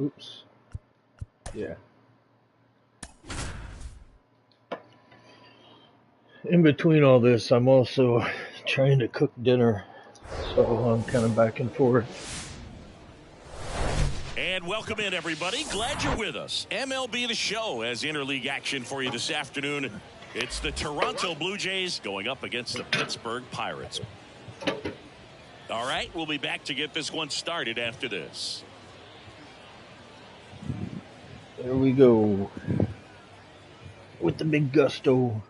Oops. Yeah. In between all this, I'm also trying to cook dinner, so I'm kind of back and forth. And welcome in, everybody. Glad you're with us. MLB The Show has interleague action for you this afternoon. It's the Toronto Blue Jays going up against the Pittsburgh Pirates. All right, we'll be back to get this one started after this. There we go. With the big gusto.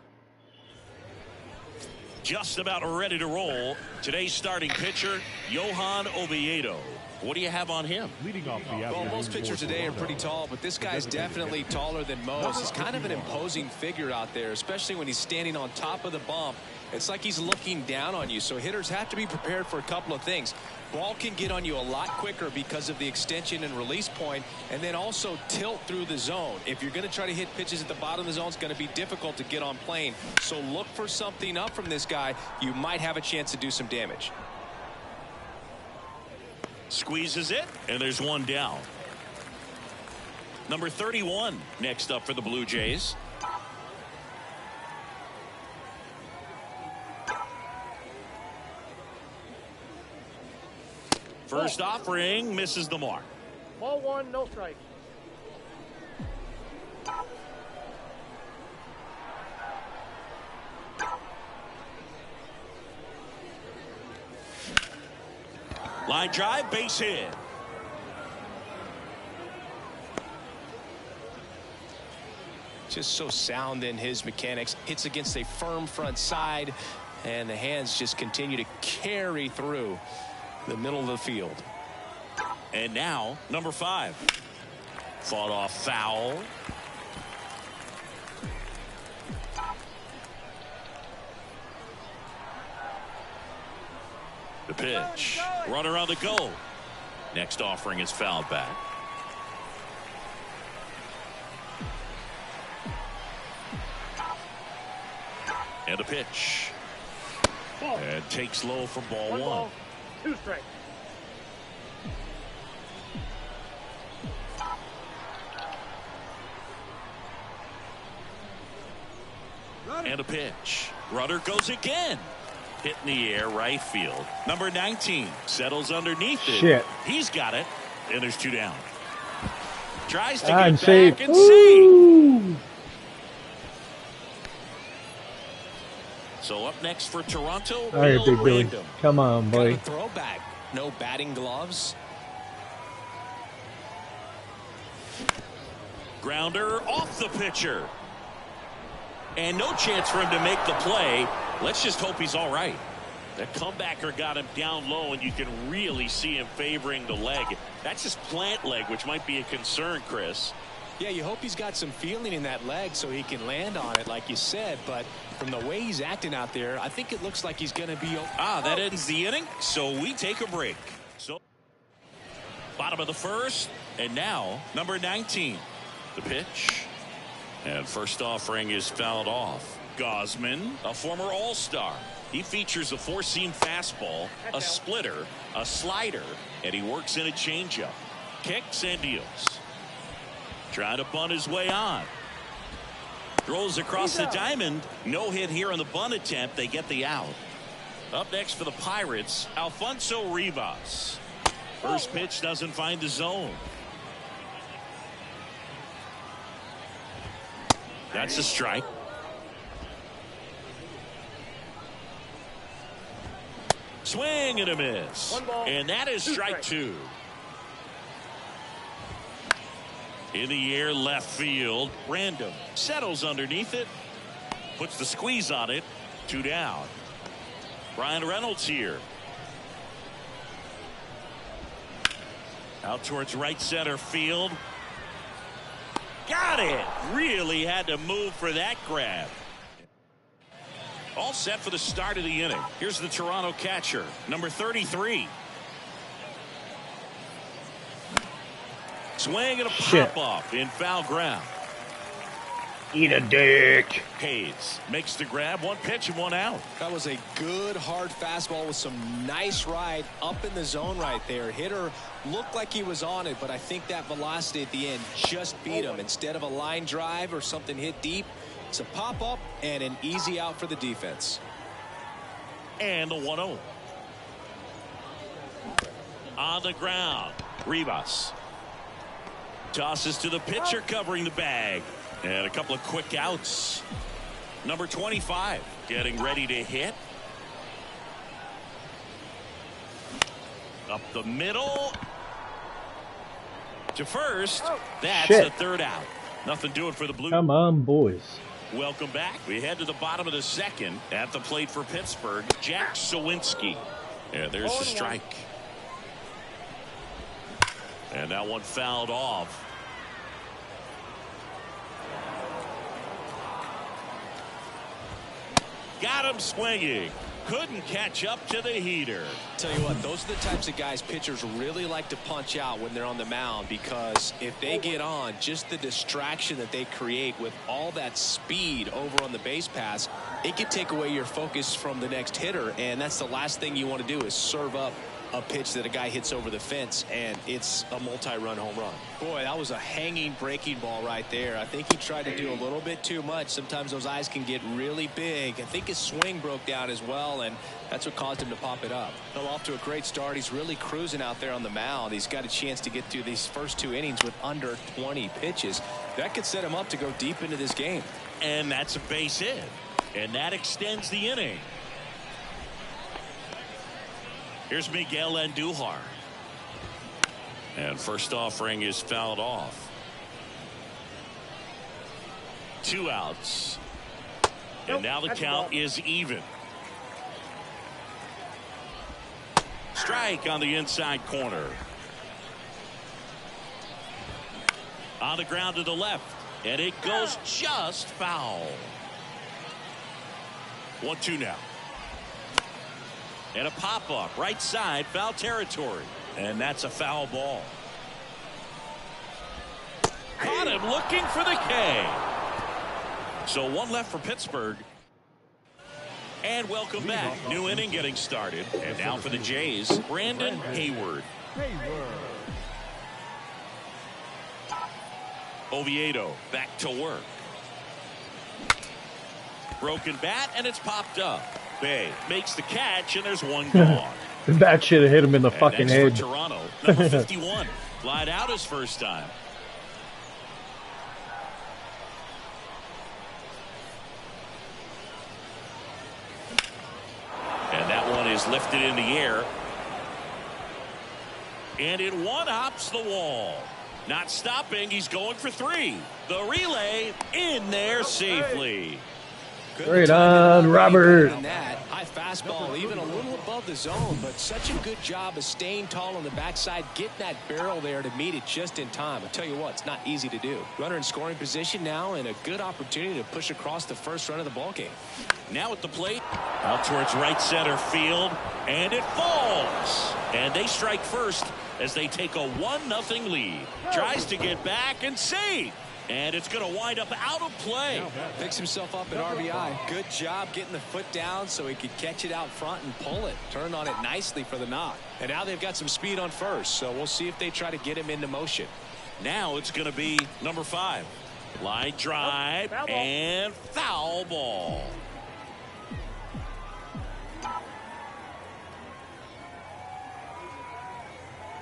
Just about ready to roll. Today's starting pitcher, Johan Oviedo. What do you have on him? Well, most pitchers today are pretty tall, but this guy's definitely taller than most. He's kind of an imposing figure out there, especially when he's standing on top of the bump. It's like he's looking down on you, so hitters have to be prepared for a couple of things. Ball can get on you a lot quicker because of the extension and release point, and then also tilt through the zone. If you're going to try to hit pitches at the bottom of the zone, it's going to be difficult to get on plane. So look for something up from this guy. You might have a chance to do some damage. Squeezes it, and there's one down. Number 31 next up for the Blue Jays. First offering misses the mark. Ball one, no strike. Line drive, base hit. Just so sound in his mechanics. Hits against a firm front side, and the hands just continue to carry through the middle of the field. And now, number 5. Fought off foul. The pitch. Runner on the go. Next offering is fouled back. And a pitch. And takes low for ball one. Ball, 2 strikes. And a pitch. Runner goes again. Hit in the air, right field. Number 19 settles underneath it. Shit. He's got it. And there's 2 down. Tries to get I'm back safe. and see. So up next for Toronto, All right, Big Billy. Random. Come on, Kind boy. of a throwback. No batting gloves. Grounder off the pitcher. And no chance for him to make the play. Let's just hope he's all right. The comebacker got him down low, and you can really see him favoring the leg. That's his plant leg, which might be a concern, Chris. Yeah, you hope he's got some feeling in that leg so he can land on it, like you said. But from the way he's acting out there, I think it looks like he's going to be. That ends the inning, so we take a break. So, bottom of the first, and now number 19. The pitch. And first offering is fouled off. Gosman, a former All-Star. He features a 4-seam fastball, a splitter, a slider, and he works in a changeup. Kicks and deals. Trying to bunt his way on. Throws across the diamond. No hit here on the bunt attempt. They get the out. Up next for the Pirates, Alfonso Rivas. First pitch doesn't find the zone. That's a strike. Swing and a miss. And that is strike 2. In the air, left field. Random. Settles underneath it. Puts the squeeze on it. 2 down. Brian Reynolds here. Out towards right center field. Got it. Really had to move for that grab. All set for the start of the inning. Here's the Toronto catcher, number 33. Swing and a pop-off in foul ground. Eat a dick. Hayes makes the grab, 1 pitch and 1 out. That was a good hard fastball with some nice ride up in the zone right there. Hitter looked like he was on it, but I think that velocity at the end just beat him. Instead of a line drive or something hit deep, it's a pop up and an easy out for the defense. And the 1-0. On the ground, Rivas tosses to the pitcher covering the bag. And a couple of quick outs. Number 25 getting ready to hit. Up the middle to first. That's the 3rd out. Nothing doing for the Blues. Come on, boys. Welcome back. We head to the bottom of the 2nd. At the plate for Pittsburgh, Jack Sawinski. And there's the strike. And that one fouled off. Got him swinging. Couldn't catch up to the heater. Tell you what, those are the types of guys pitchers really like to punch out when they're on the mound, because if they get on, just the distraction that they create with all that speed over on the base pass, it could take away your focus from the next hitter, and that's the last thing you want to do is serve up a pitch that a guy hits over the fence and it's a multi-run home run. Boy, that was a hanging breaking ball right there. I think he tried to do a little bit too much. Sometimes those eyes can get really big. I think his swing broke down as well, and that's what caused him to pop it up. Well, off to a great start. He's really cruising out there on the mound. He's got a chance to get through these first 2 innings with under 20 pitches. That could set him up to go deep into this game. And that's a base hit. And that extends the inning. Here's Miguel Andujar. And first offering is fouled off. 2 outs. And now the count is even. Strike on the inside corner. On the ground to the left. And it goes just foul. 1-2 now. And a pop-up right side, foul territory. And that's a foul ball. Caught him looking for the K. So 1 left for Pittsburgh. And welcome back. New inning getting started. And now for the Jays, Brandon Hayward. Oviedo back to work. Broken bat, and it's popped up. Bay makes the catch, and there's 1 gone. That should have hit him in the fucking head. For Toronto, number 51. Flied out his first time. And that one is lifted in the air. And it one-hops the wall. Not stopping. He's going for 3. The relay in there safely. Right on, Robert. High fastball, even a little above the zone, but such a good job of staying tall on the backside, getting that barrel there to meet it just in time. I'll tell you what, it's not easy to do. Runner in scoring position now, and a good opportunity to push across the first run of the ball game. Now at the plate, out towards right center field, and it falls. And they strike first as they take a 1-0 lead. Tries to get back and save. And it's going to wind up out of play. Picks himself up at RBI. Good job getting the foot down so he could catch it out front and pull it. Turned on it nicely for the knock. And now they've got some speed on first, so we'll see if they try to get him into motion. Now it's going to be number 5. Line drive and foul ball.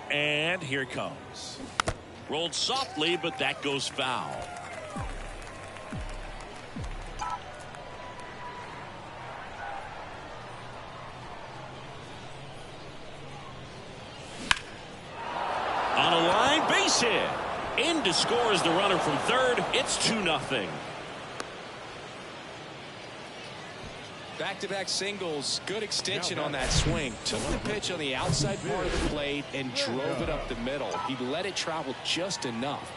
And here it comes. Rolled softly, but that goes foul. On a line, base hit. In to score is the runner from third. It's 2-0. Back-to-back singles. Good extension on that swing. Took the pitch on the outside part of the plate and drove it up the middle. He let it travel just enough.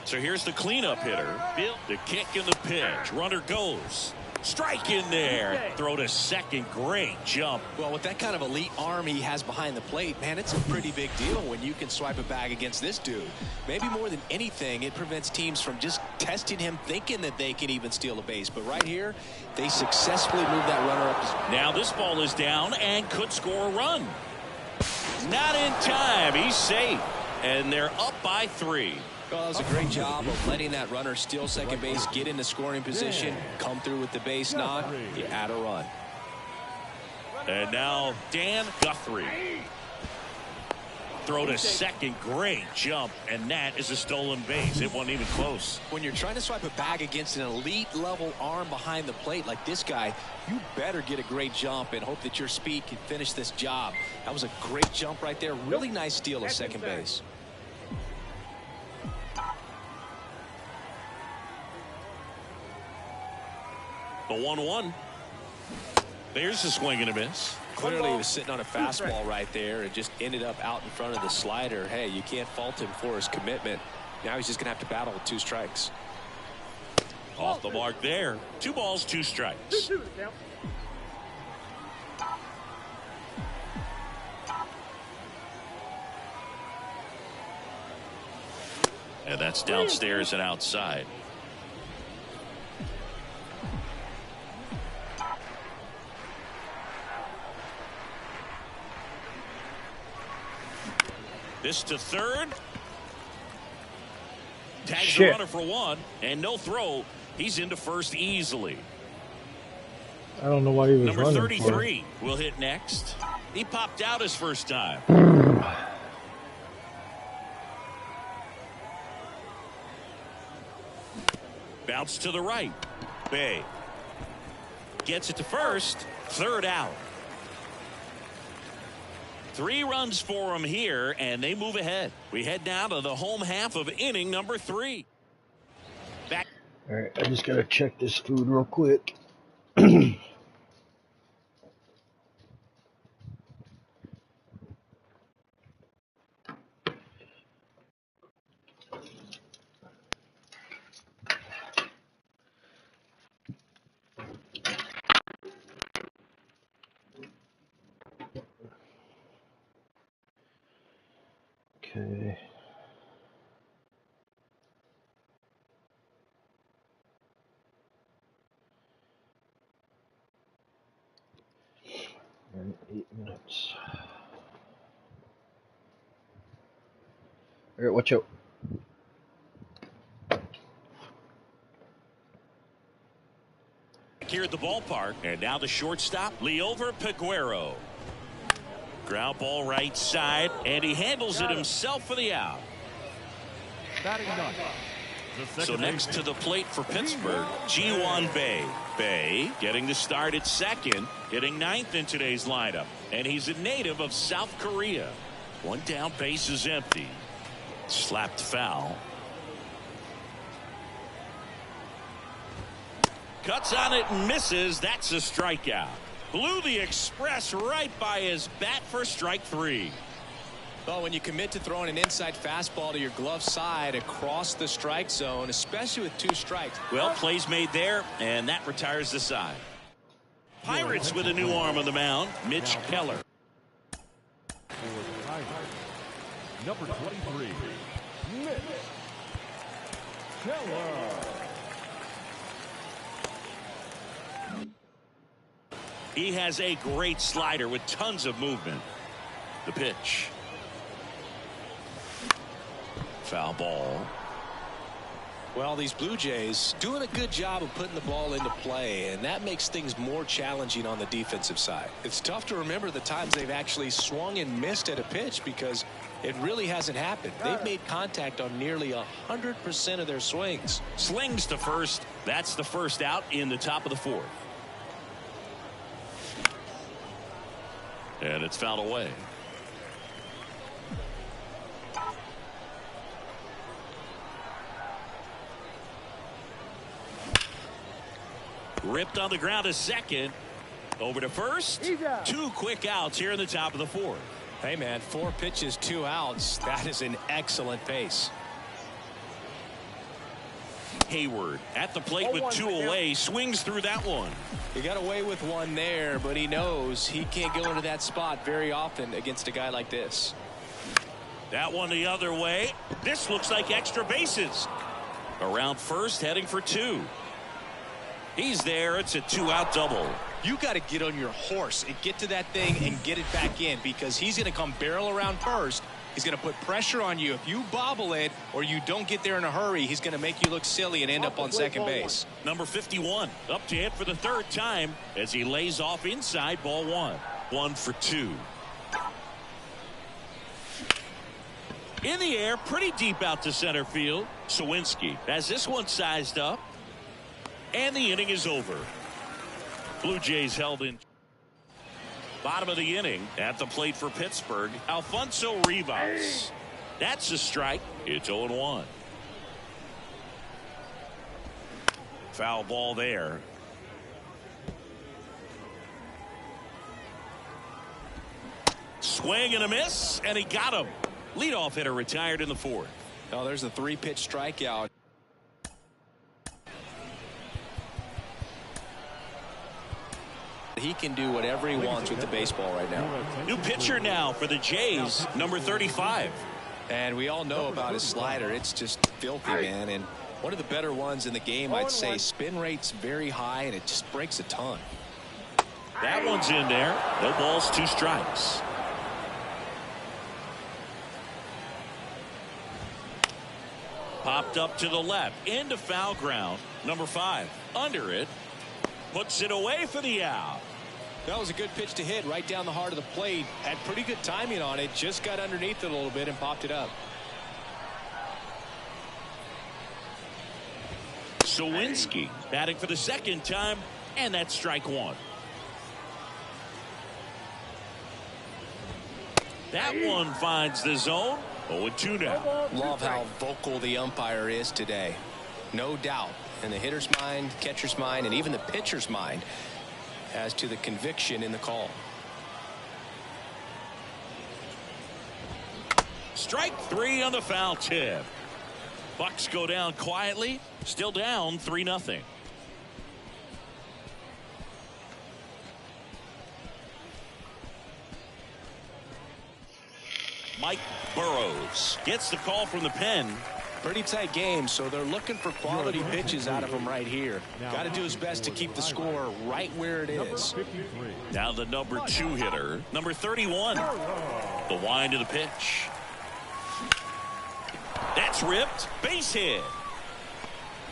So here's the cleanup hitter. The kick and the pitch. Runner goes. Strike in there. Throw to second. Great jump. Well, with that kind of elite arm he has behind the plate, man, it's a pretty big deal when you can swipe a bag against this dude. Maybe more than anything, it prevents teams from just testing him, thinking that they can even steal a base. But right here, they successfully move that runner up. Now this ball is down and could score a run. Not in time. He's safe. And they're up by 3. Well, that was a great job of letting that runner steal second base, get into scoring position, come through with the base knock, you add a run. And now Dan Guthrie. Throw to second. Great jump. And that is a stolen base. It wasn't even close. When you're trying to swipe a bag against an elite level arm behind the plate like this guy, you better get a great jump and hope that your speed can finish this job. That was a great jump right there. Really nice steal of second base. The 1-1. There's a swing and a miss. Clearly he was sitting on a fastball right there and just ended up out in front of the slider. Hey, you can't fault him for his commitment. Now he's just going to have to battle with 2 strikes. Off the mark there. 2 balls, 2 strikes. And that's downstairs and outside. This to third. Tags the runner for 1 and no throw. He's into first easily. I don't know why he was Number running 33 will hit next. He popped out his first time. Bounce to the right. Bay gets it to first. Third out. 3 runs for him here, and they move ahead. We head down to the home half of inning number 3. Back. All right, I just gotta check this food real quick. Okay. And 8 minutes. All right, watch out. Here at the ballpark, and now the shortstop, Leover Peguero. Ground ball right side, and he handles it himself for the out. So next to the plate for Pittsburgh, Ji-Hwan Bae. Bae getting the start at second, hitting 9th in today's lineup. And he's a native of South Korea. 1 down, base is empty. Slapped foul. Cuts on it and misses. That's a strikeout. Blew the express right by his bat for strike 3. Well, when you commit to throwing an inside fastball to your glove side across the strike zone, especially with 2 strikes. Well, plays made there, and that retires the side. Pirates with a new arm on the mound, Mitch Keller. Number 23, Mitch Keller. He has a great slider with tons of movement. The pitch. Foul ball. Well, these Blue Jays doing a good job of putting the ball into play, and that makes things more challenging on the defensive side. It's tough to remember the times they've actually swung and missed at a pitch because it really hasn't happened. They've made contact on nearly 100% of their swings. Slings to first. That's the first out in the top of the 4th. And it's fouled away. Ripped on the ground to second. Over to first. 2 quick outs here in the top of the 4th. Hey, man, 4 pitches, 2 outs. That is an excellent pace. Hayward at the plate with 2 away, swings through that one. He got away with one there, but he knows he can't go into that spot very often against a guy like this. That one the other way. This looks like extra bases. Around first, heading for 2. He's there. It's a 2-out double. You got to get on your horse and get to that thing and get it back in, because he's going to come barrel around first. He's going to put pressure on you. If you bobble it or you don't get there in a hurry, he's going to make you look silly and end up on second base. Number 51 up to hit for the 3rd time as he lays off inside, ball 1. 1 for 2. In the air, pretty deep out to center field. Sawinski has this one sized up. And the inning is over. Blue Jays held in. Bottom of the inning at the plate for Pittsburgh, Alfonso Rivas. That's a strike. It's 0-1. Foul ball there. Swing and a miss, and he got him. Leadoff hitter retired in the 4th. Oh, there's a 3-pitch strikeout. He can do whatever he wants with the baseball right now. New pitcher now for the Jays, number 35. And we all know about his slider. It's just filthy, man. And one of the better ones in the game, I'd say. Spin rate's very high, and it just breaks a ton. That one's in there. No balls, 2 strikes. Popped up to the left, into foul ground. Number 5, under it. Puts it away for the out. That was a good pitch to hit right down the heart of the plate. Had pretty good timing on it. Just got underneath it a little bit and popped it up. Sawinski batting for the 2nd time, and that's strike 1. That one finds the zone. 0-2 now. Love how vocal the umpire is today. No doubt in the hitter's mind, catcher's mind, and even the pitcher's mind as to the conviction in the call. Strike 3 on the foul tip. Bucks go down quietly, still down 3-0. Mike Burrows gets the call from the pen. Pretty tight game, so they're looking for quality pitches out of him right here. Got to do his best to keep the score right where it is. Now the number 2 hitter, number 31. The wind of the pitch. That's ripped. Base hit.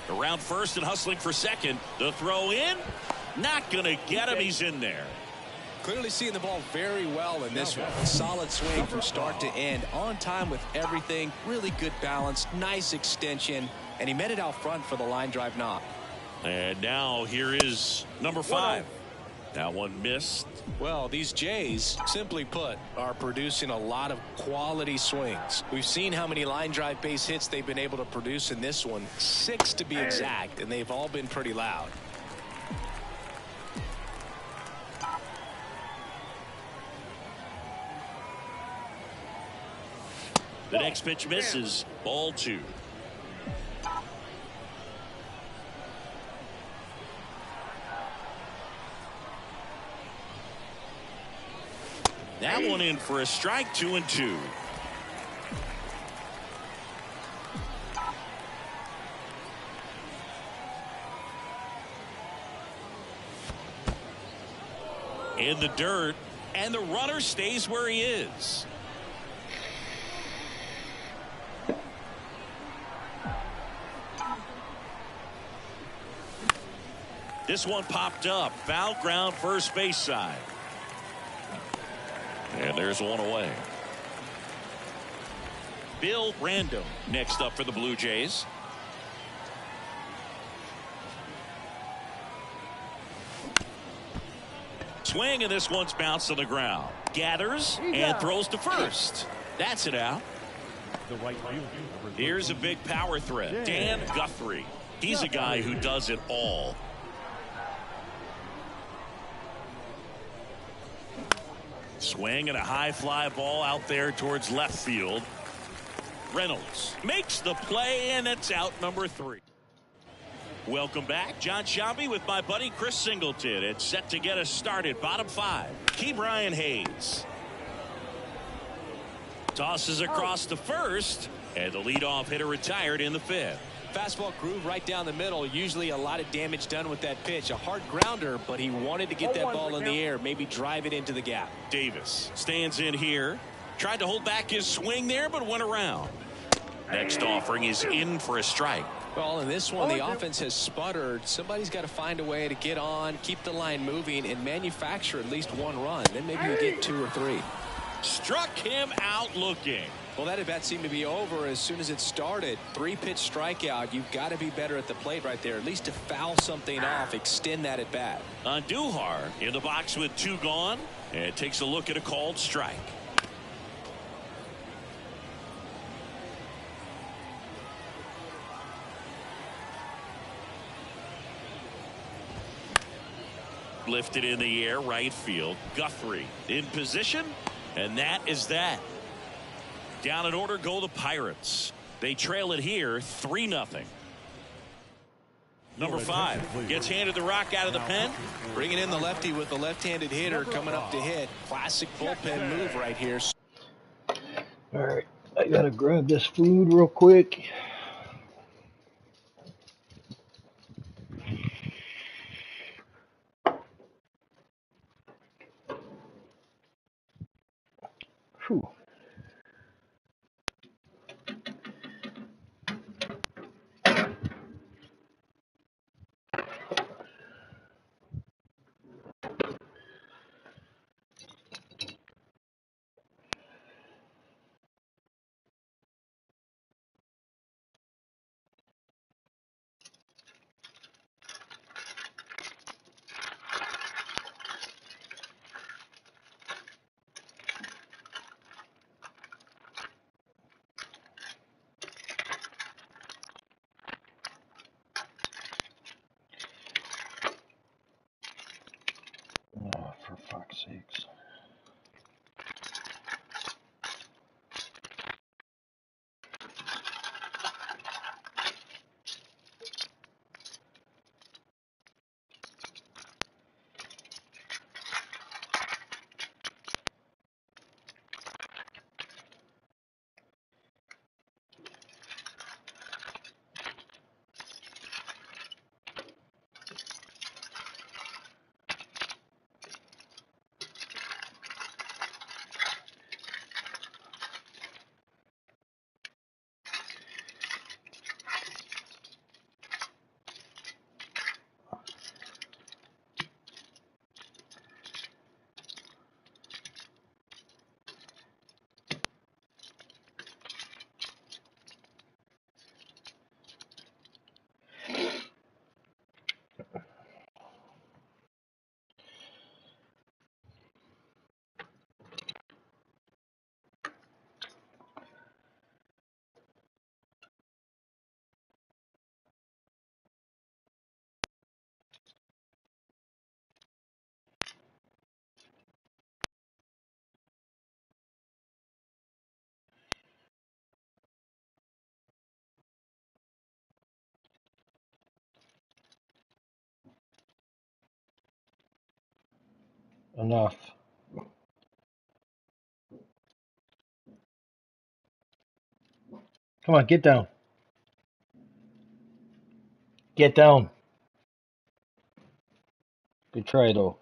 Around first and hustling for second. The throw in. Not going to get him. He's in there. Clearly seeing the ball very well in this one. Solid swing from start to end. On time with everything. Really good balance. Nice extension. And he met it out front for the line drive knock. And now here is number 5. That one missed. Well, these Jays, simply put, are producing a lot of quality swings. We've seen how many line drive base hits they've been able to produce in this one. 6 to be exact, and they've all been pretty loud. The next pitch misses. Ball 2. That one in for a strike. 2-2. In the dirt, and the runner stays where he is. This one popped up. Foul ground, first base side. And there's one away. Bill Random next up for the Blue Jays. Swing, and this one's bounced on the ground. Gathers and throws to first. That's it out. Here's a big power threat. Dan Guthrie. He's a guy who does it all. Swing and a high fly ball out there towards left field. Reynolds makes the play, and it's out, number 3. Welcome back. John Shelby with my buddy Chris Singleton. It's set to get us started. Bottom 5. Key Brian Hayes. Tosses across to first. And the leadoff hitter retired in the 5th. Fastball groove right down the middle. Usually a lot of damage done with that pitch. A hard grounder, but he wanted to get that ball in the air. Maybe drive it into the gap. Davis stands in here. Tried to hold back his swing there, but went around. Next offering is in for a strike. Well, in this one, the offense has sputtered. Somebody's got to find a way to get on, keep the line moving, and manufacture at least one run. Then maybe you get 2 or 3. Struck him out looking. Well, that at-bat seemed to be over as soon as it started. 3-pitch strikeout. You've got to be better at the plate right there, at least to foul something off, extend that at-bat. Andujar in the box with 2 gone, and takes a look at a called strike. Lifted in the air, right field. Guthrie in position, and that is that. Down in order go the Pirates. They trail it here 3-0. Number 5 gets handed the rock out of the pen. Bringing in the lefty with the left-handed hitter coming up to hit. Classic bullpen move right here. All right, I gotta grab this food real quick. Whew. Oh, for fuck's sakes. Enough. Come on, get down. Get down. Good try, though.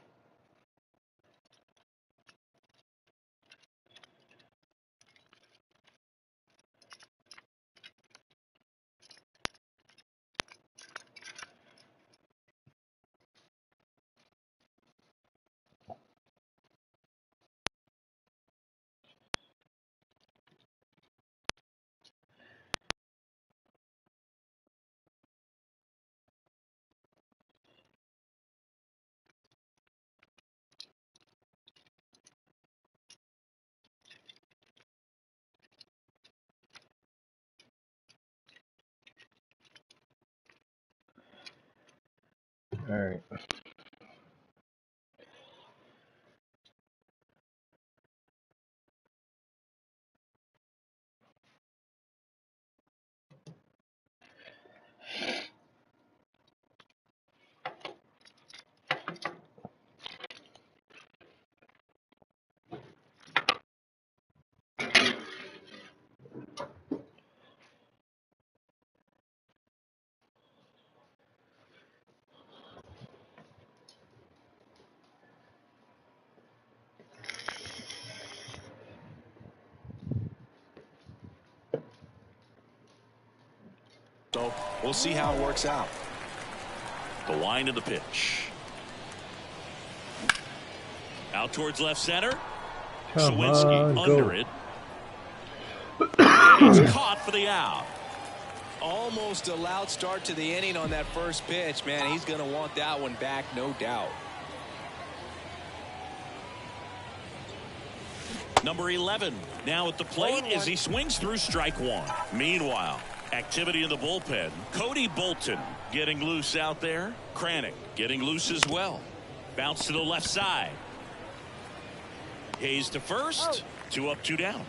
All right. So we'll see how it works out. The wind of the pitch. Out towards left center. Come Sawinski on, under go. it. It's caught for the out. Almost a loud start to the inning on that first pitch. Man, he's going to want that one back, no doubt. Number 11 now at the plate as he swings through strike one. Meanwhile, activity in the bullpen. Cody Bolton getting loose out there. Kranick getting loose as well. Bounce to the left side. Hayes to first. 2 up, 2 down.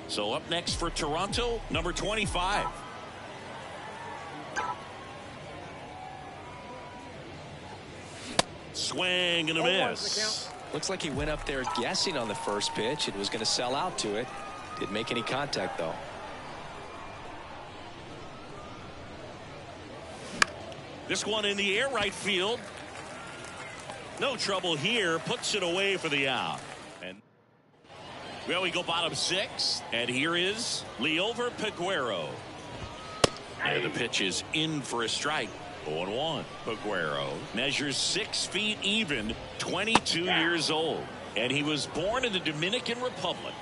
So up next for Toronto, number 25. Swing and a miss. Looks like he went up there guessing on the first pitch and was going to sell out to it. Didn't make any contact, though. This one in the air, right field. No trouble here. Puts it away for the out. And well, we go bottom 6. And here is Liover Peguero. And the pitch is in for a strike. 0-1. Peguero measures 6 feet even, 22 years old. And he was born in the Dominican Republic.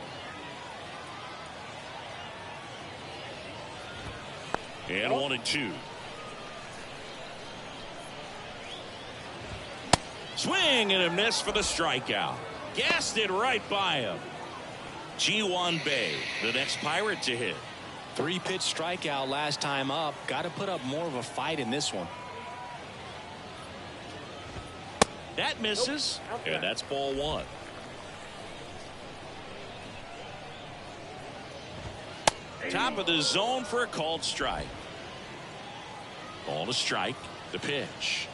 And 1-2. Swing and a miss for the strikeout. Gassed it right by him. Ji-Hwan Bae, the next Pirate to hit. 3-pitch strikeout last time up. Got to put up more of a fight in this one. That misses, and that's ball 1. Top of the zone for a called strike. Ball to strike. The pitch.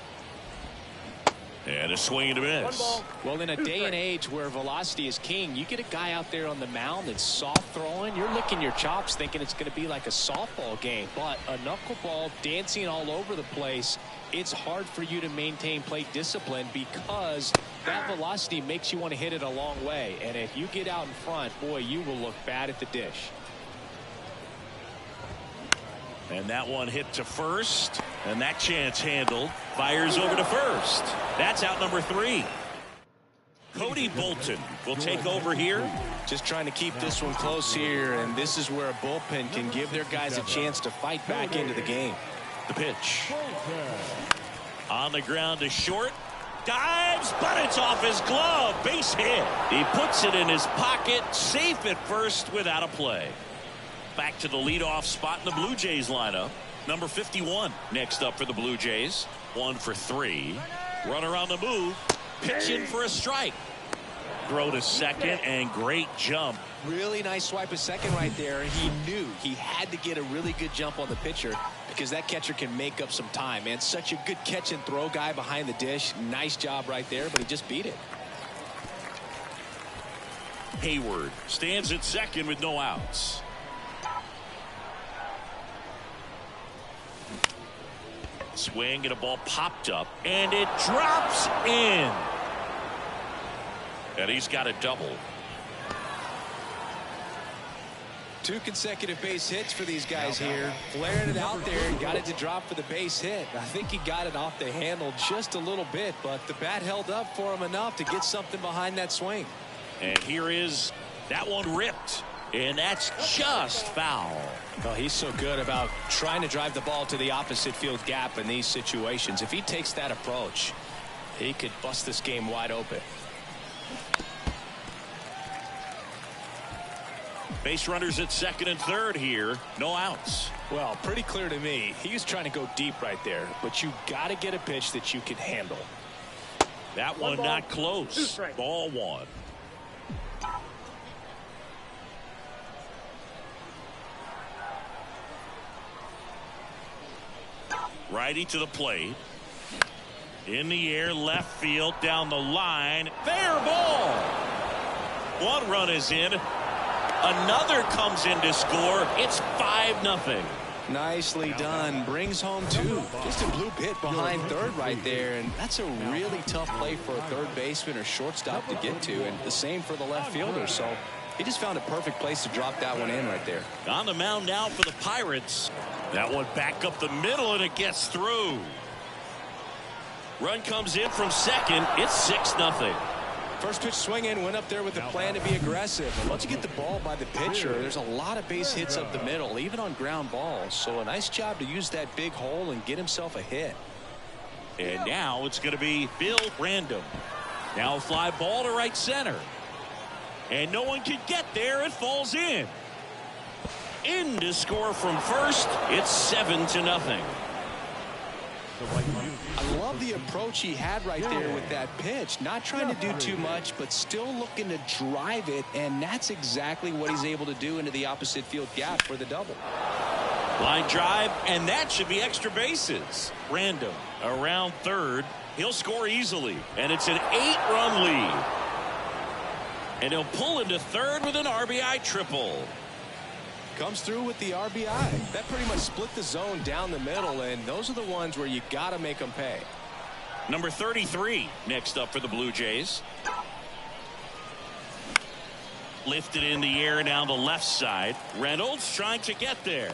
And a swing and a miss. Well, in a day and age where velocity is king, you get a guy out there on the mound that's soft throwing. You're licking your chops thinking it's going to be like a softball game. But a knuckleball dancing all over the place, it's hard for you to maintain plate discipline because that velocity makes you want to hit it a long way. And if you get out in front, boy, you will look bad at the dish. And that one hit to first. And that chance handled. Fires over to first. That's out number 3. Cody Bolton will take over here. Just trying to keep this one close here. And this is where a bullpen can give their guys a chance to fight back into the game. The pitch. On the ground to short. Dives, but it's off his glove. Base hit. He puts it in his pocket. Safe at first without a play. Back to the leadoff spot in the Blue Jays lineup. Number 51 next up for the Blue Jays. 1 for 3. Runner on the move. Pitching for a strike. Throw to second and great jump. Really nice swipe of second right there. He knew he had to get a really good jump on the pitcher because that catcher can make up some time. Man, such a good catch and throw guy behind the dish. Nice job right there, but he just beat it. Hayward stands at second with no outs. Swing and a ball popped up and it drops in. And he's got a double. 2 consecutive base hits for these guys here. Flaring it out there and got it to drop for the base hit. I think he got it off the handle just a little bit, but the bat held up for him enough to get something behind that swing. And here is that one ripped. And that's just foul. Well, he's so good about trying to drive the ball to the opposite field gap in these situations. If he takes that approach, he could bust this game wide open. Base runners at second and third here. No outs. Well, pretty clear to me. He's trying to go deep right there, but you got to get a pitch that you can handle. That one not close. Ball 1. Righty to the plate. In the air, left field, down the line. Fair ball. 1 run is in. Another comes in to score. It's 5-0. Nicely done. Brings home 2. Just a blue hit behind third right there, and that's a really tough play for a third baseman or shortstop to get to, and the same for the left fielder. So He just found a perfect place to drop that one in right there. On the mound now for the Pirates. That one back up the middle, and it gets through. Run comes in from second. It's 6-0. First pitch swing in, went up there with the plan to be aggressive. And once you get the ball by the pitcher, there's a lot of base hits up the middle, even on ground balls. So a nice job to use that big hole and get himself a hit. And now it's going to be Bill Random. Now a fly ball to right center. And no one can get there. It falls in. In to score from first. It's 7-0. I love the approach he had right there with that pitch. Not trying to do too much, but still looking to drive it, and that's exactly what he's able to do into the opposite field gap for the double. Line drive, and that should be extra bases. Random around third. He'll score easily, and it's an 8-run lead. And he'll pull into third with an RBI triple. Comes through with the RBI. That pretty much split the zone down the middle, and those are the ones where you got to make them pay. Number 33 next up for the Blue Jays. Lifted in the air down the left side. Reynolds trying to get there.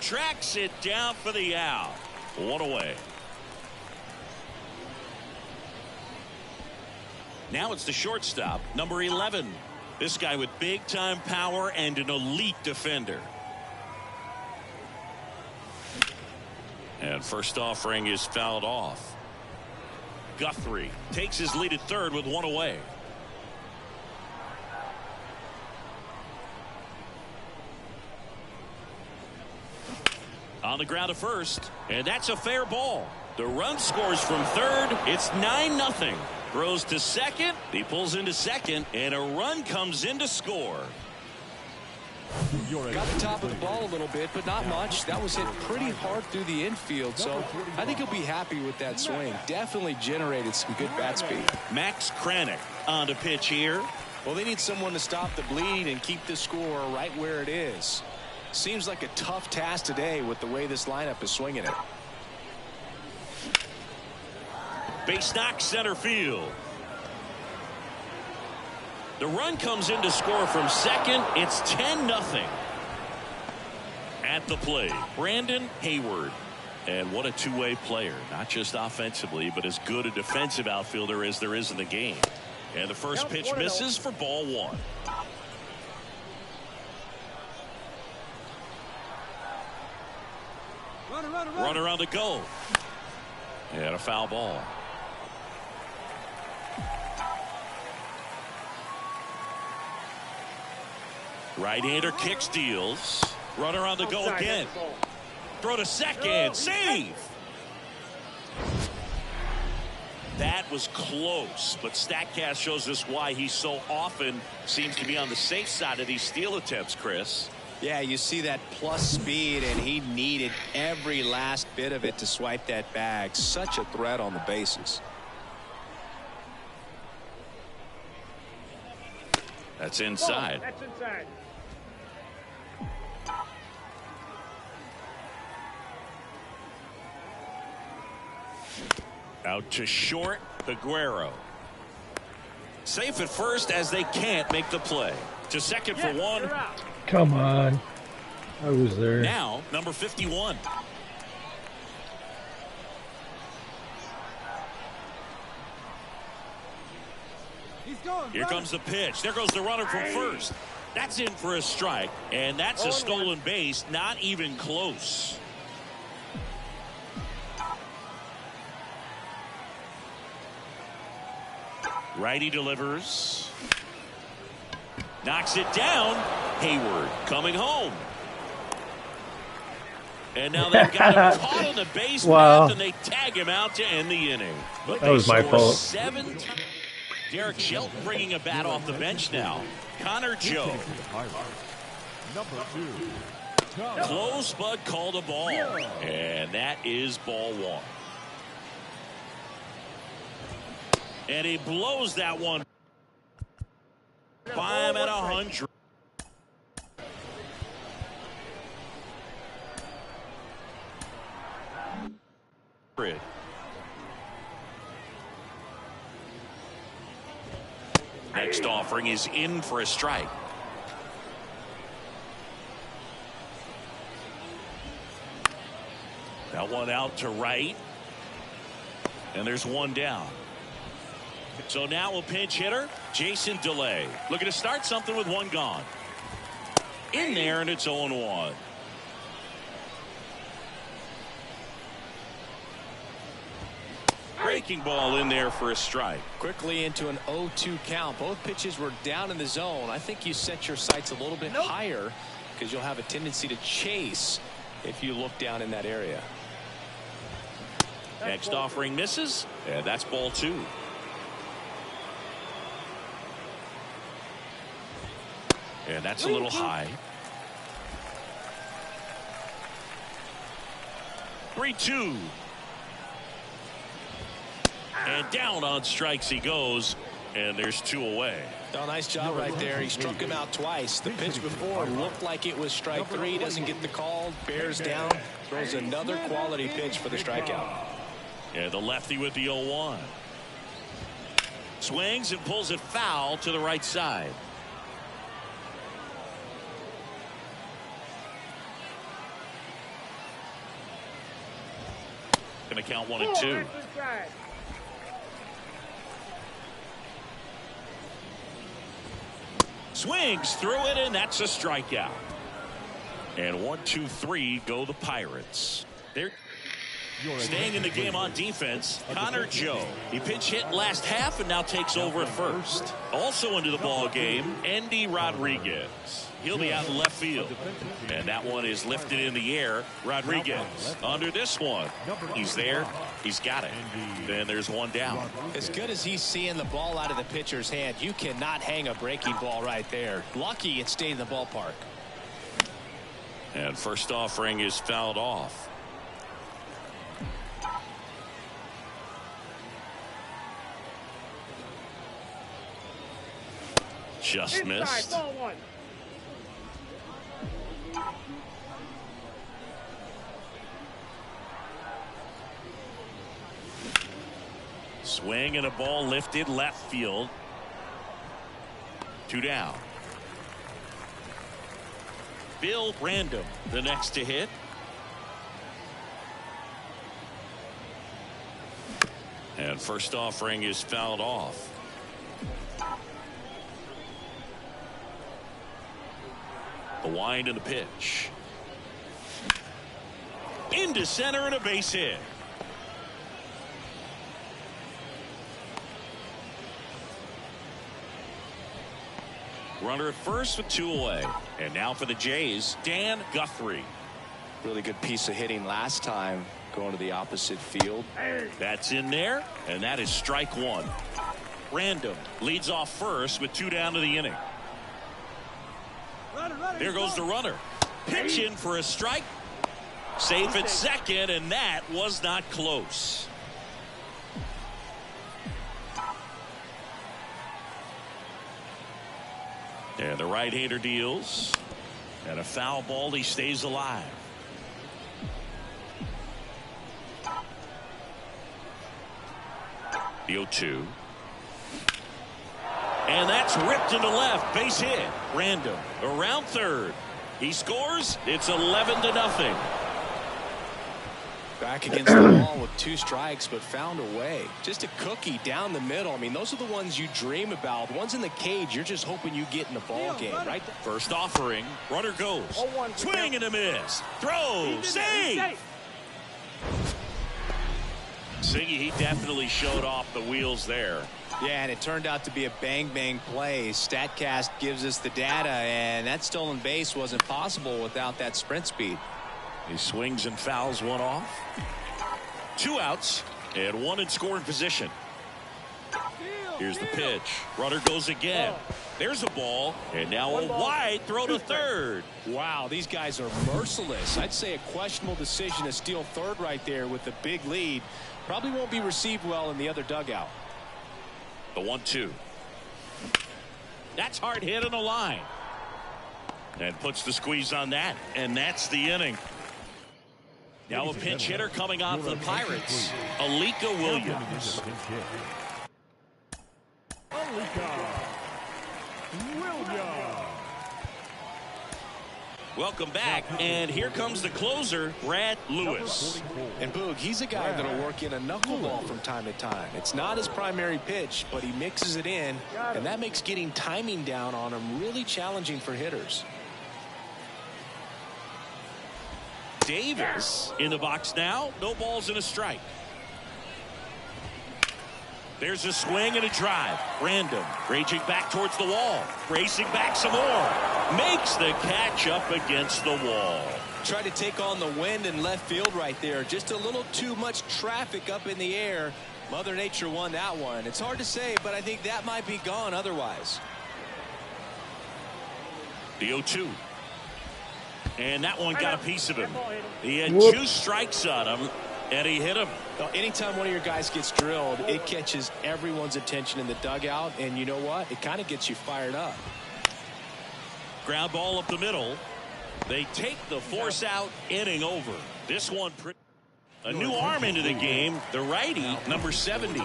Tracks it down for the out. One away. Now it's the shortstop, number 11. This guy with big-time power and an elite defender. And first offering is fouled off. Guthrie takes his lead at third with one away. On the ground to first, and that's a fair ball. The run scores from third. It's 9-0. Throws to second. He pulls into second, and a run comes in to score. Got the top of the ball a little bit, but not much. That was hit pretty hard through the infield, so I think he'll be happy with that swing. Definitely generated some good bat speed. Max Kranick on to pitch here. Well, they need someone to stop the bleed and keep the score right where it is. Seems like a tough task today with the way this lineup is swinging it. Base knock center field. The run comes in to score from second. It's 10-0. At the plate, Brandon Hayward. And what a two-way player. Not just offensively, but as good a defensive outfielder as there is in the game. And the first pitch misses for ball one. Runner on the go. And a foul ball. Right-hander kick steals. Runner on the go again. Throw to second. Save. That was close, but StatCast shows us why he so often seems to be on the safe side of these steal attempts, Chris. Yeah, you see that plus speed, and he needed every last bit of it to swipe that bag. Such a threat on the bases. That's inside. That's inside. Out to short, Aguero. Safe at first as they can't make the play. To second for one. Come on. I was there. Now, number 51. Here comes the pitch. There goes the runner from first. That's in for a strike. And that's a stolen base. Not even close. Righty delivers. Knocks it down. Hayward coming home. And now they've got him caught on the base path, and they tag him out to end the inning. But that was my fault. 7. Derek Shelton bringing a bat off the bench now. Connor Joe. Close, but called a ball. And that is ball one. And he blows that one by him at 100. Next offering is in for a strike. That one out to right. And there's one down. So now a pinch hitter, Jason DeLay, looking to start something with one gone. In there, and it's 0-1. Breaking ball in there for a strike. Quickly into an 0-2 count. Both pitches were down in the zone. I think you set your sights a little bit higher because you'll have a tendency to chase if you look down in that area. Next offering misses, and that's ball 2. And that's a little high. 3-2. And down on strikes he goes, and there's 2 away. Oh, nice job right there. He struck him out twice. The pitch before looked like it was strike 3. Doesn't get the call. Bears down. Throws another quality pitch for the strikeout. Yeah, the lefty with the 0-1. Swings and pulls it foul to the right side. Gonna count 1-2. Swings through it, and that's a strikeout. And 1, 2, 3 go the Pirates. They're staying in the game on defense. Connor Joe. He pinch hit last half and now takes over at first. Also into the ball game, Andy Rodriguez. He'll be out in left field. And that one is lifted in the air. Rodriguez under this one. He's there. He's got it. Then there's one down. As good as he's seeing the ball out of the pitcher's hand, you cannot hang a breaking ball right there. Lucky it stayed in the ballpark. And first offering is fouled off. Just missed. Ball 1. Swing and a ball lifted left field. 2 down. Bill Random, the next to hit. And first offering is fouled off. The wind and the pitch. Into center and a base hit. Runner at first with 2 away. And now for the Jays, Dan Guthrie. Really good piece of hitting last time, going to the opposite field. That's in there, and that is strike 1. Random leads off first with 2 down to the inning. There goes the runner. Pitch in for a strike. Safe at second, and that was not close. And the right-hander deals. And a foul ball, he stays alive. The 0-2. And that's ripped into left. Base hit. Random around third. He scores. It's 11-0. Back against the wall with 2 strikes, but found a way. Just a cookie down the middle. I mean, those are the ones you dream about. The ones in the cage, you're just hoping you get in the ball game, right? First offering. Runner goes. Swing and a miss. Throw. Save. Siggy, he definitely showed off the wheels there. Yeah, and it turned out to be a bang-bang play. StatCast gives us the data, and that stolen base wasn't possible without that sprint speed. He swings and fouls one off. 2 outs and 1 in scoring position. Here's the pitch. Runner goes again. There's a ball, and now a wide throw to third. Wow, these guys are merciless. I'd say a questionable decision to steal third right there with the big lead. Probably won't be received well in the other dugout. The 1-2. That's hard hit on the line. And puts the squeeze on that, and that's the inning. Now a pinch hitter coming on for the Pirates, Alika Williams. Welcome back, and here comes the closer, Brad Lewis. And Boog, he's a guy that'll work in a knuckleball from time to time. It's not his primary pitch, but he mixes it in, and that makes getting timing down on him really challenging for hitters. Davis in the box now. No balls and a strike. There's a swing and a drive. Random raging back towards the wall. Racing back some more. Makes the catch up against the wall. Tried to take on the wind in left field right there. Just a little too much traffic up in the air. Mother Nature won that one. It's hard to say, but I think that might be gone otherwise. The 0-2. And that one got a piece of him. He had 2 strikes on him, and he hit him. Well, anytime one of your guys gets drilled, it catches everyone's attention in the dugout, and you know what? It kind of gets you fired up. Ground ball up the middle. They take the force out inning over. This one, a new arm into the game, the righty, number 70.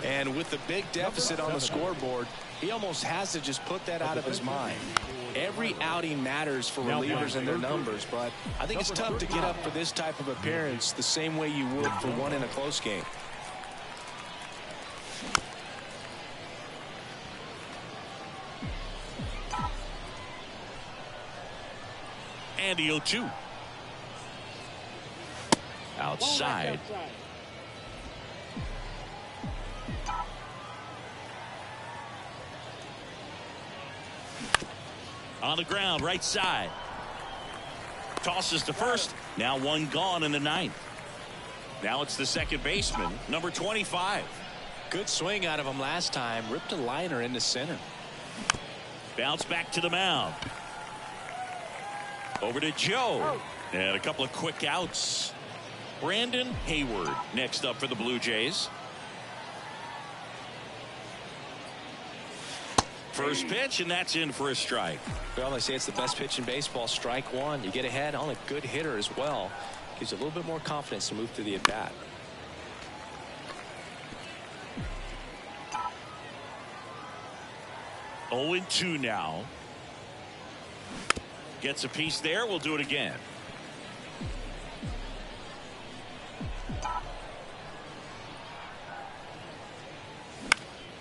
And with the big deficit on the scoreboard, he almost has to just put that out of his mind. Every outing matters for relievers and their numbers, but I think it's tough to get up for this type of appearance the same way you would for one in a close game. And the 0-2. Outside. On the ground, right side. Tosses to first. Now one gone in the 9th. Now it's the second baseman, number 25. Good swing out of him last time. Ripped a liner into center. Bounce back to the mound. Over to Joe. And a couple of quick outs. Brandon Hayward next up for the Blue Jays. First pitch, and that's in for a strike. Well, they say it's the best pitch in baseball. Strike one. You get ahead on a good hitter as well. Gives you a little bit more confidence to move through the at-bat. Oh, 0-2 now. Gets a piece there. We'll do it again.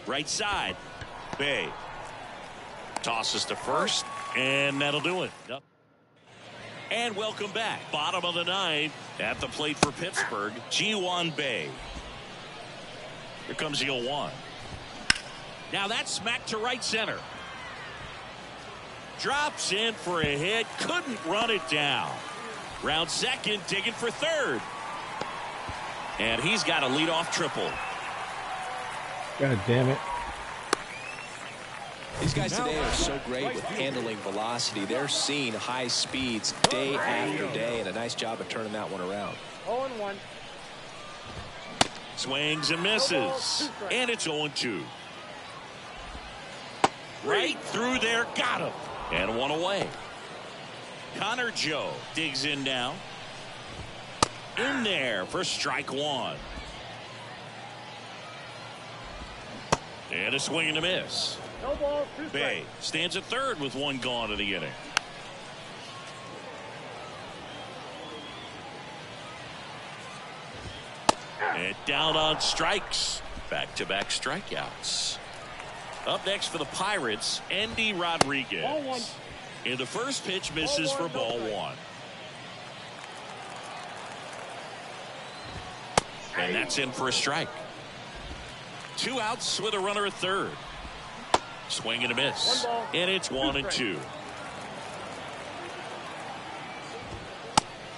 Right side. Bay. Tosses to first, and that'll do it. Yep. And welcome back. Bottom of the 9th at the plate for Pittsburgh, Ji-hwan Bae. Here comes the 0-1. Now that's smacked to right center. Drops in for a hit. Couldn't run it down. Round second, digging for third. And he's got a leadoff triple. God damn it. These guys today are so great with handling velocity. They're seeing high speeds day after day, and a nice job of turning that one around. 0-1. Swings and misses. And it's 0-2. Right through there. Got him. And one away. Connor Joe digs in now. In there for strike one. And a swing and a miss. No balls, 2 strikes. Bay stands at third with one gone in the inning. And down on strikes. Back-to-back strikeouts. Up next for the Pirates, Andy Rodriguez. Ball 1. In the first pitch, misses for ball 1. And that's in for a strike. 2 outs with a runner at third. Swing and a miss. And it's 1-2.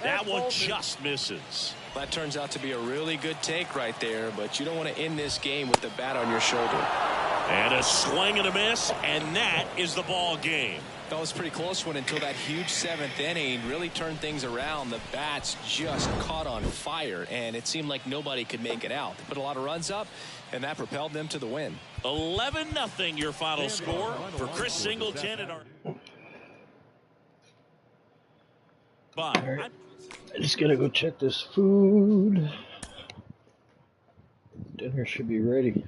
That one just misses. That turns out to be a really good take right there, but you don't want to end this game with the bat on your shoulder. And a swing and a miss, and that is the ball game. That was a pretty close one until that huge 7th inning really turned things around. The bats just caught on fire, and it seemed like nobody could make it out. They put a lot of runs up, and that propelled them to the win. 11-0 your final score for Chris Singleton and our. Bye. Right. I just gotta go check this food. Dinner should be ready.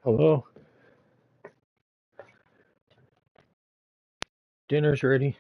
Hello? Dinner's ready.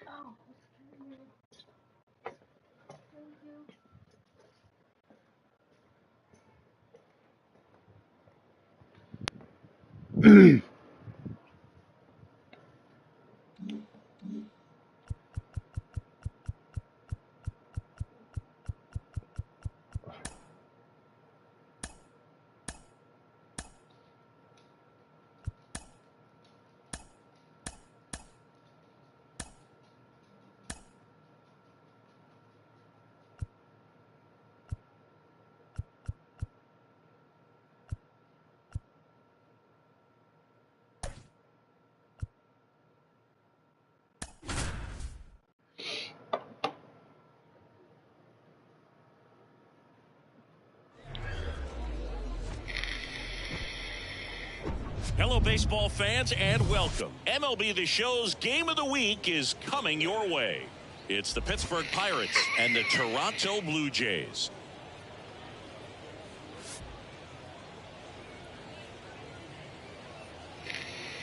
Hello, baseball fans, and welcome. MLB The Show's Game of the Week is coming your way. It's the Pittsburgh Pirates and the Toronto Blue Jays.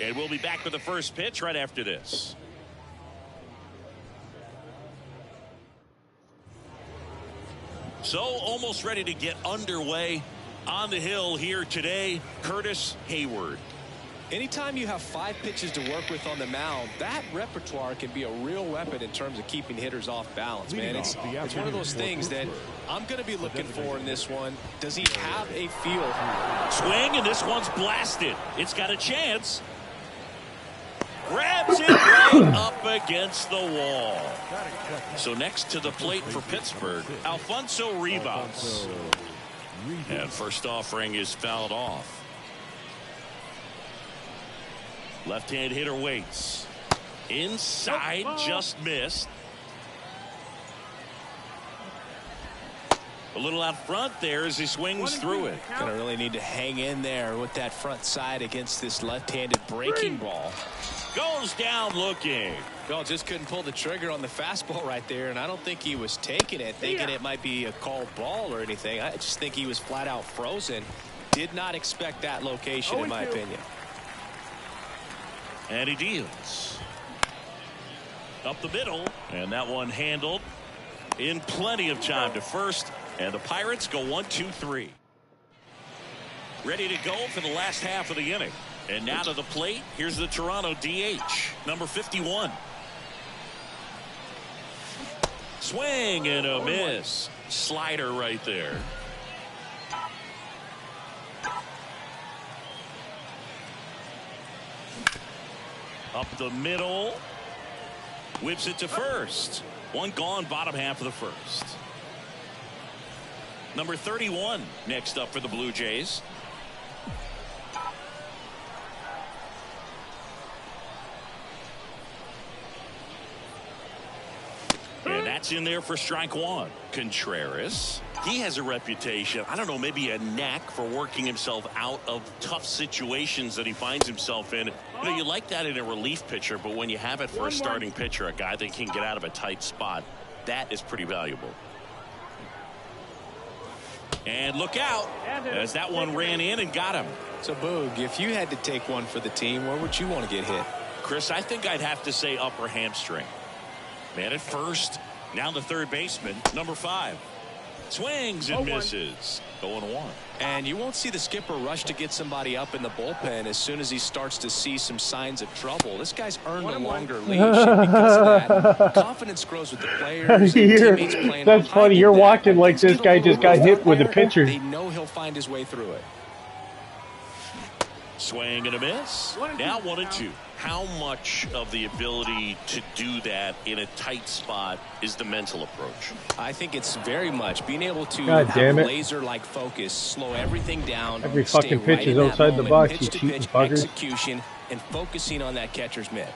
And we'll be back with the first pitch right after this. So, almost ready to get underway. On the hill here today, Curtis Hayward. Anytime you have 5 pitches to work with on the mound, that repertoire can be a real weapon in terms of keeping hitters off balance, man. It's one of those things that I'm going to be looking for in this one. Does he have a feel? Swing, and this one's blasted. It's got a chance. Grabs it right up against the wall. So next to the plate for Pittsburgh, Alfonso Rivas. And first offering is fouled off. Left-hand hitter waits. Inside, just missed. A little out front there as he swings through it. Gonna really need to hang in there with that front side against this left-handed breaking ball. Goes down looking. Well, just couldn't pull the trigger on the fastball right there, and I don't think he was taking it, thinking it might be a called ball or anything. I just think he was flat out frozen. Did not expect that location, in my opinion. And he deals. Up the middle, and that one handled in plenty of time to first, and the Pirates go 1-2-3. Ready to go for the last half of the inning. And now to the plate, here's the Toronto DH, number 51. Swing and a miss. Slider right there. Up the middle. Whips it to first. One gone, bottom half of the first. Number 31 next up for the Blue Jays. And that's in there for strike one. Contreras. He has a reputation, I don't know, maybe a knack for working himself out of tough situations that he finds himself in. You know, you like that in a relief pitcher, but when you have it for a starting pitcher, a guy that can get out of a tight spot, that is pretty valuable. And look out as that one ran in and got him. So, Boog, if you had to take one for the team, where would you want to get hit? Chris, I think I'd have to say upper hamstring. Man at first, now the third baseman, number 5. Swings and misses. 0-1. And you won't see the skipper rush to get somebody up in the bullpen as soon as he starts to see some signs of trouble. This guy's earned a longer leash, and because of that, confidence grows with the players and teammates playing. That's funny. You're walking like this guy just got hit with a pitcher. They know he'll find his way through it. Swing and a miss. Now 1-2. How much of the ability to do that in a tight spot is the mental approach? I think it's very much being able to have a laser-like focus, slow everything down. Every fucking pitch is outside the box, you cheating fuckers. Execution and focusing on that catcher's mitt.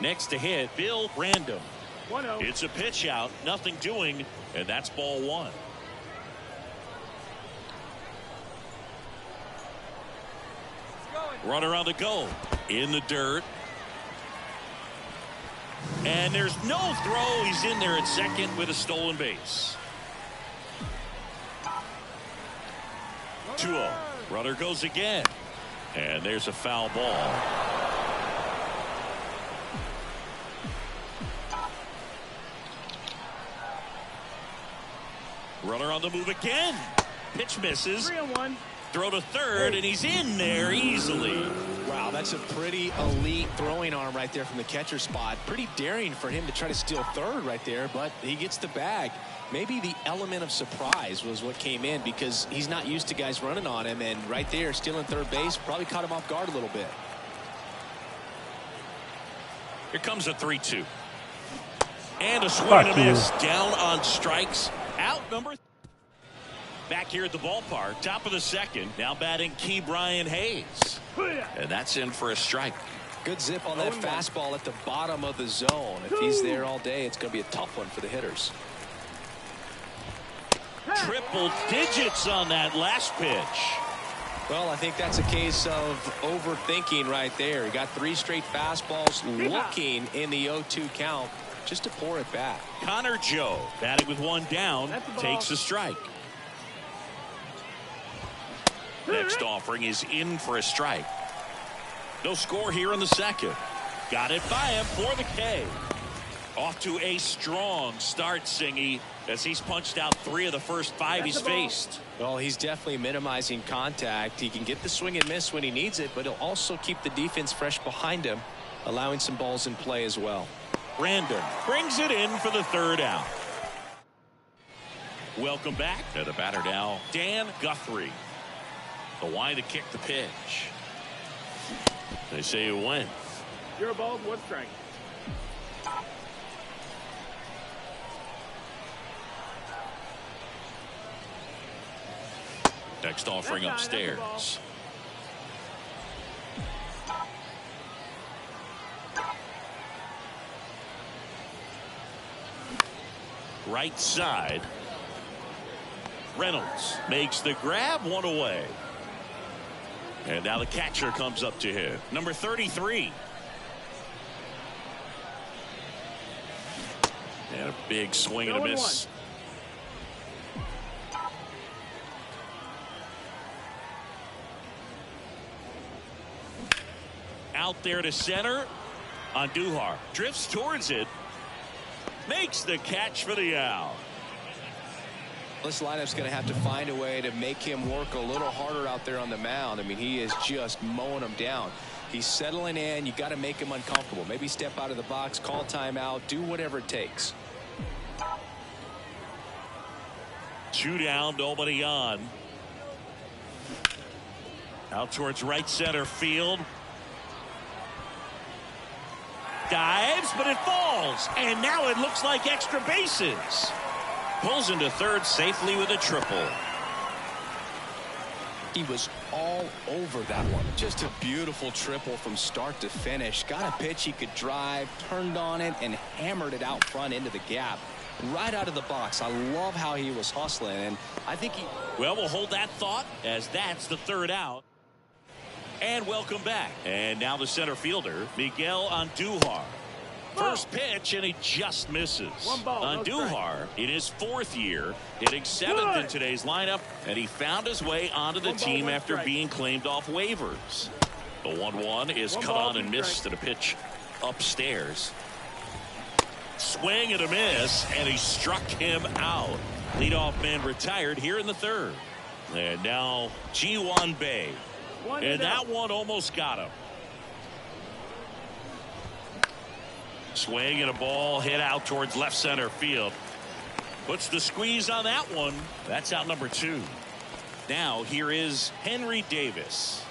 Next to hit, Bill Random. It's a pitch out, nothing doing, and that's ball 1. Runner on the go. In the dirt. And there's no throw. He's in there at second with a stolen base. 2-0. Runner goes again. And there's a foul ball. Runner on the move again. Pitch misses. 3-1. Throw to third, and he's in there easily. Wow, that's a pretty elite throwing arm right there from the catcher spot. Pretty daring for him to try to steal third right there, but he gets the bag. Maybe the element of surprise was what came in because he's not used to guys running on him, and right there, stealing third base probably caught him off guard a little bit. Here comes a 3-2. And a swing and a miss. Down on strikes. Out number. Back here at the ballpark, top of the second. Now batting Key Brian Hayes. And that's in for a strike. Good zip on that fastball at the bottom of the zone. If he's there all day, it's going to be a tough one for the hitters. Triple digits on that last pitch. Well, I think that's a case of overthinking right there. He got 3 straight fastballs looking in the 0-2 count just to pour it back. Connor Joe batting with 1 down takes a strike. Next offering is in for a strike. No score here in the second. Got it by him for the K. Off to a strong start, Singy, as he's punched out 3 of the first 5 he's faced. Well, he's definitely minimizing contact. He can get the swing and miss when he needs it, but he'll also keep the defense fresh behind him, allowing some balls in play as well. Brandon brings it in for the 3rd out. Welcome back to the batter now, Dan Guthrie. The wide to kick the pitch. They say it went. You're a ball, 1 strike. Next offering upstairs. Right side. Reynolds makes the grab, 1 away. And now the catcher comes up to him. Number 33. And a big swing and a miss. Out there to center. Andujar drifts towards it. Makes the catch for the out. This lineup's going to have to find a way to make him work a little harder out there on the mound. I mean, he is just mowing them down. He's settling in. You got to make him uncomfortable. Maybe step out of the box, call timeout, do whatever it takes. 2 down, nobody on. Out towards right center field. Dives, but it falls. And now it looks like extra bases. Pulls into third safely with a triple. He was all over that one. Just a beautiful triple from start to finish. Got a pitch he could drive, turned on it, and hammered it out front into the gap. Right out of the box. I love how he was hustling, and I think he... Well, we'll hold that thought as that's the 3rd out. And welcome back. And now the center fielder, Miguel Andujar. First pitch, and he just misses. 1 ball, Andujar, in his 4th year, hitting 7th in today's lineup, and he found his way onto the team after being claimed off waivers. The 1-1 is cut on and missed at a pitch upstairs. Swing and a miss, and he struck him out. Leadoff man retired here in the 3rd. And now Ji-Hwan Bae. And that one almost got him. Swing and a ball hit out towards left center field. Puts the squeeze on that one. That's out number 2. Now here is Henry Davis.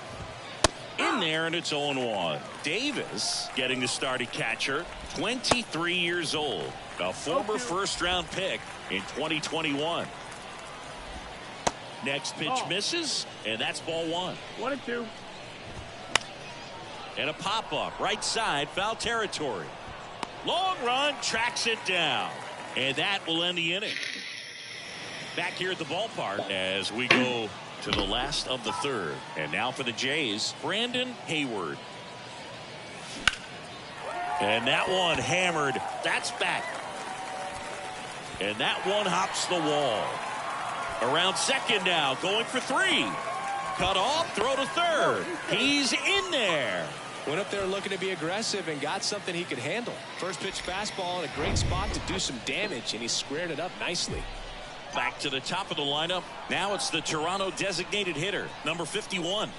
In there, and it's 0-1. Davis getting the start at catcher. 23 years old. A former first-round pick in 2021. Next pitch misses, and that's ball 1. 1-2. And a pop-up right side, foul territory. Long run, tracks it down. And that will end the inning. Back here at the ballpark as we go to the last of the 3rd. And now for the Jays, Brandon Hayward. And that one hammered. That's back. And that one hops the wall. Around second now, going for 3. Cut off, throw to third. He's in there. Went up there looking to be aggressive and got something he could handle. First pitch fastball in a great spot to do some damage, and he squared it up nicely. Back to the top of the lineup. Now it's the Toronto designated hitter, number 51.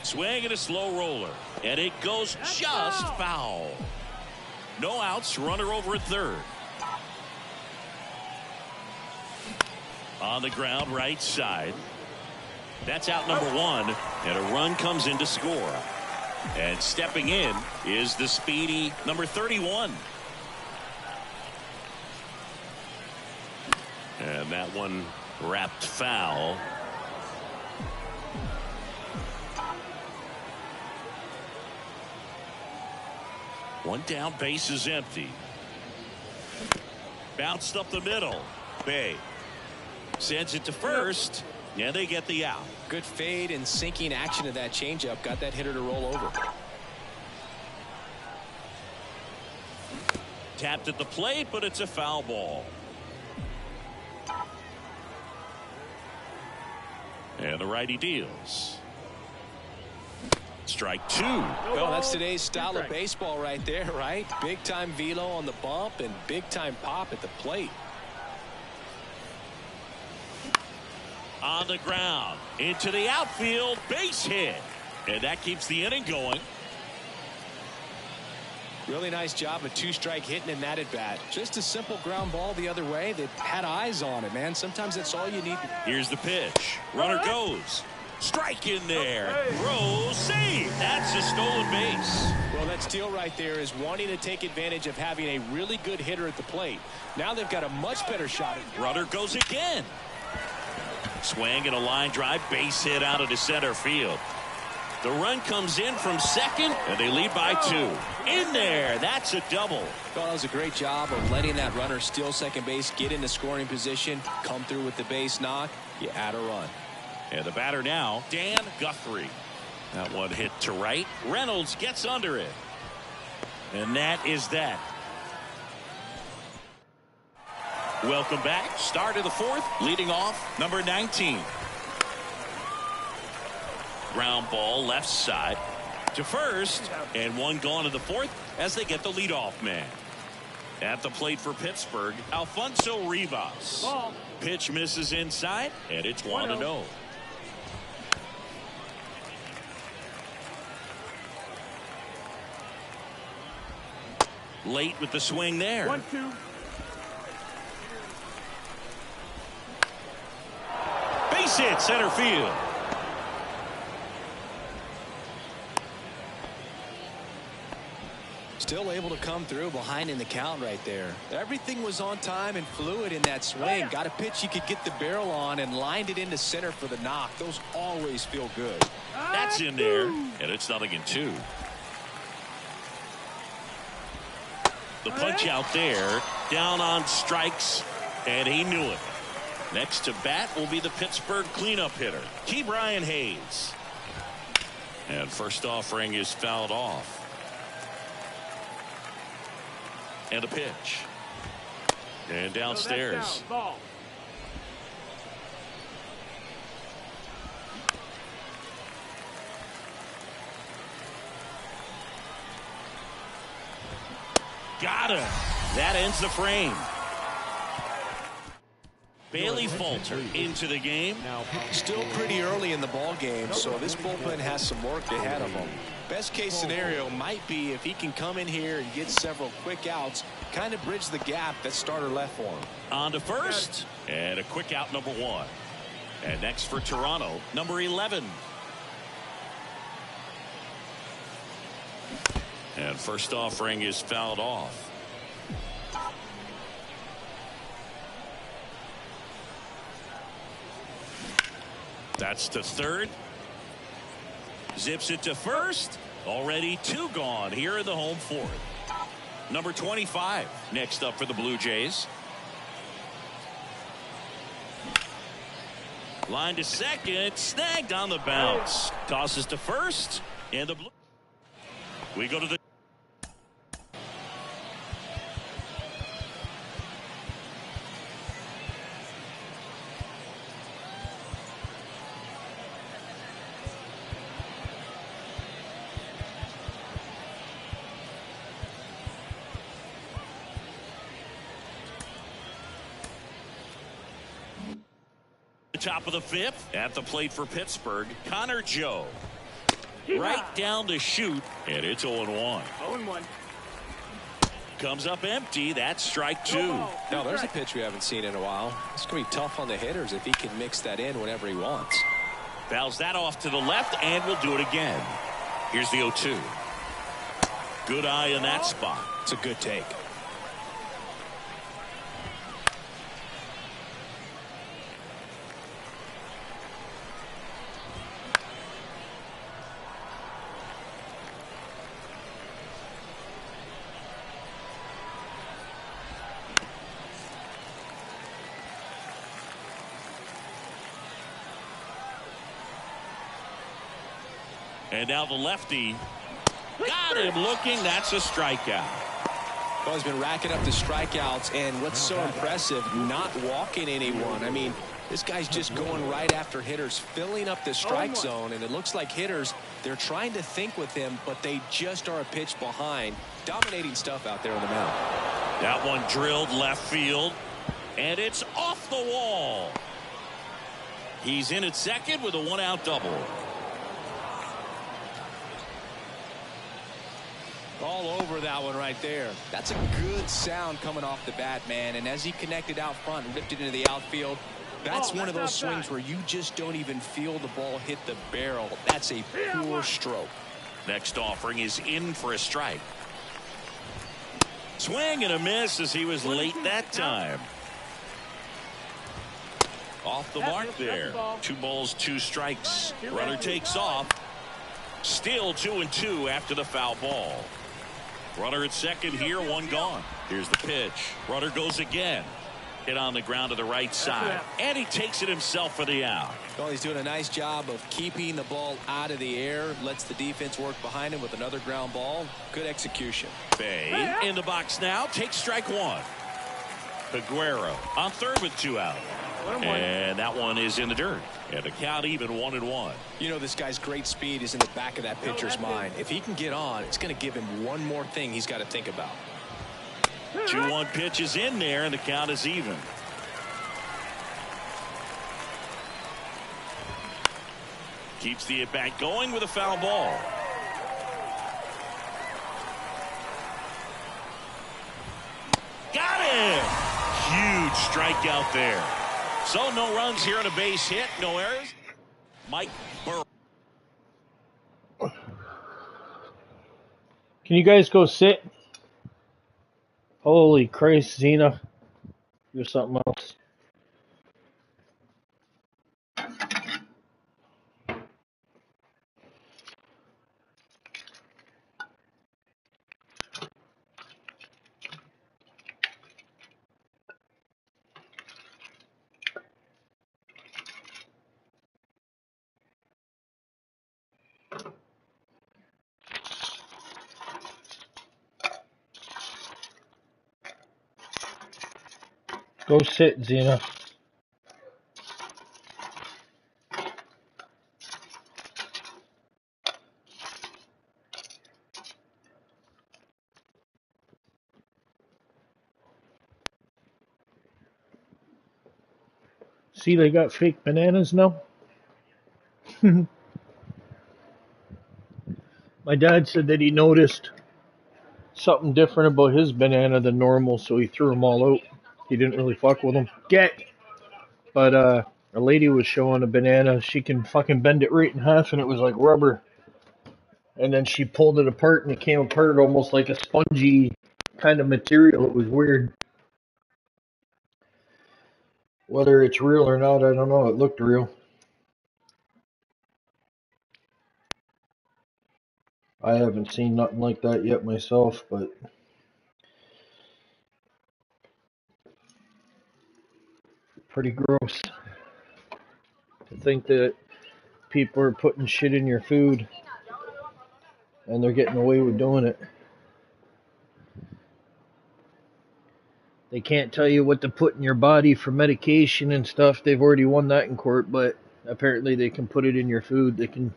Swing and a slow roller. And it goes just foul. No outs, runner over at third. On the ground, right side. That's out number one, and a run comes in to score. And stepping in is the speedy number 31. And that one wrapped foul. One down, base is empty. Bounced up the middle. Bay sends it to first, and they get the out. Good fade and sinking action of that changeup got that hitter to roll over. Tapped at the plate, but it's a foul ball. And the righty deals. Strike two. Well, that's today's style of baseball right there, right? Big time velo on the bump and big time pop at the plate. On the ground, into the outfield, base hit. And that keeps the inning going. Really nice job of two-strike hitting in that at bat. Just a simple ground ball the other way. They had eyes on it, man. Sometimes that's all you need. Here's the pitch. Runner goes. Strike in there. Throw, save. That's a stolen base. Well, that steal right there is wanting to take advantage of having a really good hitter at the plate. Now they've got a much better shot. Runner goes again. Swing and a line drive, base hit out of the center field. The run comes in from second, and they lead by two. In there, that's a double. Well, that was a great job of letting that runner steal second base, get into scoring position, come through with the base knock. You add a run. And the batter now, Dan Guthrie. That one hit to right. Reynolds gets under it. And that is that. Welcome back. Start of the fourth. Leading off, number 19. Ground ball left side to first, and one gone in the fourth as they get the leadoff man. At the plate for Pittsburgh, Alfonso Rivas. Ball. Pitch misses inside, and it's 1-0. Late with the swing there. 1-2. Base hit center field. Still able to come through behind in the count right there. Everything was on time and fluid in that swing. Got a pitch he could get the barrel on and lined it into center for the knock. Those always feel good. That's in there, and it's 0-2. The punch out there, down on strikes, and he knew it. Next to bat will be the Pittsburgh cleanup hitter, Ke'Bryan Hayes. And first offering is fouled off. And a pitch. And downstairs. Ball. Got him. That ends the frame. Bailey Falter into the game. Still pretty early in the ball game, so this bullpen has some work ahead of them. Best case scenario might be if he can come in here and get several quick outs, kind of bridge the gap that starter left for him. On to first, and a quick out number one. And next for Toronto, number 11. And first offering is fouled off. That's to third. Zips it to first. Already two gone here in the home fourth. Number 25 next up for the Blue Jays. Line to second. Snagged on the bounce. Tosses to first. And the Blue. We go to the. Top of the fifth, at the plate for Pittsburgh, Connor Joe. Right down to shoot, and it's 0-1. 0-1. Comes up empty. That's strike two. Now there's a pitch we haven't seen in a while. It's going to be tough on the hitters if he can mix that in whenever he wants. Fouls that off to the left, and we'll do it again. Here's the 0-2. Good eye in that spot. It's a good take. And now the lefty got him looking. That's a strikeout. Well, he's been racking up the strikeouts, and what's so impressive, not walking anyone. I mean, this guy's just going right after hitters, filling up the strike zone, and it looks like hitters, they're trying to think with him, but they just are a pitch behind. Dominating stuff out there on the mound. That one drilled left field, and it's off the wall. He's in at second with a one-out double. All over that one right there. That's a good sound coming off the bat, man. And as he connected out front and ripped it into the outfield, that's one of those swings where you just don't even feel the ball hit the barrel. That's a pure stroke. Next offering is in for a strike. Swing and a miss as he was late that time. Off the mark there. 2 balls, 2 strikes. Runner takes off. Still 2-2 after the foul ball. Runner at second here, 1 gone. Here's the pitch. Runner goes again. Hit on the ground to the right side. And he takes it himself for the out. Well, he's doing a nice job of keeping the ball out of the air. Lets the defense work behind him with another ground ball. Good execution. Bay in the box now. Takes strike 1. Aguero on third with 2 out. And that one is in the dirt. And the count even 1-1. You know, this guy's great speed is in the back of that pitcher's mind. If he can get on, it's going to give him one more thing he's got to think about. 2-1 pitch is in there, and the count is even. Keeps the at-bat going with a foul ball. Got him! Huge strikeout there. So no runs here on a base hit, no errors. Mike Burrow. Can you guys go sit? Holy Christ, Xena. You're something else. Go sit, Xena. See, they got fake bananas now. My dad said that he noticed something different about his banana than normal, so he threw them all out. He didn't really fuck with them. But a lady was showing a banana. She can fucking bend it right in half, and it was like rubber. And then she pulled it apart, and it came apart almost like a spongy kind of material. It was weird. Whether it's real or not, I don't know. It looked real. I haven't seen nothing like that yet myself, but pretty gross to think that people are putting shit in your food and they're getting away with doing it. They can't tell you what to put in your body for medication and stuff. They've already won that in court, but apparently they can put it in your food. They can.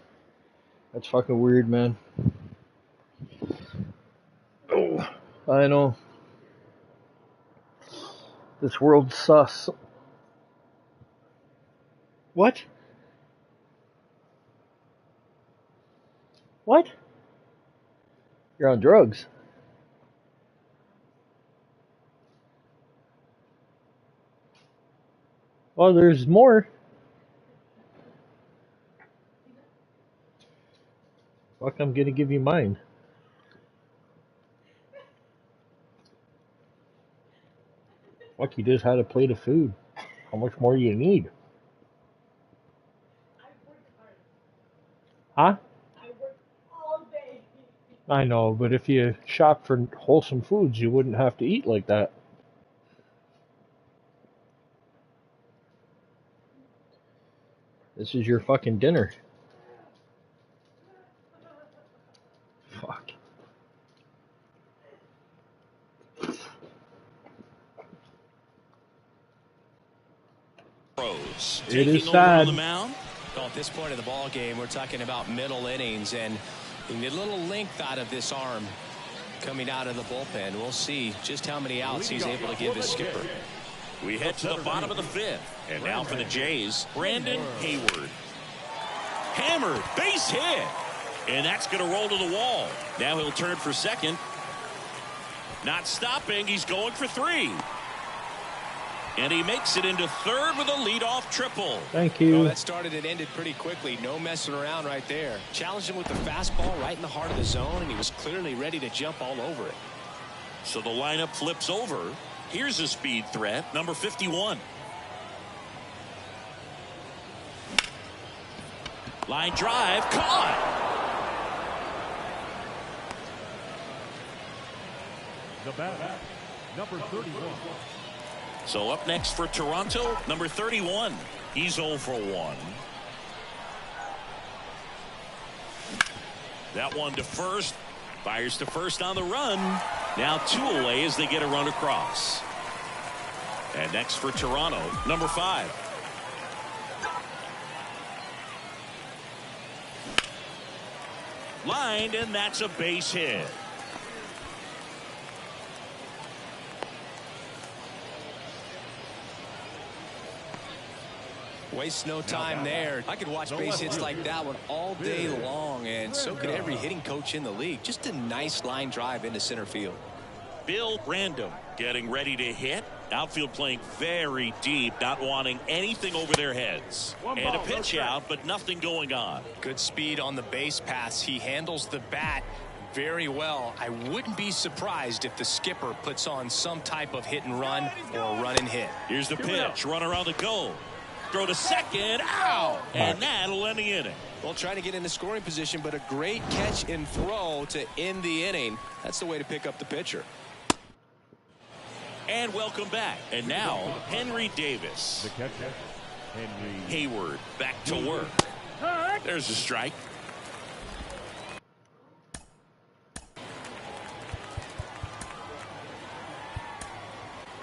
That's fucking weird, man. Oh, I know. This world's sus. What? What? You're on drugs. Well, there's more. Fuck, I'm gonna give you mine. Fuck, you just had a plate of food. How much more do you need? Huh? I know, but if you shop for wholesome foods, you wouldn't have to eat like that. This is your fucking dinner. Fuck. It is sad. On the mound. Well, at this point of the ball game, we're talking about middle innings, and we need a little length out of this arm coming out of the bullpen. We'll see just how many outs he's able to give his skipper. We head to the bottom of the fifth, and now for the Jays, Brandon Hayward. Hammered, base hit, and that's going to roll to the wall. Now he'll turn for second. Not stopping, he's going for three. And he makes it into third with a leadoff triple. Thank you. Well, that started and ended pretty quickly. No messing around right there. Challenged him with the fastball right in the heart of the zone, and he was clearly ready to jump all over it. So the lineup flips over. Here's a speed threat, number 51. Line drive, caught. The batter, number 31. So up next for Toronto, number 31. He's 0 for 1. That one to first. Fires to first on the run. Now 2 away as they get a run across. And next for Toronto, number 5. Lined, and that's a base hit. Waste no time there. I could watch base hits like that one all day long, and so could every hitting coach in the league. Just a nice line drive into center field. Bill Random getting ready to hit. Outfield playing very deep, not wanting anything over their heads. And a pitch out, but nothing going on. Good speed on the base pass. He handles the bat very well. I wouldn't be surprised if the skipper puts on some type of hit and run or run and hit. Here's the pitch. Runner on the go. Throw to second. Ow! And that'll end the inning. Well, trying to get into scoring position, but a great catch and throw to end the inning. That's the way to pick up the pitcher. And welcome back. And now, Henry Davis. The catcher, Henry Hayward back to work. There's a strike.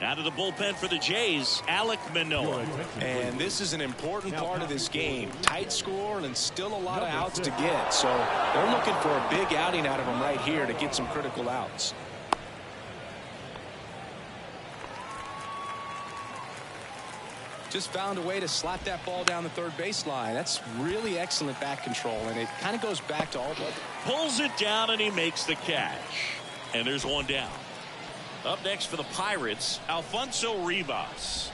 Out of the bullpen for the Jays, Alek Manoah. And this is an important part of this game. Tight score and still a lot of outs to get. So they're looking for a big outing out of him right here to get some critical outs. Just found a way to slap that ball down the third baseline. That's really excellent back control, and it kind of goes back to all but. Pulls it down, and he makes the catch. And there's one down. Up next for the Pirates, Alfonso Rivas.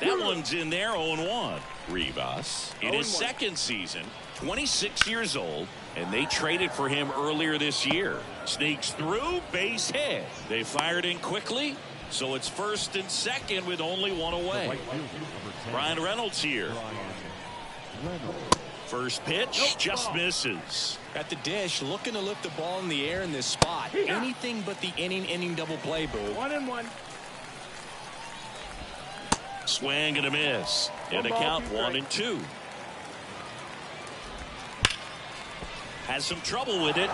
That one's in there, 0-1. Rivas, in his second season, 26 years old, and they traded for him earlier this year. Sneaks through, base hit. They fired in quickly, so it's first and second with only one away. Brian Reynolds here. First pitch, just misses. At the dish, looking to lift the ball in the air in this spot. Anything but the inning double play, Boo. 1-1. Swing and a miss. And a count 1-2. Has some trouble with it.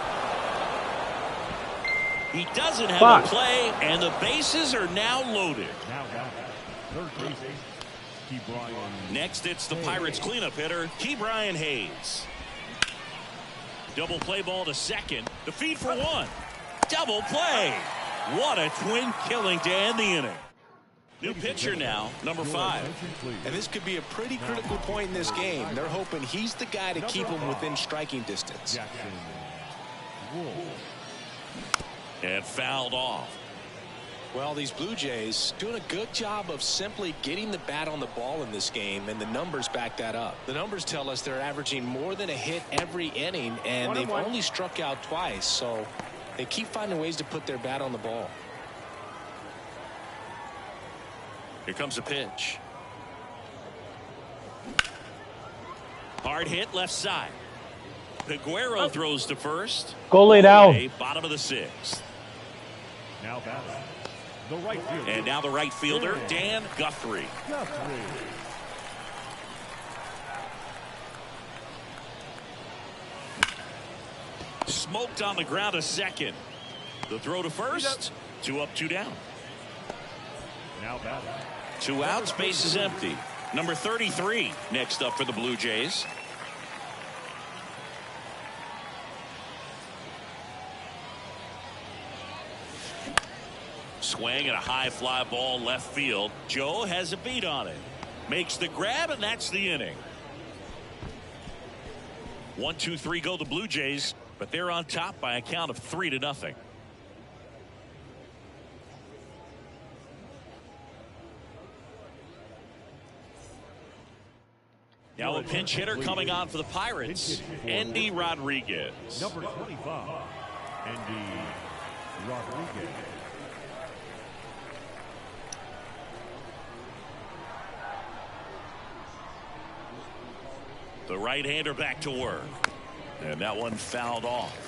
He doesn't have a play, and the bases are now loaded. Next, it's the Pirates cleanup hitter, Ke'Bryan Hayes. Double play ball to second. The feed for 1. Double play. What a twin killing to end the inning. New pitcher now, number 5. And this could be a pretty critical point in this game. They're hoping he's the guy to keep them within striking distance. And fouled off. Well, these Blue Jays doing a good job of simply getting the bat on the ball in this game, and the numbers back that up. The numbers tell us they're averaging more than a hit every inning, and they've only struck out twice, so they keep finding ways to put their bat on the ball. Here comes a pitch. Hard hit left side. Peguero throws to first. Go lay down. Bottom of the 6th. Now batting, the right fielder. And now the right fielder, Dan Guthrie. Smoked on the ground a second. The throw to first. 2 up, 2 down. Now batting. 2 outs, base is empty. Number 33 next up for the Blue Jays. Swing and a high fly ball left field. Joe has a beat on it. Makes the grab, and that's the inning. 1, 2, 3 go the Blue Jays, but they're on top by a count of 3-0. Now a pinch hitter coming on for the Pirates, Andy Rodriguez. Number 25, Andy Rodriguez. The right-hander back to work. And that one fouled off.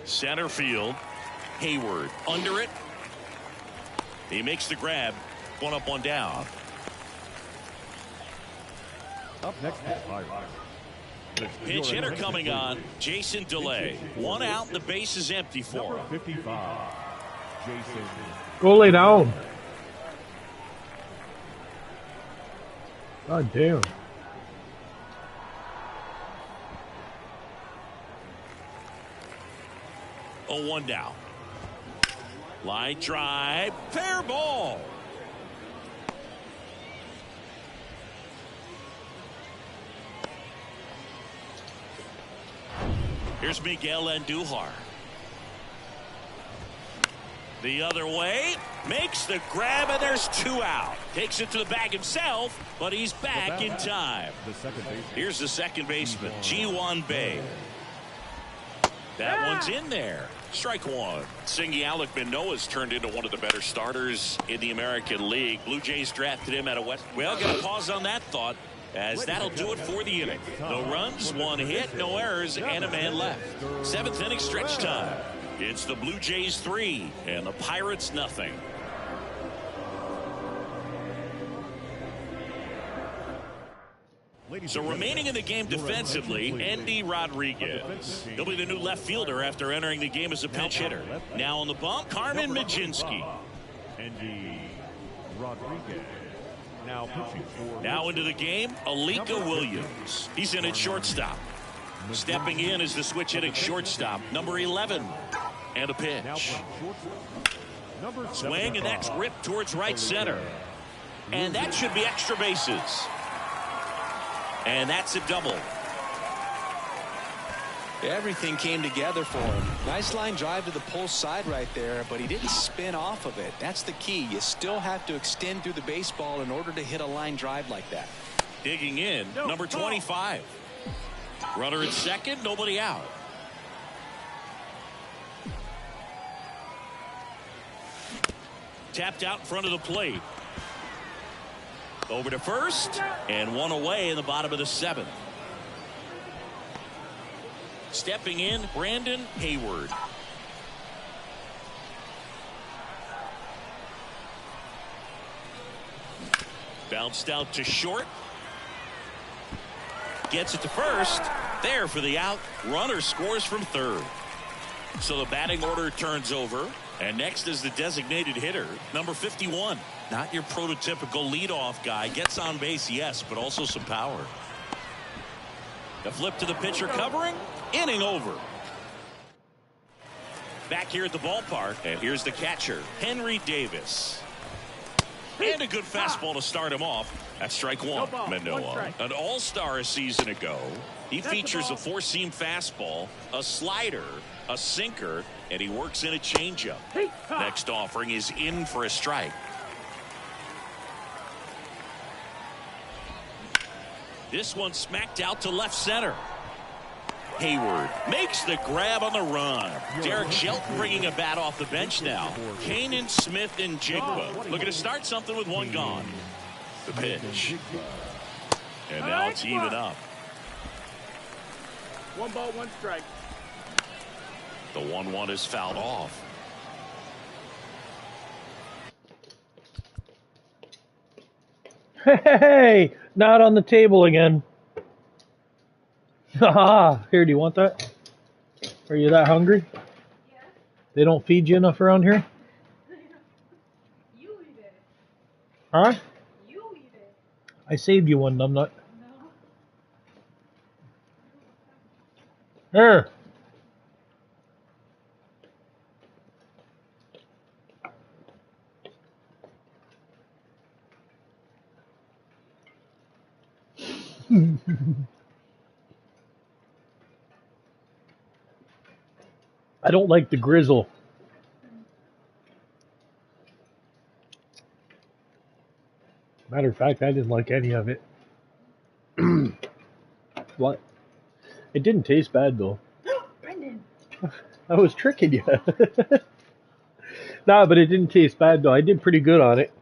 Center field. Hayward under it. He makes the grab. 1 up, 1 down. Up next is Pirates. Pinch hitter coming on, Jason DeLay. 1 out, the base is empty for him. 55, Jason. Go lay down. God damn. Oh, 1 down. Line drive, fair ball. Here's Miguel Andujar. The other way, makes the grab, and there's 2 out. Takes it to the bag himself, but he's back in time. Here's the second baseman, Ji-Hwan Bae. That one's in there. Strike 1. Singy Alec Manoah's turned into one of the better starters in the American League. Blue Jays drafted him out of West. Well, gonna pause on that thought, as that'll do it for the inning. No runs, 1 hit, no errors, and a man left. 7th inning stretch time. It's the Blue Jays 3 and the Pirates nothing. So remaining in the game defensively, Andy Rodriguez. He'll be the new left fielder after entering the game as a pinch hitter. Now on the bump, Carmen Majinski. Andy Rodriguez. Now pitching for. Now into the game, Alika Williams. He's in at shortstop. Stepping in is the switch hitting shortstop, number 11. And a pitch. Swing, and that's ripped towards right center. And that should be extra bases. And that's a double. Everything came together for him. Nice line drive to the pull side right there, but he didn't spin off of it. That's the key. You still have to extend through the baseball in order to hit a line drive like that. Digging in, number 25. Runner at second, nobody out. Tapped out in front of the plate. Over to first, and 1 away in the bottom of the 7th. Stepping in, Brandon Hayward. Bounced out to short. Gets it to first. There for the out. Runner scores from third. So the batting order turns over. And next is the designated hitter, number 51. Not your prototypical leadoff guy. Gets on base, yes, but also some power. The flip to the pitcher covering. Inning over. Back here at the ballpark. And here's the catcher, Henry Davis. And a good fastball to start him off. That's strike one. Manoah, an all-star a season ago. He features a four-seam fastball, a slider, a sinker, and he works in a changeup. Next offering is in for a strike. This one smacked out to left center. Hayward makes the grab on the run. Derek Shelton bringing a bat off the bench now. Kanan, Smith, and Jigba looking to start something with one gone. The pitch. And now it's even up. 1 ball, 1 strike. The 1-1 is fouled off. Hey, not on the table again. Haha, here, do you want that? Are you that hungry? Yeah. They don't feed you enough around here? You eat it. Huh? You eat it. I saved you one, numbnut. No. Here. I don't like the grizzle. Matter of fact, I didn't like any of it. What? It didn't taste bad though. Brendan. I was tricking you. Nah, but it didn't taste bad though. I did pretty good on it.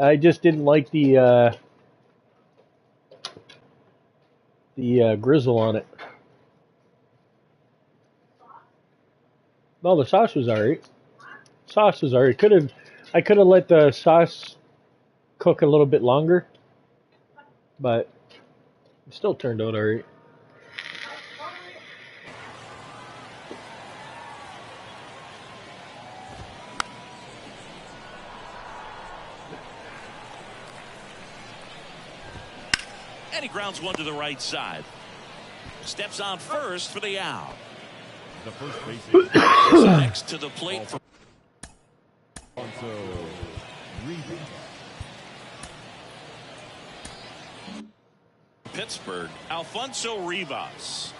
I just didn't like the grizzle on it. No, the sauce was alright. Sauce was alright. I could have let the sauce cook a little bit longer, but it still turned out alright. And he grounds one to the right side. Steps on first for the out. The first baseman, So next to the plate for Alfonso Rivas. Pittsburgh, Alfonso Rivas.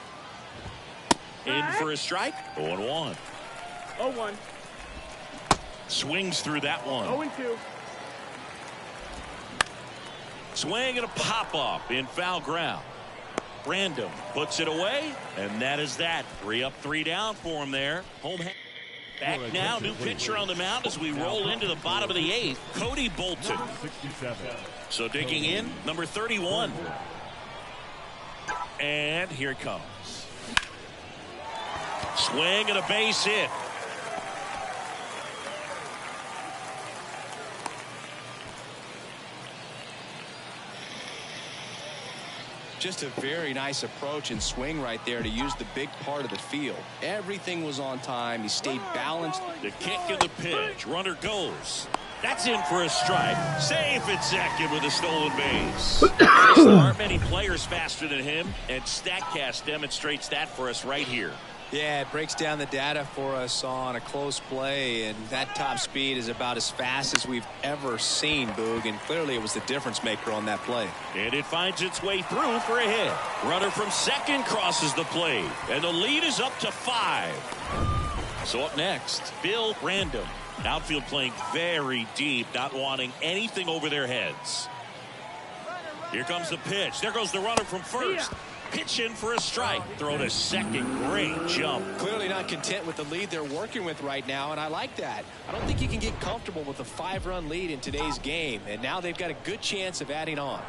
In for a strike. 0-1. 0-1. Swings through that one. 0-2. Swing and a pop-up in foul ground. Random puts it away, and that is that. 3 up, 3 down for him there. Home back now, new pitcher on the mound as we roll into the bottom of the 8th. Cody Bolton. 67. So digging in, number 31. And here it comes. Swing and a base hit. Just a very nice approach and swing right there to use the big part of the field. Everything was on time. He stayed balanced. The kick and the pitch. Runner goes. That's in for a strike. Safe at second with a stolen base. There aren't many players faster than him, and StatCast demonstrates that for us right here. Yeah, it breaks down the data for us on a close play, and that top speed is about as fast as we've ever seen, Boog, and clearly it was the difference maker on that play. And it finds its way through for a hit. Runner from second crosses the plate, and the lead is up to 5. So up next, Bill Random. Outfield playing very deep, not wanting anything over their heads. Here comes the pitch. There goes the runner from first. Pitch in for a strike. Throw to second. Great jump. Clearly not content with the lead they're working with right now, and I like that. I don't think you can get comfortable with a 5-run lead in today's game, and now they've got a good chance of adding on.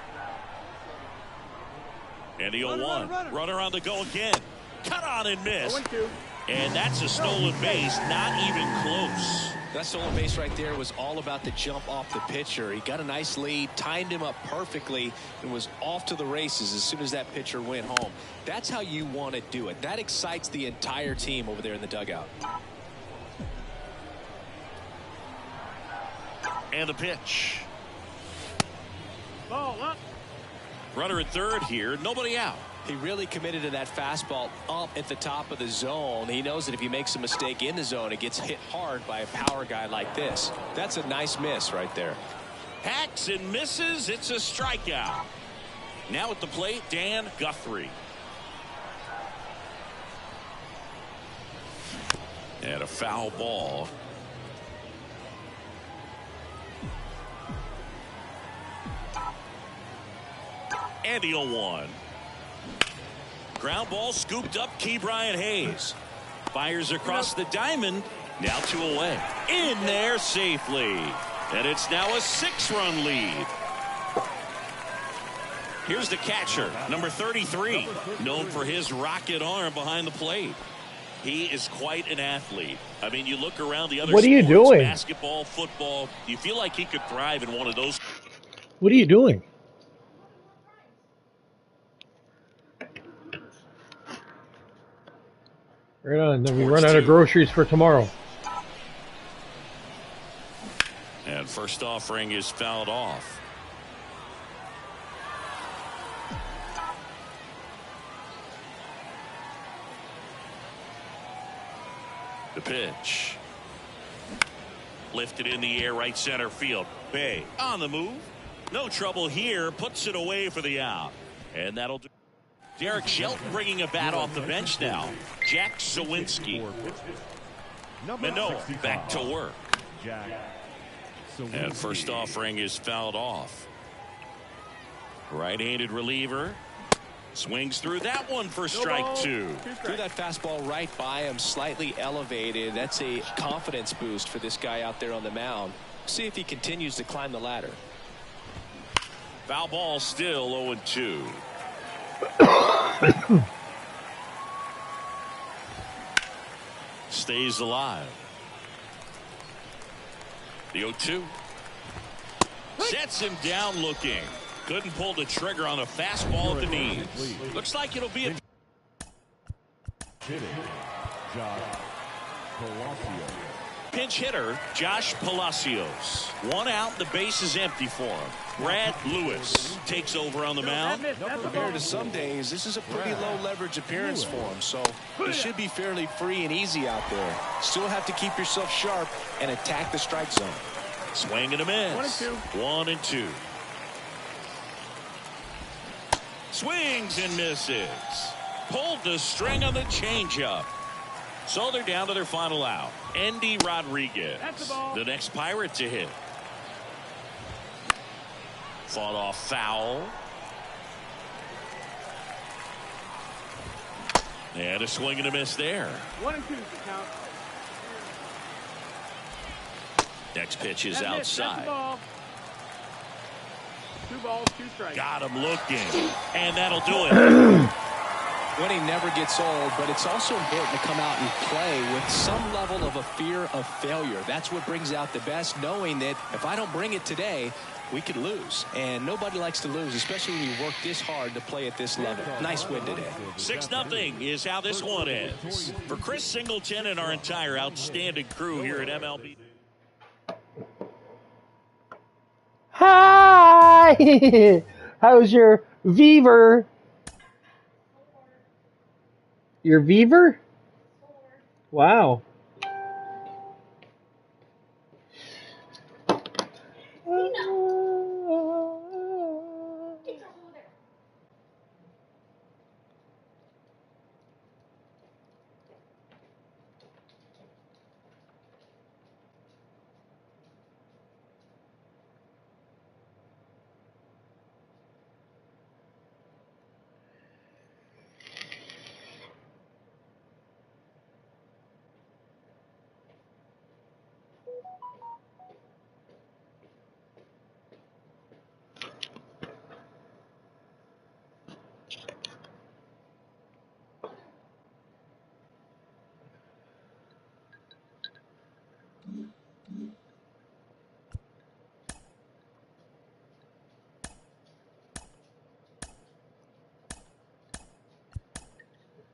And the 0-1. Runner on the go again. Cut on and miss. 0-2. And that's a stolen base. Not even close. That stolen base right there was all about the jump off the pitcher. He got a nice lead, timed him up perfectly, and was off to the races as soon as that pitcher went home. That's how you want to do it. That excites the entire team over there in the dugout. And the pitch. Ball up. Runner at third here, nobody out. He really committed to that fastball up at the top of the zone. He knows that if he makes a mistake in the zone, it gets hit hard by a power guy like this. That's a nice miss right there. Hacks and misses. It's a strikeout. Now at the plate, Dan Guthrie. And a foul ball. And the 0-1. Ground ball scooped up. Ke'Bryan Hayes fires across the diamond. Now 2 away. In there safely. And it's now a 6-run lead. Here's the catcher, number 33, known for his rocket arm behind the plate. He is quite an athlete. I mean, you look around the other What are you sports, doing? basketball, football, you feel like he could thrive in one of those. What are you doing? Right on. Then we run out of groceries for tomorrow. And first offering is fouled off. The pitch. Lifted in the air, right center field. Bay on the move. No trouble here. Puts it away for the out. And that'll do. Derek Shelton bringing a bat off the bench now. Jack Sawinski. Manoah back to work. And first offering is fouled off. Right-handed reliever. Swings through that one for strike 2. Threw that fastball right by him, slightly elevated. That's a confidence boost for this guy out there on the mound. See if he continues to climb the ladder. Foul ball still 0-2. Stays alive. The 0-2. Sets him down looking. Couldn't pull the trigger on a fastball at the knees. Looks like it'll be a pinch hitter, Josh Palacios. 1 out, the base is empty for him. Brad Lewis takes over on the mound. Compared to some days, this is a pretty low leverage appearance for him, so he should be fairly free and easy out there. Still have to keep yourself sharp and attack the strike zone. Swing and a miss. 1-2. Swings and misses. Pulled the string on the changeup. So they're down to their final out. Endy Rodriguez, the next Pirate to hit. Fought off foul. And a swing and a miss there. 1-2 is the count. Next pitch is That's outside. the ball. 2 balls, 2 strikes. Got him looking. And that'll do it. Winning never gets old, but it's also important to come out and play with some level of a fear of failure. That's what brings out the best, knowing that if I don't bring it today, we could lose. And nobody likes to lose, especially when you work this hard to play at this level. Nice win today. 6-0 is how this one ends. For Chris Singleton and our entire outstanding crew here at MLB. Hi! How's your Beaver? Your Beaver? Wow.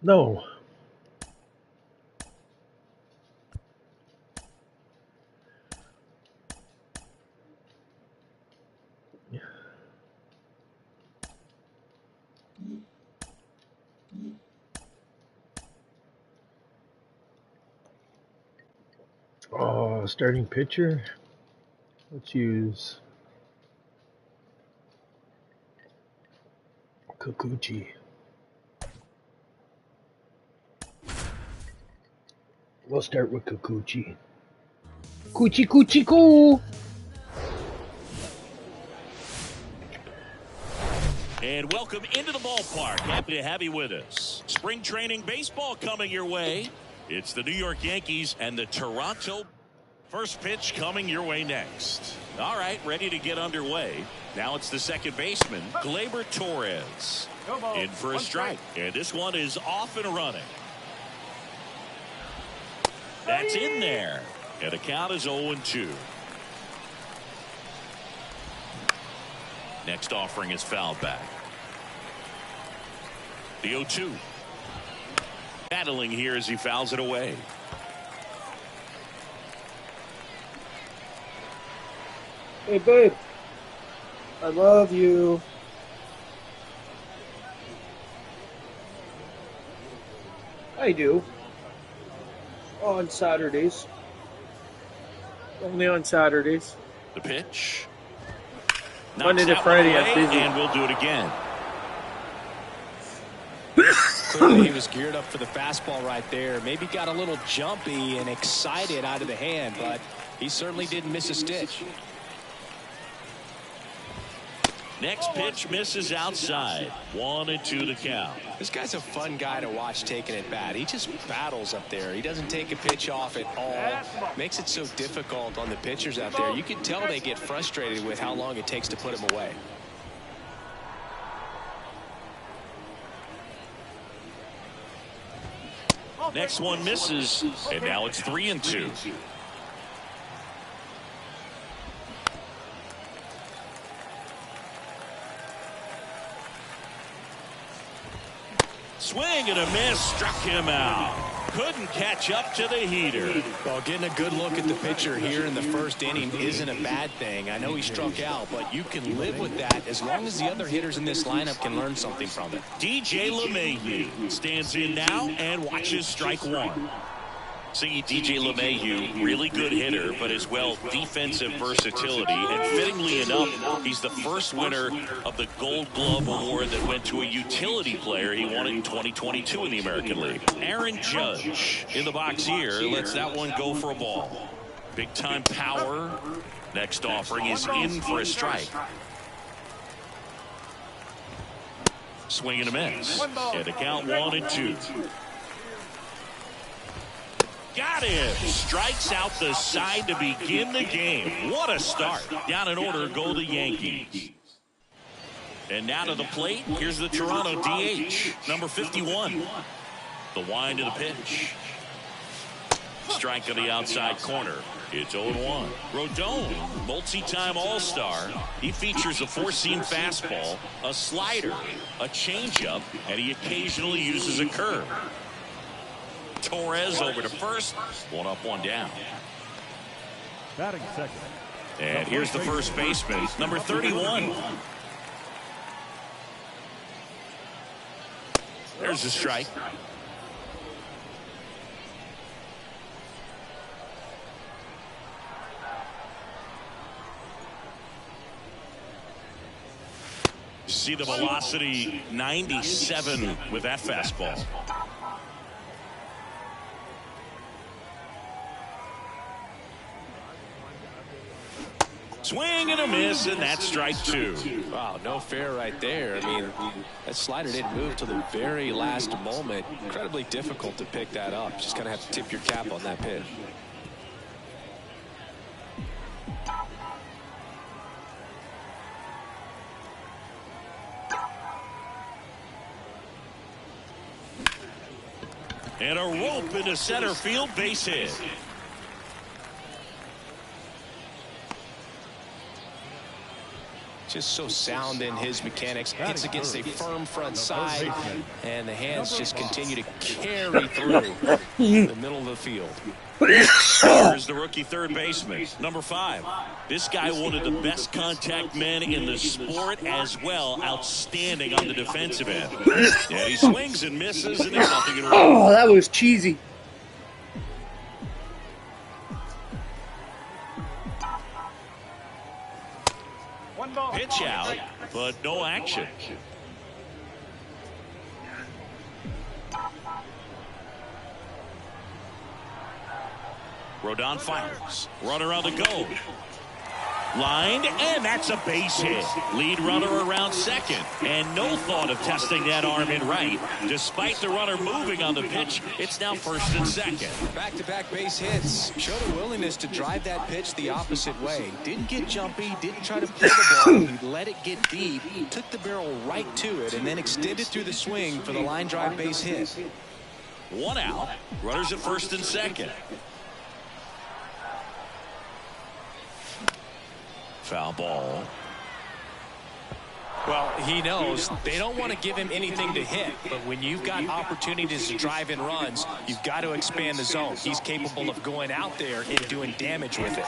No. Oh, starting pitcher. Let's use Kikuchi. We'll start with Kikuchi. Coochie coochie coo. And welcome into the ballpark. Happy to have you with us. Spring training baseball coming your way. It's the New York Yankees and the Toronto. First pitch coming your way next. All right, ready to get underway. Now it's the second baseman, Gleyber Torres, in for a strike. And this one is off and running. That's in there. And the count is 0-2. Next offering is fouled back. The 0-2. Battling here as he fouls it away. Hey, babe. I love you. I do. On Saturdays. Only on Saturdays. The pitch. Monday to Friday, I'm busy. And we'll do it again. Clearly he was geared up for the fastball right there. Maybe got a little jumpy and excited out of the hand, but he certainly didn't miss a stitch. Next pitch misses outside. 1-2 the count. This guy's a fun guy to watch taking at bat. He just battles up there. He doesn't take a pitch off at all. Makes it so difficult on the pitchers out there. You can tell they get frustrated with how long it takes to put him away. Next one misses, and now it's 3-2. Swing and a miss, struck him out. Couldn't catch up to the heater. Well, getting a good look at the pitcher here in the first inning isn't a bad thing. I know he struck out, but you can live with that as long as the other hitters in this lineup can learn something from it. DJ LeMahieu stands in now and watches strike one. See, DJ LeMahieu, really good hitter, but as well defensive versatility. And fittingly enough, he's the first winner of the Gold Glove Award that went to a utility player. He won it in 2022 in the American League. Aaron Judge in the box here lets that one go for a ball. Big time power. Next offering is in for a strike. Swing and a miss. And the count 1-2. Got him. Strikes out the side to begin the game. What a start. Down in order go the Yankees. And now to the plate. Here's the Toronto DH, number 51. The wind of the pitch. Strike on the outside corner. It's 0-1. Rodon, multi-time All-Star. He features a four-seam fastball, a slider, a changeup, and he occasionally uses a curve. Torres over to first. One up, one down. Batting second. And here's the first baseman, number 31. There's a strike. See the velocity, 97 with that fastball. Swing and a miss, and that's strike two. Wow, no fair right there. I mean, that slider didn't move till the very last moment. Incredibly difficult to pick that up. Just kind of have to tip your cap on that pitch. And a rope into center field, base hit. Just so sound in his mechanics. Hits against a firm front side, and the hands just continue to carry through the middle of the field. Here's the rookie third baseman, number 5. This guy, one of the best contact men in the sport as well. Outstanding on the defensive end. And he swings and misses, and there's nothing in Oh, that was cheesy. pitch out, but no action. Rodon fires. Runner on the go. Lined, and that's a base hit. Lead runner around second, and no thought of testing that arm in right. Despite the runner moving on the pitch, it's now first and second. Back-to-back base hits. Showed a willingness to drive that pitch the opposite way. Didn't get jumpy, didn't try to pull the ball. He let it get deep, took the barrel right to it, and then extended through the swing for the line drive base hit. 1 out. Runners at first and second. Foul ball. Well, he knows they don't want to give him anything to hit, but when you've got opportunities to drive in runs, you've got to expand the zone. He's capable of going out there and doing damage with it.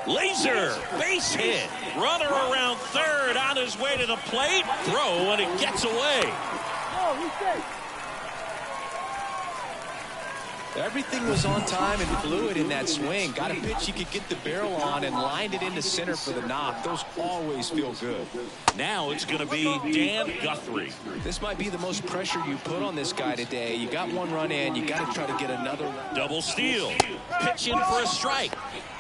Laser, base hit. Runner around third, on his way to the plate. Throw, and it gets away. Everything was on time and fluid in that swing. Got a pitch you could get the barrel on and lined it into center for the knock. Those always feel good. Now it's going to be Dan Guthrie. This might be the most pressure you put on this guy today. You got one run in. You got to try to get another. Double steal. Pitch in for a strike.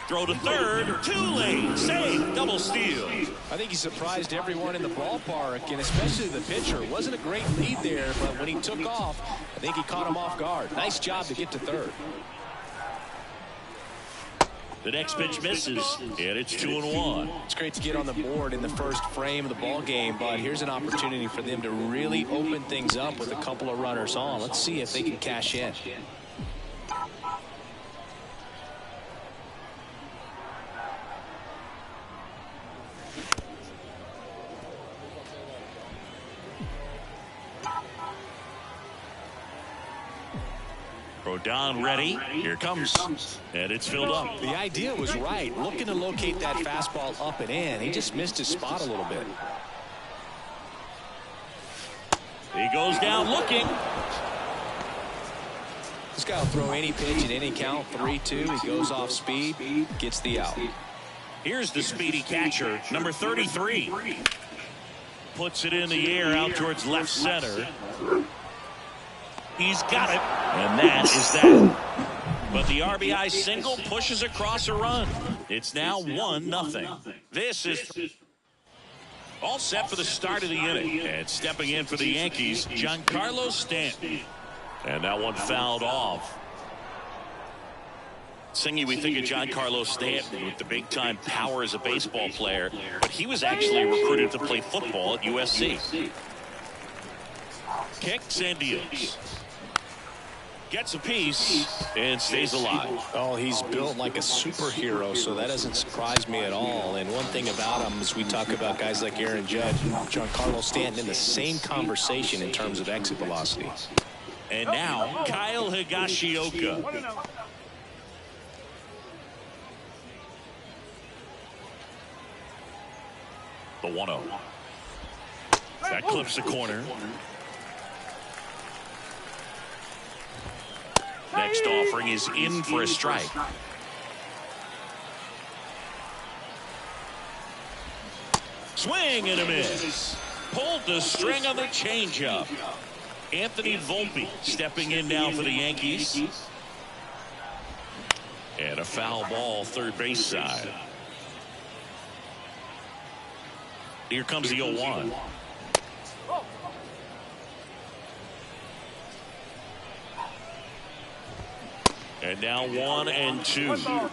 Throw to third. Too late. Save. Double steal. I think he surprised everyone in the ballpark, and especially the pitcher. Wasn't a great lead there, but when he took off, I think he caught him off guard. Nice job to get to third. The next pitch misses, and it's 2-1. It's great to get on the board in the first frame of the ball game, but here's an opportunity for them to really open things up with a couple of runners on. Let's see if they can cash in. Rodon ready. Here comes. And it's filled up. The idea was right. Looking to locate that fastball up and in. He just missed his spot a little bit. He goes down looking. This guy will throw any pitch at any count. 3-2. He goes off speed. Gets the out. Here's the speedy catcher, number 33. Puts it in the air out towards left center. He's got it, and that is that. But the RBI single pushes across a run. It's now 1-0. This is all set for the start of the inning. And stepping in for the Yankees, Giancarlo Stanton. And that one fouled off. Singy, we think of Giancarlo Stanton with the big-time power as a baseball player, but he was actually recruited to play football at USC. Kicks and deals. Gets a piece and stays alive. Oh, he's built like a superhero, so that doesn't surprise me at all. And one thing about him is we talk about guys like Aaron Judge, Giancarlo Stanton in the same conversation in terms of exit velocity. And now Kyle Higashioka. The 1-0. That clips the corner. Next offering is in for a strike. Swing and a miss. Pulled the string on the changeup. Anthony Volpe stepping in now for the Yankees. And a foul ball third base side. Here comes the 0-1. And now 1-2.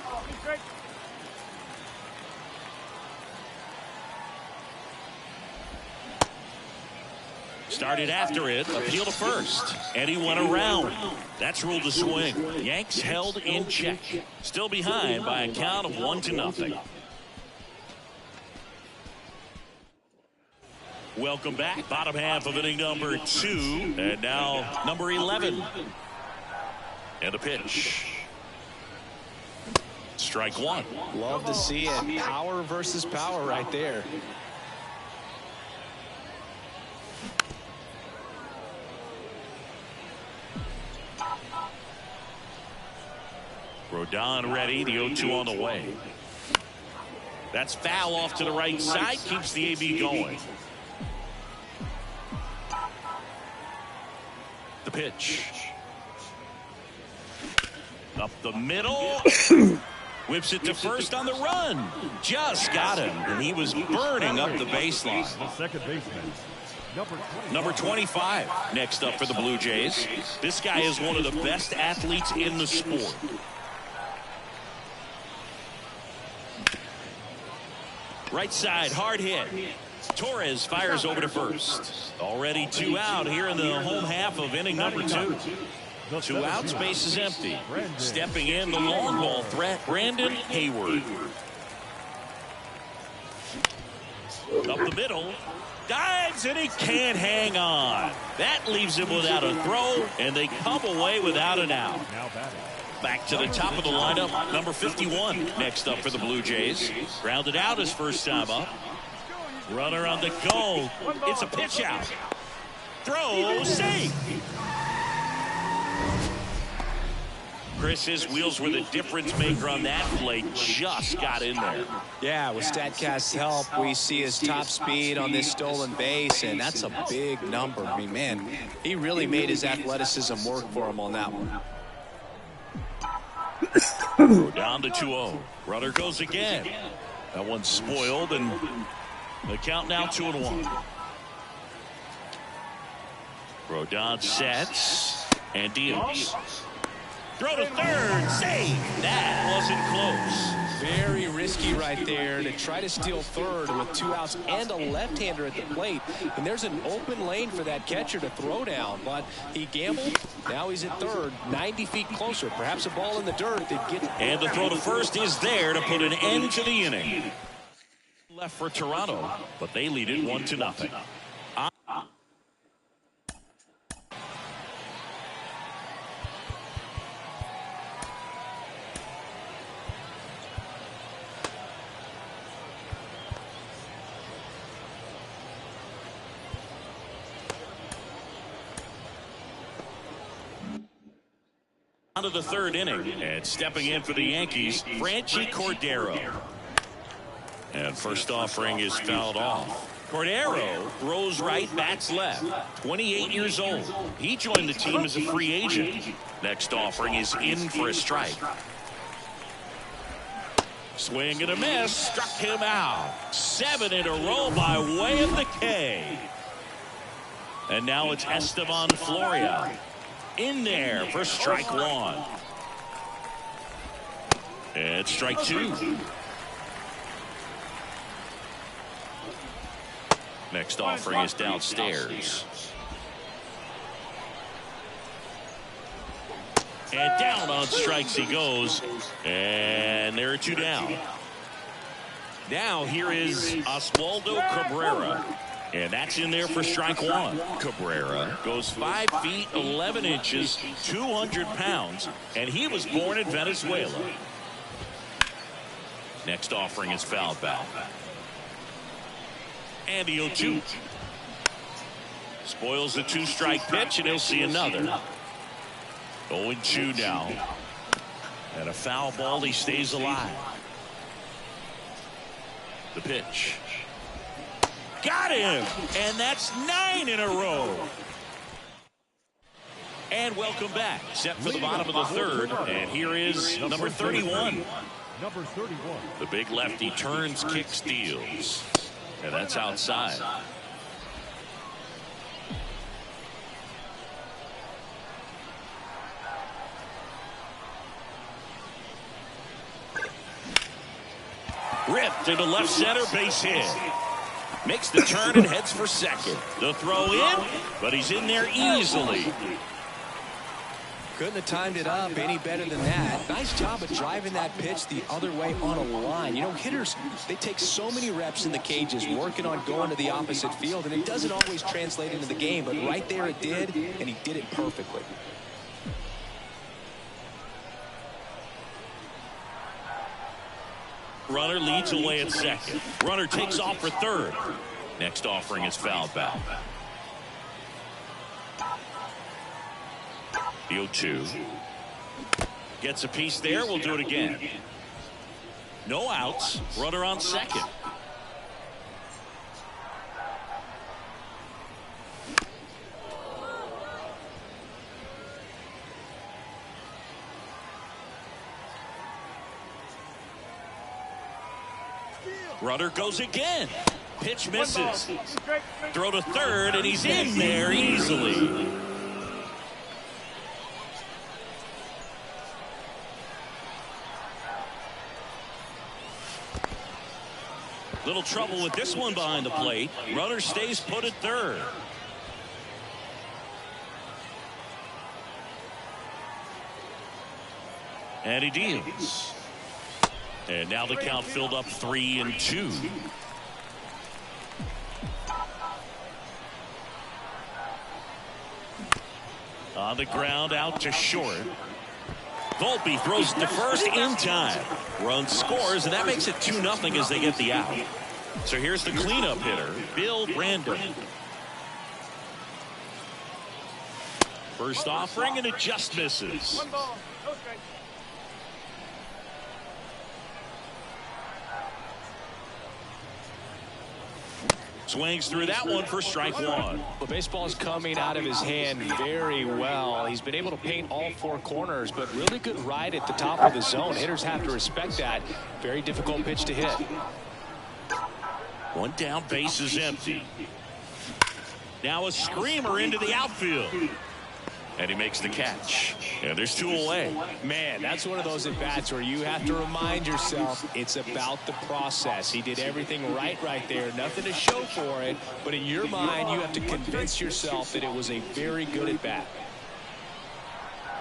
Started after it, appeal to first, and he went around. That's ruled a swing. Yanks held in check. Still behind by a count of 1-0. Welcome back. Bottom half of inning number 2. And now number 11. And a pitch. Strike 1. Love to see it. Power versus power right there. Rodon ready. The 0-2 on the way. That's foul off to the right side. Keeps the AB going. The pitch. Up the middle. Whips it to first on the run. Just got him. And he was burning up the baseline. The second baseman, Number 25 next up for the Blue Jays. This guy is one of the best athletes in the sport. Right side, hard hit. Torres fires over to first. Already 2 out here in the home half of inning number 2. 2 outs, base is empty. Stepping in, the long ball threat, Brandon Hayward. Up the middle. Dives, and he can't hang on. That leaves him without a throw, and they come away without an out. now batting. Back to the top of the lineup, number 51 next up for the Blue Jays. Grounded out his first time up. Runner on the go. It's a pitch out. Throw, safe. Chris, his wheels were the difference maker on that play. Just got in there. Yeah, with StatCast's help, we see his top speed on this stolen base, and that's a big number. I mean, man, he really made his athleticism work for him on that one. Down to 2-0. Runner goes again. That one's spoiled, and the count now 2-1. Rodon sets and deals. Throw to third, save. That wasn't close. Very risky right there to try to steal third with 2 outs and a left-hander at the plate. And there's an open lane for that catcher to throw down, but he gambled. Now he's at third, 90 feet closer. Perhaps a ball in the dirt that gets. And the throw to first is there to put an end to the inning. Left for Toronto, but they lead it 1-0. On to the third inning, and stepping in for the Yankees, Franchi Cordero. And first offering is fouled off. Cordero throws right, bats left. 28 years old. He joined the team as a free agent. Next offering is in for a strike. Swing and a miss, struck him out. 7 in a row by way of the K. And now it's Esteban Floria. In there for strike 1. And strike 2. Next offering is downstairs. And down on strikes he goes. And there are 2 down. Now here is Oswaldo Cabrera. And that's in there for strike 1. Cabrera goes 5 feet 11 inches, 200 pounds, and he was born in Venezuela. Next offering is fouled back. And the 0-2. Spoils the 2-strike pitch, and he'll see another. 0-2 now. And a foul ball, he stays alive. The pitch. Got him, and that's 9 in a row. And welcome back. Set for the bottom of the third, and here is number 31. Number 31. The big lefty turns, kicks, steals, and that's outside. Ripped into left center, base hit. Makes the turn and heads for second. The throw in, but he's in there easily. Couldn't have timed it up any better than that. Nice job of driving that pitch the other way on a line. You know, hitters, they take so many reps in the cages working on going to the opposite field, and it doesn't always translate into the game, but right there it did, and he did it perfectly. Runner leads away at second. Runner takes off for third. Next offering is fouled back. The 0-2. Gets a piece there. We'll do it again. No outs. Runner on second. Runner goes again. Pitch misses. Throw to third, and he's in there easily. Little trouble with this one behind the plate. Runner stays put at third. And he deals. And now the count filled up 3-2. On the ground, out to short. Volpe throws to first in time. Run scores, and that makes it 2-0 as they get the out. So here's the cleanup hitter, Bill Brandon. First offering, and it just misses. 1 ball, no strike. Swings through that one for strike one. The baseball is coming out of his hand very well. He's been able to paint all 4 corners, but really good ride at the top of the zone. Hitters have to respect that. Very difficult pitch to hit. One down, base is empty. Now a screamer into the outfield. And he makes the catch. And there's 2 away. Man, that's one of those at-bats where you have to remind yourself it's about the process. He did everything right there. Nothing to show for it. But in your mind, you have to convince yourself that it was a very good at-bat.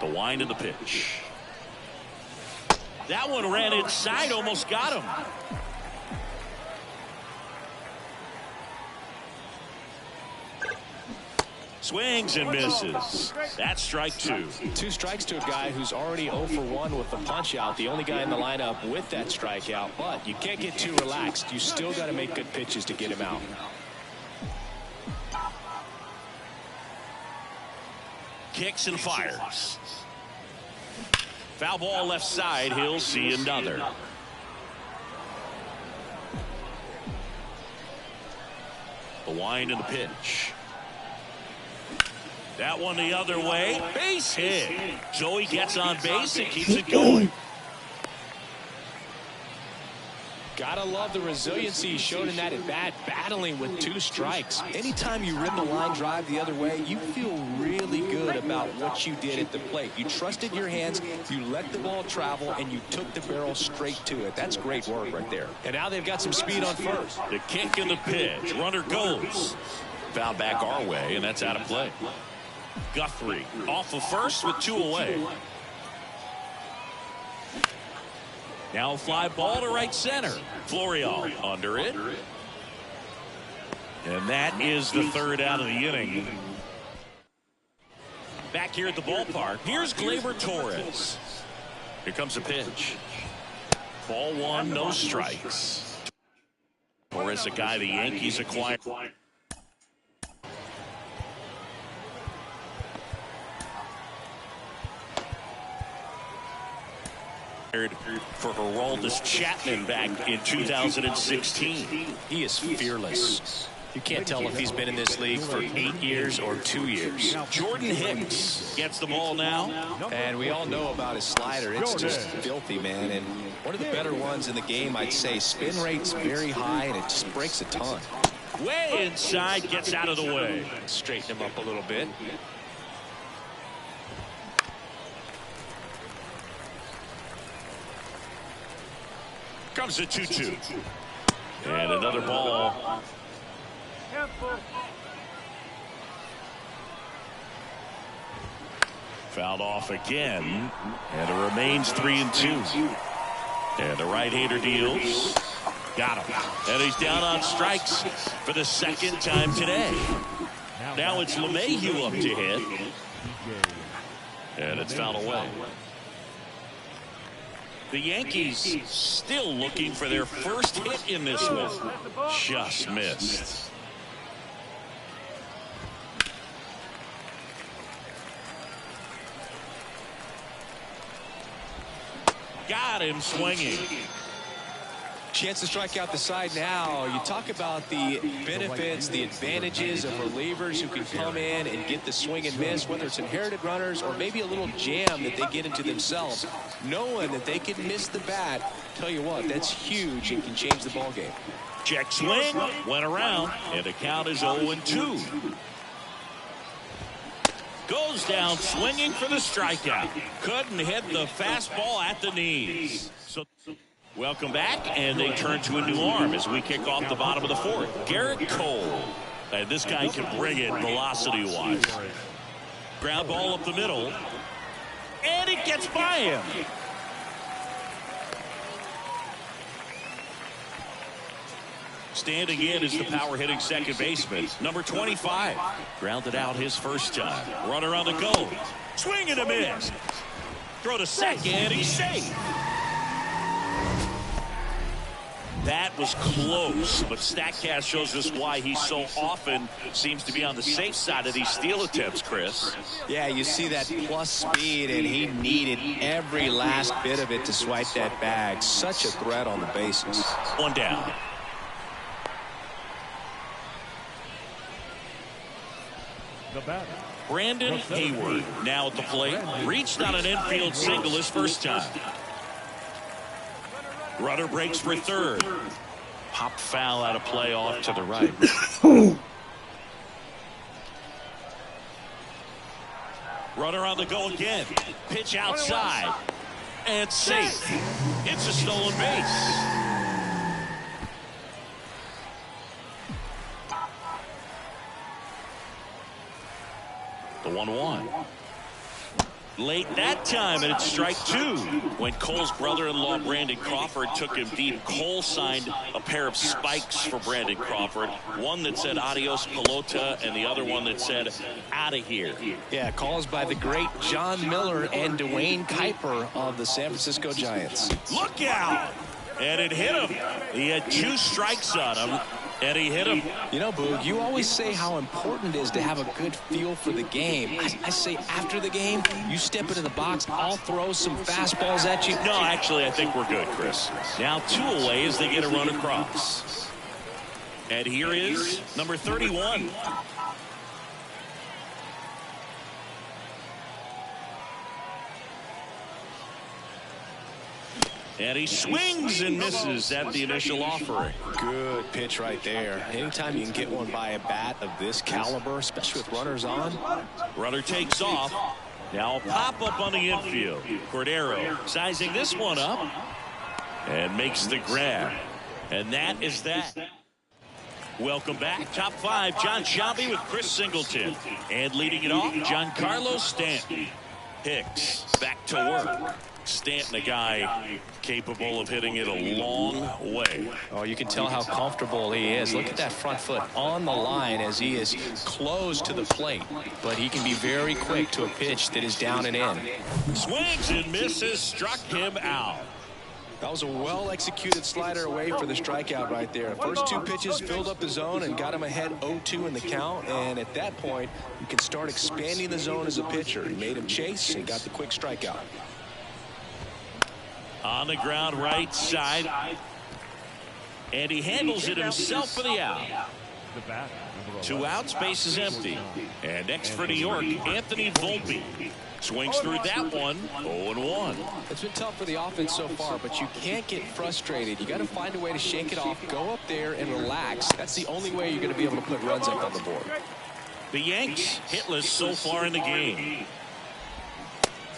The wind of the pitch. That one ran inside, almost got him. Swings and misses. That's strike 2. 2 strikes to a guy who's already 0 for 1 with the punch out. The only guy in the lineup with that strikeout. But you can't get too relaxed. You still got to make good pitches to get him out. Kicks and fires. Foul ball left side. He'll see another. The wind and the pitch. That one the other way. Base hit. Joey gets on base and keeps it going. Gotta love the resiliency he showed in that at bat, battling with 2 strikes. Anytime you rip a line drive the other way, you feel really good about what you did at the plate. You trusted your hands, you let the ball travel, and you took the barrel straight to it. That's great work right there. And now they've got some speed on first. The kick and the pitch. Runner goes. Foul back our way, and that's out of play. Guthrie off of first with 2 away. Now a fly ball to right center. Florial under it. And that is the 3rd out of the inning. Back here at the ballpark, here's Gleyber Torres. Here comes a pitch. Ball 1, no strikes. Torres, a guy the Yankees acquired. For Aroldis Chapman back in 2016. He is fearless. You can't tell if he's been in this league for 8 years or 2 years. Jordan Hicks gets the ball now. And we all know about his slider. It's just filthy, man. And one of the better ones in the game, I'd say. Spin rate's very high, and it just breaks a ton. Way inside, gets out of the way. Straighten him up a little bit. Comes the 2-2. And another ball. Fouled off again, and it remains 3-2. And the right-hander deals. Got him. And he's down on strikes for the second time today. Now it's LeMahieu up to hit. And it's fouled away. The Yankees still looking for their first hit in this one. Just missed. Got him swinging. Chance to strike out the side now. You talk about the benefits, the advantages of relievers who can come in and get the swing and miss, whether it's inherited runners or maybe a little jam that they get into themselves. Knowing that they can miss the bat, tell you what, that's huge and can change the ball game. Check swing, went around, and the count is 0-2. Goes down swinging for the strikeout. Couldn't hit the fastball at the knees. So welcome back, and they turn to a new arm as we kick off the bottom of the fourth. Garrett Cole. And this guy can bring it velocity-wise. Ground ball up the middle. And it gets by him. Standing in is the power-hitting second baseman, number 25. Grounded out his first time. Runner on the go. Swing and a miss. Throw to second. He's safe. That was close, but StatCast shows us why he so often seems to be on the safe side of these steal attempts, Chris. Yeah, you see that plus speed, and he needed every last bit of it to swipe that bag. Such a threat on the bases. One down. The batter, Brandon Hayward now at the plate. Reached on an infield single his first time. Runner breaks for third. Pop foul out of play off to the right. Runner on the go again. Pitch outside. And safe. It's a stolen base. The 1-1. Late that time, and it's strike two. When Cole's brother-in-law, Brandon Crawford, took him deep, Cole signed a pair of spikes for Brandon Crawford. One that said adios pelota, and the other one that said out of here. Yeah, calls by the great John Miller and Dwayne Kuiper of the San Francisco Giants. Look out! And it hit him. He had 2 strikes on him. And he hit him. You know, Boog, you always say how important it is to have a good feel for the game. I say after the game, you step into the box, I'll throw some fastballs at you. No, actually, I think we're good, Chris. Now 2 away as they get a run across. And here is number 31. And he swings and misses at the initial offering. Good pitch right there. Anytime you can get one by a bat of this caliber, especially with runners on. Runner takes off. Now a pop-up on the infield. Cordero sizing this one up. And makes the grab. And that is that. Welcome back. Top 5, John Shelby with Chris Singleton. And leading it off, Giancarlo Stanton. Hicks back to work. Stanton, a guy capable of hitting it a long way. Oh, you can tell how comfortable he is. Look at that front foot on the line as he is close to the plate. But he can be very quick to a pitch that is down and in. Swings and misses, struck him out. That was a well-executed slider away for the strikeout right there. First 2 pitches filled up the zone and got him ahead 0-2 in the count. And at that point, you can start expanding the zone as a pitcher. He made him chase and got the quick strikeout. On the ground right side. And he handles it himself for the out. the bat, 2 outs, base is empty. And next for New York, Anthony Volpe. Swings through that one, 0-1. It's been tough for the offense so far, but you can't get frustrated. You got to find a way to shake it off, go up there and relax. That's the only way you're going to be able to put runs up on the board. The Yanks hitless so far in the game.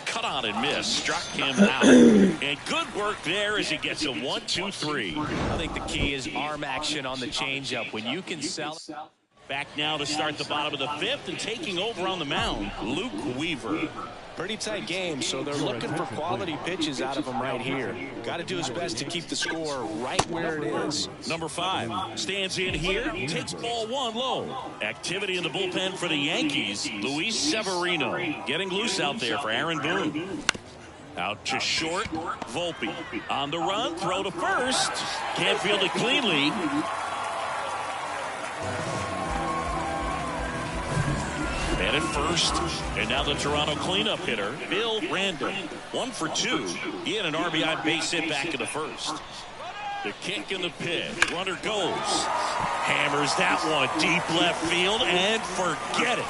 Cut on and miss, struck him out. And good work there as he gets a 1-2-3. I think the key is arm action on the changeup. When you can sell. Back now to start the bottom of the 5th and taking over on the mound, Luke Weaver. Pretty tight game, so they're looking for quality pitches out of him right here. Got to do his best to keep the score right where it is. Number 5 stands in here, takes ball 1 low. Activity in the bullpen for the Yankees. Luis Severino getting loose out there for Aaron Boone. Out to short, Volpe on the run, throw to first. Can't field it cleanly. And at first, and now the Toronto cleanup hitter, Bill Random. 1 for 2. He had an RBI base hit back in the first. The kick in the pitch. Runner goes. Hammers that one deep left field and forget it.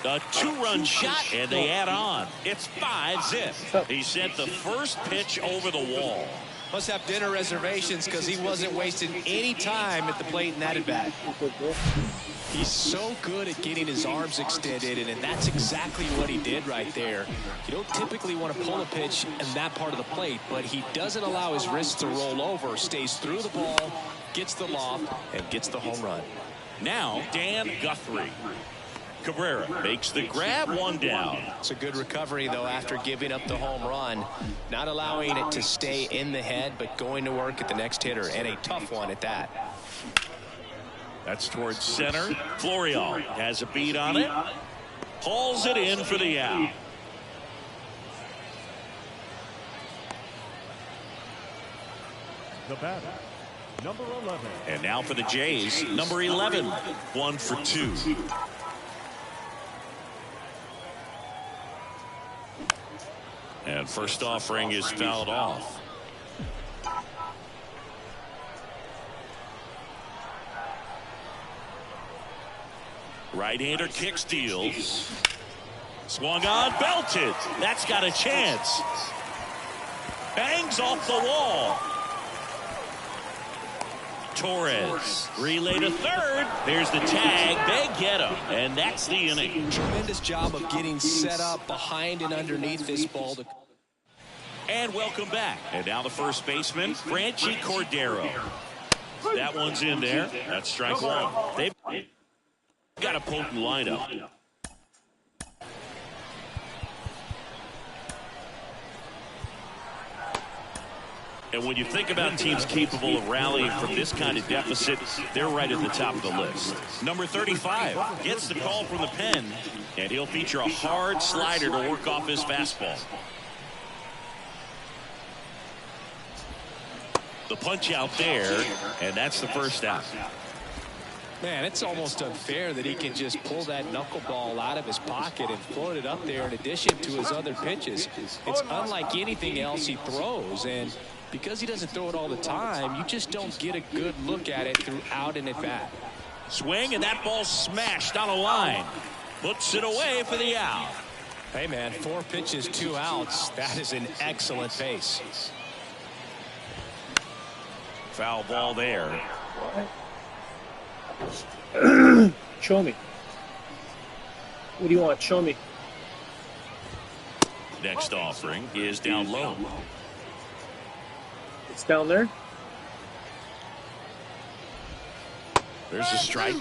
A 2-run shot, and they add on. It's 5-zip. He sent the first pitch over the wall. Must have dinner reservations because he wasn't wasting any time at the plate in that at-bat. He's so good at getting his arms extended, and that's exactly what he did right there. You don't typically want to pull a pitch in that part of the plate, but he doesn't allow his wrists to roll over, stays through the ball, gets the loft, and gets the home run. Now, Dan Guthrie. Cabrera makes the grab, 1 down. It's a good recovery, though, after giving up the home run. Not allowing it to stay in the head, but going to work at the next hitter, and a tough one at that. That's towards center. Florial has a beat on it. Hauls it in for the out. The batter, number 11. And now for the Jays, number 11. 1 for 2. And first offering is fouled off. Right-hander kick steals. Swung on, belted. That's got a chance. Bangs off the wall. Torres relay to third. There's the tag. They get him, and that's the inning. Tremendous job of getting set up behind and underneath this ball. And welcome back. And now the first baseman, Franchi Cordero. That one's in there. That's strike 1. They've got a potent lineup. And when you think about teams capable of rallying from this kind of deficit, they're right at the top of the list. Number 35 gets the call from the pen, and he'll feature a hard slider to work off his fastball. The punch out there, and that's the first out. Man, it's almost unfair that he can just pull that knuckleball out of his pocket and float it up there in addition to his other pitches. It's unlike anything else he throws, and because he doesn't throw it all the time, you just don't get a good look at it throughout an at-bat. Swing, and that ball smashed on a line. Puts it away for the out. Hey, man, 4 pitches, 2 outs. That is an excellent pace. Foul ball there. Show me. What do you want? Show me. Next offering is down low. It's down there. There's a strike.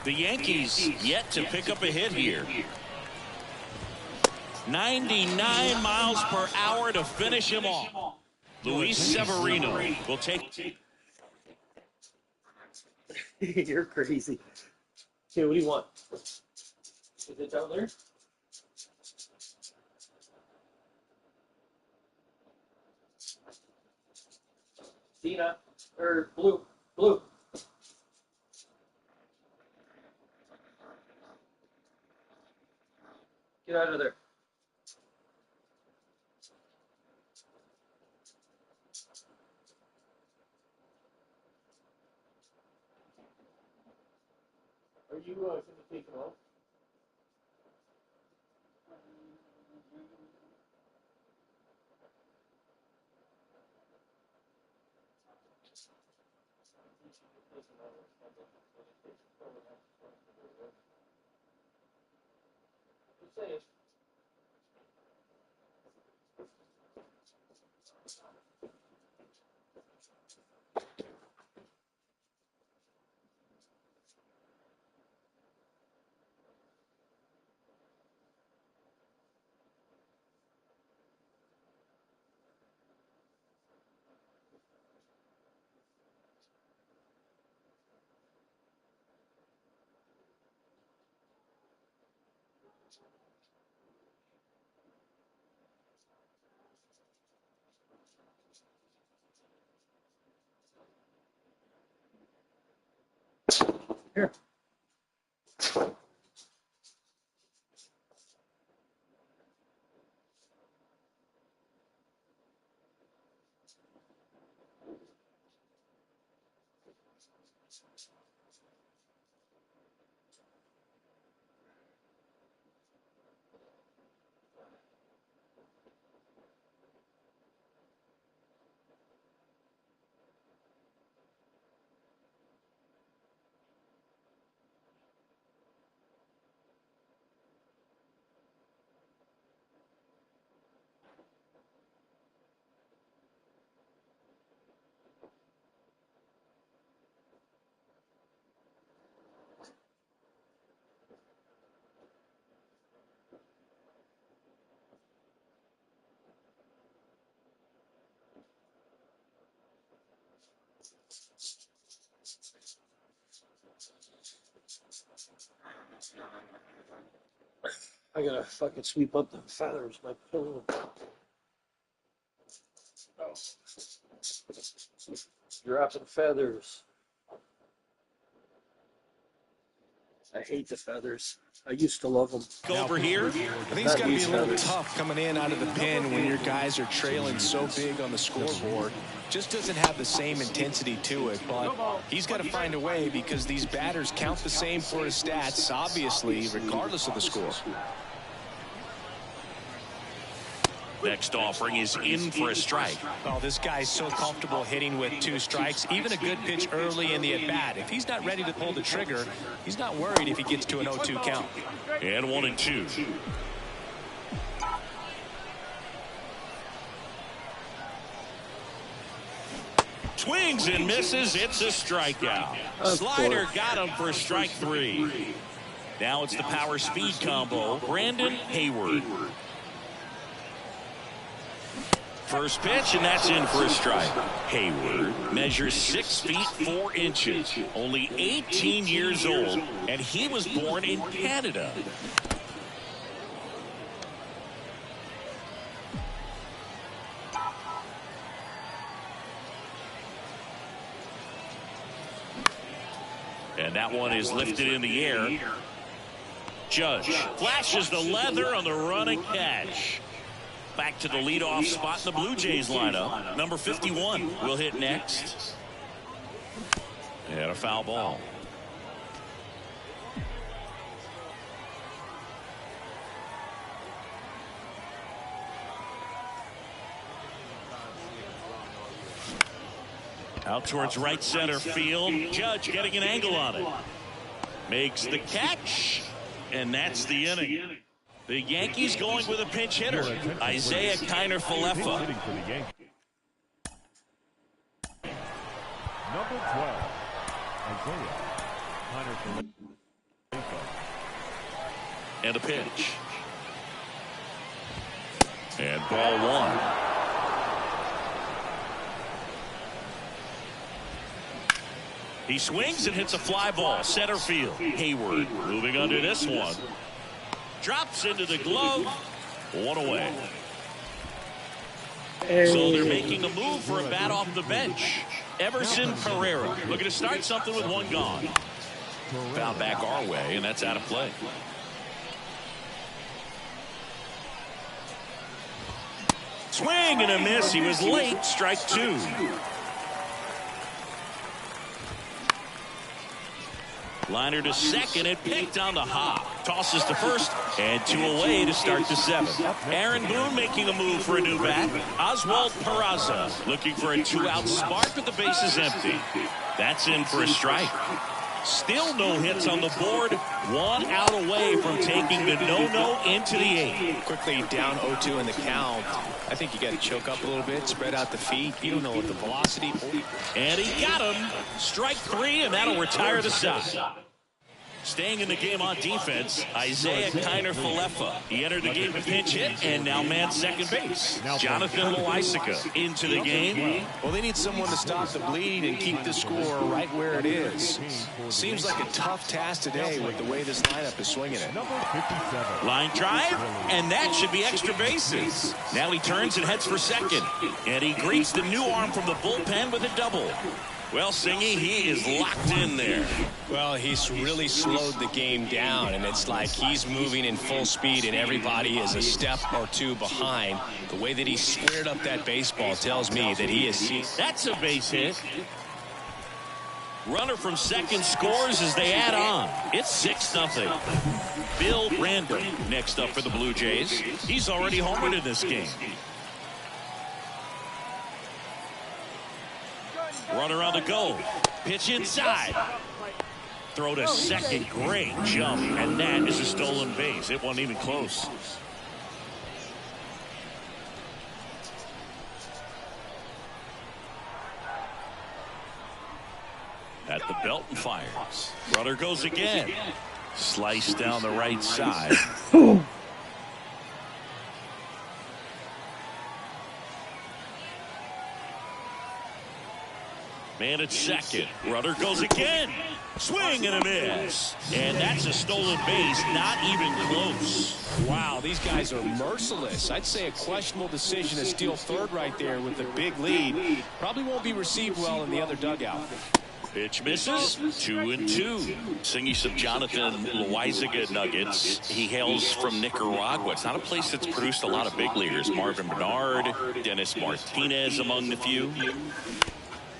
The Yankees yet to pick up a hit here. 99 miles per hour to finish him off. Luis Severino will take. You're crazy. Okay, what do you want? Is it down there? Zena, or blue. Get out of there. Are you going to take it off? Here. I gotta fucking sweep up the feathers, my pillow. Oh. Dropping feathers. I hate the feathers. I used to love them. Over here. I think it's got to be a little tough coming in out of the pen when your guys are trailing so big on the scoreboard. Just doesn't have the same intensity to it, but he's got to find a way because these batters count the same for his stats, obviously, regardless of the score. Next offering is in for a strike. Oh, this guy's so comfortable hitting with 2 strikes. Even a good pitch early in the at-bat. If he's not ready to pull the trigger, he's not worried if he gets to an 0-2 count. And 1-2. Swings and misses. It's a strikeout. Slider got him for strike 3. Now it's the power speed combo. Brandon Hayward. First pitch, and that's in for a strike. Hayward measures 6 feet 4 inches, only 18 years old, and he was born in Canada. And that one is lifted in the air. Judge flashes the leather on the running catch. Back to the leadoff spot in the Blue Jays lineup. Number 51 will hit next. And a foul ball. Out towards right center field. Judge getting an angle on it. Makes the catch. And that's the inning. The Yankees going with a pinch hitter, Isaiah Kiner-Falefa. Number 12, Isaiah Kiner-Falefa. And a pitch. And ball 1. He swings and hits a fly ball, center field. Hayward moving under this one. Drops into the glove. 1 away. So they're making a move for a bat off the bench. Everson Pereira looking to start something with 1 gone. Foul back our way, and that's out of play. Swing and a miss. He was late. Strike 2. Liner to second, and picked on the hop. Tosses to first, and 2 away to start the 7th. Aaron Boone making a move for a new bat. Oswald Peraza looking for a 2-out spark with the bases empty. That's in for a strike. Still no hits on the board. 1 out away from taking the no-no into the 8th. Quickly down 0-2 in the count. I think you got to choke up a little bit, spread out the feet. You don't know what the velocity. And he got him. Strike 3, and that'll retire the side. Staying in the game on defense, Isaiah Kiner-Falefa. He entered the game to pinch hit and now man second base. Jonathan Loaisiga into the game. Well, they need someone to stop the bleed and keep the score right where it is. Seems like a tough task today with the way this lineup is swinging it. Line drive, and that should be extra bases. Now he turns and heads for second. And he greets the new arm from the bullpen with a double. Well, Singy, he is locked in there. Well, he's really slowed the game down, and it's like he's moving in full speed, and everybody is a step or two behind. The way that he squared up that baseball tells me that he is... That's a base hit. Runner from second scores as they add on. It's 6-0. Bill Randall next up for the Blue Jays. He's already homered in this game. Runner on the go. Pitch inside. Throw to second. Great jump. And that is a stolen base. It wasn't even close. At the belt and fires. Runner goes again. Slice down the right side. Man at second. Runner goes again. Swing and a miss. And that's a stolen base. Not even close. Wow, these guys are merciless. I'd say a questionable decision to steal third right there with a big lead. Probably won't be received well in the other dugout. Pitch misses. 2-2. Singing some Jonathan Loaisiga nuggets. He hails from Nicaragua. It's not a place that's produced a lot of big leaguers. Marvin Bernard, Dennis Martinez among the few.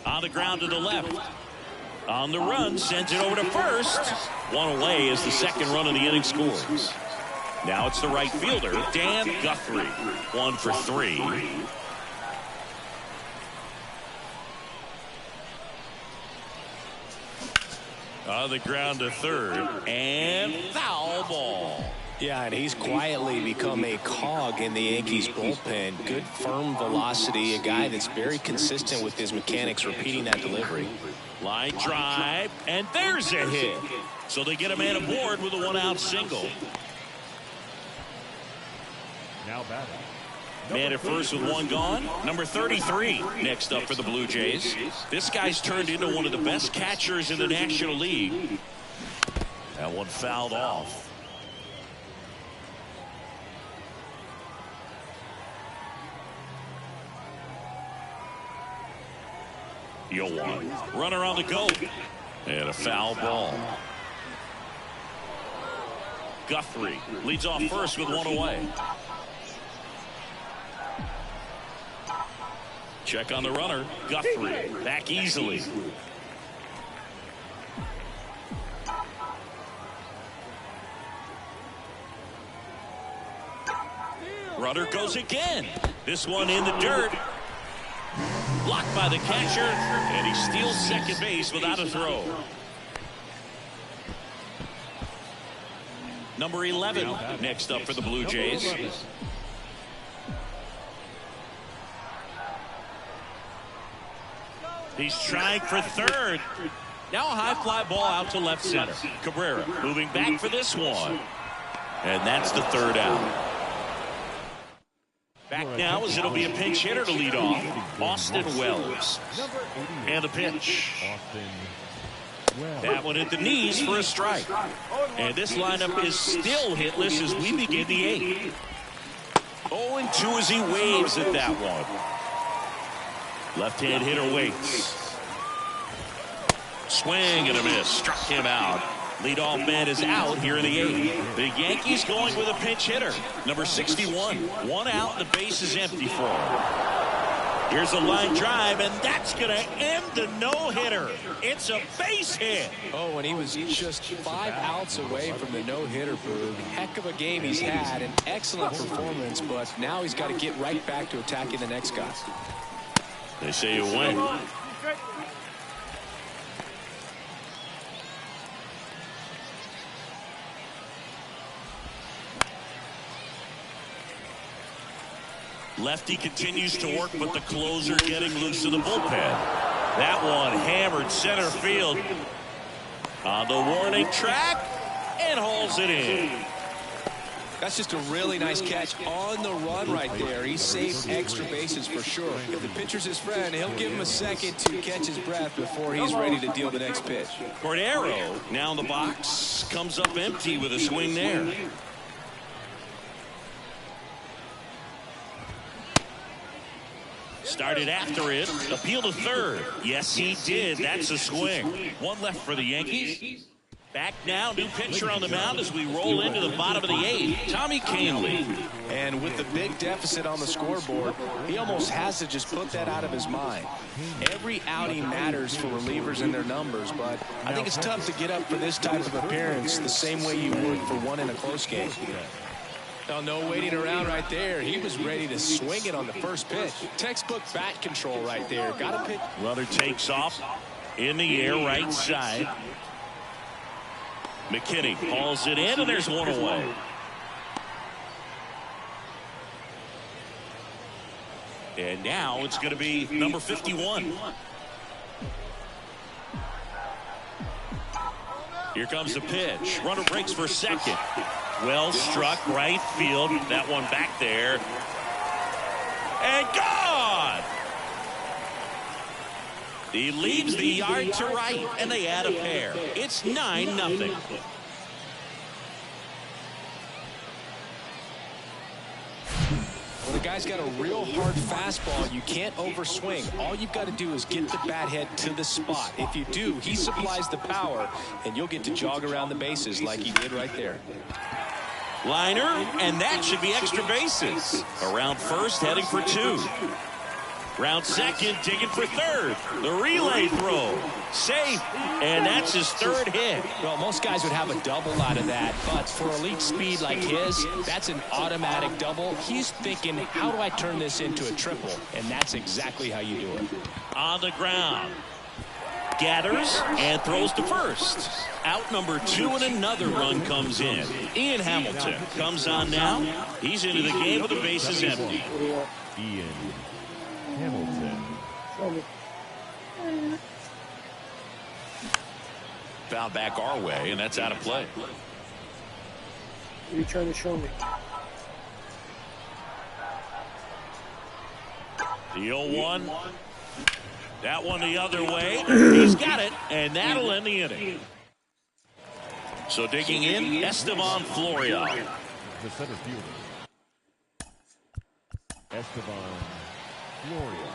On the ground to the left. On the run, sends it over to first. One away as the second run of the inning scores. Now it's the right fielder, Dan Guthrie. 1 for 3. On the ground to third. And foul ball. Yeah, and he's quietly become a cog in the Yankees bullpen. Good firm velocity, a guy that's very consistent with his mechanics, repeating that delivery. Line drive, and there's a hit. So they get a man aboard with a 1-out single. Now batting. Man at first with 1 gone. Number 33 next up for the Blue Jays. This guy's turned into one of the best catchers in the National League. That one fouled off. Yoan. Runner on the go. And a foul ball. Guthrie leads off first with 1 away. Check on the runner. Guthrie back easily. Runner goes again. This one in the dirt. Blocked by the catcher, and he steals second base without a throw. Number 11 next up for the Blue Jays. He's trying for third. Now a high fly ball out to left center. Cabrera moving back for this one. And that's the third out. Back now as it'll be a pinch hitter to lead off. Austin Wells. And the pitch. That one at the knees for a strike. And this lineup is still hitless as we begin the 8th. 0-2 as he waves at that one. Left-hand hitter waits. Swing and a miss. Struck him out. Leadoff man is out here in the 8th. The Yankees going with a pinch hitter. Number 61. 1 out. The base is empty for him. Here's a line drive, and that's going to end the no-hitter. It's a base hit. Oh, and he was just 5 outs away from the no-hitter, Boog. Heck of a game he's had. An excellent performance, but now he's got to get right back to attacking the next guy. They say you win. Lefty continues to work, but the closer getting loose in the bullpen. That one hammered center field. On the warning track. and hauls it in. That's just a really nice catch on the run right there. He saved extra bases for sure. If the pitcher's his friend, he'll give him a second to catch his breath before he's ready to deal the next pitch. Cordero now in the box, comes up empty with a swing there. Started after it, appeal to third. Yes, he did. That's a swing. One left for the Yankees. Back now, new pitcher on the mound as we roll into the bottom of the 8th. Tommy Kahnle. And with the big deficit on the scoreboard, he almost has to just put that out of his mind. Every outing matters for relievers and their numbers, but I think it's tough to get up for this type of appearance the same way you would for one in a close game. Oh, no waiting around right there. He was ready to swing it on the first pitch. Textbook bat control right there. Got a pitch. Runner takes off in the air, right side. McKinney hauls it in, and there's one away. And now it's going to be number 51. Here comes the pitch. Runner breaks for second. Well struck, right field. That one back there. And gone! He leaves the yard to right, and they add a pair. It's 9-0. Well, the guy's got a real hard fastball. You can't overswing. All you've got to do is get the bat head to the spot. If you do, he supplies the power, and you'll get to jog around the bases like he did right there. Liner, and that should be extra bases. Around first, heading for 2. Round second, digging for third. The relay throw. Safe. And that's his 3rd hit. Well, most guys would have a double out of that, but for elite speed like his, that's an automatic double. He's thinking, how do I turn this into a triple? And that's exactly how you do it. On the ground. Gathers and throws to first. Out number 2, and another run comes in. Ian Hamilton comes on now. He's into the game with the bases empty. Ian Hamilton. Foul back our way, and that's out of play. What are you trying to show me? The 0-1. That one the other way. He's got it, and that'll end the inning. So digging in, Esteban Florio. The center fielder, Esteban Florio.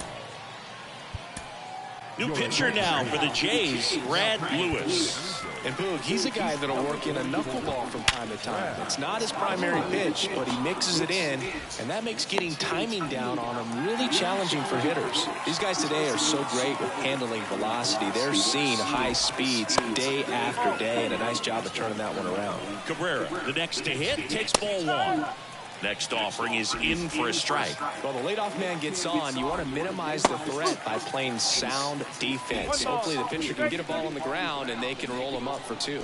New pitcher now for the Jays, Brad Lewis. And Boog, he's a guy that'll work in a knuckleball from time to time. It's not his primary pitch, but he mixes it in, and that makes getting timing down on him really challenging for hitters. These guys today are so great with handling velocity. They're seeing high speeds day after day, and a nice job of turning that one around. Cabrera, the next to hit, takes ball 1. Next offering is in for a strike. Well, the leadoff man gets on. You want to minimize the threat by playing sound defense. Hopefully the pitcher can get a ball on the ground and they can roll him up for 2.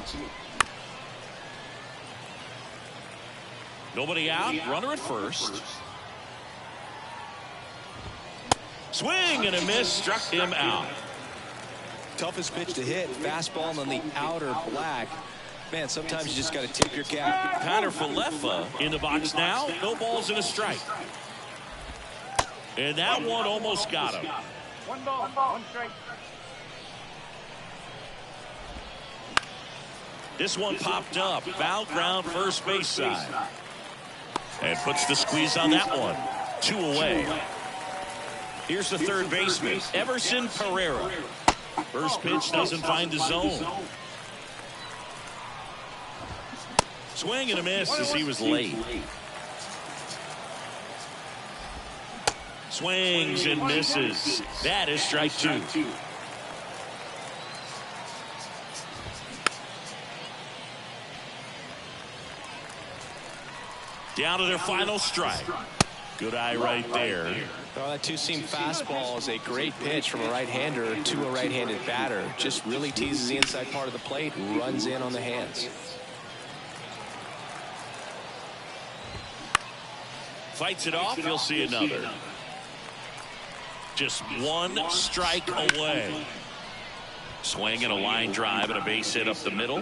Nobody out, runner at first. Swing and a miss, struck him out. Toughest pitch to hit, fastball on the outer black. Man, sometimes you just got to tip your cap. Connor Falefa in the box now. No balls and a strike. And that one almost got him. 1 ball, 1 strike. This one popped up. Foul ground first base side. And puts the squeeze on that one. 2 away. Here's the third baseman, Everson Pereira. First pitch doesn't find the zone. Swing and a miss as he was late. Swings and misses. That is strike 2. Down to their final strike. Good eye right there. Well, that 2-seam fastball is a great pitch from a right-hander to a right-handed batter. Just really teases the inside part of the plate, runs in on the hands. Fights it off, you'll see another. Just 1 strike away. Swing and a line drive and a base hit up the middle.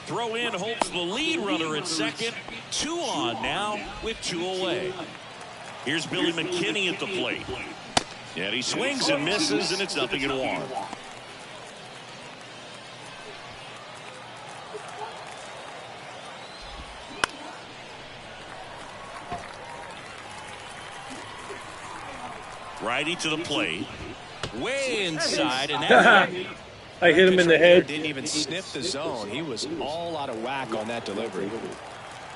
throw in holds the lead runner at second. 2 on now with 2 away. Here's Billy McKinney at the plate. And he swings and misses, and it's 0-1. Righty to the plate. Way inside, and that I hit him in the head. Didn't even sniff the zone. He was all out of whack on that delivery.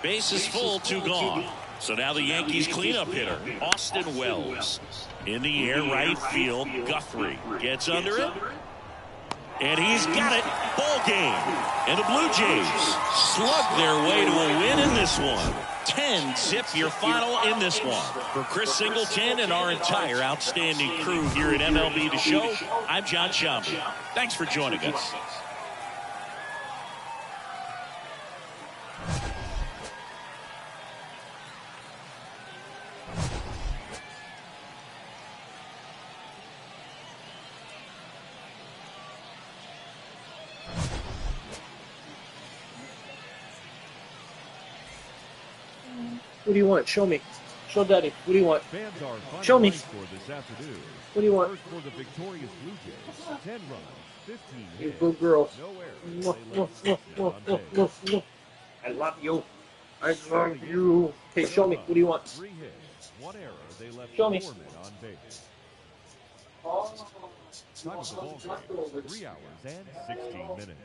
base is full, 2 gone. So now the Yankees cleanup hitter, Austin Wells. In the air, right field, Guthrie gets under it. And he's got it. Ball game. And the Blue Jays slug their way to a win in this one. 10-zip your final in this one. For Chris Singleton and our entire outstanding crew here at MLB The Show, I'm John Shambi. Thanks for joining us. What do you want? Show me. Show Daddy. What do you want? Fans are Show me. for this afternoon. What do you want? First for the victorious Blue Jays, 10 runs, 15 You hits, good girl. no errors. Mwah, They mwah, left mwah, no mwah, on mwah, base. mwah. I love you. I love you. Okay, show me. What do you want? 3 hits, 1 error. They left Show me. 4 men on base. Time of the ball game, 3 hours and 16 minutes.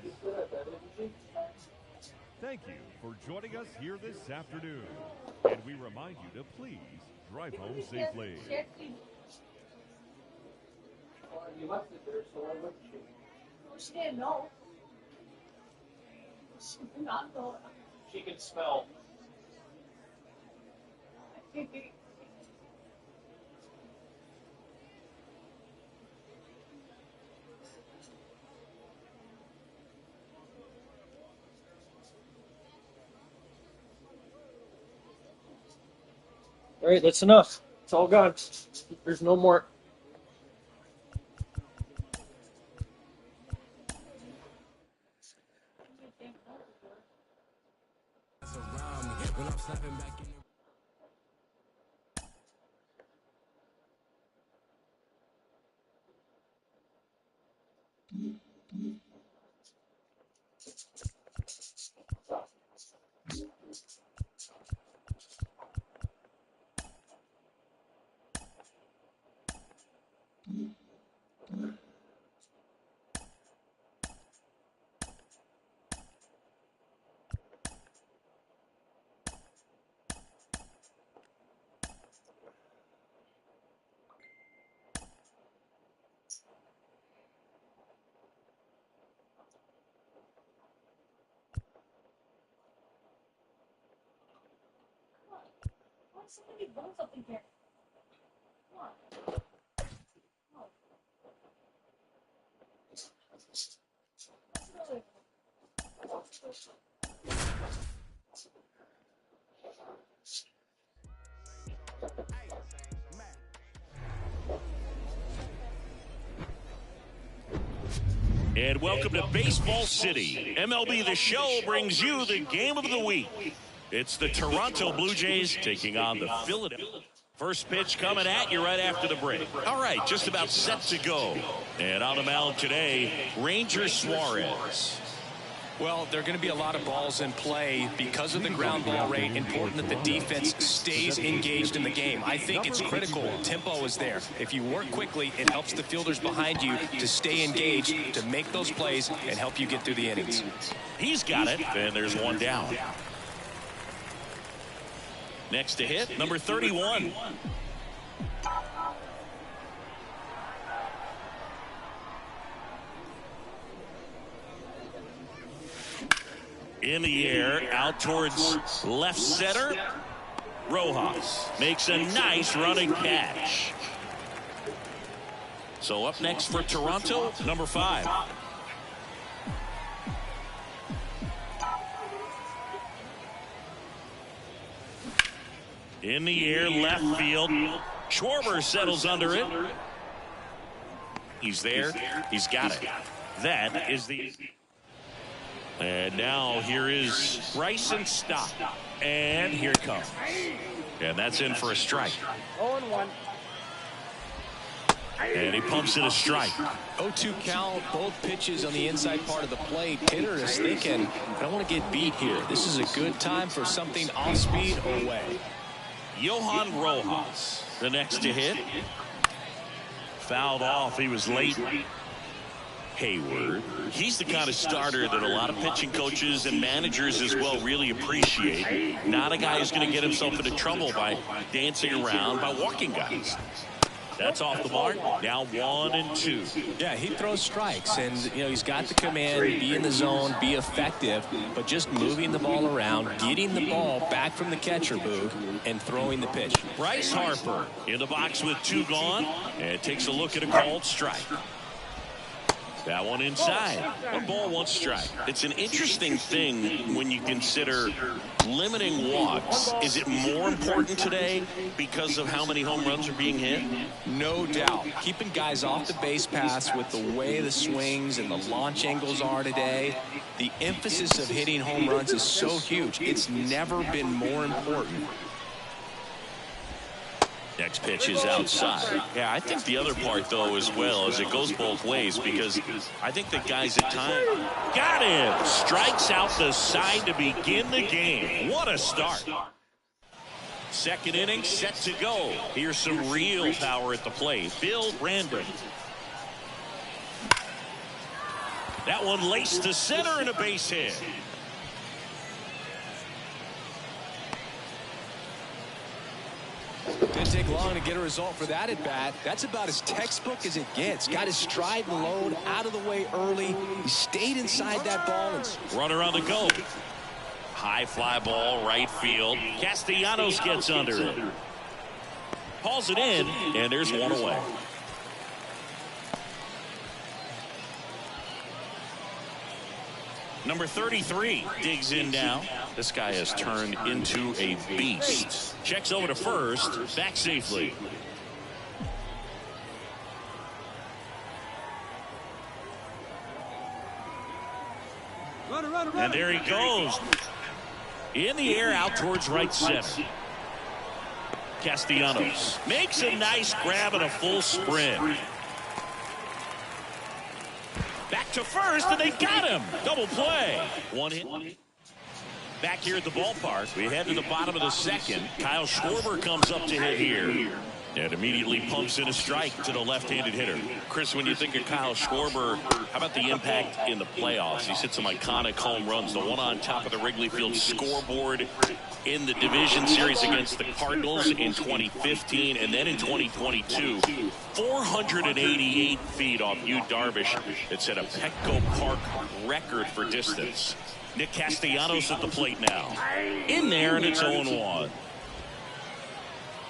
Thank you for joining us here this afternoon. And we remind you to please drive home safely. She didn't know. She did not know. She can smell. All right, that's enough. It's all gone. There's no more. Why is somebody doing something here? Come on. Oh. That's really And welcome to Baseball City. MLB The Show brings you the game of the week. It's the Toronto Blue Jays taking on the Philadelphia. First pitch coming at you right after the break. All right, just about set to go. And on the mound today, Ranger Suarez. Well, there are going to be a lot of balls in play because of the ground ball rate. Important that the defense stays engaged in the game. I think it's critical. Tempo is there. If you work quickly, it helps the fielders behind you to stay engaged, to make those plays, and help you get through the innings. He's got it, and there's one down. Next to hit, number 31. In the air, out towards left center. Rojas makes a nice running catch. So up next for Toronto, number 5. In the air, left field. Schwarber settles under it. He's there. He's got it. That is the... And now here is Bryson Stott. And here it comes. And that's in for a strike. 0-1. And he pumps it a strike. 0-2 count, both pitches on the inside part of the plate. Hitter is thinking, I don't want to get beat here. This is a good time for something off speed or away. Johan Rojas, the next to hit. Fouled off. He was late. Hayward. He's the kind of starter that a lot of pitching coaches and managers as well really appreciate. Not a guy who's going to get himself into trouble by dancing around, by walking guys. That's off the mark. Now 1-2. Yeah, he throws strikes, and he's got the command, be in the zone, be effective, but just moving the ball around, getting the ball back from the catcher, Boog, and throwing the pitch. Bryce Harper in the box with 2 gone, and takes a look at a called strike. That one inside. 1 ball, 1 strike. It's an interesting thing when you consider limiting walks. Is it more important today because of how many home runs are being hit? No doubt. Keeping guys off the base paths with the way the swings and the launch angles are today, the emphasis of hitting home runs is so huge. It's never been more important. Next pitch is outside. Yeah, I think the other part, though, as well, is it goes both ways because I think the guys at times got him. Strikes out the side to begin the game. What a start. Second inning set to go. Here's some real power at the plate. Bill Brandon. That one laced to center and a base hit. Didn't take long to get a result for that at bat. That's about as textbook as it gets. Got his stride and load out of the way early. He stayed inside that ball. And runner on the go. High fly ball, right field. Castellanos gets under it. Hauls it in, and there's one away. Number 33 digs in now. This guy has turned into a beast. Checks over to first, back safely. And there he goes. In the air out towards right center. Castellanos makes a nice grab and a full sprint. Back to first, and they got him. Double play. 1 hit. Back here at the ballpark, we head to the bottom of the second. Kyle Schwarber comes up to hit here. And immediately pumps in a strike to the left-handed hitter. Chris, when you think of Kyle Schwarber, how about the impact in the playoffs? He's hit some iconic home runs. The one on top of the Wrigley Field scoreboard in the division series against the Cardinals in 2015. And then in 2022, 488 feet off Yu Darvish. It set a Petco Park record for distance. Nick Castellanos at the plate now. In there, and it's 0-1.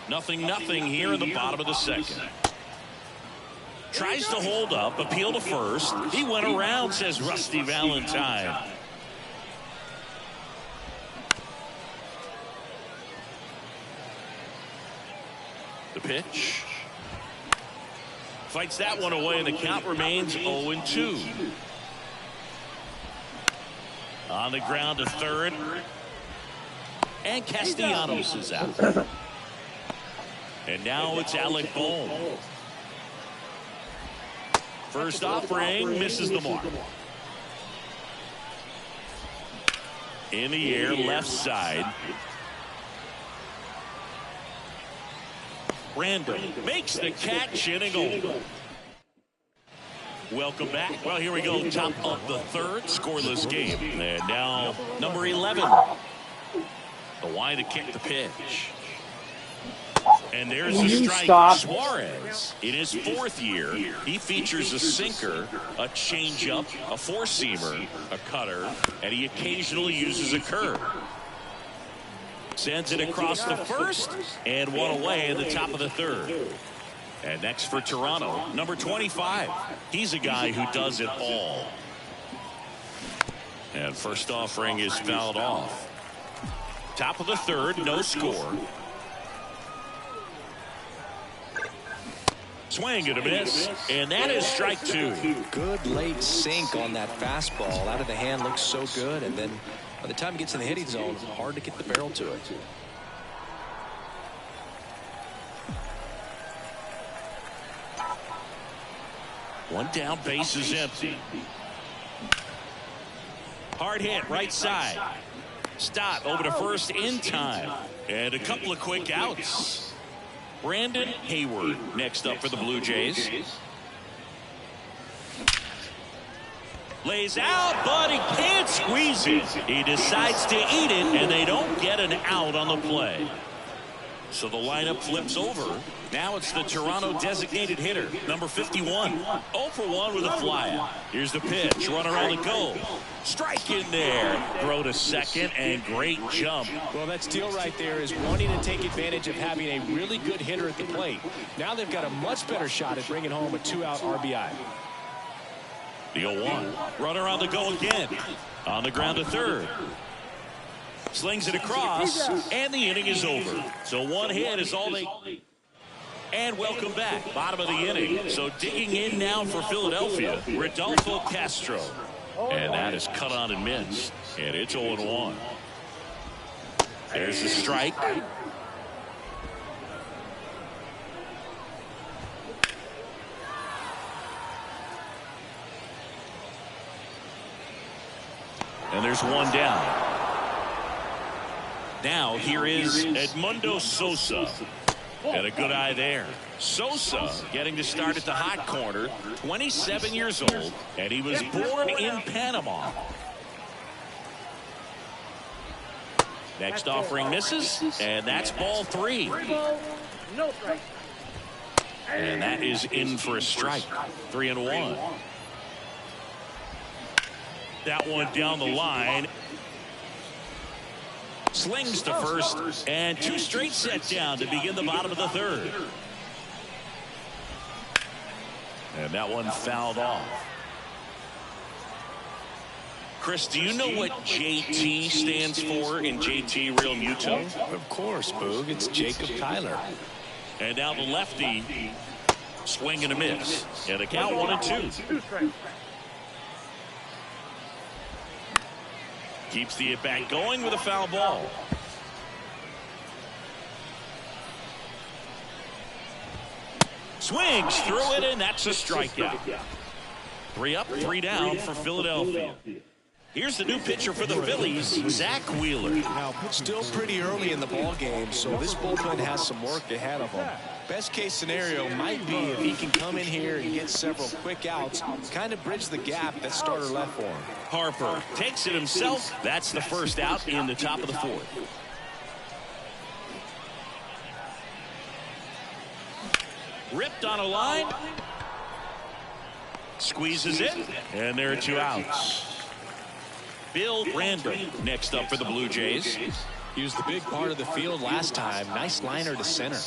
0-0 here in the bottom of the second. Tries to hold up, appeal to first. He went around, says Rusty Valentine. The pitch. Fights that one away, and the count remains 0-2. On the ground to third. And Castellanos is out. And now it's Alec Bohm. First offering, misses the mark. In the air, left side. Brandon makes the catch, inning over. Welcome back. Well, here we go. Top of the third, scoreless game. And now number 11. The wide to kick the pitch. And there's the strike. Suarez, in his 4th year, he features a sinker, a changeup, a four-seamer, a cutter, and he occasionally uses a curve. Sends it across the first, and one away in the top of the third. And next for Toronto, number 25. He's a guy who does it all. And first offering is fouled off. Top of the third, no score. Swing and a miss, and that is strike 2. Good late sink on that fastball. Out of the hand, looks so good, and then by the time it gets in the hitting zone, hard to get the barrel to it. One down, base is empty. Hard hit, right side. Stott over to first in time. And a couple of quick outs. Brandon Hayward next up for the Blue Jays. Lays out, but he can't squeeze it. He decides to eat it, and they don't get an out on the play. So the lineup flips over. Now it's the Toronto designated hitter, number 51. 0 for 1 with a flyout. Here's the pitch. Runner on the go. Strike in there. Throw to second, and great jump. Well, that steal right there is wanting to take advantage of having a really good hitter at the plate. Now they've got a much better shot at bringing home a 2-out RBI. The 0-1. Runner on the go again. On the ground to third. Slings it across, and the inning is over. So one hit is all they... And welcome back. Bottom of the inning. So digging in now for Philadelphia, Rodolfo Castro. And that is cut on and missed. And it's 0-1. There's the strike. And there's one down. Now here is Edmundo Sosa. And a good eye there. Sosa getting to start at the hot corner, 27 years old, and he was born in Panama. Next offering misses, and that's ball 3. And that is in for a strike. 3-1. That one down the line. Slings to first, and 2 straight set down to begin the bottom of the third. And that one fouled off. Chris, do you know what JT stands for in JT Real Muto? Of course, Boog. It's Jacob Tyler. And now the lefty, swing and a miss. And a count 1-2. Keeps the at-bat going with a foul ball. Swings through it, and that's a strikeout. 3 up, 3 down for Philadelphia. Here's the new pitcher for the Phillies, Zach Wheeler. Now, still pretty early in the ball game, so this bullpen has some work ahead of them. Best case scenario might be if he can come in here and get several quick outs, kind of bridge the gap that starter left for him. Harper takes it himself. That's the first out in the top of the 4th. Ripped on a line. Squeezes it. And there are 2 outs. Bill Brandon next up for the Blue Jays. He was the big part of the field last time. Nice liner to center.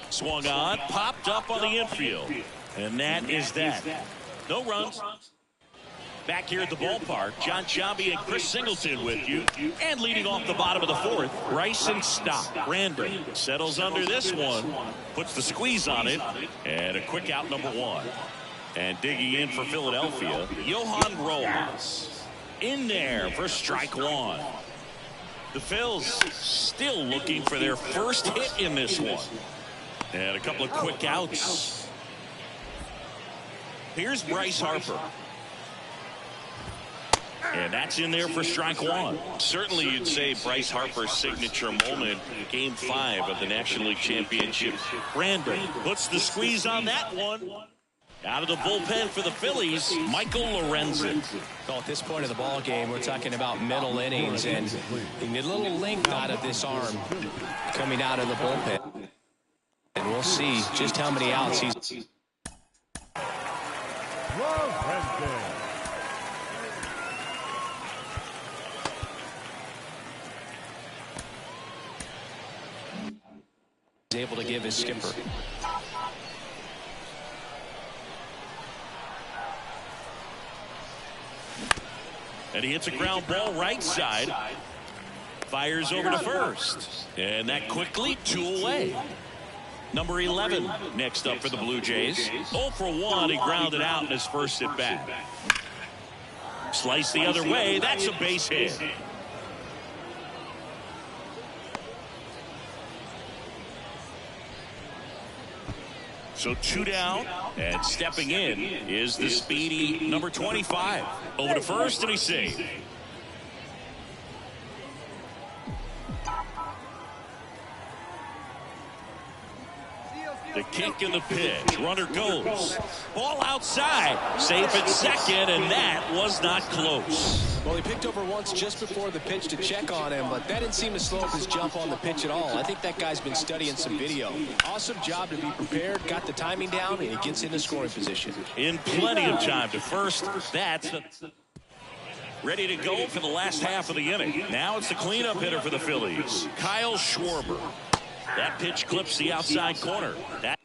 Swung on, popped up on the infield. And that is that. No runs. Back here at the ballpark, John Chambi and Chris Singleton with you. And leading off the bottom of the 4th, Bryson Stott. Brandon settles under this one, puts the squeeze on it, and a quick out, number 1. And digging in for Philadelphia, Johan Rojas. In there for strike 1. The Phils still looking for their first hit in this one. And a couple of quick outs. Here's Bryce Harper. And that's in there for strike 1. Certainly you'd say Bryce Harper's signature moment, Game 5 of the National League Championship. Brandon puts the squeeze on that one. Out of the bullpen for the Phillies, Michael Lorenzen. Well, at this point of the ball game, we're talking about middle innings, and you need a little length out of this arm coming out of the bullpen. And we'll see just how many outs he's. Able to give his skipper. And he hits a ground ball right side. Fires over to first. And that quickly 2 away. Number 11 next up for the Blue Jays. 0 for 1. He grounded out in his first at bat. Slice the other way. That's a base hit. So 2 down, and stepping in is the speedy number 25. Over to first, and he's saved. The kick and the pitch. Runner goes. Ball outside. Safe at second, and that was not close. Well, he picked over once just before the pitch to check on him, but that didn't seem to slow up his jump on the pitch at all. I think that guy's been studying some video. Awesome job to be prepared, got the timing down, and he gets into scoring position. In plenty of time to first. That's ready to go for the last half of the inning. Now it's the cleanup hitter for the Phillies, Kyle Schwarber. That pitch clips the outside corner. That's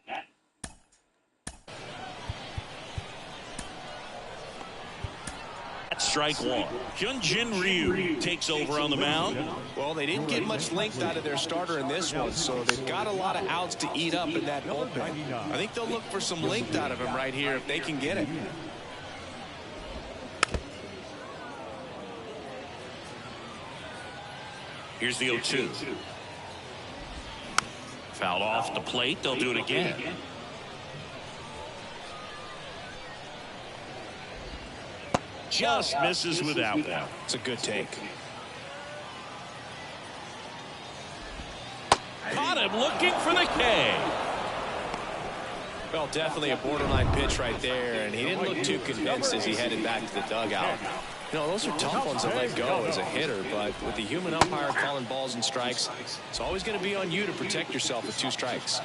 strike one. Hyunjin Ryu takes over on the mound. Well, they didn't get much length out of their starter in this one, so they've got a lot of outs to eat up in that bullpen. I think they'll look for some length out of him right here if they can get it. Here's the 0-2. Fouled off the plate. They'll do it again. Just misses without that. It's a good take. Caught him looking for the K. Well, definitely a borderline pitch right there, and he didn't look too convinced as he headed back to the dugout. You know, those are tough ones to let go as a hitter, but with the human umpire calling balls and strikes, it's always going to be on you to protect yourself with 2 strikes.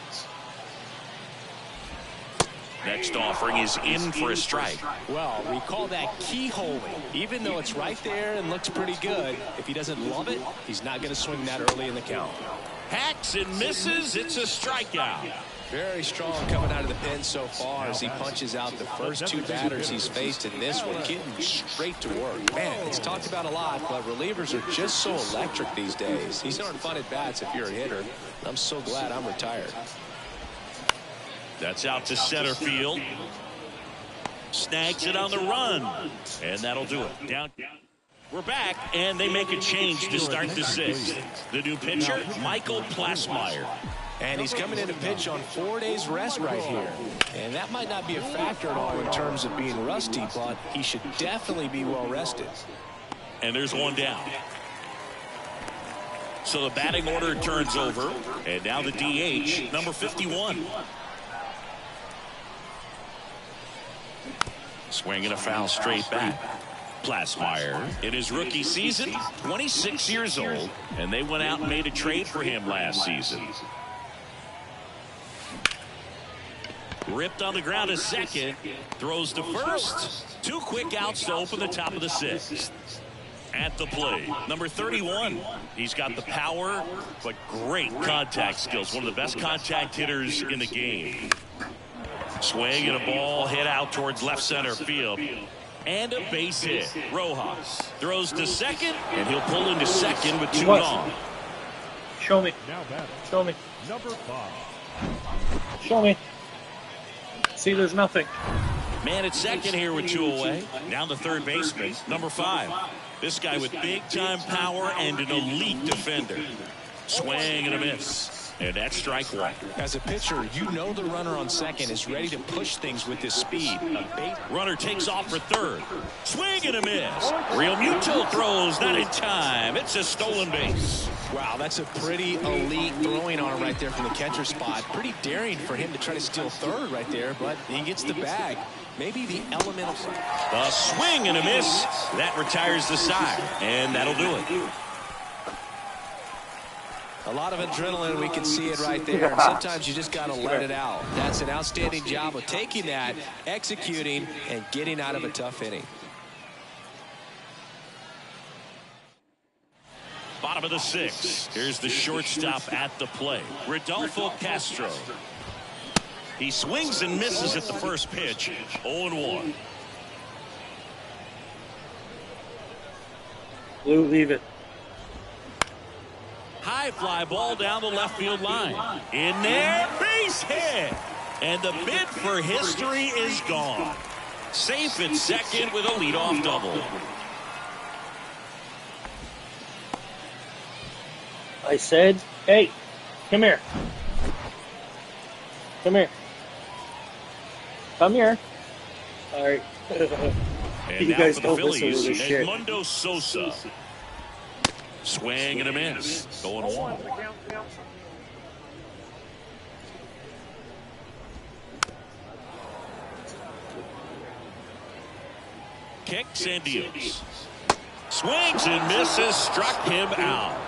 Next offering is in for a strike. Well, we call that keyholing. Even though it's right there and looks pretty good, if he doesn't love it, he's not going to swing that early in the count. Hacks and misses. It's a strikeout. Very strong coming out of the pen so far as he punches out the first 2 batters he's faced in this one, getting straight to work. Man, it's talked about a lot, but relievers are just so electric these days. These aren't fun at bats if you're a hitter. I'm so glad I'm retired. That's out to center field. Snags it on the run, and that'll do it. Down. We're back, and they make a change to start the 6th. The new pitcher, Michael Plasmeyer. And he's coming in to pitch on 4 days rest right here. And that might not be a factor at all in terms of being rusty, but he should definitely be well rested. And there's 1 down. So the batting order turns over, and now the DH, number 51. Swinging a foul straight back. Plasmeyer in his rookie season, 26 years old, and they went out and made a trade for him last season. Ripped on the ground a second, throws to first. 2 quick outs to open the top of the 6th. At the plate, number 31. He's got the power, but great contact skills. One of the best contact hitters in the game. Swing and a ball hit out towards left center field. And a base hit. Rojas throws to second, and he'll pull into second with 2 gone. Show me. Show me. Number 5. Show me. See, there's nothing. Man at second here with 2 away. Down the third baseman, number 5. This guy with big-time power and an elite defender. Swing and a miss. And that's strike 1. As a pitcher, you know the runner on second is ready to push things with his speed. Runner takes off for third. Swing and a miss. Real Muto throws, not in time. It's a stolen base. Wow, that's a pretty elite throwing arm right there from the catcher spot. Pretty daring for him to try to steal third right there, but he gets the bag. Maybe the elemental. A swing and a miss. That retires the side, and that'll do it. A lot of adrenaline, we can see it right there. And sometimes you just got to let it out. That's an outstanding job of taking that, executing, and getting out of a tough inning. Bottom of the 6th. Here's the shortstop at the plate, Rodolfo Castro. He swings and misses at the first pitch. 0-1. Blue, leave it. High fly ball down the left field line. In there, base base hit. And the bid for history is gone. Safe at second with a leadoff double. I said, hey, come here. Come here. Come here. All right. And You now guys for the don't listen to Phillies, this shit. Edmundo Sosa. Swing and a miss. Going one. Kicks and deals. Swings and misses. Struck him out.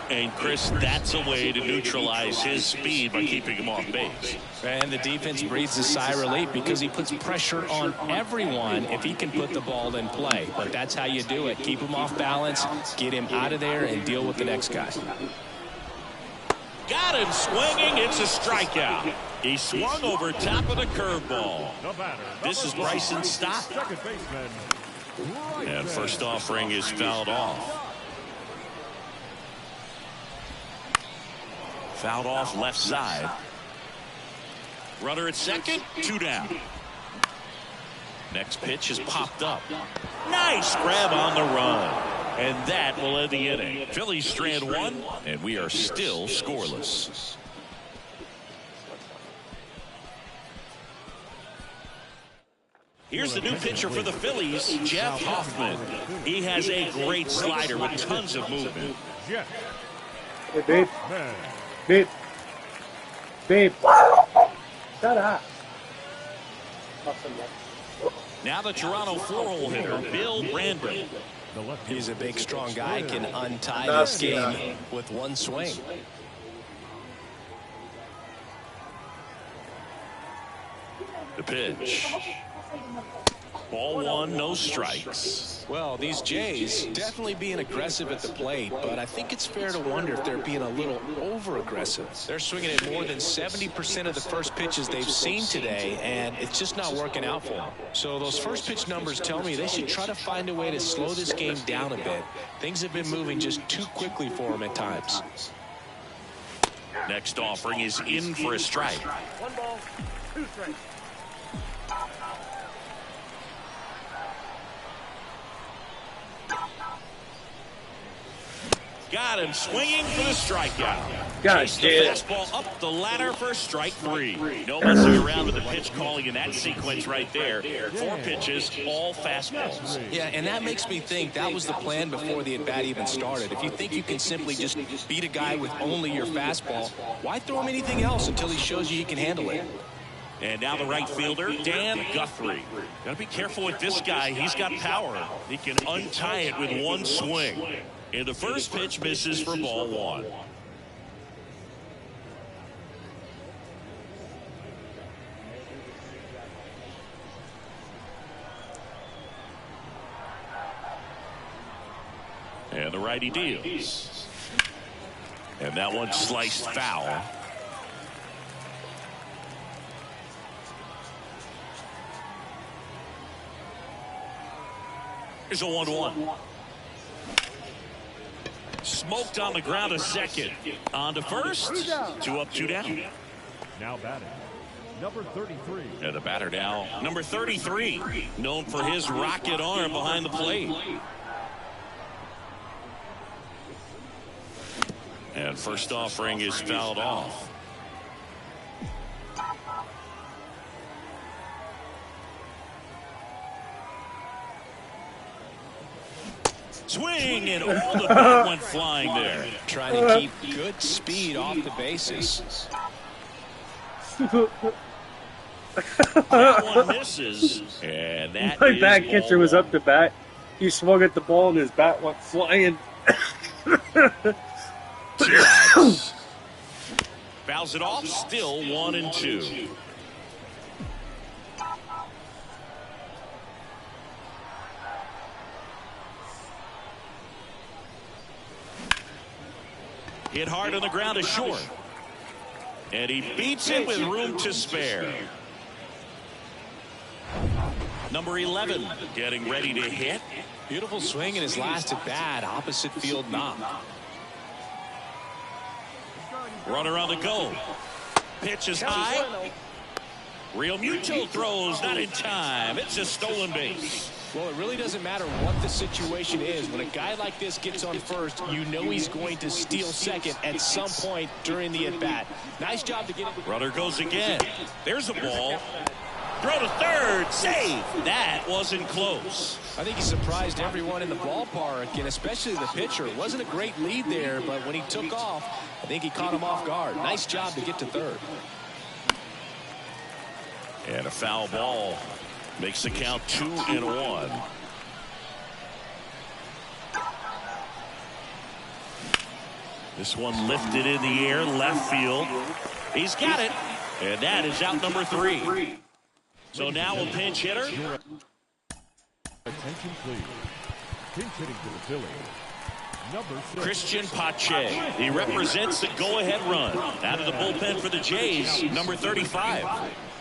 And Chris, that's a way to neutralize his speed by keeping him off base. And the defense breathes a sigh of relief because he puts pressure on everyone if he can put the ball in play. But that's how you do it. Keep him off balance, get him out of there, and deal with the next guy. Got him swinging. It's a strikeout. He swung over top of the curveball. This is Bryson Stott. And first offering is fouled off. Fouled off left side. Runner at second, 2 down. Next pitch is popped up. Nice grab on the run. And that will end the inning. Phillies strand 1, and we are still scoreless. Here's the new pitcher for the Phillies, Jeff Hoffman. He has a great slider with tons of movement. Hey, babe. Babe. Babe. Shut up. Awesome, man. Now the Toronto 4-hole hitter, Bill Brandon. He's a big, strong guy, can untie this game with one swing. The pitch. Ball 1, no strikes. Well, these Jays definitely being aggressive at the plate, but I think it's fair to wonder if they're being a little over-aggressive. They're swinging at more than 70% of the first pitches they've seen today, and it's just not working out for them. So those first pitch numbers tell me they should try to find a way to slow this game down a bit. Things have been moving just too quickly for them at times. Next offering is in for a strike. 1 ball, 2 strikes. Got him swinging for the strikeout. Gosh, the damn. fastball up the ladder for strike 3. No messing around with the pitch calling in that sequence right there. 4 pitches, all fastballs. Yeah, and that makes me think that was the plan before the at-bat even started. If you think you can simply just beat a guy with only your fastball, why throw him anything else until he shows you he can handle it? And now the right fielder, Dan Guthrie. Got to be careful with this guy. He's got power. He can untie it with one swing. And the first pitch misses for ball 1. And the righty deals. And that one sliced foul. Here's a 1-1. Smoked on the ground a second. On to first. 2 up, 2 down. Now batting, number 33. And the batter now, number 33. Known for his rocket arm behind the plate. And first offering is fouled off. Swing, and all the bat went flying there. Trying to keep good speed off the bases. That one misses. And that My is bat catcher was ball up to bat. He swung at the ball and his bat went flying. 2 outs. Fouls it off, still 1-2. Hit hard on the ground is short. And he beats it with room to spare. Number 11 getting ready to hit. Beautiful swing in his last at bat, opposite field knock. Runner on the go. Pitch is high. Real Muto throws not in time. It's a stolen base. Well, it really doesn't matter what the situation is. When a guy like this gets on first, you know he's going to steal second at some point during the at-bat. Nice job to get it. Runner goes again. There's a ball. Throw to third. Save. That wasn't close. I think he surprised everyone in the ballpark, and especially the pitcher. It wasn't a great lead there, but when he took off, I think he caught him off guard. Nice job to get to third. And a foul ball makes the count 2-1. This one lifted in the air, left field. He's got it, and that is out number 3. So now a pinch hitter. Attention, please. Pinch hitting to the Phillies. Number 6. Christian Pache. He represents the go-ahead run. Out of the bullpen for the Jays, number 35.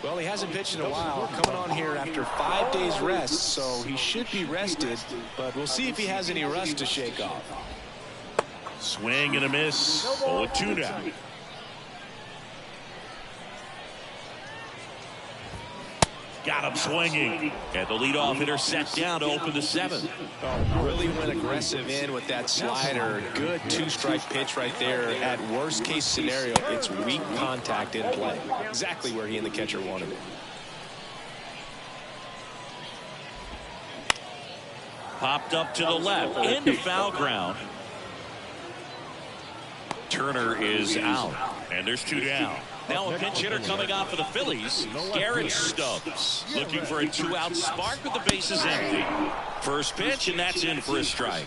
Well, he hasn't pitched in a while, coming on here after 5 days rest, so he should be rested, but we'll see if he has any rust to shake off. Swing and a miss. 0-2 now. Got him swinging. And the leadoff hitter set down to open the 7th. Oh, really went aggressive in with that slider. Good 2-strike pitch right there. At worst case scenario, it's weak contact in play. Exactly where he and the catcher wanted it. Popped up to the left into foul ground. Turner is out, and there's 2 down. Now a pinch hitter coming on for the Phillies, Garrett Stubbs, looking for a 2-out spark with the bases empty. First pitch, and that's in for a strike.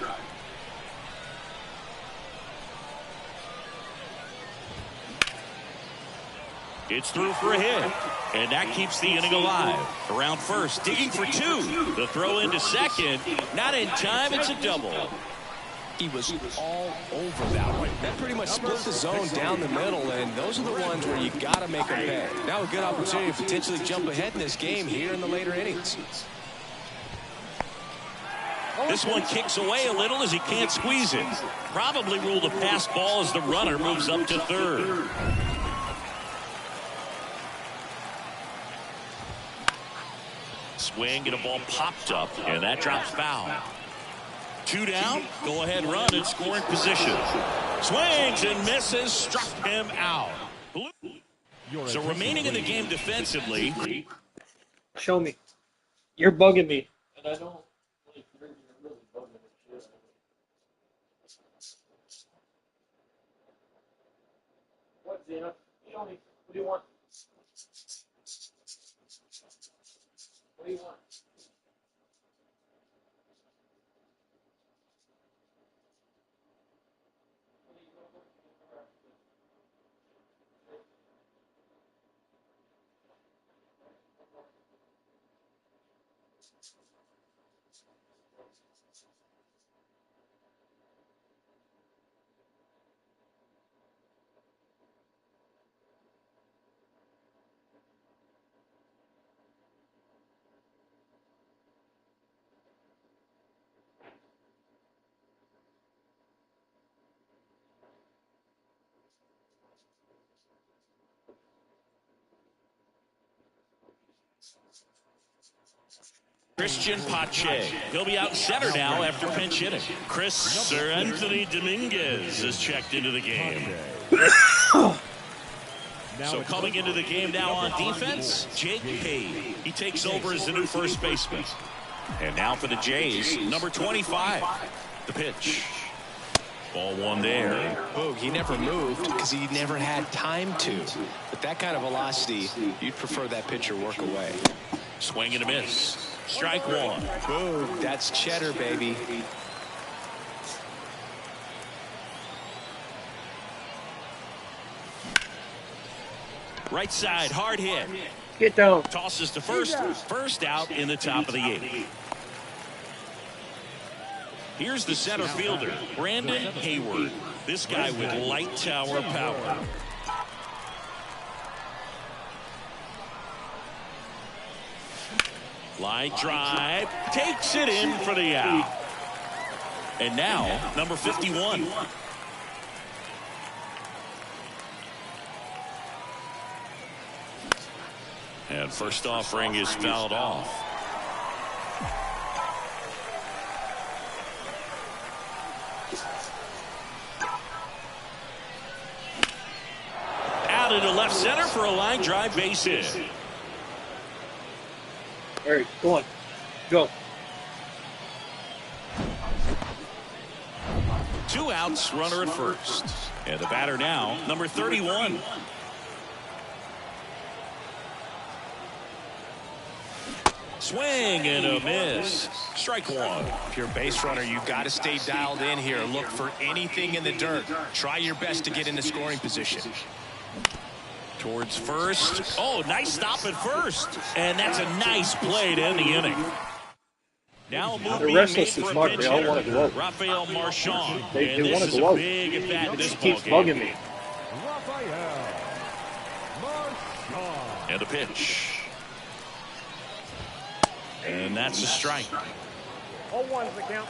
It's through for a hit, and that keeps the inning alive. Around first, digging for 2. The throw into second, not in time. It's a double. He was all over that one. That pretty much split the zone down the middle, and those are the ones where you got to make them pay. Now a good opportunity to potentially jump ahead in this game here in the later innings. This one kicks away a little as he can't squeeze it. Probably ruled a pass ball as the runner moves up to third. Swing and a ball popped up, and that drops foul. 2 down, go ahead run in scoring position. Swings and misses, struck him out. So remaining in the game defensively. Show me. You're bugging me. And I don't like you're really bugging me. What, Zena? Show me. What do you want? What do you want? Christian Pache. He'll be out center now after pinch hitting. Anthony Dominguez is checked into the game. So coming into the game now on defense, Jake Page. He takes over as the new first baseman. And now for the Jays, number 25. The pitch. Ball 1 there. Boog, he never moved because he never had time to. With that kind of velocity, you'd prefer that pitcher work away. Swing and a miss. Strike 1. Boog, that's cheddar, baby. Right side, hard hit. Get down. Tosses to first. First out in the top of the 8th. Here's the center fielder, Brandon Hayward. This guy with light tower power. Line drive, takes it in for the out. And now, number 51. And first offering is fouled off. Out into left center for a line drive base hit. All right, go on. Go. 2 outs, runner at first. And the batter now, number 31. Swing and a miss. Strike one. If you're a base runner, you've got to stay dialed in here. Look for anything in the dirt. Try your best to get into scoring position. Towards first. Oh, nice stop at first. And that's a nice play to end the inning. Now They're restless as fuck. They all want to go out. Rafael Marchand. They and want this to is go a out. big at bat in this She keeps ball game. bugging me. Rafael Marchand. And a pitch. And that's a strike. All one's the count.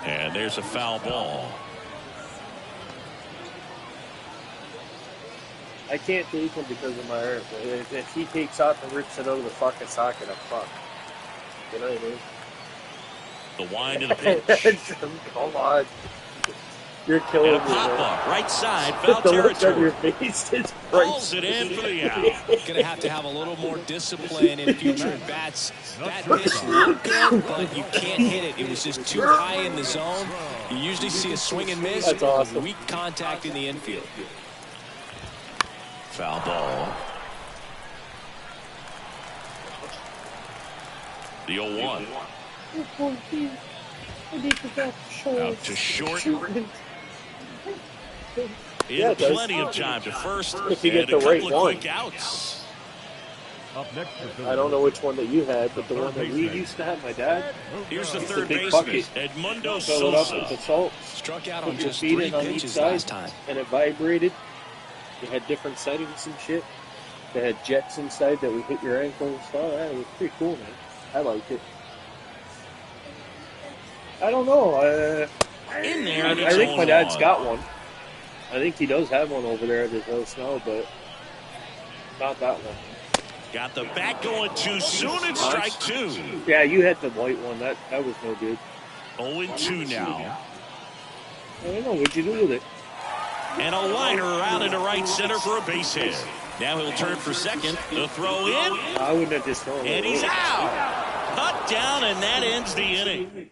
And there's a foul ball. I can't take him because of my arm. If he takes off and rips it out of the fucking socket, I'm fucked. You know what I mean? The wind of the pitch. Come on. You're killing And a me, pop man. up right side, foul The look on your territory. face is Calls it in for the out. Going to have a little more discipline in future at bats. That pitch looked good, but you can't hit it. It was just too high in the zone. You usually see a swing and miss. That's awesome. Weak contact in the infield. Foul ball. The 0-1. Out to short. Yeah, In it does. plenty of time to first. If you get and a the right couple of one. quick outs. Up next for I don't know which one that you had, but the one that we used to have, my dad, Here's the It's a third big baseman, bucket. Edmundo fill it up with the Sosa. salt, Struck out put on your just feet 3 in on each pitches side, last time. and it vibrated. It had different settings and shit. They had jets inside that would hit your ankle and stuff. It was pretty cool, man. I liked it. I don't know. In there, I and it's think my dad's 0-1. got one. I think he does have one over there at his house now, but not that one. Got the bat going too soon. It's strike 2. Yeah, you had the white one. That was no good. 0-2 now. I don't know. What'd you do with it? And a liner around into right center for a base hit. Now he'll turn for second. The throw in. I wouldn't have just thrown it. And he's out. Cut down, and that ends the inning.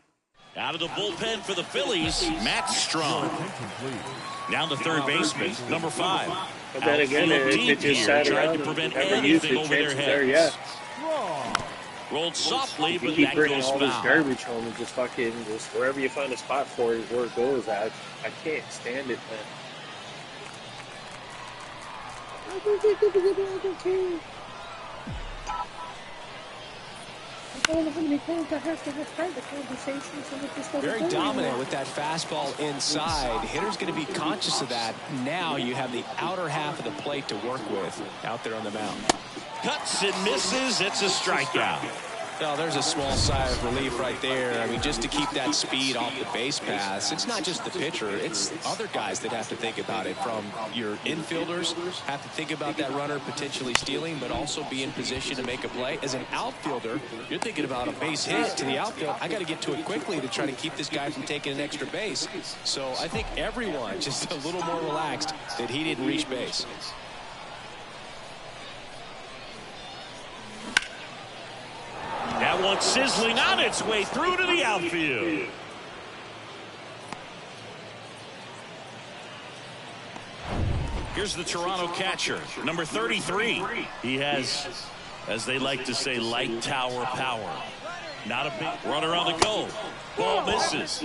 Out of the bullpen for the Phillies, Matt Strong. Now the third baseman, number 5. But then again, Outfield if deep it just here, sat trying around to prevent and never used anything it, over their chances are, yeah. heads. Rolled softly, You but keep that bringing goes all this foul. garbage home and just fucking just wherever you find a spot for it is where it goes at. I can't stand it, man. I don't think it's a good idea. I don't know how many times I have to have private conversations and it just doesn't Very go dominant anywhere. with that fastball inside. Hitter's going to be conscious of that. Now you have the outer half of the plate to work with out there on the mound. Cuts and misses. It's a strikeout. Well, there's a small sigh of relief right there. I mean, just to keep that speed off the base paths. It's not just the pitcher. It's other guys that have to think about it. From your infielders, have to think about that runner potentially stealing, but also be in position to make a play. As an outfielder, you're thinking about a base hit to the outfield. I got to get to it quickly to try to keep this guy from taking an extra base. So I think everyone just a little more relaxed that he didn't reach base. That one sizzling on its way through to the outfield. Here's the Toronto catcher, number 33. He has, as they like to say, light tower power. Not a big runner on the go. Ball misses.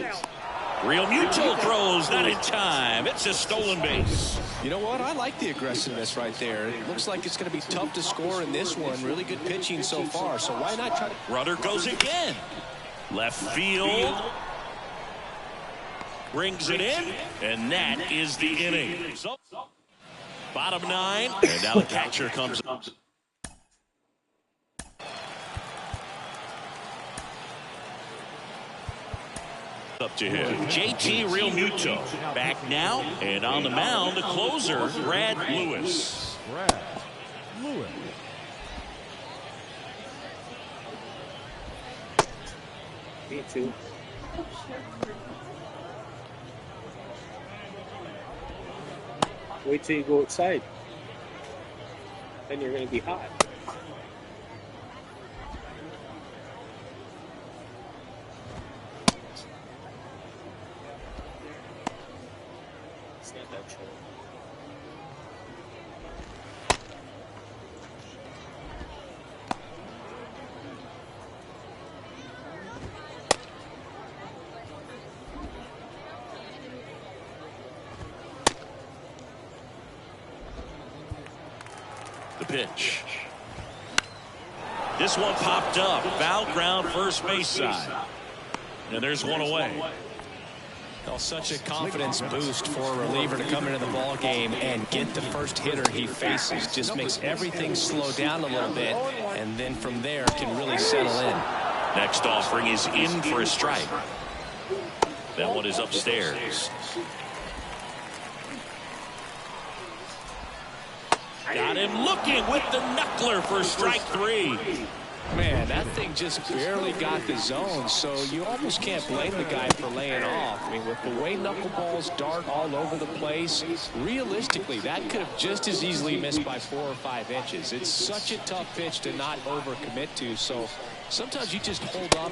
Real Muto throws, not in time. It's a stolen base. You know what? I like the aggressiveness right there. It looks like it's going to be tough to score in this one. Really good pitching so far. So why not try to... Runner goes again. Left field. Brings it in. And that is the inning. So, bottom 9. And now the catcher comes up. Up to him, JT Realmuto. Back now, and on the mound, the closer, Brad Lewis. Brad Lewis. Me too. Wait till you go outside. Then you're going to be hot. It's not that chill. The pitch. This one popped up. Foul ground first base side. And there's one away. Well, such a confidence boost for a reliever to come into the ball game and get the first hitter he faces. Just makes everything slow down a little bit, and then from there can really settle in. Next offering is in for a strike. That one is upstairs. Got him looking with the knuckler for strike 3. Man, that thing just barely got the zone, so you almost can't blame the guy for laying off. I mean, with the way knuckleballs dart all over the place, realistically, that could have just as easily missed by 4 or 5 inches. It's such a tough pitch to not overcommit to, so sometimes you just hold up.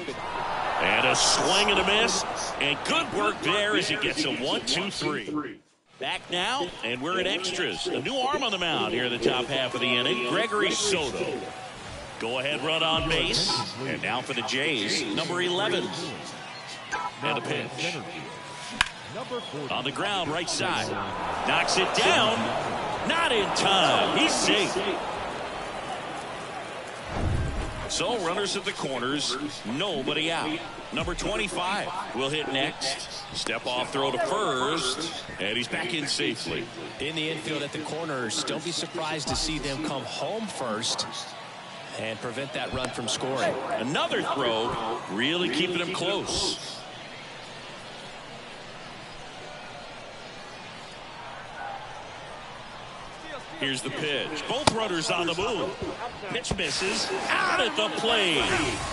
And a swing and a miss, and good work there as he gets a 1-2-3. Back now, and we're in extras. A new arm on the mound here in the top half of the inning, Gregory Soto. Go-ahead run on base. And now for the Jays, number 11. And a pitch. On the ground, right side. Knocks it down. Not in time. He's safe. So runners at the corners. Nobody out. Number 25 will hit next. Step off throw to first. And he's back in safely. In the infield at the corners, don't be surprised to see them come home first and prevent that run from scoring. Another throw, really keeping him close. Here's the pitch. Both runners on the move. Pitch misses. Out at the plate.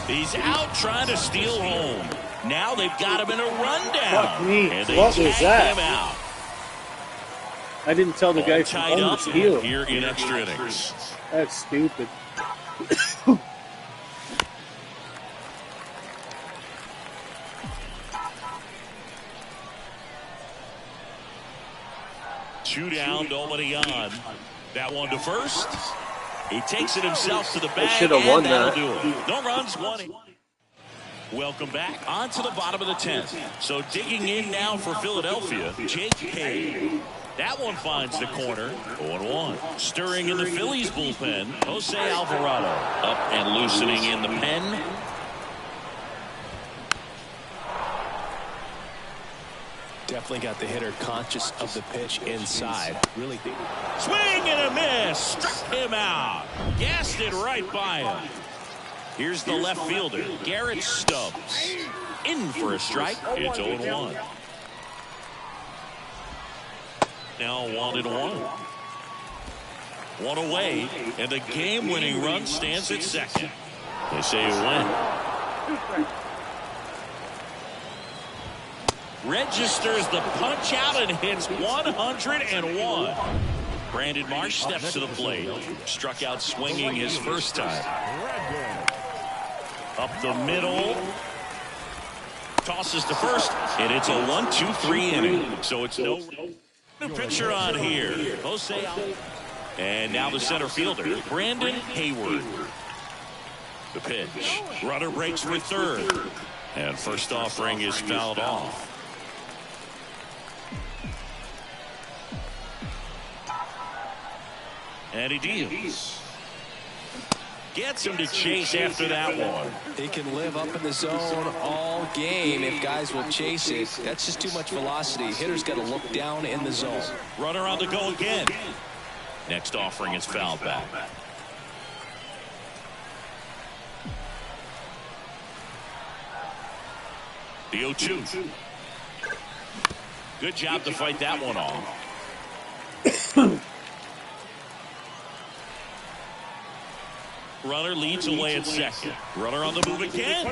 He's out trying to steal home. Now they've got him in a rundown. Fuck me. And they What was tag that? him out. I didn't tell the guy from Tied home up to steal. here in extra innings. That's stupid. Two down, nobody on. That one to first. He takes it himself to the bag. should have won and that'll that. do it. No runs, 1. Welcome back on to the bottom of the 10th. So digging in now for Philadelphia, Jake Cave. That one finds the corner. 0-1. Stirring in the Phillies bullpen, Jose Alvarado. Up and loosening in the pen. Definitely got the hitter conscious of the pitch inside. Really deep. Swing and a miss. Struck him out. Gassed it right by him. Here's the left fielder, Garrett Stubbs. In for a strike. It's 0-1. Now 1-1. One away, and the game-winning run stands at second. They say a win. Registers the punch out and hits 101. Brandon Marsh steps to the plate. Struck out swinging his first time. Up the middle. Tosses to first, and it's a 1-2-3 inning. So it's no pitcher on here. Jose. And now the center fielder, Brandon Hayward. The pitch. Runner breaks for third. And first offering is fouled off. And he deals. Gets him to chase after that one. He can live up in the zone all game if guys will chase it. That's just too much velocity. Hitter's got to look down in the zone. Runner on the go again. Next offering is fouled back. The 0-2. Good job to fight that one off. Runner leads away at second. Runner on the move again.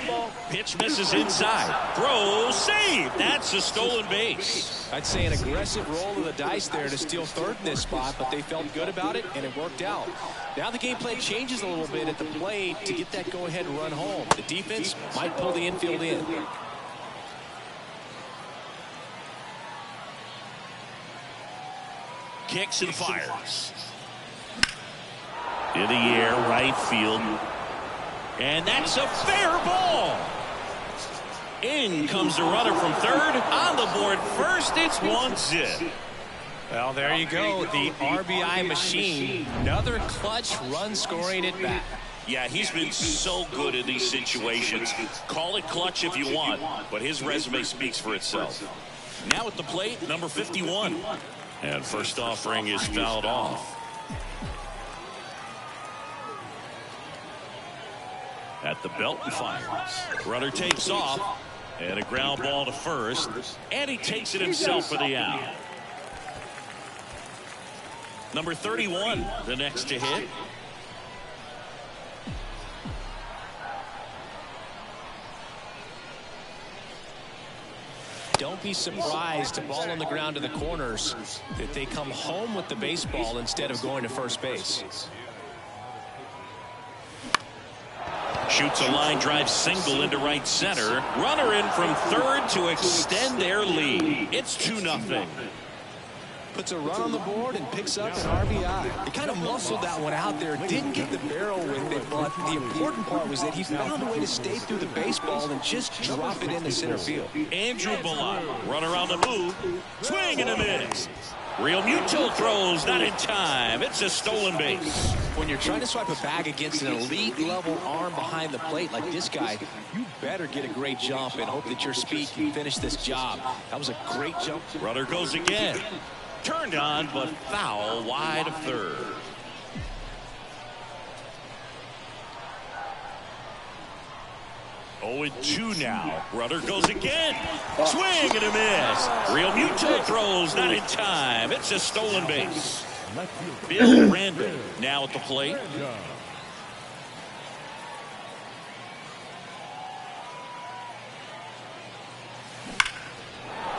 Pitch misses inside. Throw, save. That's a stolen base. I'd say an aggressive roll of the dice there to steal third in this spot, but they felt good about it, and it worked out. Now the game plan changes a little bit at the plate to get that go-ahead run home. The defense might pull the infield in. Kicks and fires. In the air, right field. And that's a fair ball. In comes the runner from third. On the board first, it's 1-0. Well, there you go. The RBI machine. Another clutch run scoring at bat. Yeah, he's been so good in these situations. Call it clutch if you want, but his resume speaks for itself. Now at the plate, number 51. And first offering is fouled off. At the belt and fires. Runner takes off. And a ground ball to first. And he takes it himself for the out. Number 31, the next to hit. Don't be surprised, a ball on the ground to the corners, that they come home with the baseball instead of going to first base. Shoots a line drive single into right center. Runner in from third to extend their lead. It's 2-0. Puts a run on the board and picks up an RBI. He kind of muscled that one out there. Didn't get the barrel with it, but the important part was that he found a way to stay through the baseball and just drop it into center field. Andrew Bullock, runner on the move. Swing and a miss. Real Muto throws, not in time. It's a stolen base. When you're trying to swipe a bag against an elite level arm behind the plate like this guy, you better get a great jump and hope that your speed can finish this job. That was a great jump. Runner goes again. Turned on, but foul wide of third. Oh, and 2 now. Runner goes again. Swing and a miss. Real Muto throws, not in time. It's a stolen base. Bill Randall now at the plate.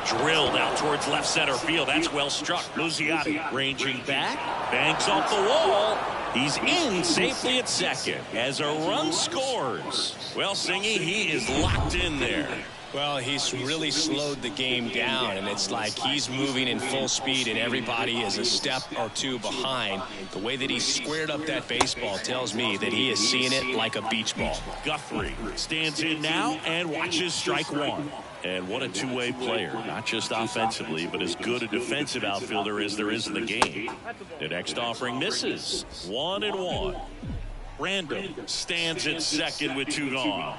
Drilled out towards left center field. That's well struck. Luziati ranging back. Banks off the wall. He's in safely at second as a run scores. Well, Singy, he is locked in there. Well, he's really slowed the game down, and it's like he's moving in full speed, and everybody is a step or two behind. The way that he squared up that baseball tells me that he is seeing it like a beach ball. Guthrie stands in now and watches strike one. And what a two-way player, not just offensively, but as good a defensive outfielder as there is in the game. The next offering misses. 1-1. Random stands at second with 2 gone.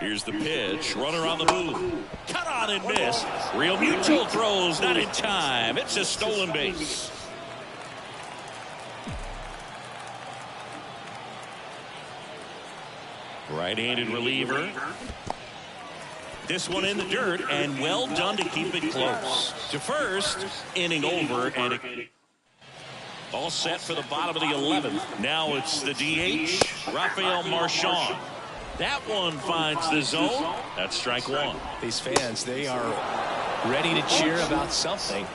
Here's the pitch. Runner on the move. Cut on and miss. Real Muto throws, not in time. It's a stolen base. Right-handed reliever. This one in the dirt, and well done to keep it close. To first, inning over, and it all set for the bottom of the 11th. Now it's the DH, Rafael Marchand. That one finds the zone. That's strike one. These fans, they are ready to cheer about something.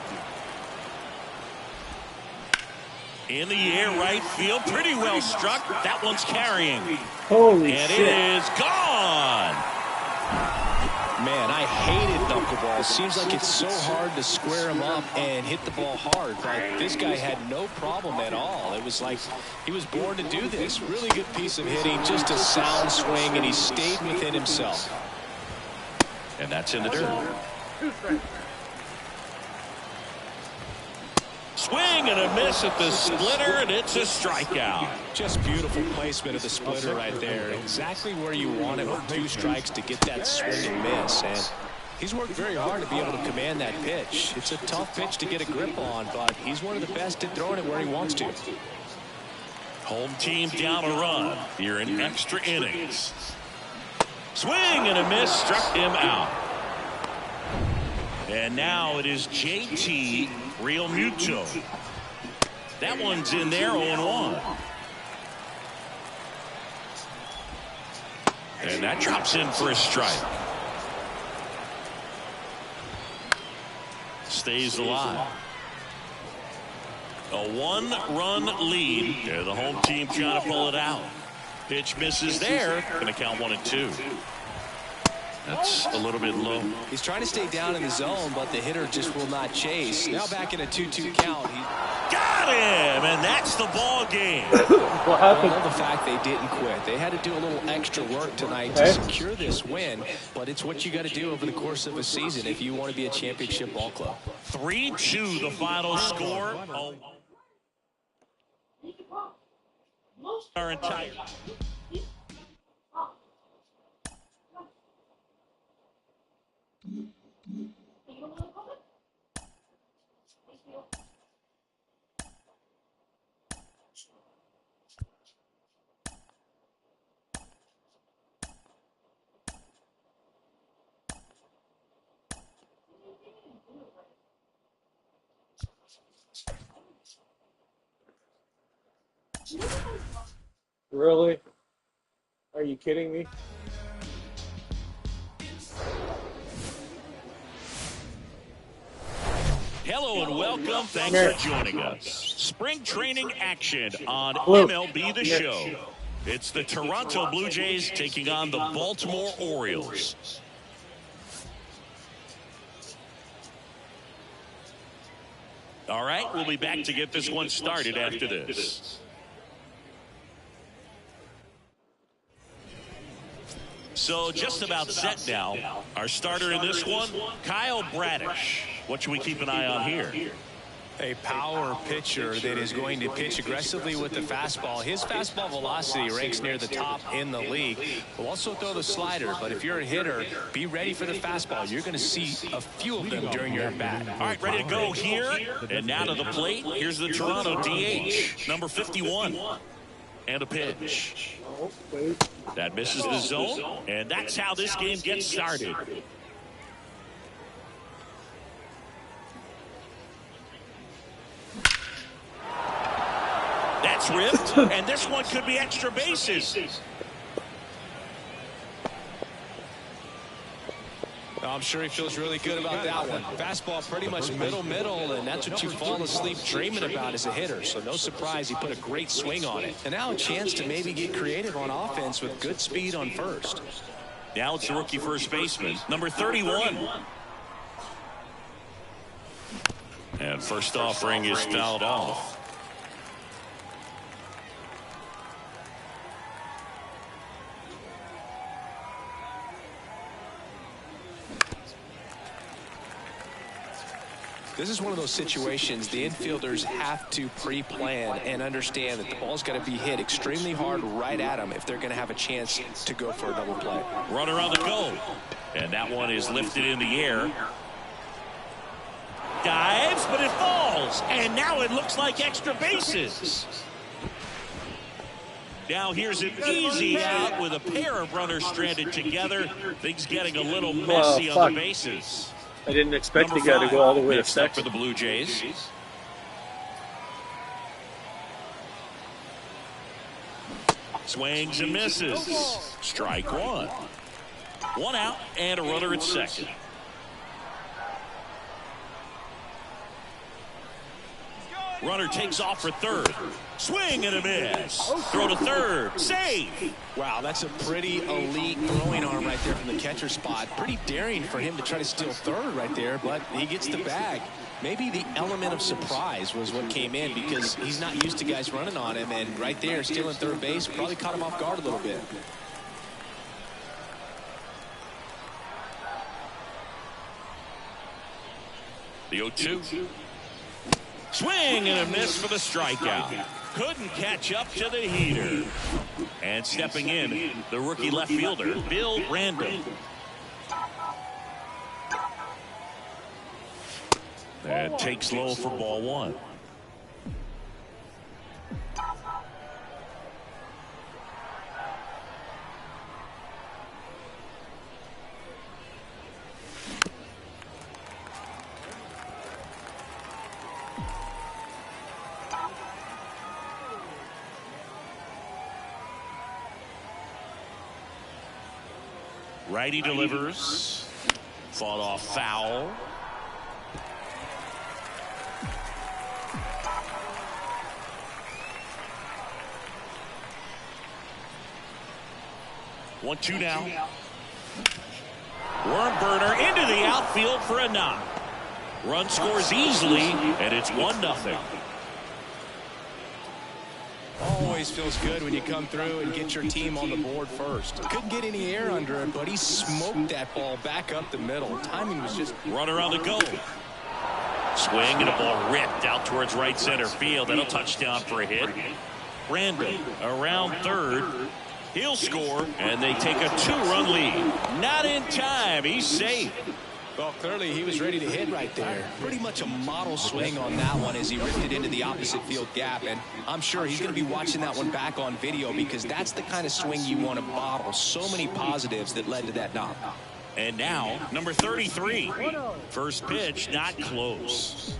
In the air, right field, pretty well struck. That one's carrying. Holy and shit. It is gone. Man, I hated knuckleballs. Seems like it's so hard to square him up and hit the ball hard. But this guy had no problem at all. It was like he was born to do this. Really good piece of hitting, just a sound swing, and he stayed within himself. And that's in the dirt. Swing and a miss at the splitter, and it's a strikeout. Just beautiful placement of the splitter right there. Exactly where you want it with 2 strikes to get that swing and miss. And he's worked very hard to be able to command that pitch. It's a tough pitch to get a grip on, but he's one of the best at throwing it where he wants to. Home team down a run here in extra innings. Swing and a miss, struck him out. And now it is JT Realmuto. That one's in there, 0-1. And that drops in for a strike. Stays alive. A 1-run lead. And the home team trying to pull it out. Pitch misses there. Going to count 1-2. That's a little bit low. He's trying to stay down in the zone, but the hitter just will not chase. Now back in a 2-2 count. Got him, and that's the ball game. What happened? I love the fact they didn't quit. They had to do a little extra work tonight to secure this win, but it's what you got to do over the course of a season if you want to be a championship ball club. 3-2 the final score. Our entire Really? Are you kidding me? hello and welcome. Thanks for joining us. Spring training action on MLB The Show. It's the Toronto Blue Jays taking on the Baltimore Orioles. All right, we'll be back to get this one started after this. So just about set now. Our starter in this one, Kyle Bradish. What should we keep an eye on here? A power pitcher that is going to pitch aggressively with the fastball. His fastball velocity ranks near the top in the league. Will also throw the slider, but if you're a hitter, be ready for the fastball. You're going to see a few of them during your at-bat. All right, ready to go here. And now to the plate. Here's the Toronto DH, number 51. And a pitch. That misses the zone, and that's how this game gets started. That's ripped, and this one could be extra bases. I'm sure he feels really good about that one. Fastball pretty much middle, and that's what you fall asleep dreaming about as a hitter. So no surprise he put a great swing on it. And now a chance to maybe get creative on offense with good speed on first. Now it's the rookie first baseman, number 31. And first offering is fouled off. This is one of those situations the infielders have to pre-plan and understand that the ball's got to be hit extremely hard right at them if they're going to have a chance to go for a double play. Runner on the go. And that one is lifted in the air. Dives, but it falls. And now it looks like extra bases. Now here's an easy out with a pair of runners stranded together. Things getting a little messy on the bases. I didn't expect the guy to go all the way to second. For the Blue Jays. Swings and misses. Strike one. One out and a runner at second. Runner takes off for third. Swing and a miss. Throw to third. Save. Wow, that's a pretty elite throwing arm right there from the catcher spot. Pretty daring for him to try to steal third right there, but he gets the bag. Maybe the element of surprise was what came in because he's not used to guys running on him, and right there stealing third base probably caught him off guard a little bit. The 0-2. Swing and a miss for the strikeout. Couldn't catch up to the heater. And stepping in, the rookie left fielder, Bill Randall. And takes low for ball one. Righty delivers. Fought off foul. One, two now. Worm burner into the outfield for a knock. Run scores easily, and it's 1-0. Always feels good when you come through and get your team on the board first. Couldn't get any air under it, but he smoked that ball back up the middle. Timing was just... Runner on the go. Swing and a ball ripped out towards right center field. That'll touchdown for a hit. Brandon around third. He'll score, and they take a 2-run lead. Not in time. He's safe. Well, clearly he was ready to hit right there. Pretty much a model swing on that one as he ripped it into the opposite field gap. And I'm sure he's going to be watching that one back on video because that's the kind of swing you want to bottle. So many positives that led to that knock. And now, number 33. First pitch, not close.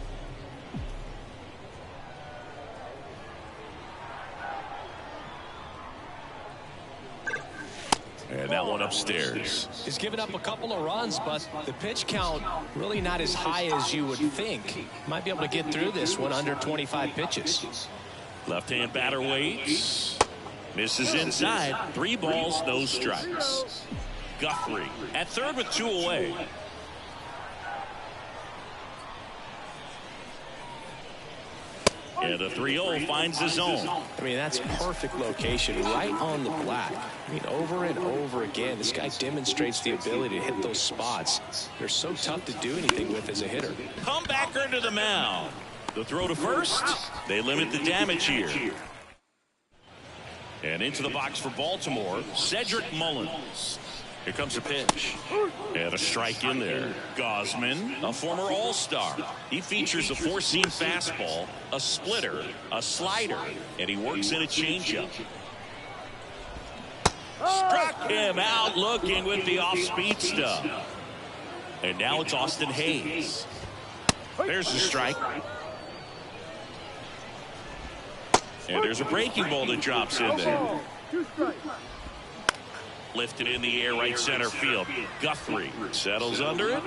And that one upstairs. He's given up a couple of runs, but the pitch count really not as high as you would think. Might be able to get through this one under 25 pitches. Left-hand batter waits. Misses inside. 3 balls, no strikes. Guthrie at third with 2 away. And the 3-0 finds the zone. I mean, that's perfect location, right on the black. I mean, over and over again, this guy demonstrates the ability to hit those spots. They're so tough to do anything with as a hitter. Comebacker to the mound. The throw to first. They limit the damage here. And into the box for Baltimore, Cedric Mullins. Here comes a pitch. And a strike in there. Gosman, a former All-Star. He features a 4-seam fastball, a splitter, a slider, and he works in a changeup. Struck him out looking with the off-speed stuff. And now it's Austin Hayes. There's the strike. And there's a breaking ball that drops in there. Lifted in the air, right center field. Guthrie settles under it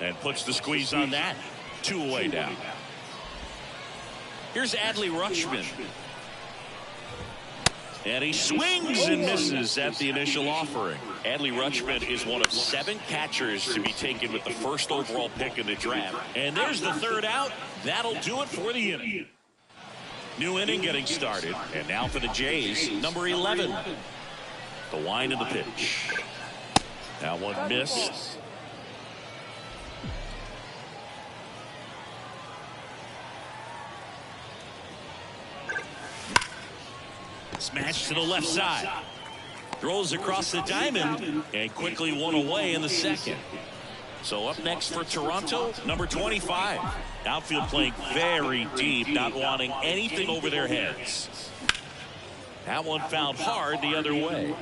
and puts the squeeze on that. 2 away now. Here's Adley Rutschman. And he swings and misses at the initial offering. Adley Rutschman is one of 7 catchers to be taken with the first overall pick in the draft. And there's the 3rd out. That'll do it for the inning. New inning getting started. And now for the Jays, number 11. The wind of the pitch. That one missed. Smash to the left side. Throws across the diamond and quickly 1 away in the second. So up next for Toronto, number 25. Outfield playing very deep, not wanting anything over their heads. That one fouled hard the other way.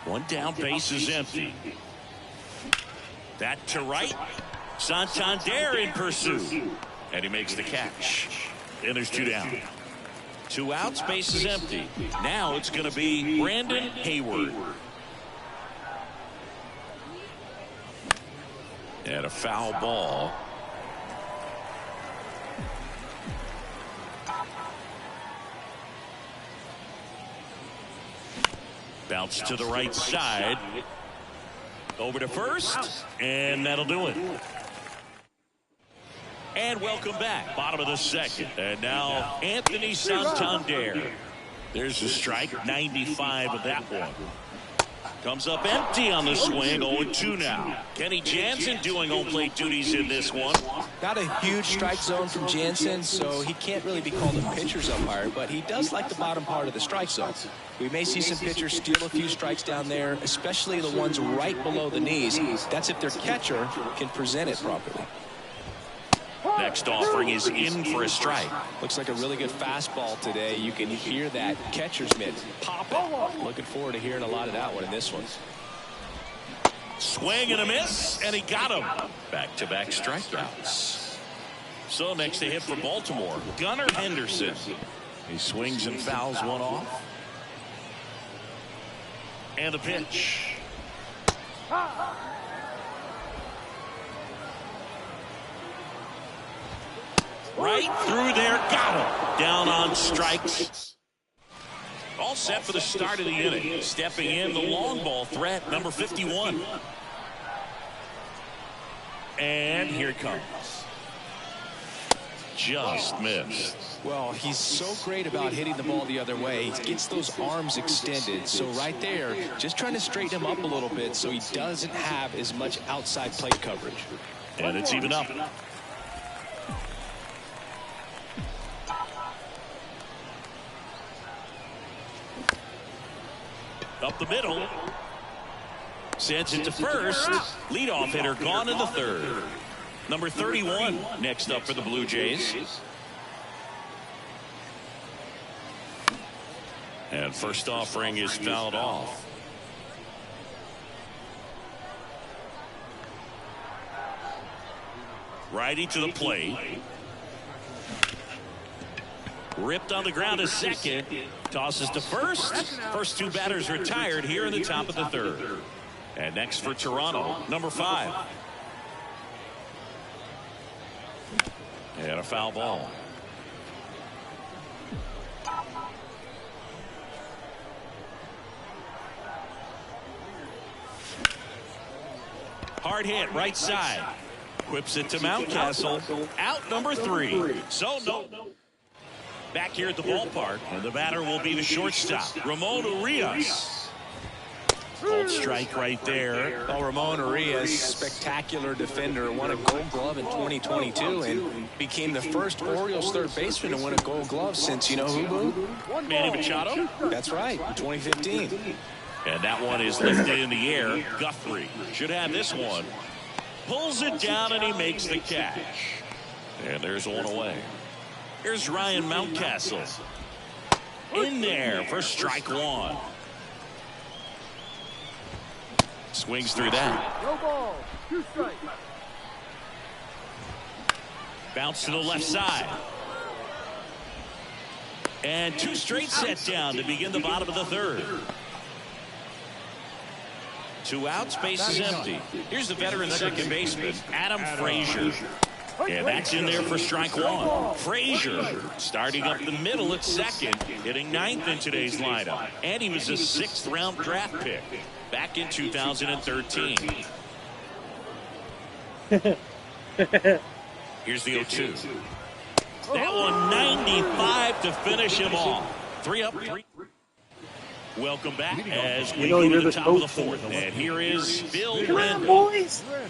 One down, base is empty. That to right. Santander in pursuit. And he makes the catch. And there's 2 down. 2 outs, base is empty. Now it's going to be Brandon Hayward. And a foul ball. Bounce to the right side. Over to first. And that'll do it. And welcome back. Bottom of the second. And now Anthony Santander. There's a strike. 95 of that one. Comes up empty on the swing. 0-2 now. Kenny Jansen doing home plate duties in this one. Not a huge strike zone from Jansen, so he can't really be called a pitcher's umpire, but he does like the bottom part of the strike zone. We may see some pitchers steal a few strikes down there, especially the ones right below the knees. That's if their catcher can present it properly. Next offering is in for a strike. Looks like a really good fastball today. You can hear that catcher's mitt popping. Looking forward to hearing a lot of that one in this one. Swing and a miss, and he got him. Back-to-back strikeouts. So next to hit for Baltimore, Gunnar Henderson. He swings and fouls one off. And the pitch. Right through there, got him. Down on strikes. All set for the start of the inning. Stepping in, the long ball threat, number 51. And here it comes. Just missed. Well, he's so great about hitting the ball the other way. He gets those arms extended. So right there, just trying to straighten him up a little bit so he doesn't have as much outside plate coverage. And it's even up. Up the middle. Sends it to first. Leadoff hitter gone in the third. Number 31 next up for the Blue Jays. And first offering is fouled off. Righty to the plate. Ripped on the ground to second. Tosses to first. First two batters retired here in the top of the third. And next for Toronto, number 5. And a foul ball. Hard hit right side. Whips it to Mountcastle. Out number 3. So no. Back here at the ballpark, and the batter will be the shortstop, Ramon Urias. Old strike right there. Well, Ramon Urias, spectacular defender, won a Gold Glove in 2022 and became the first Orioles third baseman to win a Gold Glove since, you know who, Boo? Manny Machado. That's right, in 2015. And that one is lifted in the air. Guthrie should have this one. Pulls it down and he makes the catch. And there's one away. Here's Ryan Mountcastle. In there for strike 1. Swings through that. No ball. 2 strikes. Bounce to the left side. And 2 straight set down to begin the bottom of the third. 2 outs, base is empty. Here's the veteran second baseman, Adam Frazier. And that's in there for strike 1. Frazier starting up the middle at second, hitting 9th in today's lineup. And he was a 6th round draft pick back in 2013. Here's the 0-2. That one 95 to finish him off. 3 up, 3. Welcome back as we go to the top of the 4th. And here is Bill Rendell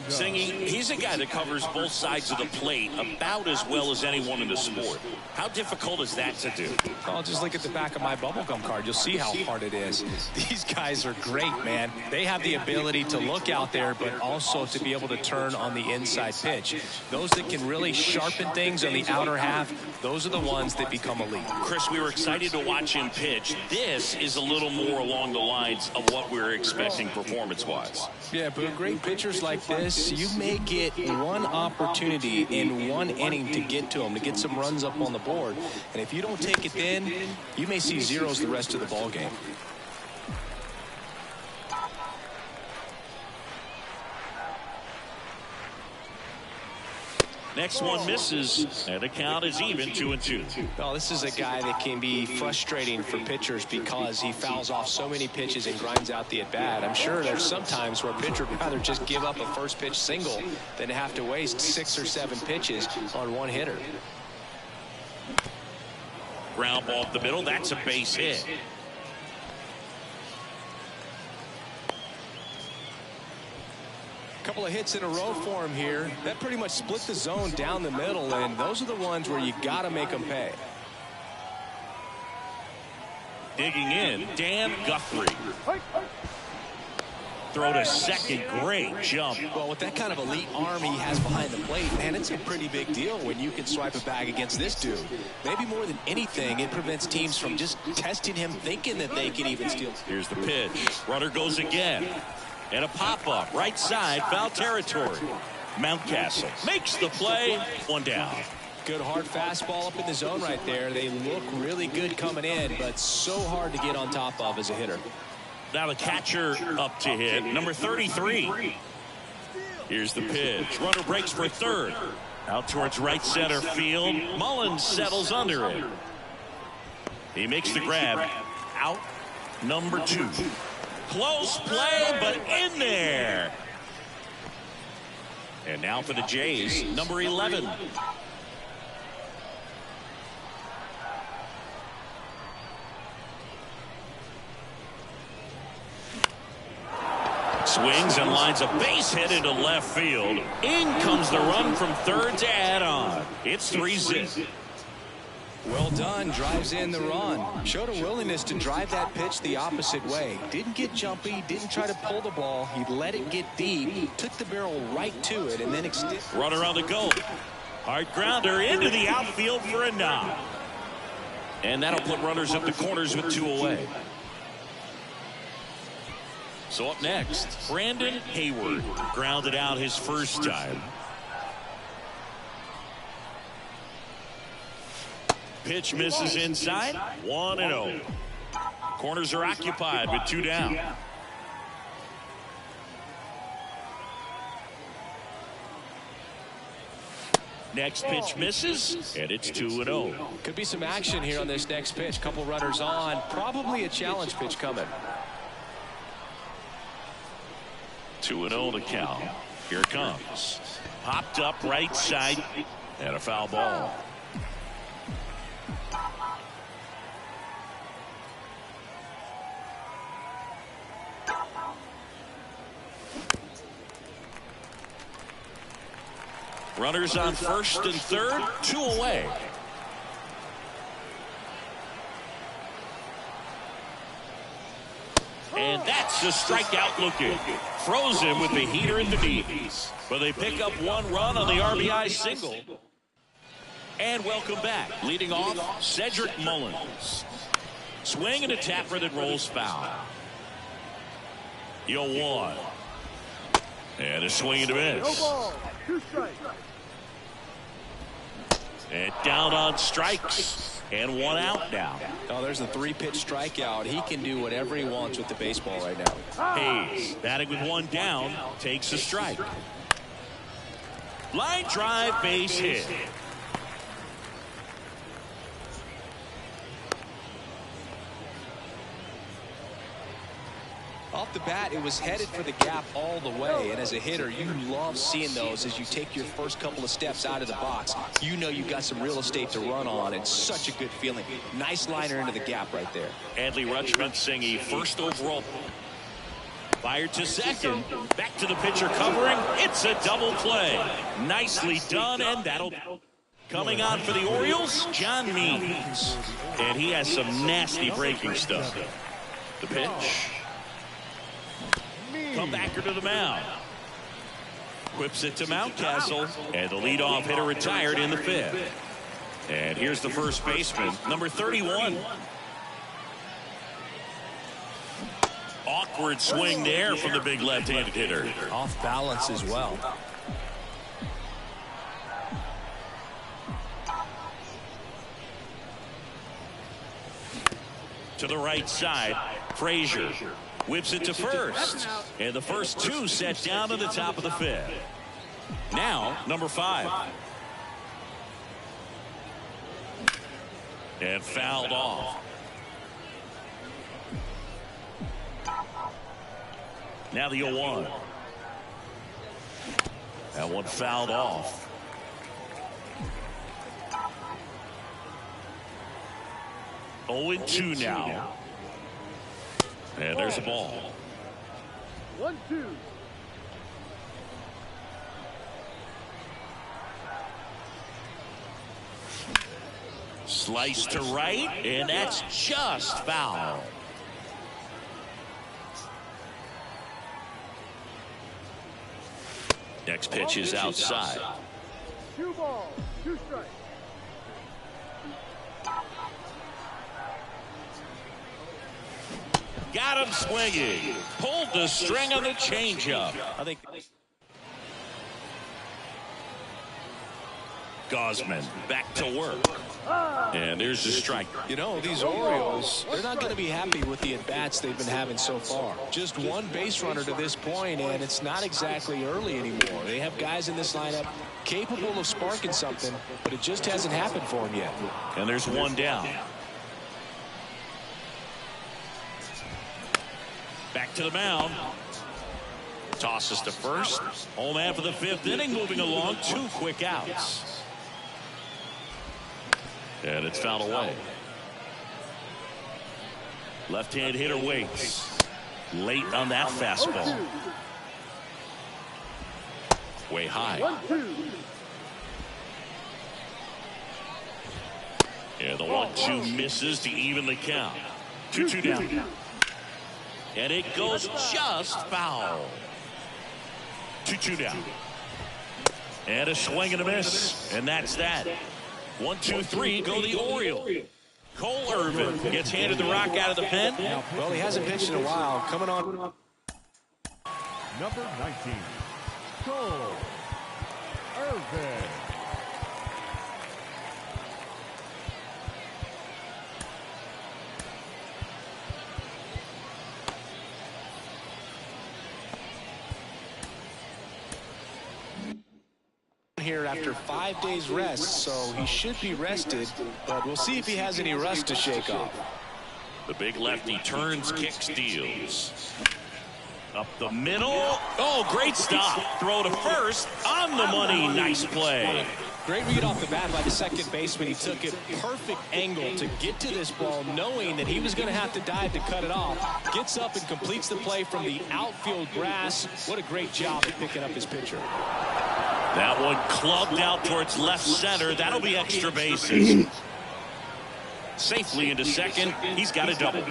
singing. He's a guy that covers both sides of the plate about as well as anyone in the sport. How difficult is that to do? I'll just look at the back of my bubblegum card. You'll see how hard it is. These guys are great, man. They have the ability to look out there, but also to be able to turn on the inside pitch. Those that can really sharpen things on the outer half, those are the ones that become elite. Chris, we were excited to watch him pitch. This is a little more along the lines of what we were expecting performance-wise. Yeah, but great pitchers like this, you may get one opportunity in one inning to get to them, to get some runs up on the board. And if you don't take it then, you may see zeros the rest of the ball game. Next one misses, and the count is even 2-2. Well, this is a guy that can be frustrating for pitchers because he fouls off so many pitches and grinds out the at-bat. I'm sure there's some times where a pitcher would rather just give up a first pitch single than to have to waste 6 or 7 pitches on one hitter. Ground ball up the middle. That's a base hit. Couple of hits in a row for him here. That pretty much split the zone down the middle, and those are the ones where you got to make them pay. Digging in, Dan Guthrie. Throw to second, great jump. Well, with that kind of elite arm he has behind the plate, man, it's a pretty big deal when you can swipe a bag against this dude. Maybe more than anything, it prevents teams from just testing him, thinking that they can even steal. Here's the pitch. Runner goes again. And a pop-up, right side, foul territory. Mountcastle makes the play, 1 down. Good hard fastball up in the zone right there. They look really good coming in, but so hard to get on top of as a hitter. Now the catcher up to hit, number 33. Here's the pitch. Runner breaks for third. Out towards right center field. Mullins settles under it. He makes the grab. Out number 2. Close play, but in there. And now for the Jays, number 11. Swings and lines a base hit into left field. In comes the run from third to add on. It's 3-0. Well done. Drives in the run. Showed a willingness to drive that pitch the opposite way. Didn't get jumpy. Didn't try to pull the ball. He let it get deep. Took the barrel right to it and then extended. Runner on the go. Hard grounder into the outfield for a knock. And that'll put runners up the corners with 2 away. So up next, Brandon Hayward grounded out his first time. Pitch misses inside. 1-0. Corners are occupied with 2 down. Next pitch misses, and it's 2-0. Could be some action here on this next pitch. Couple runners on. Probably a challenge pitch coming. 2-0 the count. Here it comes. Popped up right side, and a foul ball. Runners on first and third, 2 away. And that's a strikeout looking. Throws him with the heater in the knees. But they pick up 1 run on the RBI single. And welcome back. Leading off, Cedric Mullins. Swing and a tapper that rolls foul. 0-1. And a swing and a miss. No ball. 2 strikes. And down on strikes. And 1 out now. Oh, there's a 3-pitch strikeout. He can do whatever he wants with the baseball right now. Hayes, batting with 1 down, takes a strike. Line drive, base hit. Off the bat, it was headed for the gap all the way. And as a hitter, you love seeing those as you take your first couple of steps out of the box. You know you've got some real estate to run on. It's such a good feeling. Nice liner into the gap right there. Adley Rutschman singing first overall. Fired to second. Back to the pitcher covering. It's a double play. Nicely done, and that'll... Coming on for the Orioles, John Means. And he has some nasty breaking stuff. The pitch. Comebacker to the mound. Whips it to Mountcastle, and the leadoff hitter retired in the 5th. And here's the first baseman, number 31. Awkward swing there from the big left-handed hitter. Off balance as well. To the right side, Frazier. Whips it to first. And the first 2 set down to the top of the 5th. Now, number 5. And fouled off. Now the 0-1. That one fouled off. Oh, 2 now. And there's a ball. 1-2. Slice to right, and that's just foul. Next pitch is outside. 2 balls. 2 strikes. Got him swinging. Pulled the string on the changeup. I think Gausman back to work. And there's the strike. You know, these Orioles, they're not going to be happy with the at-bats they've been having so far. Just one base runner to this point, and it's not exactly early anymore. They have guys in this lineup capable of sparking something, but it just hasn't happened for them yet. And there's one down. Back to the mound. Tosses to first. Home man for the 5th inning, moving along. 2 quick outs. And it's fouled away. Left-hand hitter waits. Late on that fastball. Way high. 1-2. And the 1-2 misses to even the count. 2-2 down. And it goes just foul. 2-2 down. And a swing and a miss. And that's that. 1-2-3 go the Orioles. Cole Irvin gets handed the rock out of the pen. Well, he hasn't pitched in a while. Coming on. Number 19, Cole Irvin. Here after 5 days rest, so he should be rested, but we'll see if he has any rust to shake off. The big lefty turns, kicks, deals. Up the middle. Oh, great stop. Throw to first. On the money. Nice play. Great read off the bat by the second baseman. He took it perfect angle to get to this ball, knowing that he was going to have to dive to cut it off. Gets up and completes the play from the outfield grass. What a great job at picking up his pitcher. That one clubbed out towards left center. That'll be extra bases. Safely into second. He's got a double.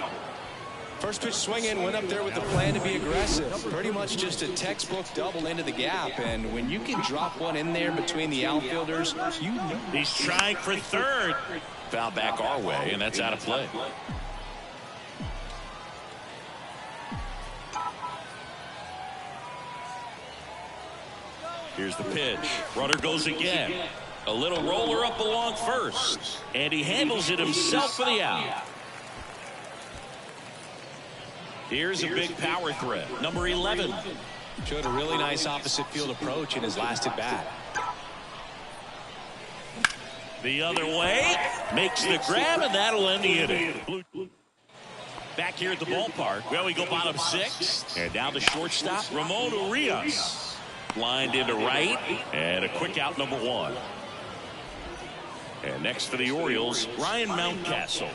First pitch swing in, went up there with the plan to be aggressive. Pretty much just a textbook double into the gap. And when you can drop one in there between the outfielders, you know. He's trying for third. Foul back our way, and that's out of play. Here's the pitch. Runner goes again. A little roller up along first. And he handles it himself for the out. Here's a big power threat. Number 11. Showed a really nice opposite field approach in his last at bat. The other way. Makes the grab, and that'll end the inning. Back here at the ballpark. Well, we go bottom 6. And now the shortstop, Ramon Urias. Lined into right, and a quick out, number 1. And next for the Orioles, Ryan Mountcastle.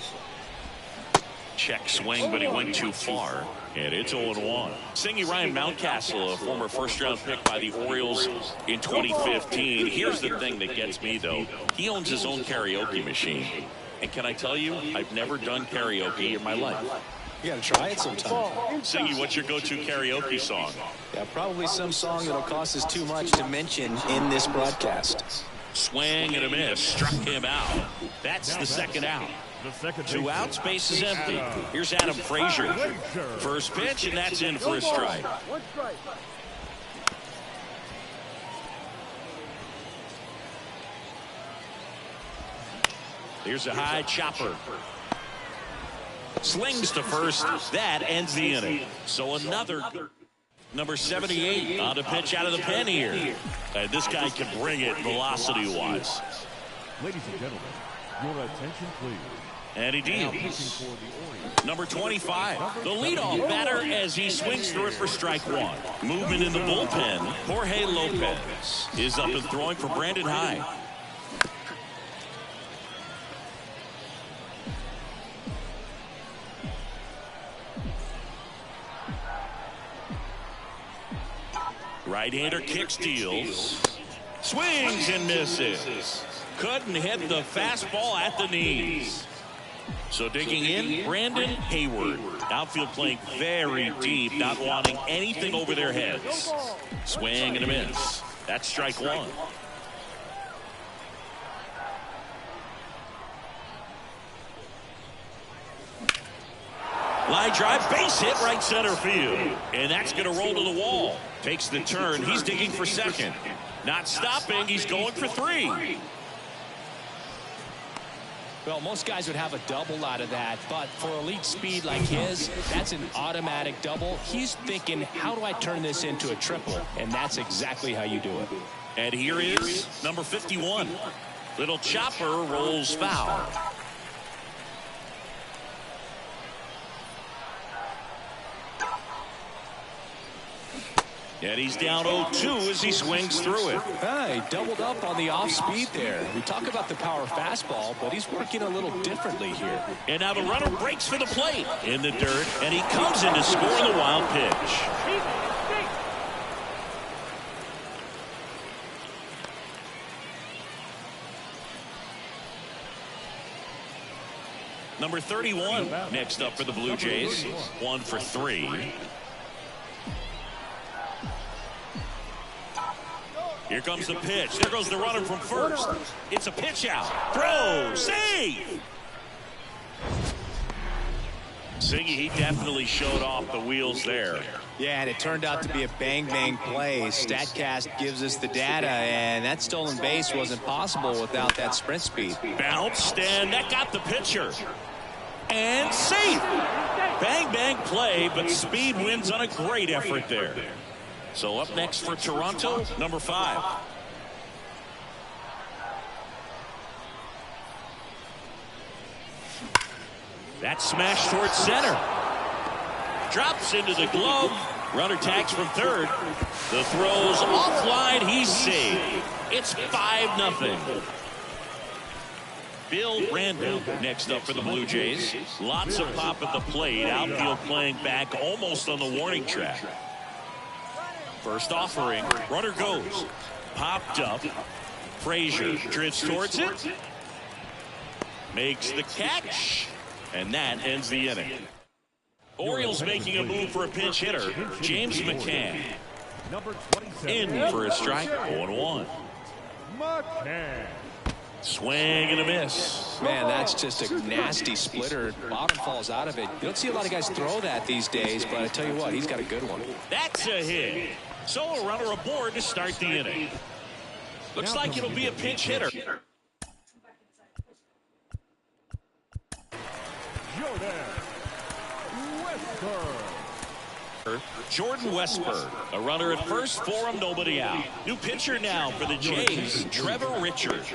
Check swing, but he went too far, and it's 0-1. Singing Ryan Mountcastle, a former first-round pick by the Orioles in 2015. Here's the thing that gets me, though. He owns his own karaoke machine. And can I tell you, I've never done karaoke in my life. You gotta try it sometime. Singy, what's your go-to karaoke song? Yeah, probably some song that'll cost us too much to mention in this broadcast. Swing and a miss. Struck him out. That's the second out. 2 outs, base is empty. Here's Adam Frazier. First pitch, and that's in for a strike. 1 strike. Here's a high chopper. Slings to first. That ends the inning. So another number 78 on a pitch out of the pen here. And this guy can bring it velocity-wise. Ladies and gentlemen, your attention please. And he deals. Number 25, the leadoff batter as he swings through it for strike 1. Movement in the bullpen. Jorge Lopez is up and throwing for Brandon High. Right-hander kicks, deals. Swings and misses. Couldn't hit the fastball at the knees. So digging in, Brandon Hayward. Outfield playing very deep, not wanting anything over their heads. Swing and a miss. That's strike 1. Line drive, base hit, right center field. And that's going to roll to the wall. Takes the turn. He's digging for second. Not stopping. He's going for 3. Well, most guys would have a double out of that, but for elite speed like his, that's an automatic double. He's thinking, how do I turn this into a triple? And that's exactly how you do it. And here is number 51. Little chopper rolls foul. And he's down 0-2 as he swings through it. He doubled up on the off speed there. We talk about the power fastball, but he's working a little differently here. And now the runner breaks for the plate in the dirt, and he comes in to score the wild pitch. Number 31 next up for the Blue Jays. 1 for 3. Here comes the pitch. There goes the runner from first. It's a pitch out. Throw. Save. Siggy, he definitely showed off the wheels there. Yeah, and it turned out to be a bang-bang play. StatCast gives us the data, and that stolen base wasn't possible without that sprint speed. Bounced, and that got the pitcher. And safe. Bang-bang play, but speed wins on a great effort there. So up next for Toronto, number 5. That smash towards center. Drops into the glove. Runner tags from third. The throw's offline. He's saved. It's 5-0. Bill Randall next up for the Blue Jays. Lots of pop at the plate. Outfield playing back almost on the warning track. First offering, runner goes, popped up. Frazier drifts towards it, makes the catch, and that ends the inning. Orioles making a move for a pinch hitter, James McCann. In for a strike, 0-1. Swing and a miss. Man, that's just a nasty splitter. Bottom falls out of it. You don't see a lot of guys throw that these days, but I tell you what, he's got a good one. That's a hit. So a runner aboard to start the inning. Looks like it'll be a pinch hitter. Jordan Westburg, a runner at first for him, nobody out. New pitcher now for the Jays, Trevor Richards.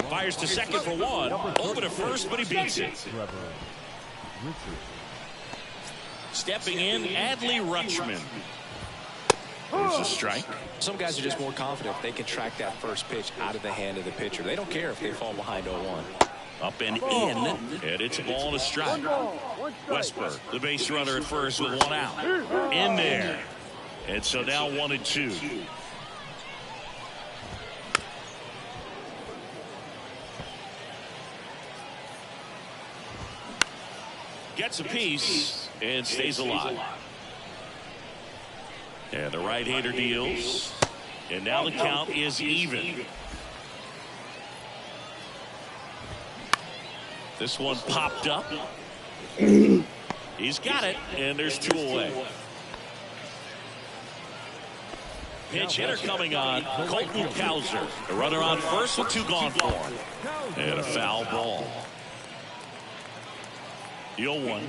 Fires to second for 1, over to first, but he beats it. Stepping in, Adley Rutschman. There's a strike. Some guys are just more confident they can track that first pitch out of the hand of the pitcher. They don't care if they fall behind 0-1. Up and in, and it's a ball and a strike. Westburg, the base runner at first with 1 out. In there. And so now 1-2. Gets a piece and stays alive. And the right-hander deals. And now the count is even. This one popped up. He's got it, and there's 2 away. Pinch hitter coming on, Colton Cowser. The runner on first with 2 gone for him. And a foul ball. The 0-1.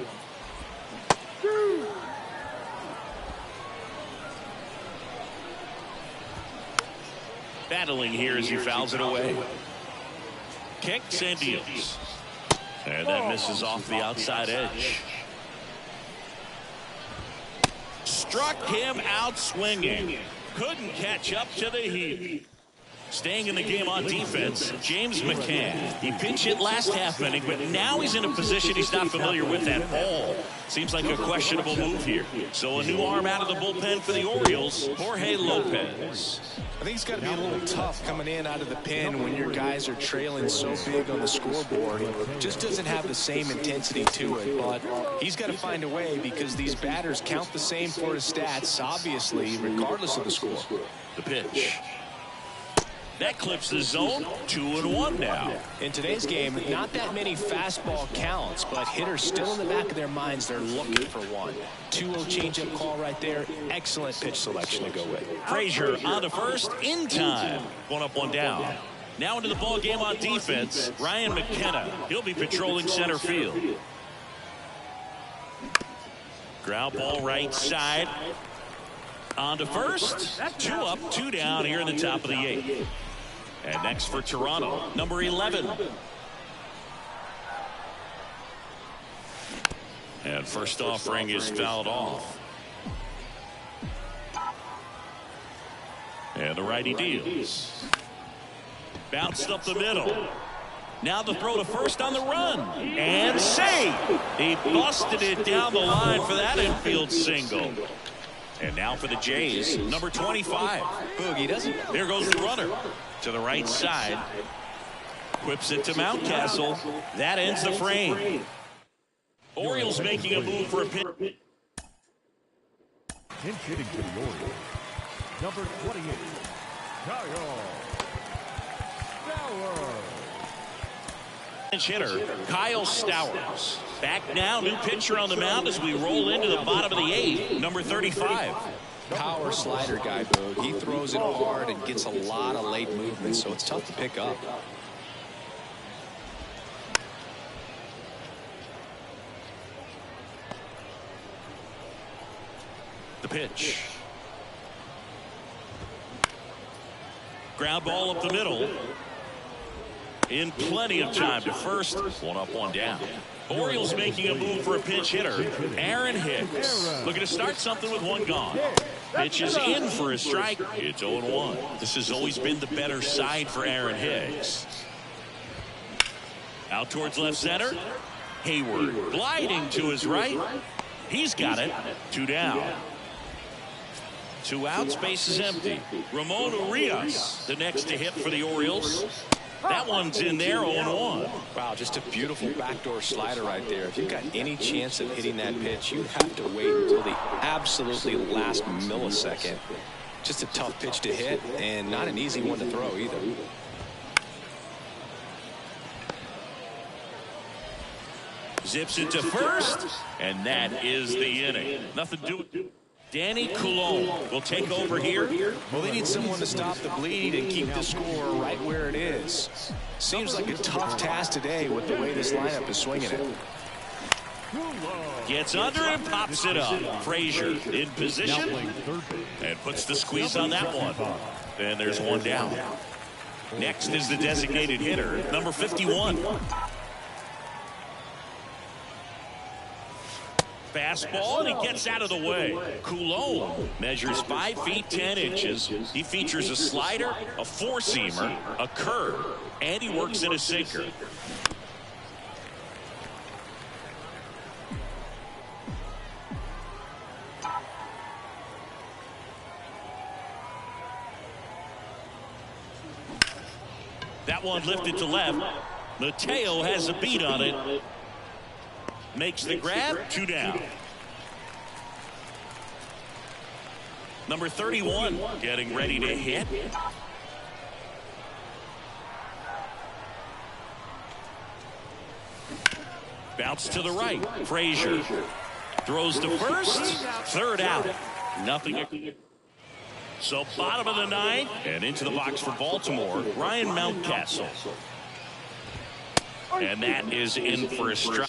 Battling here as he fouls it away. Kicks and deals. And that misses off the outside edge. Struck him out swinging. Couldn't catch up to the heat. Staying in the game on defense, James McCann. He pinch hit last half inning, but now he's in a position he's not familiar with at all. Seems like a questionable move here. So a new arm out of the bullpen for the Orioles, Jorge Lopez. I think it's got to be a little tough coming in out of the pen when your guys are trailing so big on the scoreboard. It just doesn't have the same intensity to it, but he's got to find a way because these batters count the same for his stats, obviously, regardless of the score. The pitch. That clips the zone. 2-1 now. In today's game, not that many fastball counts, but hitters still in the back of their minds, they're looking for one. 2-0 changeup call right there. Excellent pitch selection to go with. Frazier on to first in time. 1 up, 1 down. Now into the ball game on defense, Ryan McKenna. He'll be patrolling center field. Ground ball right side. On to first. 2 up, 2 down here in the top of the 8th. And next for Toronto, number 11. And first offering is fouled off. And the righty deals. Bounced up the middle. Now the throw to first on the run. And save. He busted it down the line for that infield single. And now for the Jays, number 25. Boogie doesn't. There goes the runner to the right side. Whips it to Mountcastle. That ends the frame. Orioles making a move for a pitch. Pinch hitting to the Orioles, number 28, Kyle Stowers. Pinch hitter Kyle Stowers. Back now, new pitcher on the mound as we roll into the bottom of the 8th, number 35. Power slider guy, Boog. He throws it hard and gets a lot of late movement, so it's tough to pick up. The pitch. Ground ball up the middle. In plenty of time to first. 1 up, 1 down. Orioles making a move for a pinch hitter. Aaron Hicks looking to start something with 1 gone. Pitch is in for a strike. It's 0-1. This has always been the better side for Aaron Hicks. Out towards left center. Hayward gliding to his right. He's got it. 2 down. 2 outs, base is empty. Ramon Urias, the next to hit for the Orioles. That one's in there, 0-1. Wow, just a beautiful backdoor slider right there. If you've got any chance of hitting that pitch, you have to wait until the absolutely last millisecond. Just a tough pitch to hit, and not an easy one to throw either. Zips it to first, and that is the inning. Nothing to do with it. Danny Coulombe will take over here. Well, they need someone to stop the bleed and keep the score right where it is. Seems like a tough task today with the way this lineup is swinging it. Gets under and pops it up. Frazier in position and puts the squeeze on that one. And there's 1 down. Next is the designated hitter, number 51. Fastball, and he gets out of the way. Coulombe measures 5 feet 10 inches. He features a slider, a 4-seamer, a curve, and he works in a sinker. That one lifted to left. Mateo has a beat on it. Makes the grab, 2 down. Number 31 getting ready to hit. Bounce to the right. Frazier throws to first. 3rd out. Nothing. So bottom of the 9th and into the box for Baltimore, Ryan Mountcastle. And that is in for a strike.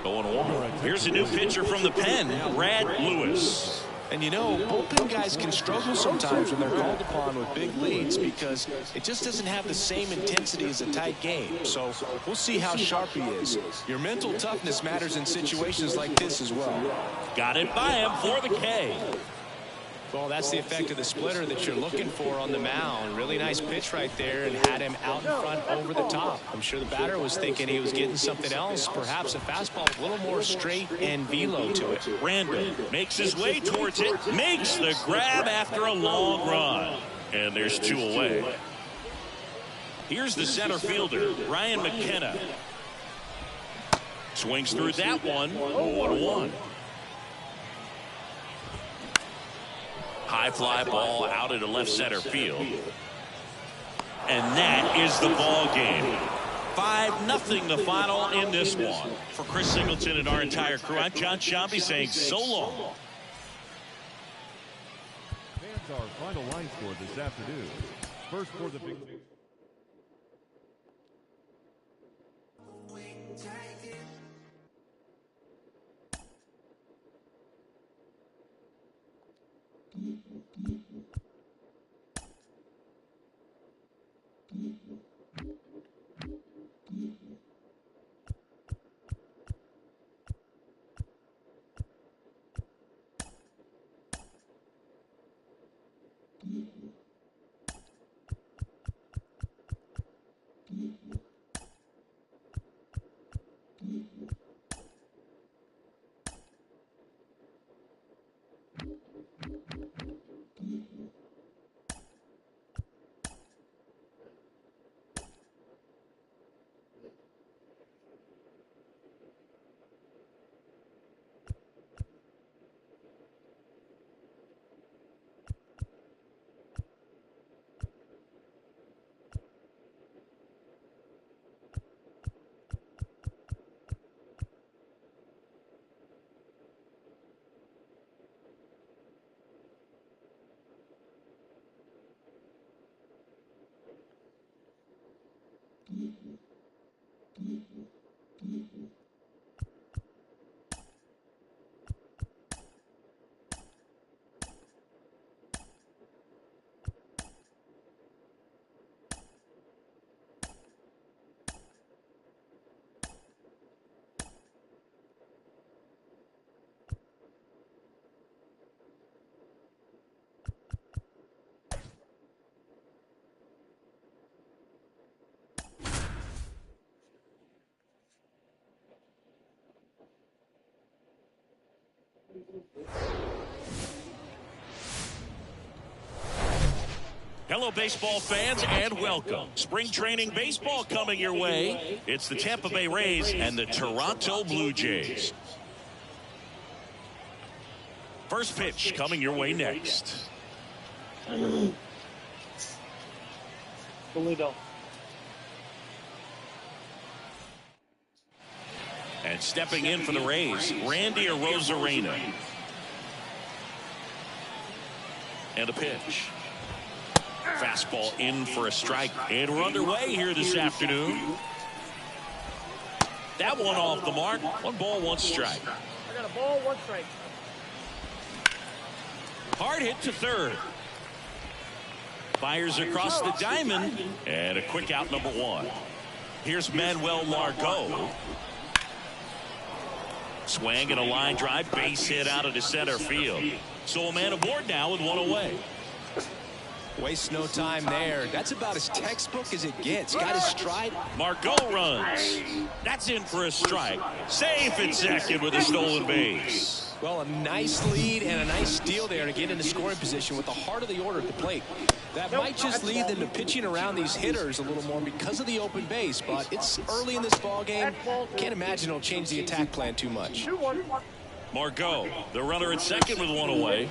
Going on. Here's a new pitcher from the pen, Brad Lewis. And you know, bullpen guys can struggle sometimes when they're called upon with big leads because it just doesn't have the same intensity as a tight game. So we'll see how sharp he is. Your mental toughness matters in situations like this as well. Got it by him for the K. Well, that's the effect of the splitter that you're looking for on the mound. Really nice pitch right there and had him out in front over the top. I'm sure the batter was thinking he was getting something else, perhaps a fastball with a little more straight and velo to it. Randall makes his way towards it, makes the grab after a long run. And there's 2 away. Here's the center fielder, Ryan McKenna. Swings through that one, 1-1. High fly ball out into left center field. And that is the ball game. 5-0 the final in this one. For Chris Singleton and our entire crew, I'm John Shambi saying so long. That's our final line score this afternoon. First for the big... Hello, baseball fans, and welcome. Spring training baseball coming your way. It's the Tampa Bay Rays and the Toronto Blue Jays. First pitch coming your way next. Toledo. And stepping in for the Rays, Randy Arozarena. And a pitch. Fastball in for a strike. And we're underway here this afternoon. That one off the mark. 1 ball, 1 strike. I got a ball, 1 strike. Hard hit to third. Fires across the diamond. And a quick out, number 1. Here's Manuel Margot. Swing and a line drive. Base hit out of the center field. So a man aboard now with 1 away. Wastes no time there. That's about as textbook as it gets. Got his stride. Margot runs. That's in for a strike. Safe at second with a stolen base. Well, a nice lead and a nice steal there to get into scoring position with the heart of the order at the plate. That might just lead them to pitching around these hitters a little more because of the open base, but it's early in this ball game. Can't imagine it'll change the attack plan too much. Margot, the runner at second with 1 away.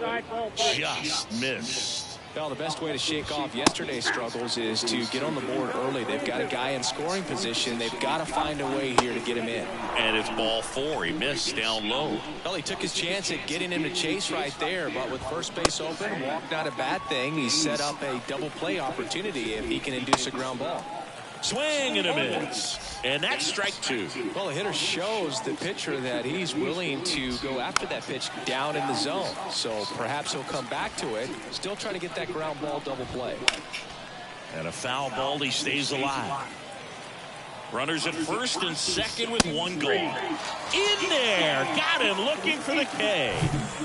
Just missed. Well, the best way to shake off yesterday's struggles is to get on the board early. They've got a guy in scoring position. They've got to find a way here to get him in. And it's ball 4. He missed down low. Well, he took his chance at getting him to chase right there, but with first base open, walk not a bad thing. He set up a double play opportunity if he can induce a ground ball. Swing and a miss. And that's strike 2. Well, the hitter shows the pitcher that he's willing to go after that pitch down in the zone. So perhaps he'll come back to it. Still trying to get that ground ball double play. And a foul ball. He stays alive. Runners at first and second with 1 goal. In there. Got him looking for the K.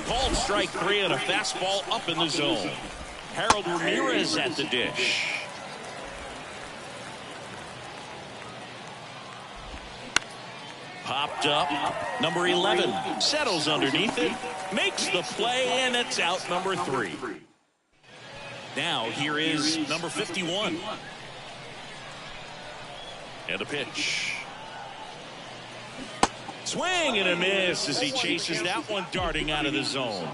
Called strike 3 and a fastball up in the zone. Harold Ramirez at the dish. Popped up. Number 11 settles underneath it. Makes the play, and it's out number 3. Now here is number 51. And a pitch. Swing and a miss as he chases that one darting out of the zone.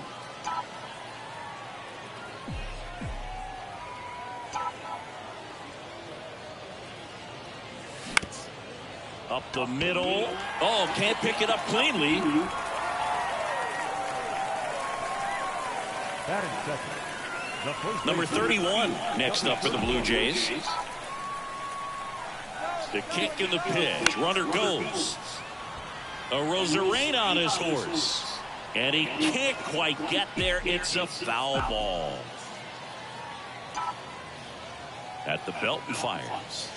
Up the middle. Oh, can't pick it up cleanly. Batting second, Number 31 next up for the Blue Jays. The kick and the pitch. Runner goes. A Rosarena on his horse. And he can't quite get there. It's a foul ball. At the belt and fires.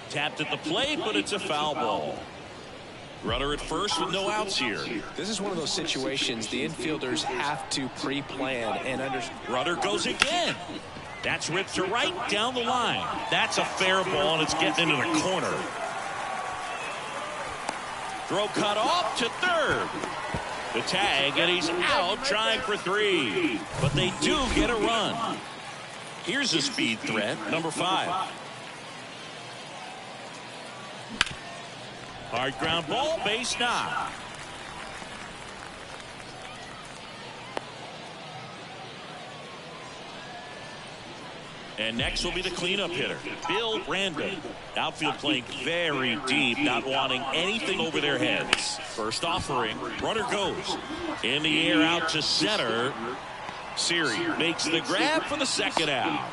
Tapped at the plate, but it's a foul ball. Runner at first with no outs here. This is one of those situations the infielders have to pre-plan and understand. Runner goes again. That's ripped to right down the line. That's a fair ball, and it's getting into the corner. Throw cut off to third. The tag, and he's out trying for 3. But they do get a run. Here's a speed threat, number 5. Hard ground ball, base knock. And next will be the cleanup hitter, Bill Random. Outfield playing very deep, not wanting anything over their heads. First offering, runner goes. In the air out to center. Siri makes the grab for the second out.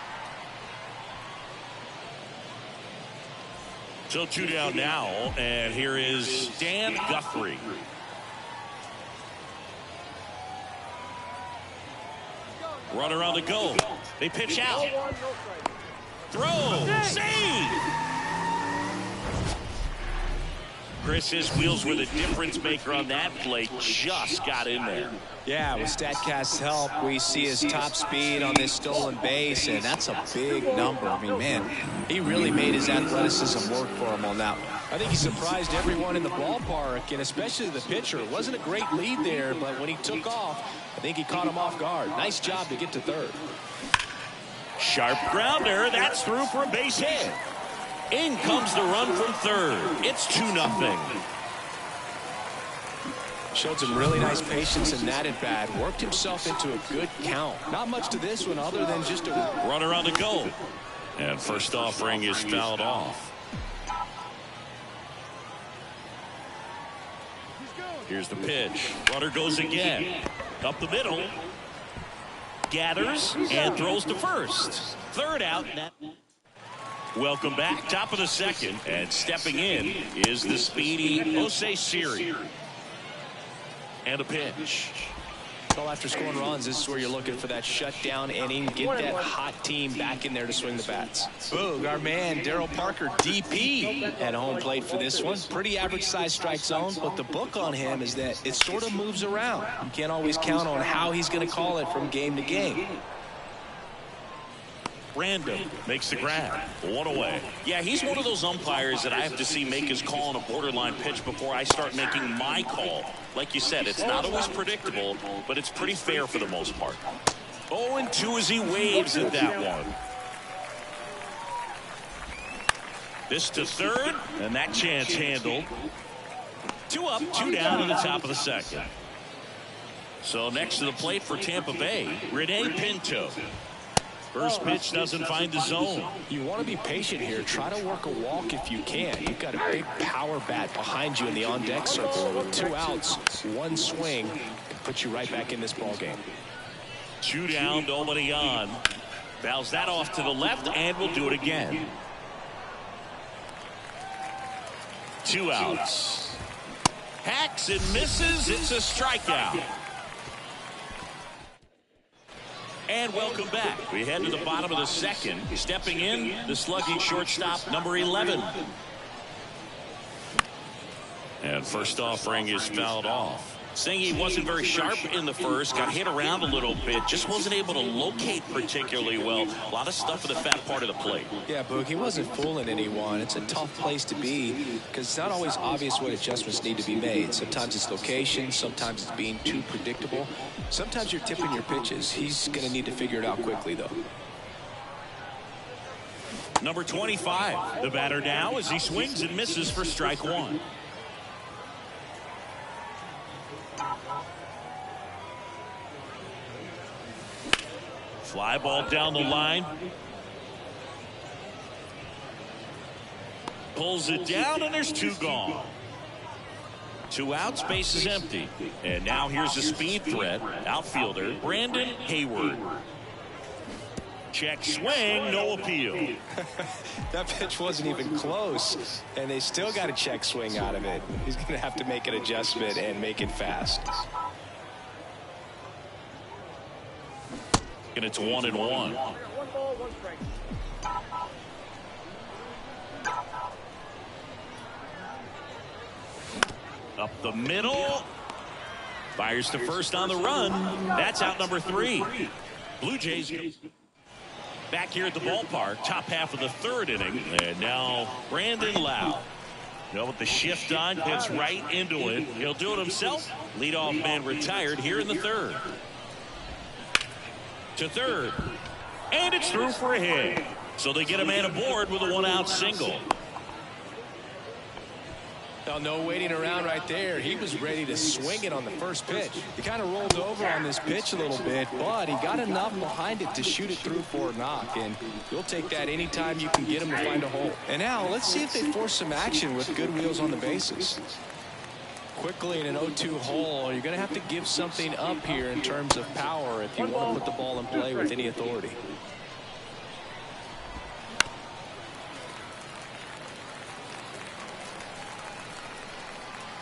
So 2 down now, and here is Dan Guthrie. Runner on the go. They pitch out. Throw. Save. Chris, his wheels were the difference maker on that play. Just got in there. Yeah, with StatCast's help, we see his top speed on this stolen base, and that's a big number. I mean, man, he really made his athleticism work for him on that one. I think he surprised everyone in the ballpark, and especially the pitcher. It wasn't a great lead there, but when he took off, I think he caught him off guard. Nice job to get to third. Sharp grounder. That's through for a base hit. In comes the run from third. It's 2-0. Showed some really nice patience in that at bat. Worked himself into a good count. Not much to this one other than just a runner on the go. And first offering is fouled off. Here's the pitch. Runner goes again. Up the middle. Gathers and throws to first. Third out. Welcome back. Top of the second. And stepping in is the speedy Jose Siri. And a pitch. Well, after scoring runs, this is where you're looking for that shutdown inning. Get that hot team back in there to swing the bats. Boog, our man, Daryl Parker, DP, at home plate for this one. Pretty average size strike zone, but the book on him is that it sort of moves around. You can't always count on how he's going to call it from game to game. Random makes the grab. 1 away. Yeah, he's one of those umpires that I have to see make his call on a borderline pitch before I start making my call. Like you said, it's not always predictable, but it's pretty fair for the most part. 0-2 as he waves at that one. This to third, and that chance handled. 2 up, 2 down in the top of the second. So next to the plate for Tampa Bay, Rene Pinto. First pitch doesn't find the zone. You want to be patient here. Try to work a walk if you can. You've got a big power bat behind you in the on-deck circle. With 2 outs, 1 swing can put you right back in this ball game. 2 down, nobody on. Fouls that off to the left, and we'll do it again. 2 outs. Hacks and misses. It's a strikeout. And welcome back. We head to the bottom of the second. Stepping in, the slugging shortstop, number 11. And first offering is fouled off. Saying he wasn't very sharp in the first, got hit around a little bit, just wasn't able to locate particularly well. A lot of stuff in the fat part of the plate. Yeah, Boog, he wasn't fooling anyone. It's a tough place to be because it's not always obvious what adjustments need to be made. Sometimes it's location, sometimes it's being too predictable. Sometimes you're tipping your pitches. He's going to need to figure it out quickly, though. Number 25, the batter now as he swings and misses for strike 1. Fly ball down the line. Pulls it down, and there's 2 gone. 2 outs, base is empty. And now here's a speed threat. Outfielder Brandon Hayward. Check swing, no appeal. That pitch wasn't even close, and they still got a check swing out of it. He's going to have to make an adjustment and make it fast. And it's 1-1. One ball, one strike. Up the middle. Fires to first on the run. That's out number 3. Blue Jays back here at the ballpark. Top half of the 3rd inning. And now Brandon Lau. With the shift on, gets right into it. He'll do it himself. Leadoff man retired here in the 3rd. To 3rd. And it's through for a hit. So they get a man aboard with a 1-out single. Now, no waiting around right there. He was ready to swing it on the first pitch. He kind of rolled over on this pitch a little bit, but he got enough behind it to shoot it through for a knock, and you'll take that anytime you can get him to find a hole. And now, let's see if they force some action with good wheels on the bases. Quickly in an 0-2 hole, you're going to have to give something up here in terms of power if you want to put the ball in play with any authority.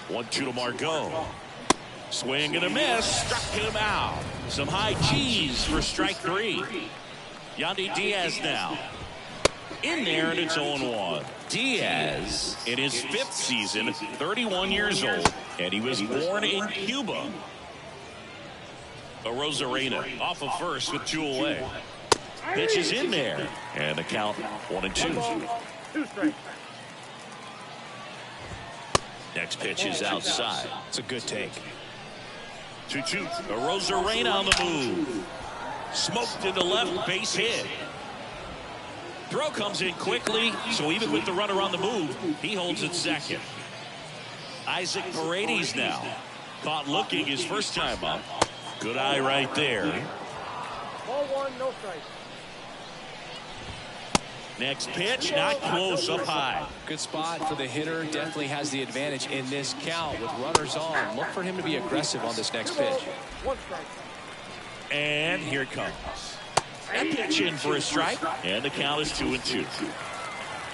1-2 to Margot. Swing and a miss. Struck him out. Some high cheese for strike 3. Yandy Diaz now. In there, and it's 0-1. Diaz, in his 5th season, 31 years old, and he was born in Cuba. Rosarena off of first with 2 away. Pitch is in there, and the count 1-2. 2 strikes. Next pitch is outside. It's a good take. 2-2. Rosarena on the move. Smoked into left, base hit. Throw comes in quickly, so even with the runner on the move, he holds it second. Isaac Paredes now. Caught looking his first time up. Good eye right there. Ball 1, no strikes. Next pitch, not close, up high. Good spot for the hitter. Definitely has the advantage in this count with runners on. Look for him to be aggressive on this next pitch. 1 strike. And here it comes. That pitch in for a strike, and the count is 2-2.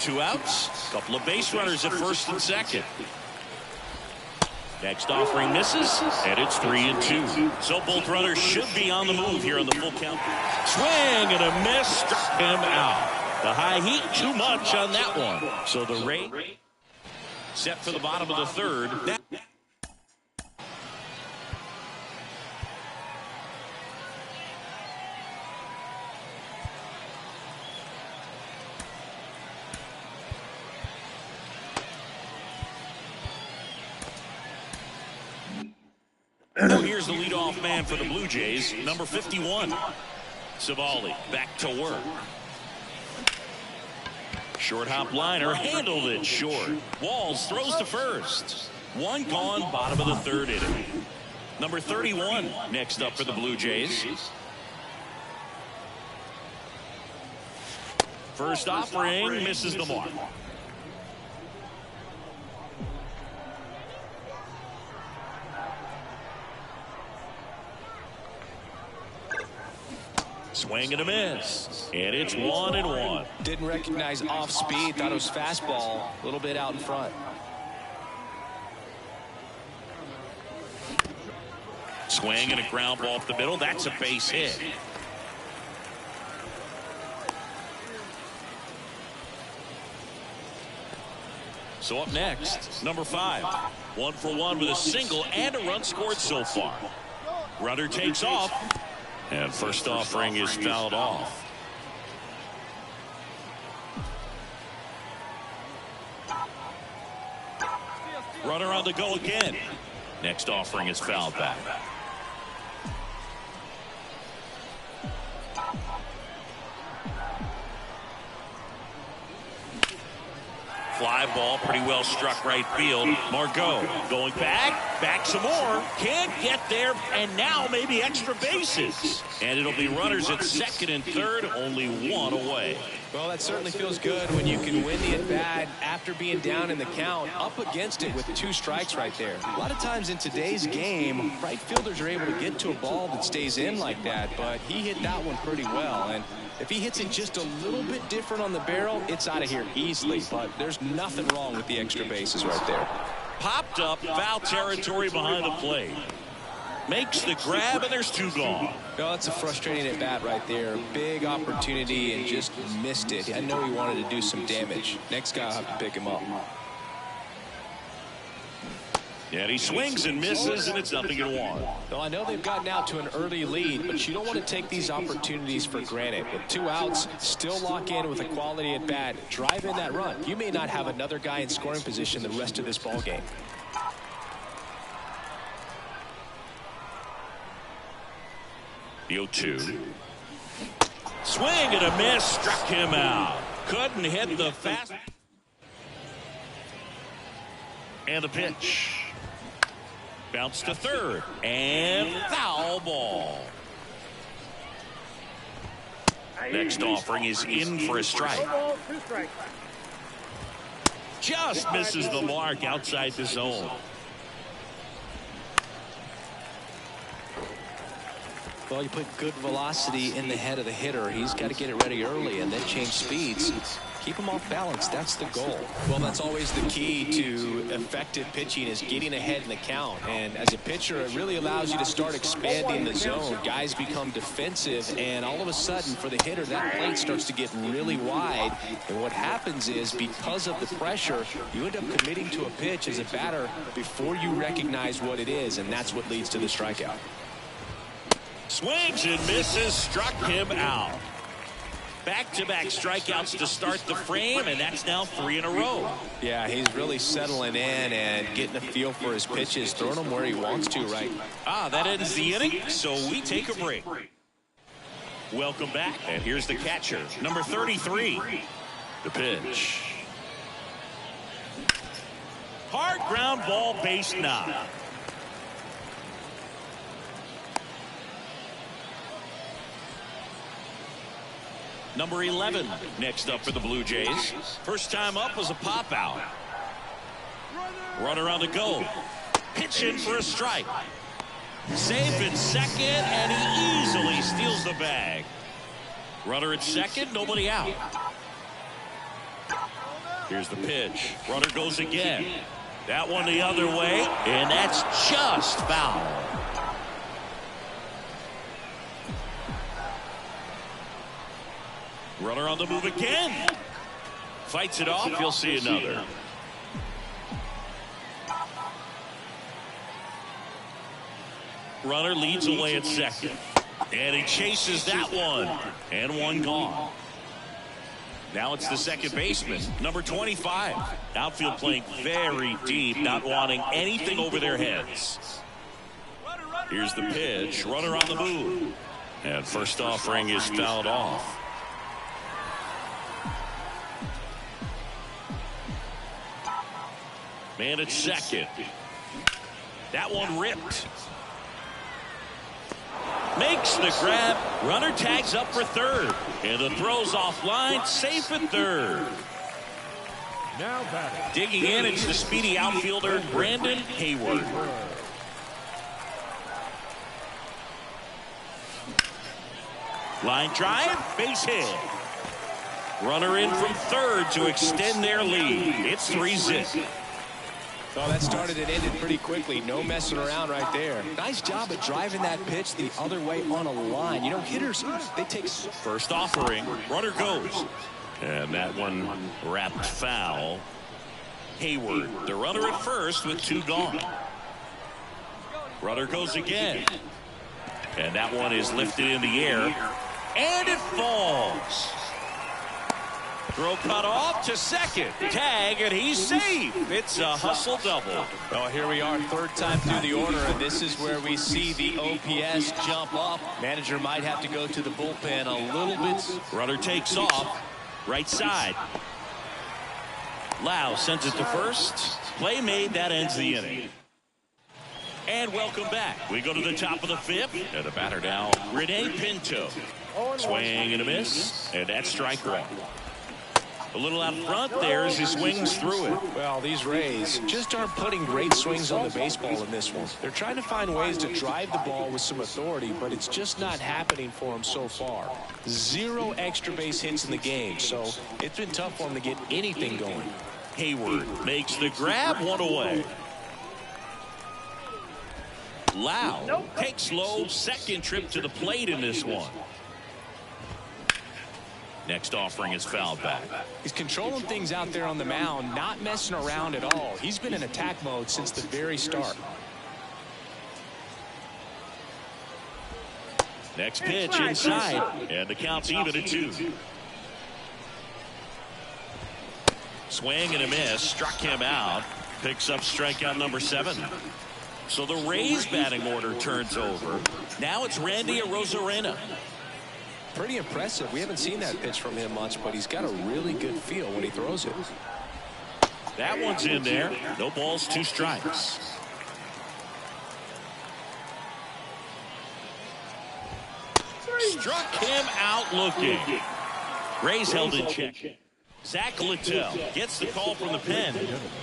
2 outs, couple of base runners at first and second. Next offering misses, and it's 3-2. So both runners should be on the move here on the full count. Swing and a miss, struck him out. The high heat, too much on that one. So the rate set for the bottom of the 3rd. So here's the leadoff man for the Blue Jays, number 51. Savali back to work. Short hop liner, handled it short. Walls throws to first. 1 gone, bottom of the 3rd inning. Number 31 next up for the Blue Jays. First offering misses the mark. Swing and a miss. And it's 1-1. Didn't recognize off speed. Thought it was fastball. A little bit out in front. Swing and a ground ball up the middle. That's a base hit. So up next, number 5. 1 for 1 with a single and a run scored so far. Runner takes off. And first offering is fouled off. Runner on the go again. Next offering is fouled back. Fly ball, pretty well struck right field. Margot going back some more. Can't get there, and now maybe extra bases. And it'll be runners at second and third, only 1 away. Well, that certainly feels good when you can win the at-bat after being down in the count, up against it with 2 strikes right there. A lot of times in today's game, right fielders are able to get to a ball that stays in like that, but he hit that one pretty well. And If he hits it just a little bit different on the barrel, it's out of here easily. But there's nothing wrong with the extra bases right there. Popped up, foul territory behind the plate. Makes the grab, and there's 2 gone. Oh, that's a frustrating at bat right there. Big opportunity and just missed it. I know he wanted to do some damage. Next guy will have to pick him up. And he swings and misses, and it's 0-1. Well, I know they've gotten out to an early lead, but you don't want to take these opportunities for granted. With 2 outs, still lock in with a quality at bat. Drive in that run. You may not have another guy in scoring position the rest of this ball game. The 0-2. Swing and a miss. Struck him out. Couldn't hit the fast. And the pitch. Bounce to third. And foul ball. Next offering is in for a strike. 1 ball, 2 strikes. Just misses the mark outside the zone. Well, you put good velocity in the head of the hitter. He's got to get it ready early and then change speeds. Keep him off balance. That's the goal. Well, that's always the key to effective pitching, is getting ahead in the count. And as a pitcher, it really allows you to start expanding the zone. Guys become defensive, and all of a sudden, for the hitter, that plate starts to get really wide. And what happens is, because of the pressure, you end up committing to a pitch as a batter before you recognize what it is, and that's what leads to the strikeout. Swings and misses. Struck him out. Back-to-back strikeouts to start the frame, and that's now 3 in a row. Yeah, he's really settling in and getting a feel for his pitches, throwing them where he wants to, right? That ends the inning, so we take a break. Welcome back, and here's the catcher, number 33. The pitch. Hard ground ball, base knock. Number 11 next up for the Blue Jays. First time up was a pop out. Runner on the go. Pitch in for a strike. Safe at second, and he easily steals the bag. Runner at second, nobody out. Here's the pitch. Runner goes again. That one the other way, and that's just foul. Runner on the move again. Fights it off. You'll see another. Runner leads away at second. And he chases that one. And one gone. Now it's the second baseman, number 25. Outfield playing very deep, not wanting anything over their heads. Here's the pitch. Runner on the move. And first offering is fouled off. Man at second. That one ripped. Makes the grab. Runner tags up for third. And the throw's offline. Safe at third. Now batting. Digging in, it's the speedy outfielder, Brandon Hayward. Line drive, base hit. Runner in from third to extend their lead. It's 3-0. Well, that started and ended pretty quickly. No messing around right there. Nice job of driving that pitch the other way on a line. You know, hitters, they take... First offering, runner goes. And that one wrapped foul. Hayward, the runner at first with 2 gone. Runner goes again. And that one is lifted in the air. And it falls. Throw cut off to second. Tag, and he's safe. It's a hustle double. Well, here we are, third time through the order, and this is where we see the OPS jump up. Manager might have to go to the bullpen a little bit. Runner takes off. Right side. Lau sends it to first. Play made. That ends the inning. And welcome back. We go to the top of the 5th. And the batter now, Rene Pinto. Swing and a miss. And that's strike 1. A little out front there as he swings through it. Well, these Rays just aren't putting great swings on the baseball in this one. They're trying to find ways to drive the ball with some authority, but it's just not happening for them so far. 0 extra base hits in the game, so it's been tough for them to get anything going. Hayward makes the grab, 1 away. Lau takes low, second trip to the plate in this one. Next offering is fouled back. He's controlling things out there on the mound, not messing around at all. He's been in attack mode since the very start. Next pitch inside, and the count's even at 2. Swing and a miss, struck him out. Picks up strikeout number 7. So the Rays batting order turns over. Now it's Randy Arozarena. Pretty impressive. We haven't seen that pitch from him much, but he's got a really good feel when he throws it. That one's in there. No balls, 2 strikes. Struck him out looking. Rays held in check. Zach Littell gets the call from the pen.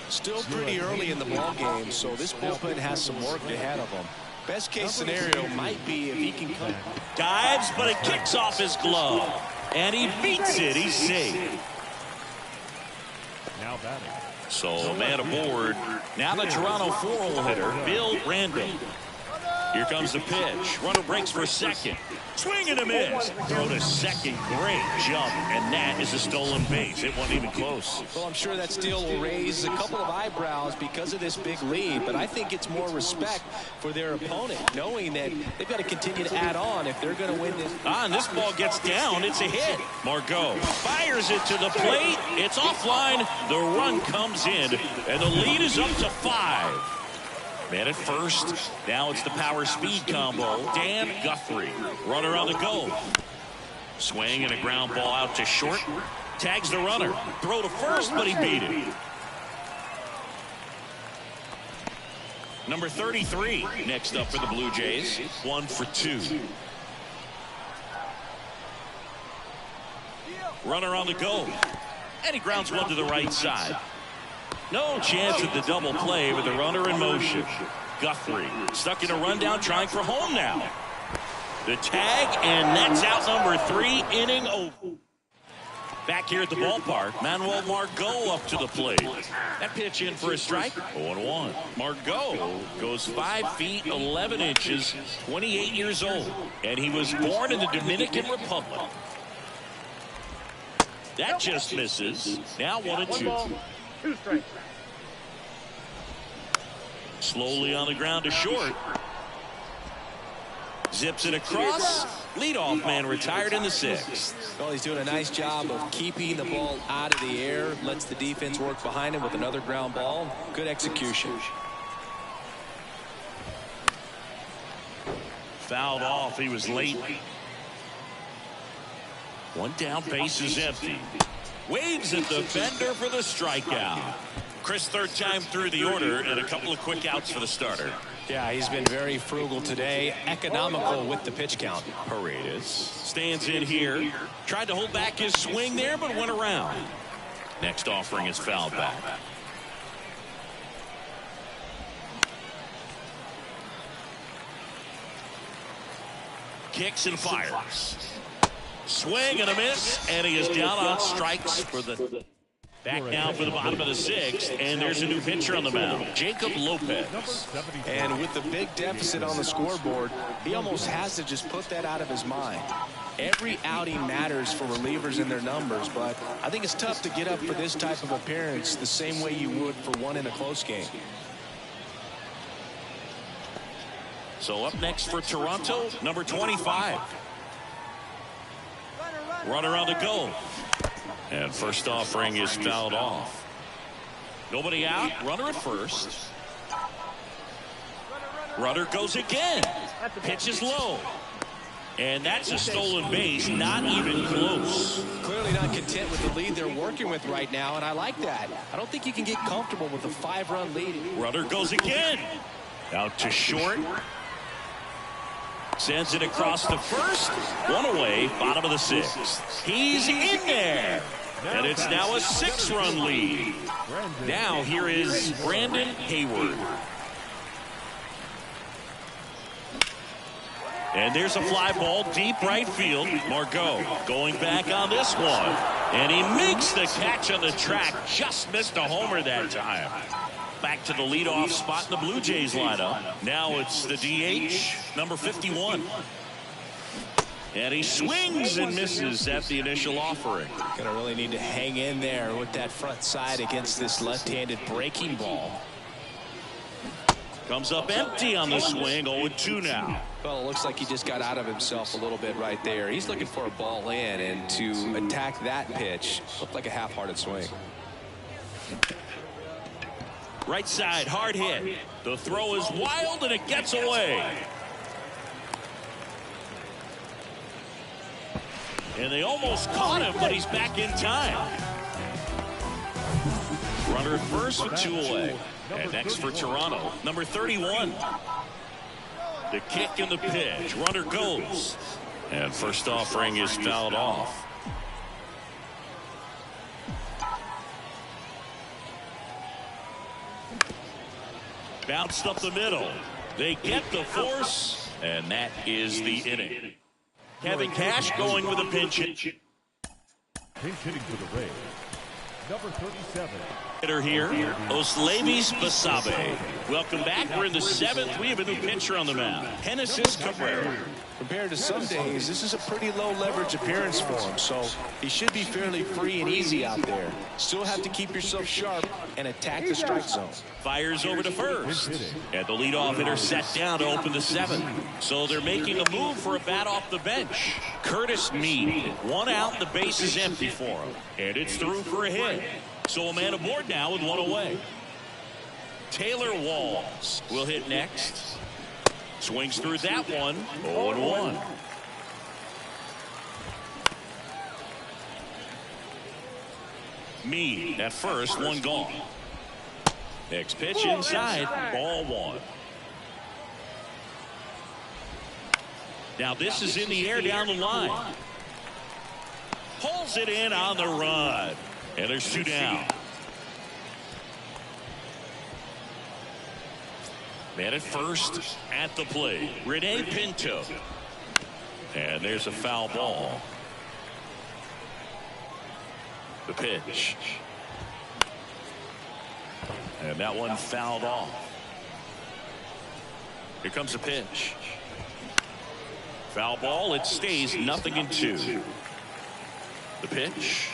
Still pretty early in the ball game, so this bullpen has some work ahead of him. Best case scenario might be if he can come. Dives, but it kicks off his glove. And he beats it. He's safe. Now batting. So man aboard. Now the Toronto 4-hole hitter, Bill Randall. Here comes the pitch. Runner breaks for second. Swing and a miss. Throw to second. Great jump. And that is a stolen base. It wasn't even close. Well, I'm sure that steal will raise a couple of eyebrows because of this big lead, but I think it's more respect for their opponent, knowing that they've got to continue to add on if they're going to win this. And this ball gets down. It's a hit. Margot fires it to the plate. It's offline. The run comes in, and the lead is up to 5. Man at first. Now it's the power speed combo. Dan Guthrie. Runner on the go. Swing and a ground ball out to short. Tags the runner. Throw to first, but he beat it. Number 33 next up for the Blue Jays. 1 for 2. Runner on the go. And he grounds one to the right side. No chance at the double play with the runner in motion. Guthrie stuck in a rundown, trying for home now. The tag, and that's out number 3, inning over. Back here at the ballpark, Manuel Margot up to the plate. That pitch in for a strike, 0-1. Margot goes 5 feet 11 inches, 28 years old, and he was born in the Dominican Republic. That just misses. Now 1-2. 2 strikes. Slowly on the ground to short. Zips it across. Leadoff man retired in the 6th. Well, he's doing a nice job of keeping the ball out of the air. Lets the defense work behind him with another ground ball. Good execution. Fouled off. He was late. One down, base is empty. Waves at the fender for the strikeout. Chris, 3rd time through the order, and a couple of quick outs for the starter. Yeah, he's been very frugal today. Economical with the pitch count. Paredes stands in here. Tried to hold back his swing there, but went around. Next offering is fouled back. Kicks and fires. Swing and a miss, and he is down on strikes for the... Back now for the bottom of the 6th, and there's a new pitcher on the mound, Jacob Lopez. And with the big deficit on the scoreboard, he almost has to just put that out of his mind. Every outing matters for relievers in their numbers, but I think it's tough to get up for this type of appearance the same way you would for one in a close game. So up next for Toronto, number 25. Runner on the go. And first offering is fouled off. Nobody out. Runner at first. Runner goes again. Pitch is low. And that's a stolen base. Not even close. Clearly not content with the lead they're working with right now, and I like that. I don't think you can get comfortable with a 5-run lead. Runner goes again. Out to short. Sends it across the first. 1 away. Bottom of the 6th. He's in there. And it's now a 6-run lead. Now here is Brandon Hayward. And there's a fly ball deep right field. Margot going back on this one. And he makes the catch on the track. Just missed a homer that time. Back to the leadoff spot in the Blue Jays lineup. Now it's the DH, number 51. And he swings and misses at the initial offering. Gonna really need to hang in there with that front side against this left-handed breaking ball. Comes up empty on the swing. 0-2 now. Well, it looks like he just got out of himself a little bit right there. He's looking for a ball in, and to attack that pitch looked like a half-hearted swing. Right side, hard hit. The throw is wild, and it gets away. And they almost caught him, but he's back in time. Runner at first with 2 away. And next for Toronto, number 31. The kick and the pitch. Runner goes. And first offering is fouled off. Bounced up the middle. They get the force, and that is the inning. Kevin Cash going with a pinch hit. Pinch hitting for the Rays, number 37. Hitter here, Oslevis Basabe. Welcome back. We're in the 7th. We have a new pitcher on the mound, Genesis Cabrera. Compared to some days, this is a pretty low leverage appearance for him, so he should be fairly free and easy out there. Still have to keep yourself sharp and attack the strike zone. Fires over to first. And the leadoff hitter set down to open the 7th. So they're making a move for a bat off the bench. Curtis Mead. 1 out, the base is empty for him. And it's through for a hit. So a man aboard now with 1 away. Taylor Walls will hit next. Swings through that one. 0-1. Mead at first, 1 gone. Next pitch inside, ball 1. Now this is in the air down the line. Pulls it in on the run. And there's 2 down. Man at first at the plate, Rene Pinto. And there's a foul ball. The pitch. And that one fouled off. Here comes the pitch. Foul ball. It stays 0-2. The pitch.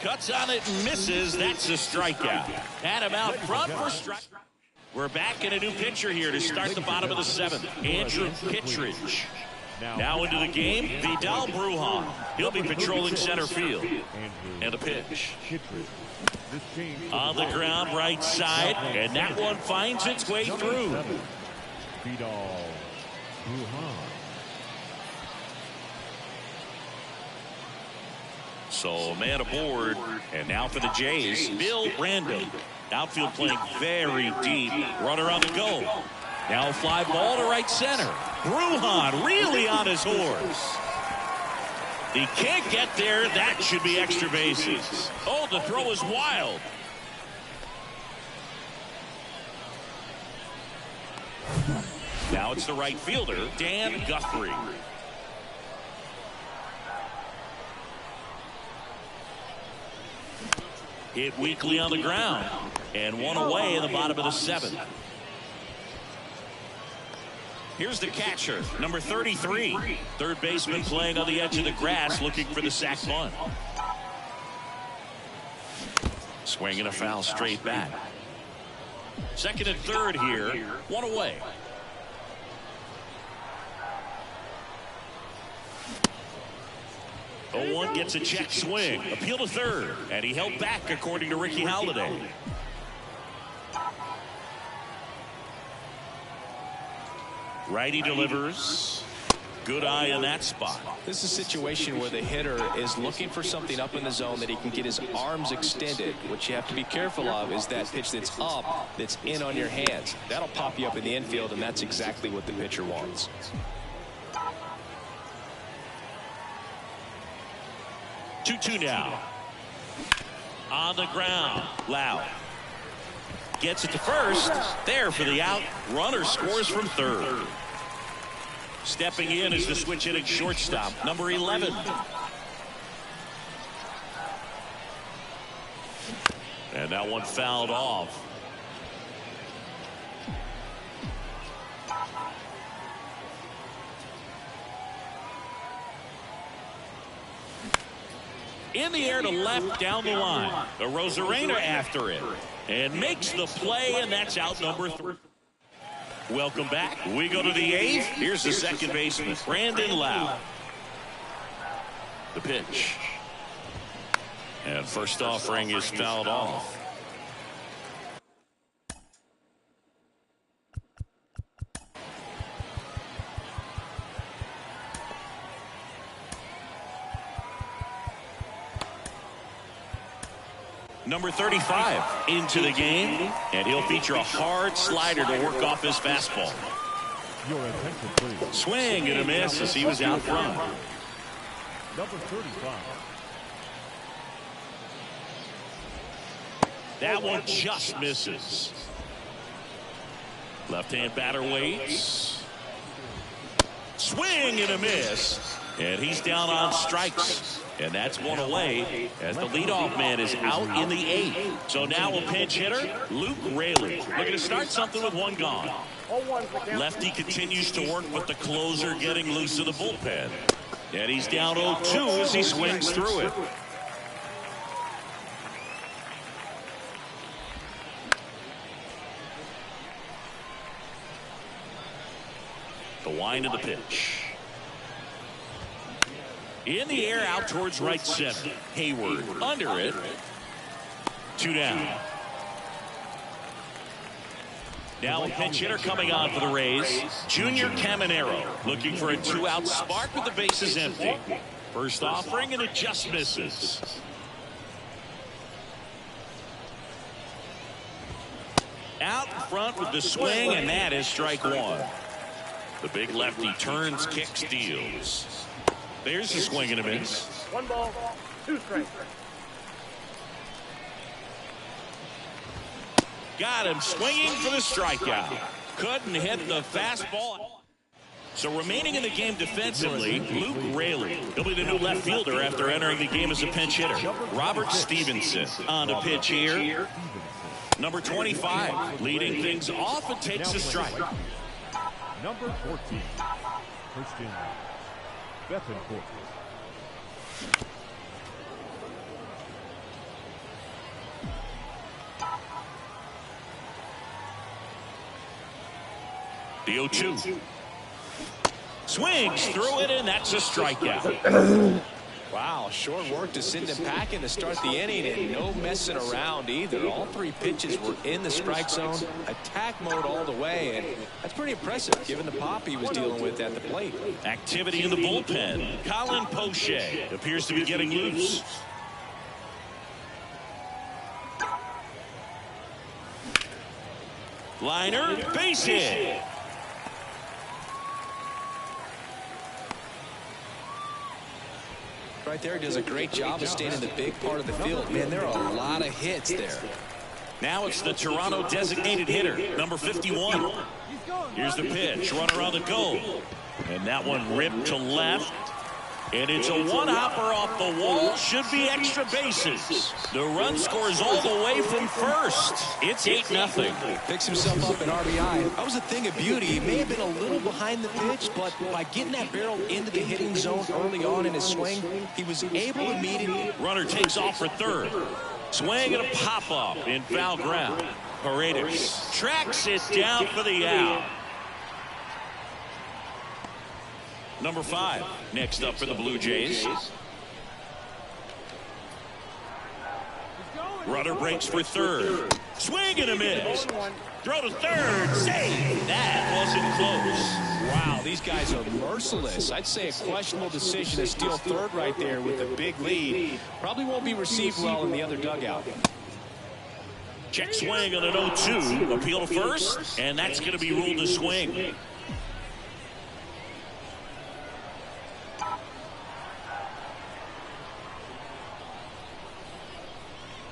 Cuts on it and misses. That's a strikeout. Adam out front for strike. We're back in a new pitcher here to start the bottom of the 7th. Andrew Kittredge. Now into the game, Vidal Brujan. He'll be patrolling center field. And a pitch. On the ground, right side. And that one finds its way through. Vidal Brujan. So man aboard. And now for the Jays, Bill Random. Outfield playing very deep. Runner on the go. Now a fly ball to right center. Brujan really on his horse. He can't get there. That should be extra bases. Oh, the throw is wild. Now it's the right fielder, Dan Guthrie. Hit weakly on the ground. And 1 away in the bottom of the 7th. Here's the catcher, number 33. Third baseman playing on the edge of the grass, looking for the sac bunt. Swinging a foul straight back. Second and third here, 1 away. Oh, 1 gets a check swing. Appeal to third. And he held back, according to Ricky Halladay. Righty delivers. Good eye in that spot. This is a situation where the hitter is looking for something up in the zone that he can get his arms extended. What you have to be careful of is that pitch that's up, that's in on your hands. That'll pop you up in the infield, and that's exactly what the pitcher wants. 2-2 now. On the ground. Loud. Gets it to first. There for the out. Runner scores from third. Stepping in is the switch hitting shortstop, number 11. And that one fouled off. In the air to left down the line. The Rosarena after it. And makes the play, and that's out number 3. Welcome back. We go to the 8th. Here's the second baseman, Brandon Lowe. The pitch. And first offering is fouled off. Number 35 into the game, and he'll feature a hard slider to work off his fastball. Your attention, please. Swing and a miss as he was out front. Number 35. That one just misses. Left-hand batter waits. Swing and a miss. And he's down on strikes. And that's one away as the leadoff man is out in the 8th. So now a pinch hitter, Luke Raley. Looking to start something with one gone. Lefty continues to work with the closer getting loose of the bullpen. And he's down 0-2 as he swings through it. The wind of the pitch. In the air out towards right center. Hayward under it. 2 down. Now a pinch hitter coming on for the Rays. Junior Caminero looking for a 2-out spark with the bases empty. First offering and it just misses. Out front with the swing, and that is strike 1. The big lefty turns, kicks, deals. There's the swing and a miss. 1 ball, 2 strikes. Got him swinging for the strikeout. Couldn't hit the fastball. So remaining in the game defensively, Luke Raley. He'll be the new left fielder after entering the game as a pinch hitter. Robert Stevenson on the pitch here. Number 25 leading things off and takes a strike. Number 14, Christian Bethencourt. The 0-2. Swings through it, and that's a strikeout. Wow, short work to send him packing to start the inning, and no messing around either. All 3 pitches were in the strike zone, attack mode all the way, and that's pretty impressive given the pop he was dealing with at the plate. Activity in the bullpen. Colin Poche appears to be getting loose. Liner, base hit. Right there, he does a great job of staying in the big part of the field. Man, there are a lot of hits there. Now it's the Toronto designated hitter, number 51. Here's the pitch, runner on the go. And that one ripped to left. And it's a one-hopper off the wall. Should be extra bases. The run scores all the way from first. It's 8-0. Picks himself up an RBI. That was a thing of beauty. He may have been a little behind the pitch, but by getting that barrel into the hitting zone early on in his swing, he was able to meet it. Runner takes off for third. Swing and a pop-up in foul ground. Paredes tracks it down for the out. Number 5 next up for the Blue Jays. Runner breaks for third. Swing and a miss. Throw to third. Save. That wasn't close. Wow, these guys are merciless. I'd say a questionable decision to steal third right there with a big lead. Probably won't be received well in the other dugout. Check swing on an 0-2. Appeal to first, and that's going to be ruled a swing.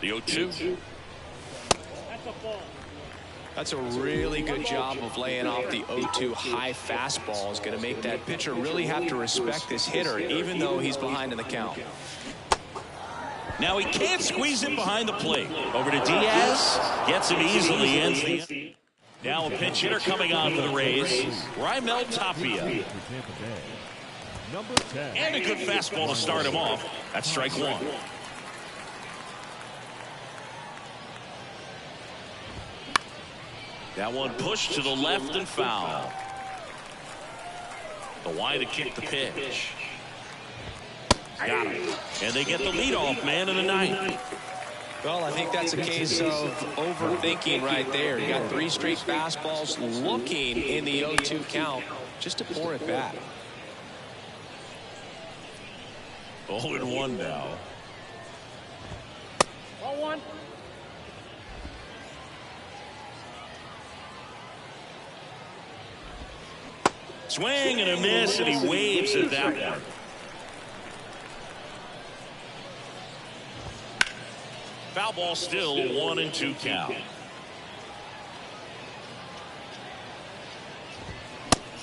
The 0-2. That's a really good job of laying off the 0-2 high fastball. Is going to make that pitcher really have to respect this hitter, even though he's behind in the count. Now he can't squeeze it behind the plate. Over to Diaz. Gets him easily. Ends the. Now a pinch hitter coming on for the Rays. Raimel Tapia. And a good fastball to start him off. That's strike one. That one pushed to the left and foul. The wide to kick the pitch. Got him. And they get the leadoff man in the ninth. Well, I think that's a case of overthinking right there. You got 3 straight fastballs looking in the 0-2 count just to pour it back. 0-1 now. 0-1. Swing and a miss, and he waves at that one. Foul ball still 1-2 count.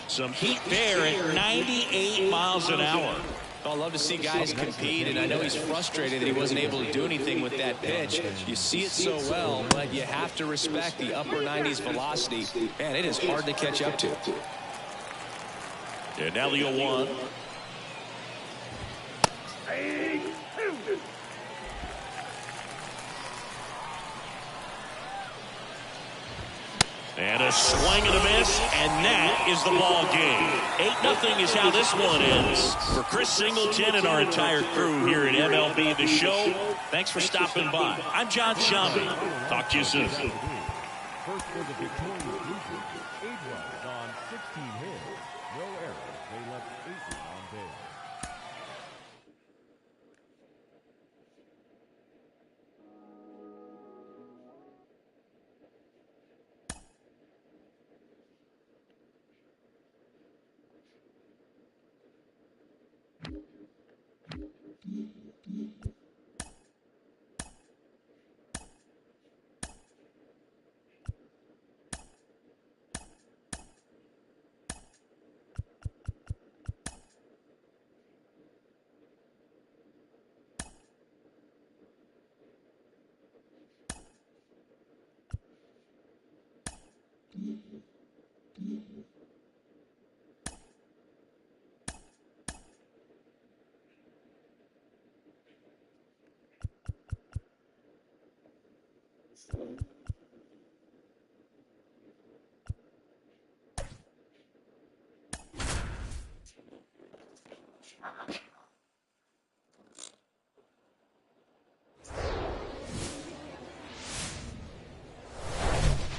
Some heat there at 98 miles an hour. Well, I love to see guys compete, and I know he's frustrated that he wasn't able to do anything with that pitch. You see it so well, but you have to respect the upper 90s velocity. Man, it is hard to catch up to. And now the 0-1. And a swing and a miss, and that is the ball game. 8-0 is how this one ends. For Chris Singleton and our entire crew here at MLB The Show, thanks for stopping by. I'm John Shambi. Talk to you soon. First for the victorious Blue Jays, 8 runs on 16 hits. No errors. They left 8 on base.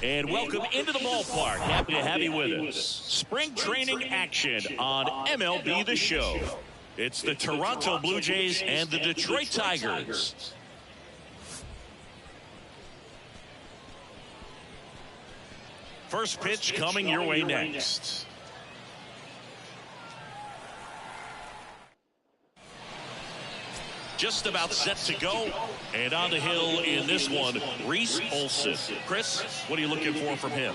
And welcome into the ballpark. Happy to have you with us. Spring training action on MLB The Show. It's the Toronto Blue Jays and the Detroit Tigers. First pitch coming your way next. Just about set to go, and on the hill in this one, Reese Olson. Chris, what are you looking for from him?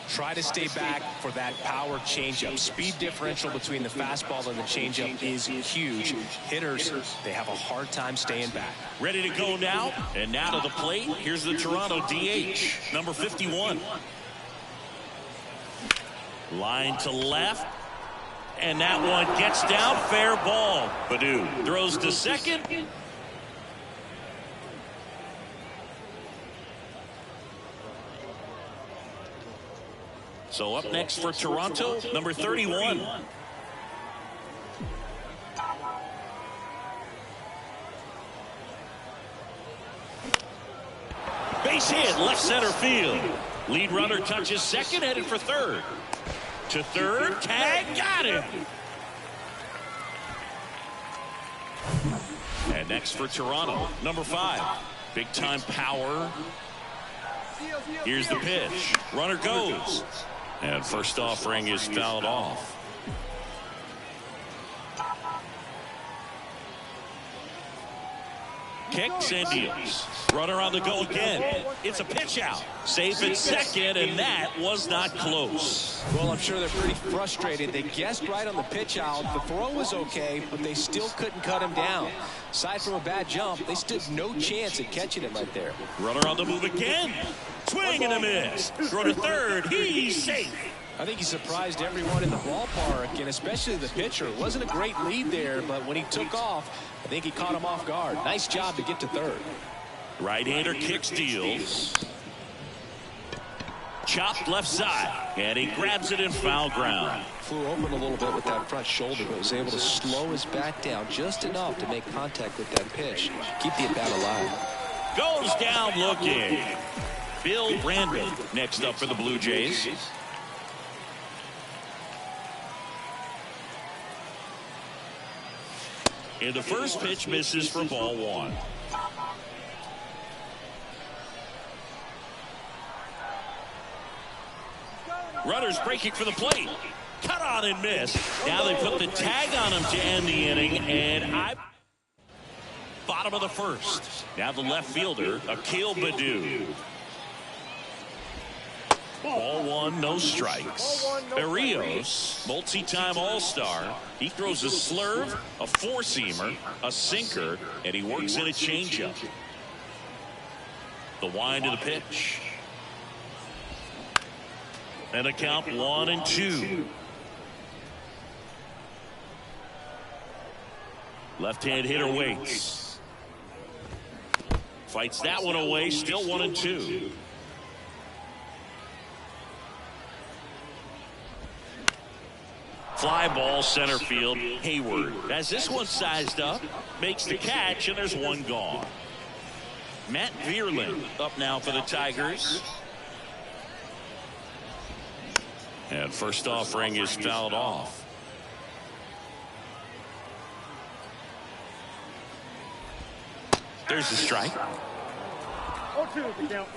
Try to stay back for that power changeup. Speed differential between the fastball and the changeup is huge. Hitters, they have a hard time staying back. Ready to go now, and now to the plate. Here's the Toronto DH, number 51. Line to left. And that one gets down, fair ball. Baddoo throws to second. So up next for Toronto, number 31. Base hit, left center field. Lead runner touches second, headed for third. To third, tag, got him. And next for Toronto, number 5. Big time power. Here's the pitch. Runner goes. And first offering is fouled off. kicks and deals. Runner on the go again. It's a pitch out. Safe at second, and that was not close. Well, I'm sure they're pretty frustrated. They guessed right on the pitch out. The throw was okay, but they still couldn't cut him down. Aside from a bad jump, they stood no chance at catching him right there. Runner on the move again. Swing and a miss. Throw to third. He's safe. I think he surprised everyone in the ballpark, and especially the pitcher. It wasn't a great lead there, but when he took off, I think he caught him off guard. Nice job to get to third. Right-hander kicks, deals. Chopped left side, and he grabs it in foul ground. Flew open a little bit with that front shoulder, but was able to slow his back down just enough to make contact with that pitch. Keep the at-bat alive. Goes down looking. Bill Brandon next up for the Blue Jays. And the first pitch misses for ball one. Runners breaking for the plate. Cut on and miss. Now they put the tag on him to end the inning. And bottom of the first. Now the left fielder, Akil Baddoo. Ball one, no strikes. Berrios, multi-time All-Star. He throws a slurve, a four-seamer, a sinker, and he works in a changeup. The wind of the pitch. And a count 1-2. Left-hand hitter waits. Fights that one away, still 1-2. Fly ball center field. Hayward has this one sized up, makes the catch, and there's one gone. Matt Vierling up now for the Tigers. And first offering is fouled off. There's the strike. 0-2 to count.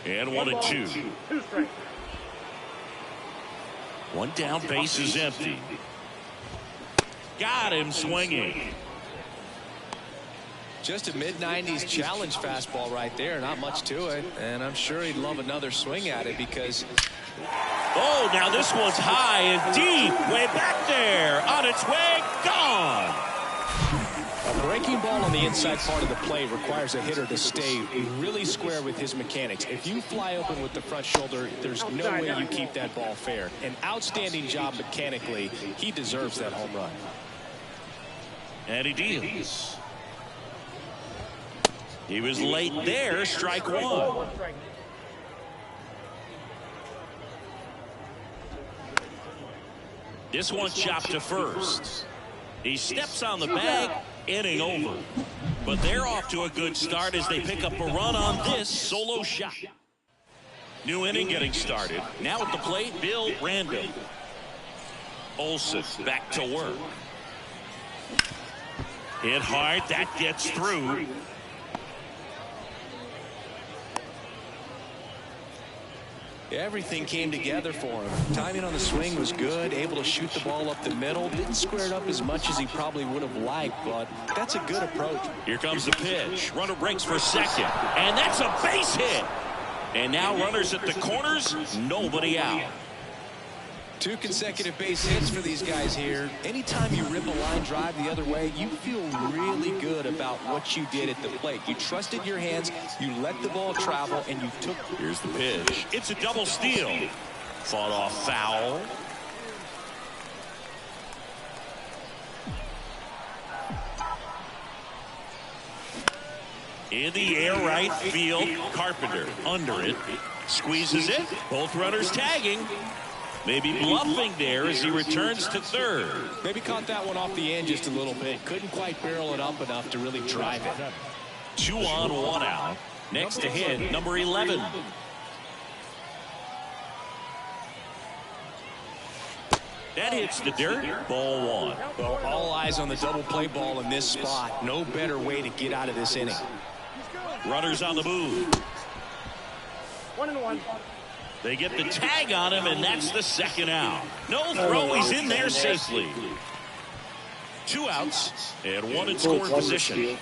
And 1-2. 2 strikes. One down, base is empty. Got him swinging. Just a mid-90s challenge fastball right there. Not much to it. And I'm sure he'd love another swing at it because... Oh, now this one's high and deep. Way back there. On its way. Gone. A breaking ball on the inside part of the plate requires a hitter to stay really square with his mechanics. If you fly open with the front shoulder, there's no way you keep that ball fair. An outstanding job mechanically. He deserves that home run. And he deals. He was late there. Strike one. This one chopped to first. He steps on the bag. Inning over. But they're off to a good start as they pick up a run on this solo shot. New inning getting started. Now at the plate, Bill Brandon. Olsen back to work. Hit hard. That gets through. Everything came together for him. Timing on the swing was good, able to shoot the ball up the middle. Didn't square it up as much as he probably would have liked, but that's a good approach. Here comes the pitch. Runner breaks for second, and that's a base hit. And now runners at the corners, nobody out. 2 consecutive base hits for these guys here. Anytime you rip a line drive the other way, you feel really good about what you did at the plate. You trusted your hands, you let the ball travel, and you took. Here's the pitch. It's a double steal. Fought off foul. In the air right field, Carpenter under it. Squeezes it. Both runners tagging. Maybe bluffing there as he returns to third. Maybe caught that one off the end just a little bit. Couldn't quite barrel it up enough to really drive it. 2 on, 1 out. Next to hit, number 11. That hits the dirt. Ball 1. Well, all eyes on the double play ball in this spot. No better way to get out of this inning. Runners on the move. 1-1. They get the tag on him, and that's the second out. No throw. He's in there safely. 2 outs and 1 in scoring position.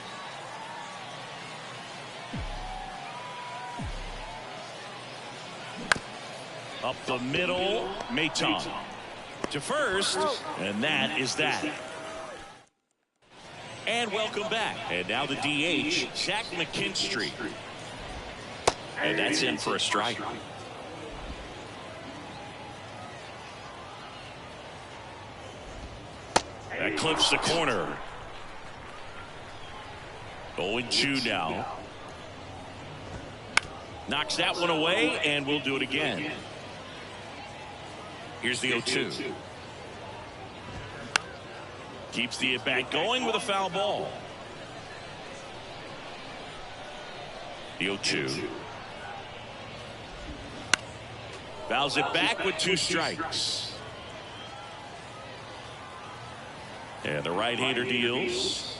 Up the middle, Maton to first, and that is that. And welcome back. And now the DH, Zach McKinstry. And that's in for a strike. That clips the corner. 0-2 now. Knocks that one away, and we'll do it again. Here's the 0-2. Keeps the at-bat going with a foul ball. The 0-2. Fouls it back with 2 strikes. And the right-hander deals.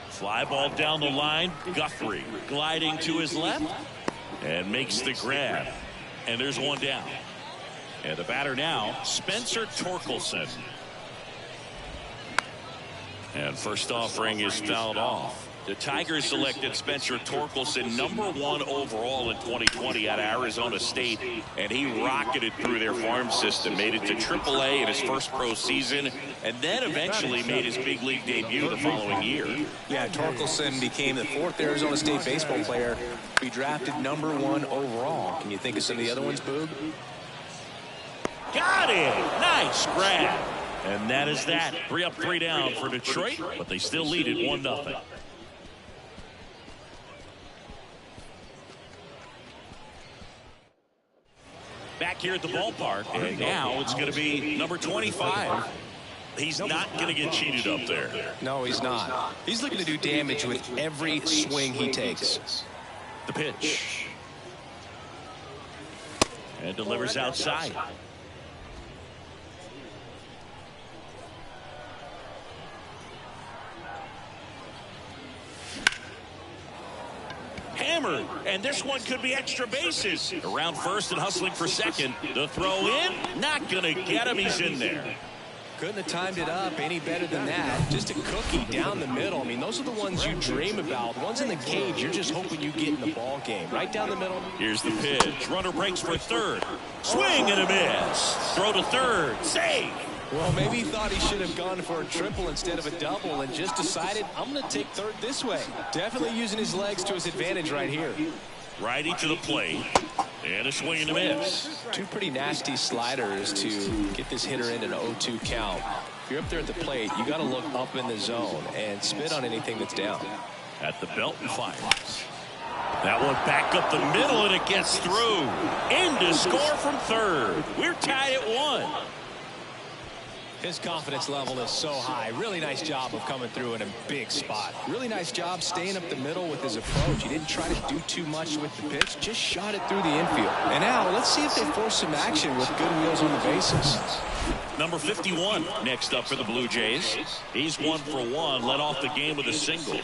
Fly ball down the line. Guthrie gliding to his left and makes the grab. And there's 1 down. And the batter now, Spencer Torkelson. And first offering is fouled off. The Tigers selected Spencer Torkelson #1 overall in 2020 out of Arizona State, and he rocketed through their farm system, made it to AAA in his first pro season, and then eventually made his big league debut the following year. Yeah, Torkelson became the 4th Arizona State baseball player to be drafted #1 overall. Can you think of some of the other ones, Boog? Got it! Nice grab. And that is that. 3 up, 3 down for Detroit, but they still lead it 1-0. Back here at the ballpark, and now it's going to be number 25. He's not going to get cheated up there. No, he's not. He's looking to do damage with every swing he takes. The pitch. And delivers outside. Hammered, and this one could be extra bases. Around first and hustling for second. The throw in, not gonna get him. He's in there. Couldn't have timed it up any better than that. Just a cookie down the middle. I mean, those are the ones you dream about. Ones in the cage, you're just hoping you get in the ball game. Right down the middle. Here's the pitch. Runner breaks for third. Swing and a miss. Throw to third. Save. Well, maybe he thought he should have gone for a triple instead of a double and just decided, I'm going to take third this way. Definitely using his legs to his advantage right here. Righty to the plate. And a swing and a miss. 2 pretty nasty sliders to get this hitter in an 0-2 count. If you're up there at the plate, you got to look up in the zone and spit on anything that's down. At the belt and fires. That one back up the middle, and it gets through. In to score from third. We're tied at 1. His confidence level is so high. Really nice job of coming through in a big spot. Really nice job staying up the middle with his approach. He didn't try to do too much with the pitch. Just shot it through the infield. And now let's see if they force some action with good wheels on the bases. Number 51 next up for the Blue Jays. He's 1 for 1. Led off the game with a single.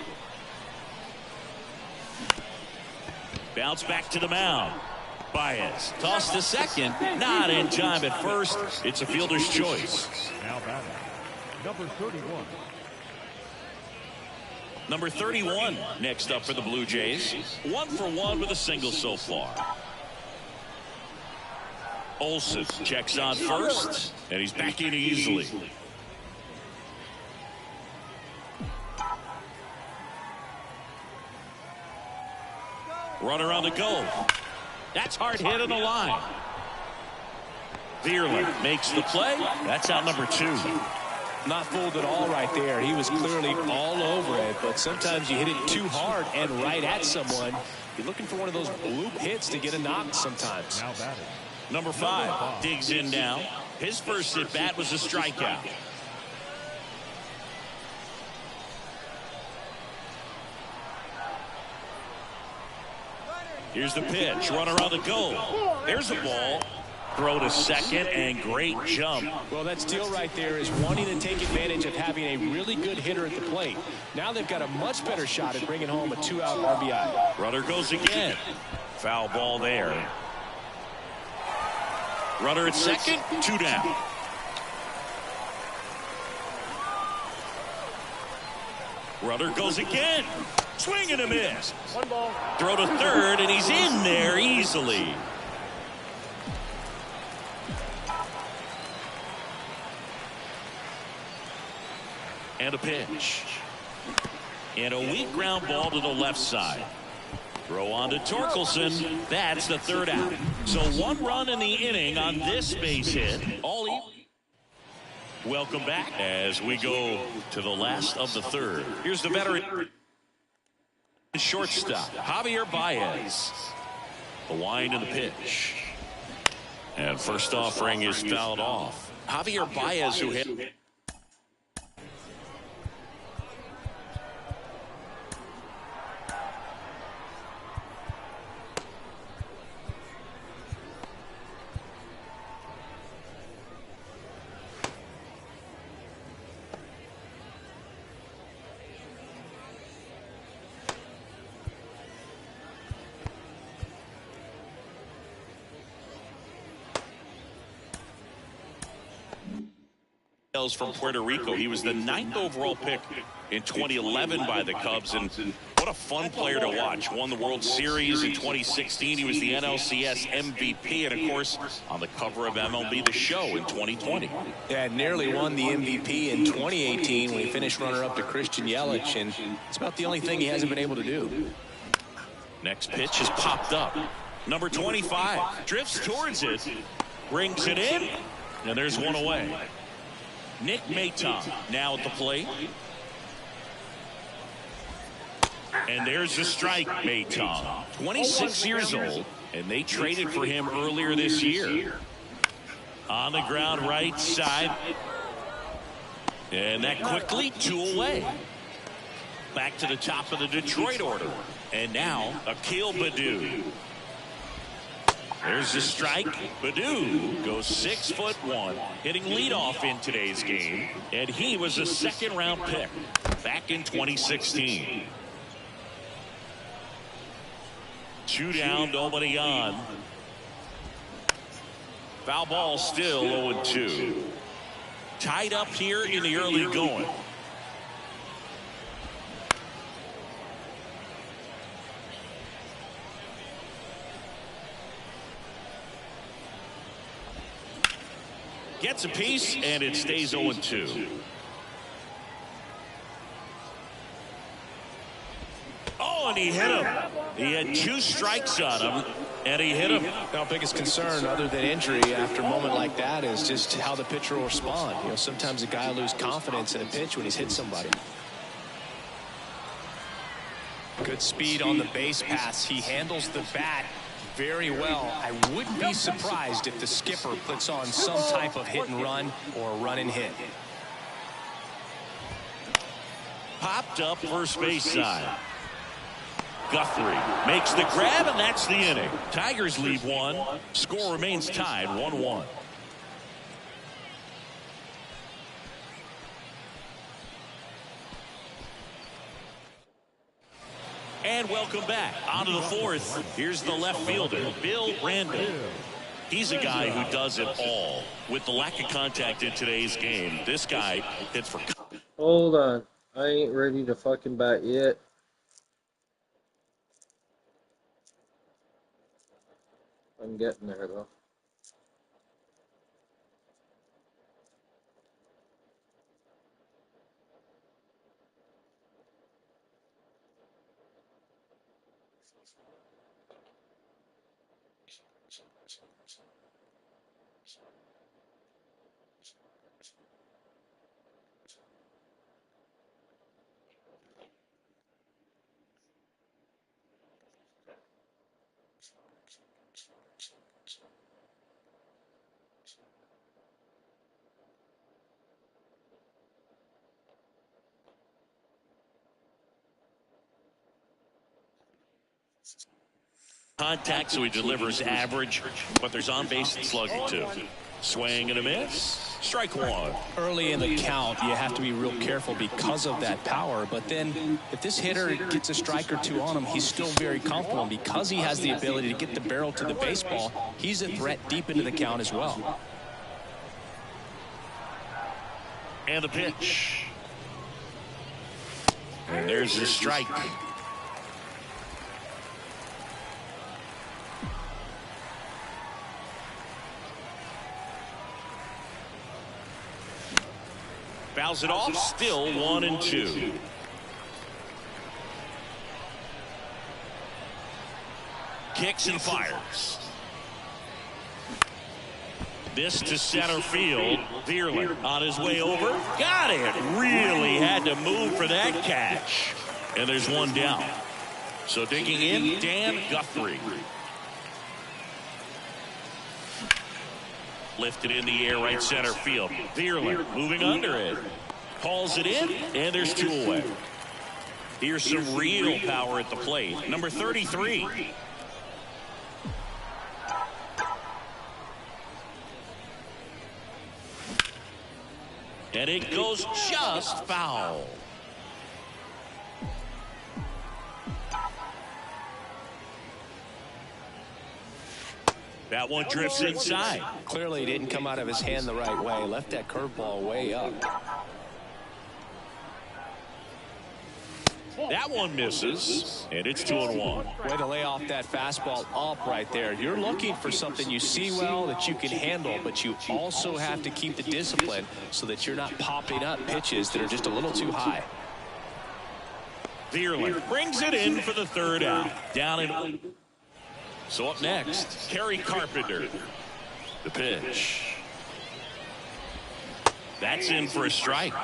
Bounce back to the mound. Baez tossed to second, not in time at first. It's a fielder's choice. Now batting, number 31. Number 31 next up for the Blue Jays. 1 for 1 with a single so far. Olsen checks on first, and he's back in easily. Runner on the go. That's hard hit on the line. Vierling makes the play. That's out number 2. Not fooled at all right there. He was clearly all over it, but sometimes you hit it too hard and right at someone. You're looking for one of those bloop hits to get a knock sometimes. Now batting, Number 5 digs in now. His first at bat was a strikeout. Here's the pitch. Runner on the go. There's the ball. Throw to second, and great jump. Well, that steal right there is wanting to take advantage of having a really good hitter at the plate. Now they've got a much better shot at bringing home a 2-out RBI. Runner goes again. Foul ball there. Runner at second, 2 down. Runner goes again. Swing and a miss. One ball. Throw to third, and he's in there easily. And a pitch. And a weak ground ball to the left side. Throw on to Torkelson. That's the third out. So 1 run in the inning on this base hit. Welcome back as we go to the last of the third. Here's the veteran shortstop, Javier Baez. The wind and the pitch. And first offering is fouled off. Javier Baez, who hit. From Puerto Rico. He was the 9th overall pick in 2011 by the Cubs, and what a fun player to watch. Won the World Series in 2016. He was the NLCS MVP, and of course on the cover of MLB The Show in 2020. Yeah, nearly won the MVP in 2018 when he finished runner-up to Christian Yelich, and it's about the only thing he hasn't been able to do. Next pitch is popped up. Number 25 drifts towards it, brings it in, and there's one away. Nick Maton now at the plate. And there's the strike. Maton, 26 years old, and they traded for him earlier this year. On the ground right side. And that quickly 2 away. Back to the top of the Detroit order. And now Akil Baddoo. There's the strike. Baddoo goes 6'1", hitting leadoff in today's game, and he was a second-round pick back in 2016. 2 down, nobody on. Foul ball still 0-2. Tied up here in the early going. Gets a piece, and it stays 0-2. Oh, and he hit him. He had 2 strikes on him, and he hit him. Our biggest concern, other than injury after a moment like that, is just how the pitcher will respond. You know, sometimes a guy will lose confidence in a pitch when he's hit somebody. Good speed on the base pass. He handles the bat very well. I wouldn't be surprised if the skipper puts on some type of hit and run or run and hit. Popped up first base side. Guthrie makes the grab, and that's the inning. Tigers lead 1. Score remains tied 1-1. And welcome back. On to the 4th. Here's the left fielder, Bill Randall. He's a guy who does it all. With the lack of contact in today's game, this guy hits for... Hold on. I ain't ready to fucking bat yet. I'm getting there, though. Contact, so he delivers average, but there's on-base slugging too. Swing and a miss. Strike 1. Early in the count, you have to be real careful because of that power. But then if this hitter gets a strike or 2 on him, he's still very comfortable. And because he has the ability to get the barrel to the baseball, he's a threat deep into the count as well. And the pitch. And there's the strike. Fouls it off, still 1-2. Kicks and fires. This to center field. Vierling on his way over. Got it. Really had to move for that catch. And there's one down. So digging in, Dan Guthrie. Lifted in the air, right center field. Vierling moving under it. Calls it in, and there's 2 away. Here's some real power at the plate. Number 33. And it goes just foul. That one drifts inside. Clearly he didn't come out of his hand the right way. Left that curveball way up. That one misses, and it's 2-1. Way to lay off that fastball up right there. You're looking for something you see well that you can handle, but you also have to keep the discipline so that you're not popping up pitches that are just a little too high. Vierling brings it in for the 3rd out. Down in. So up next, Kerry Carpenter. The pitch. That's in for a strike.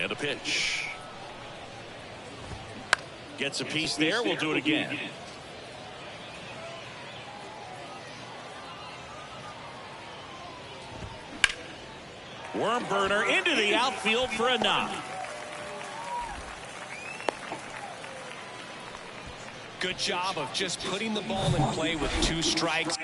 And a pitch. Gets a piece there. We'll do it again. Worm burner into the outfield for a knock. Good job of just putting the ball in play with 2 strikes.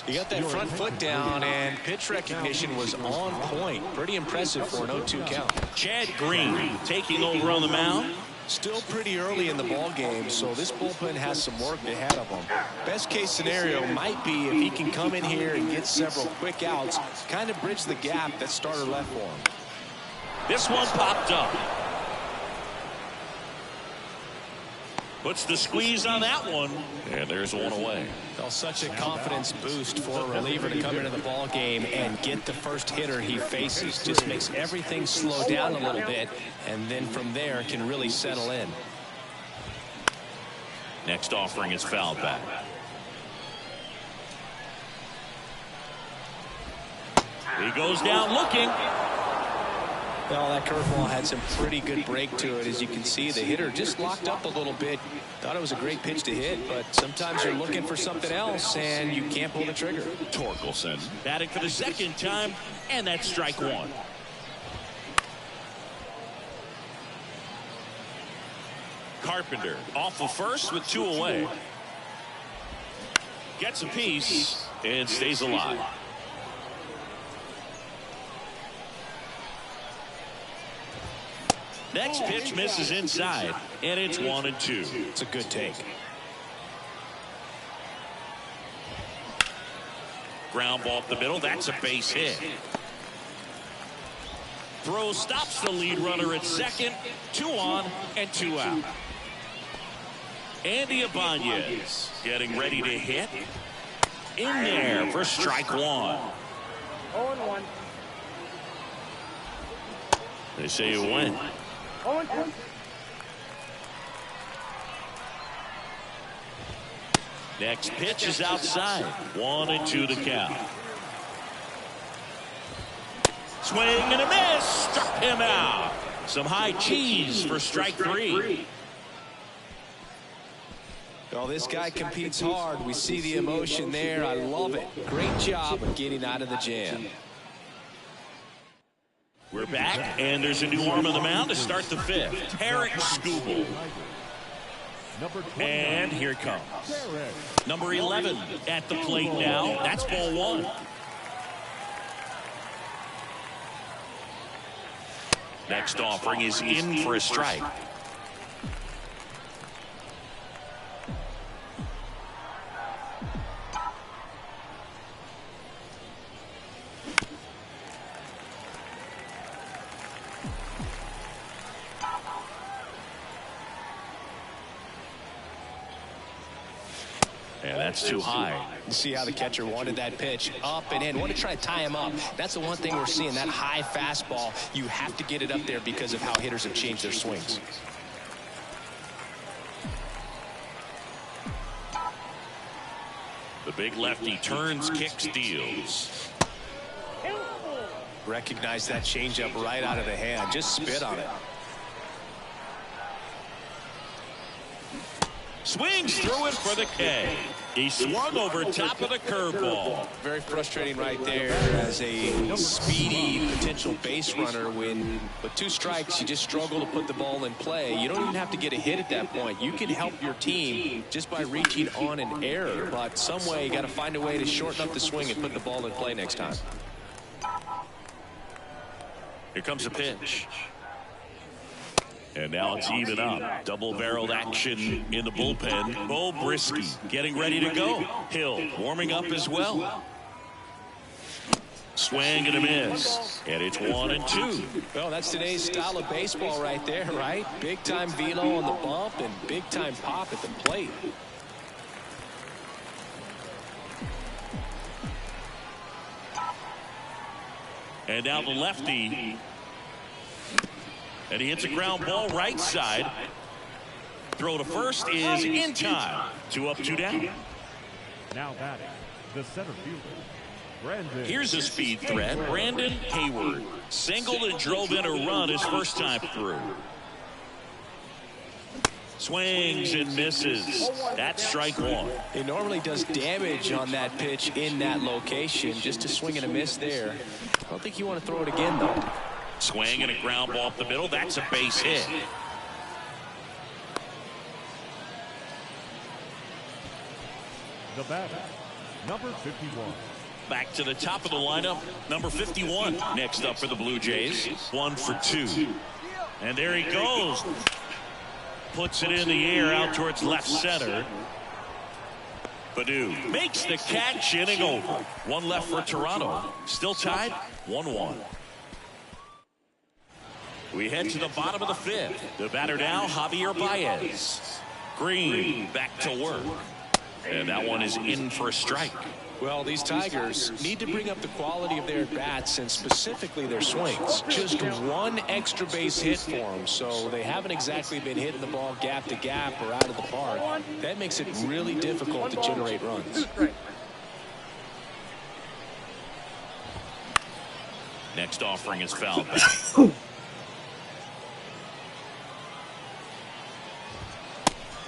He got that front foot down, and pitch recognition was on point. Pretty impressive for an 0-2 count. Chad Green taking over on the mound. Still pretty early in the ball game, so this bullpen has some work ahead of them. Best case scenario might be if he can come in here and get several quick outs, kind of bridge the gap that starter left for him. This one popped up. Puts the squeeze on that one, and there's one away. Well, such a confidence boost for a reliever to come into the ball game and get the first hitter he faces. Just makes everything slow down a little bit, and then from there can really settle in. Next offering is fouled back. He goes down looking. Well, that curveball had some pretty good break to it. As you can see, the hitter just locked up a little bit. Thought it was a great pitch to hit, but sometimes you're looking for something else, and you can't pull the trigger. Torkelson batting for the 2nd time, and that's strike 1. Carpenter off of first with 2 away. Gets a piece and stays alive. Next pitch misses inside, and it's 1-2. It's a good take. Ground ball up the middle. That's a base hit. Throw stops the lead runner at second. 2 on and 2 out. Andy Ibanez getting ready to hit. In there for strike 1. 0-1. They say you win. 0-2. Next pitch is outside. 1-2 the count. Swing and a miss. Struck him out. Some high cheese for strike 3. Well, this guy competes hard. We see the emotion there. I love it. Great job of getting out of the jam. We're back, and there's a new arm on the mound to start the 5th. Eric Skubal. And here it comes. Number 11 at the plate now. That's ball 1. Next offering is in for a strike. And that's too high. You see how the catcher wanted that pitch up and in. Want to try to tie him up. That's the one thing we're seeing, that high fastball. You have to get it up there because of how hitters have changed their swings. The big lefty turns, kicks, deals. Recognize that changeup right out of the hand. Just spit on it. Swings through it for the K. He swung over top of the curveball. Very frustrating right there as a speedy potential base runner. When with 2 strikes, you just struggle to put the ball in play. You don't even have to get a hit at that point. You can help your team just by reaching on an error. But some way, you got to find a way to shorten up the swing and put the ball in play next time. Here comes a pitch. And now it's even up. Double-barreled action in the bullpen. Bo Brisky getting ready to go. Hill warming up as well. Swing and a miss. And it's 1-2. Well, that's today's style of baseball right there, right? Big-time velo on the bump and big-time pop at the plate. And now the lefty. And he hits a ground ball right side. Throw to first is in time. 2 up, 2 down. Now batting, the center fielder, Brandon. Here's a speed threat. Brandon Hayward singled and drove in a run his first time through. Swings and misses. That's strike 1. It normally does damage on that pitch in that location. Just a swing and a miss there. I don't think you want to throw it again, though. Swing and a ground ball up the middle. That's a base hit. The batter, number 51. Back to the top of the lineup, number 51. Next up for the Blue Jays. 1 for 2. And there he goes. Puts it in the air out towards left center. Baду makes the catch, inning over. 1 left for Toronto. Still tied, 1-1. We head to the bottom of the 5th. The batter now, Javier Baez. Green back to work. And that one is in for a strike. Well, these Tigers need to bring up the quality of their bats and specifically their swings. Just 1 extra base hit for them, so they haven't exactly been hitting the ball gap to gap or out of the park. That makes it really difficult to generate runs. Next offering is fouled back.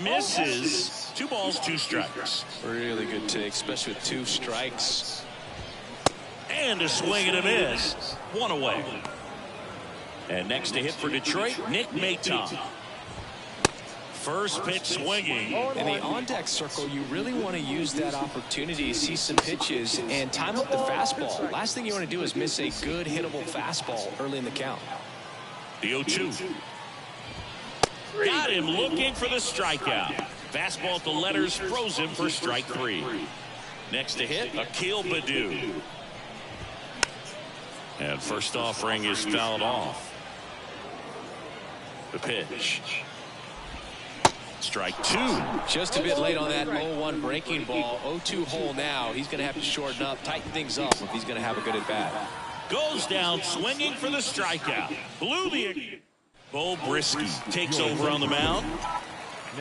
Misses. 2 balls, 2 strikes. Really good take, especially with 2 strikes. And a swing and a miss. 1 away. And next to hit for Detroit, Nick Maton. First pitch swinging. In the on-deck circle, you really want to use that opportunity to see some pitches and time up the fastball. Last thing you want to do is miss a good hittable fastball early in the count. The 0-2. Got him looking for the strikeout. Fastball at the letters throws him for strike 3. Next to hit, Akil Baddoo. And first offering is fouled off. The pitch. Strike 2. Just a bit late on that 0-1 breaking ball. 0-2 hole now. He's going to have to shorten up, tighten things up if he's going to have a good at bat. Goes down swinging for the strikeout. Blew the... Bo Brisky takes over on the mound.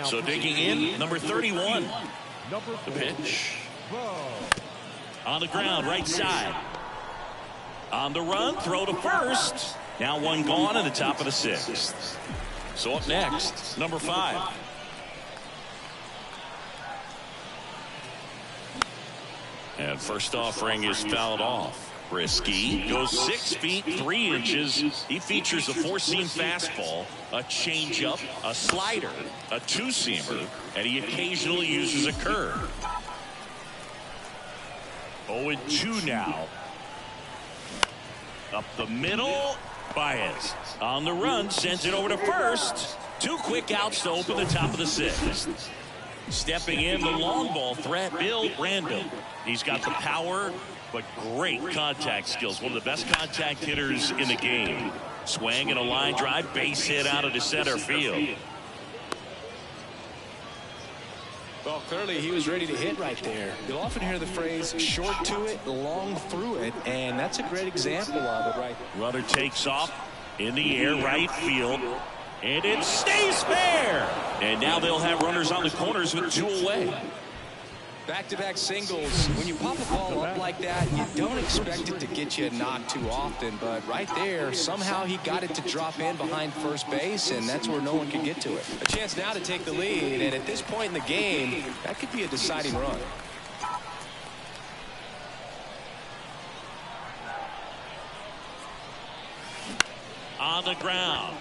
So digging in, number 31. The pitch. On the ground, right side. On the run, throw to first. Now 1 gone in the top of the 6th. So up next, number 5. And first offering is fouled off. Brisky goes 6 feet 3 inches. He features a 4-seam fastball, a changeup, a slider, a 2-seamer, and he occasionally uses a curve. 0-2 now. Up the middle, Baez on the run, sends it over to first. 2 quick outs to open the top of the 6th. Stepping in, the long ball threat, Bill Random. He's got the power, but great contact skills. One of the best contact hitters in the game. Swing and a line drive, base hit out of the center field. Well, clearly he was ready to hit right there. You'll often hear the phrase short to it, long through it, and that's a great example of it right there. Runner takes off in the air, right field, and it stays fair. And now they'll have runners on the corners with 2 away. Back-to-back singles. When you pop a ball up like that, you don't expect it to get you a knock too often, but right there, somehow he got it to drop in behind first base, and that's where no one could get to it. A chance now to take the lead, and at this point in the game, that could be a deciding run. On the ground,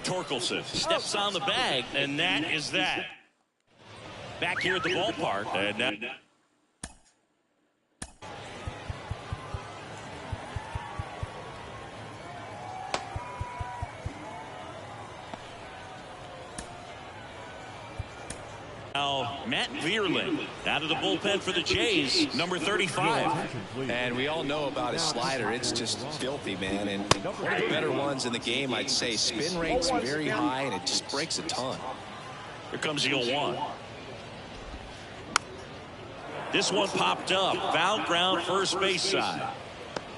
Torkelson steps on the bag, and that is that. Back here at the ballpark, and now Matt Vierling out of the bullpen for the Jays, number 35. And we all know about his slider. It's just filthy, man. And one of the better ones in the game, I'd say. Spin rate's very high, and it just breaks a ton. Here comes the 0-1. This one popped up. Foul ground, first base side.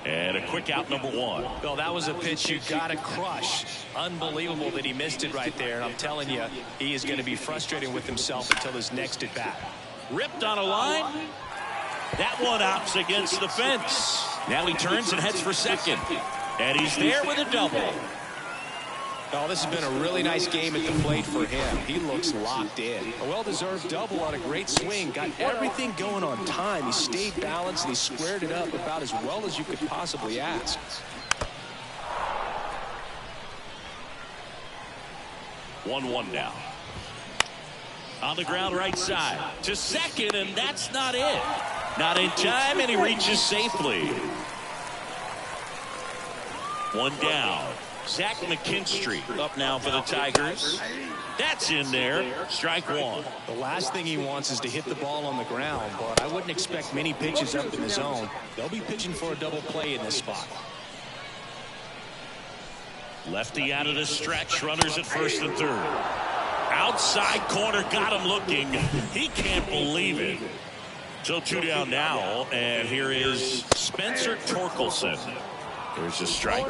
And a quick out, number 1. Well, that was a pitch you got to crush. Unbelievable that he missed it right there. And I'm telling you, he is going to be frustrated with himself until his next at bat. Ripped on a line. That one opts against the fence. Now he turns and heads for second. And he's there with a double. Oh, this has been a really nice game at the plate for him. He looks locked in. A well-deserved double on a great swing. Got everything going on time. He stayed balanced and he squared it up about as well as you could possibly ask. One now. On the ground right side to second, and that's not it. Not in time, and he reaches safely. One down. Zach McKinstry up now for the Tigers. That's in there. Strike 1. The last thing he wants is to hit the ball on the ground, but I wouldn't expect many pitches up in the zone. They'll be pitching for a double play in this spot. Lefty out of the stretch. Runners at first and third. Outside corner, got him looking. He can't believe it. So 2 down now, and here is Spencer Torkelson. There's a strike.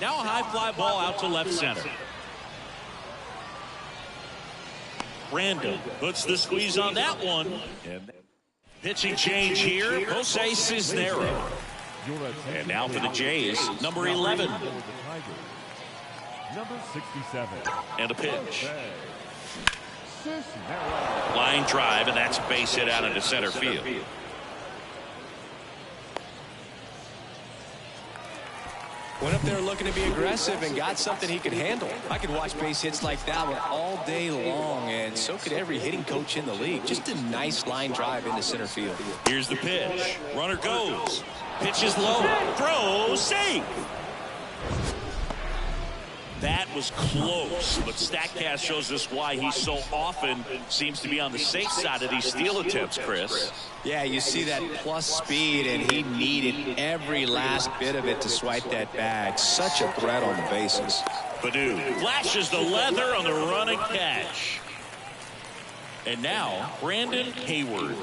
Now a high fly ball out to left center. Random puts the squeeze on that one. And pitching change here, Jose Cisnero. And now for the Jays, number 11. Number 67. And a pitch. Line drive, and that's a base hit out into center field. Went up there looking to be aggressive and got something he could handle. I could watch base hits like that one all day long, and so could every hitting coach in the league. Just a nice line drive into center field. Here's the pitch. Runner goes. Pitch is low. Throw. Safe. That was close, but StatCast shows us why he so often seems to be on the safe side of these steal attempts, Chris. Yeah, you see that plus speed, and he needed every last bit of it to swipe that bag. Such a threat on the bases. Baddoo flashes the leather on the run and catch. And now, Brandon Hayward.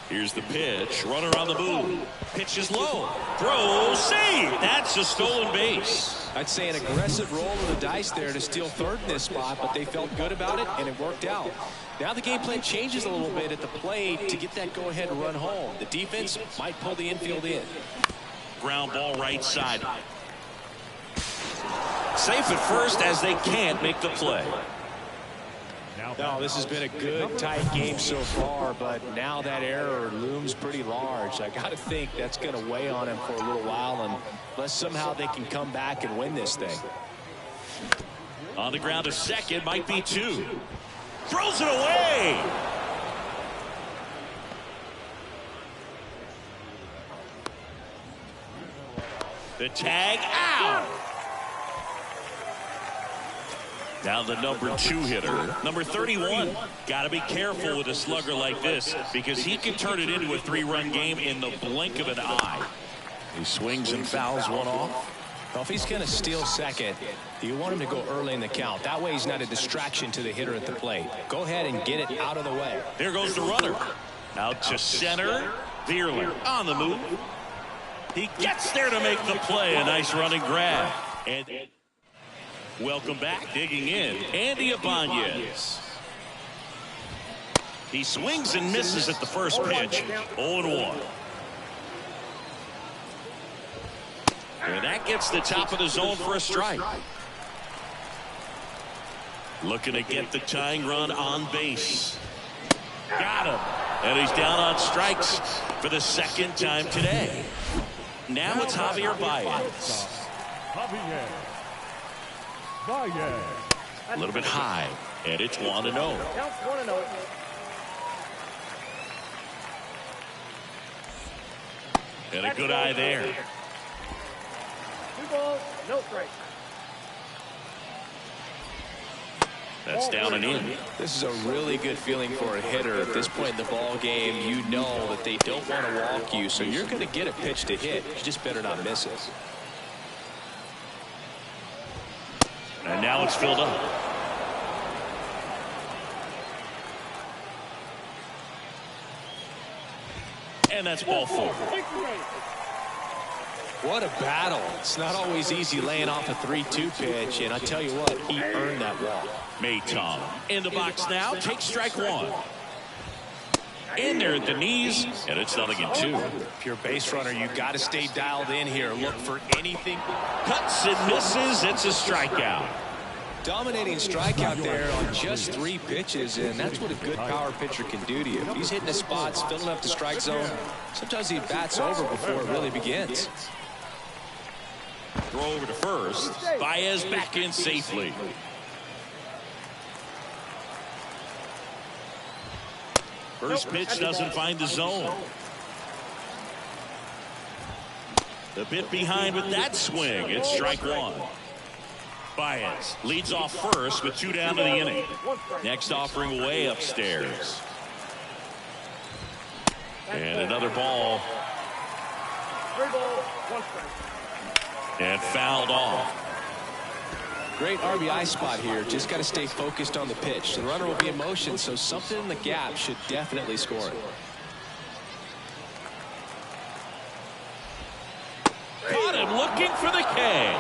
Here's the pitch. Runner on the move. Pitch is low. Throw. Save. That's a stolen base. I'd say an aggressive roll of the dice there to steal third in this spot, but they felt good about it, and it worked out. Now the game plan changes a little bit at the plate to get that go-ahead run home. The defense might pull the infield in. Ground ball right side. Safe at first as they can't make the play. No, this has been a good, tight game so far, but now that error looms pretty large. I got to think that's going to weigh on him for a little while, unless somehow they can come back and win this thing. On the ground to second, might be 2. Throws it away. The tag out. Now the number 2 hitter, number 31. Got to be careful with a slugger like this because he can turn it into a 3-run game in the blink of an eye. He swings and fouls one off. Well, if he's going to steal second, you want him to go early in the count. That way he's not a distraction to the hitter at the plate. Go ahead and get it out of the way. There goes the runner. Out to center. Vierling on the move. He gets there to make the play. A nice running grab. And welcome back. Digging in, Andy Ibanez. He swings and misses at the first pitch. 0-1. And that gets the top of the zone for a strike. Looking to get the tying run on base. Got him. And he's down on strikes for the second time today. Now it's Javier Baez. A little bit high. And it's 1-0. Counts 1-0. And a good eye there. 2 balls, no strikes. That's down and in. This is a really good feeling for a hitter. At this point in the ball game, you know that they don't want to walk you, so you're going to get a pitch to hit. You just better not miss it. And now it's filled up. And that's ball 4. What a battle. It's not always easy laying off a 3-2 pitch, and I tell you what, he earned that walk. Maytom in the box now. Takes strike 1. In there at the knees, and it's 0-2. If you're a base runner, you got to stay dialed in here. Look for anything. Cuts and misses. It's a strikeout. Dominating strikeout there on just 3 pitches, and that's what a good power pitcher can do to you. If he's hitting the spots, filling up the strike zone, sometimes he bats over before it really begins. Throw over to first. Baez back in safely. First pitch doesn't find the zone. A bit behind with that swing. It's strike 1. Baez leads off first with 2 down to the inning. Next offering way upstairs. And another ball. 3 balls, 1 strike. And fouled off. Great RBI spot here. Just got to stay focused on the pitch. The runner will be in motion, so something in the gap should definitely score it. Caught him looking for the K.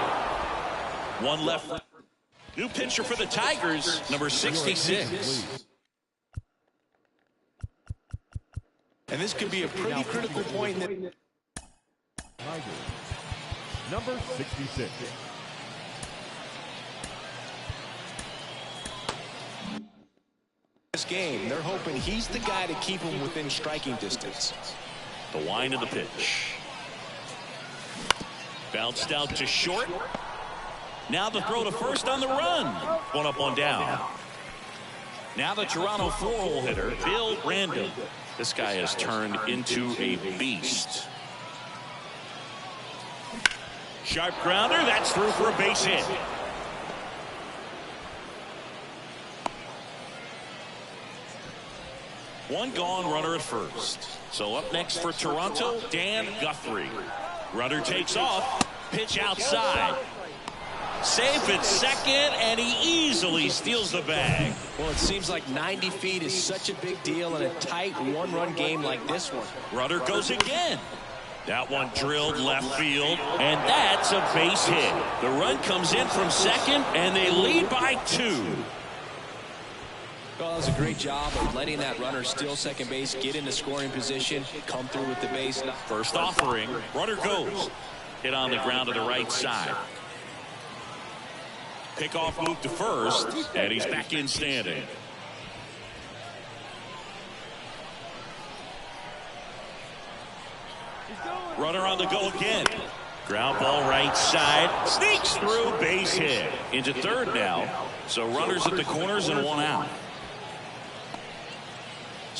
1 left. New pitcher for the Tigers, number 66. And this could be a pretty critical point in the Number 66. this game. They're hoping he's the guy to keep him within striking distance. The wind of the pitch. Bounced out to short. Now the throw to first on the run. 1 up, 1 down. Now the Toronto 4-hole hitter, Bill Random. This guy has turned into a beast. Sharp grounder. That's through for a base hit. One gone, runner at first. So up next for Toronto, Dan Guthrie. Runner takes off. Pitch outside. Safe at second, and he easily steals the bag. Well, it seems like 90 feet is such a big deal in a tight 1-run game like this one. Runner goes again. That one drilled left field, and that's a base hit. The run comes in from second, and they lead by 2. Well, that was a great job of letting that runner steal second base, get into scoring position, come through with the base. First offering, runner goes. Hit on the ground to the right side. Pickoff move to first, and he's back in standing. Runner on the go again. Ground ball right side. Sneaks through, base hit. Into third now. So runners at the corners and 1 out.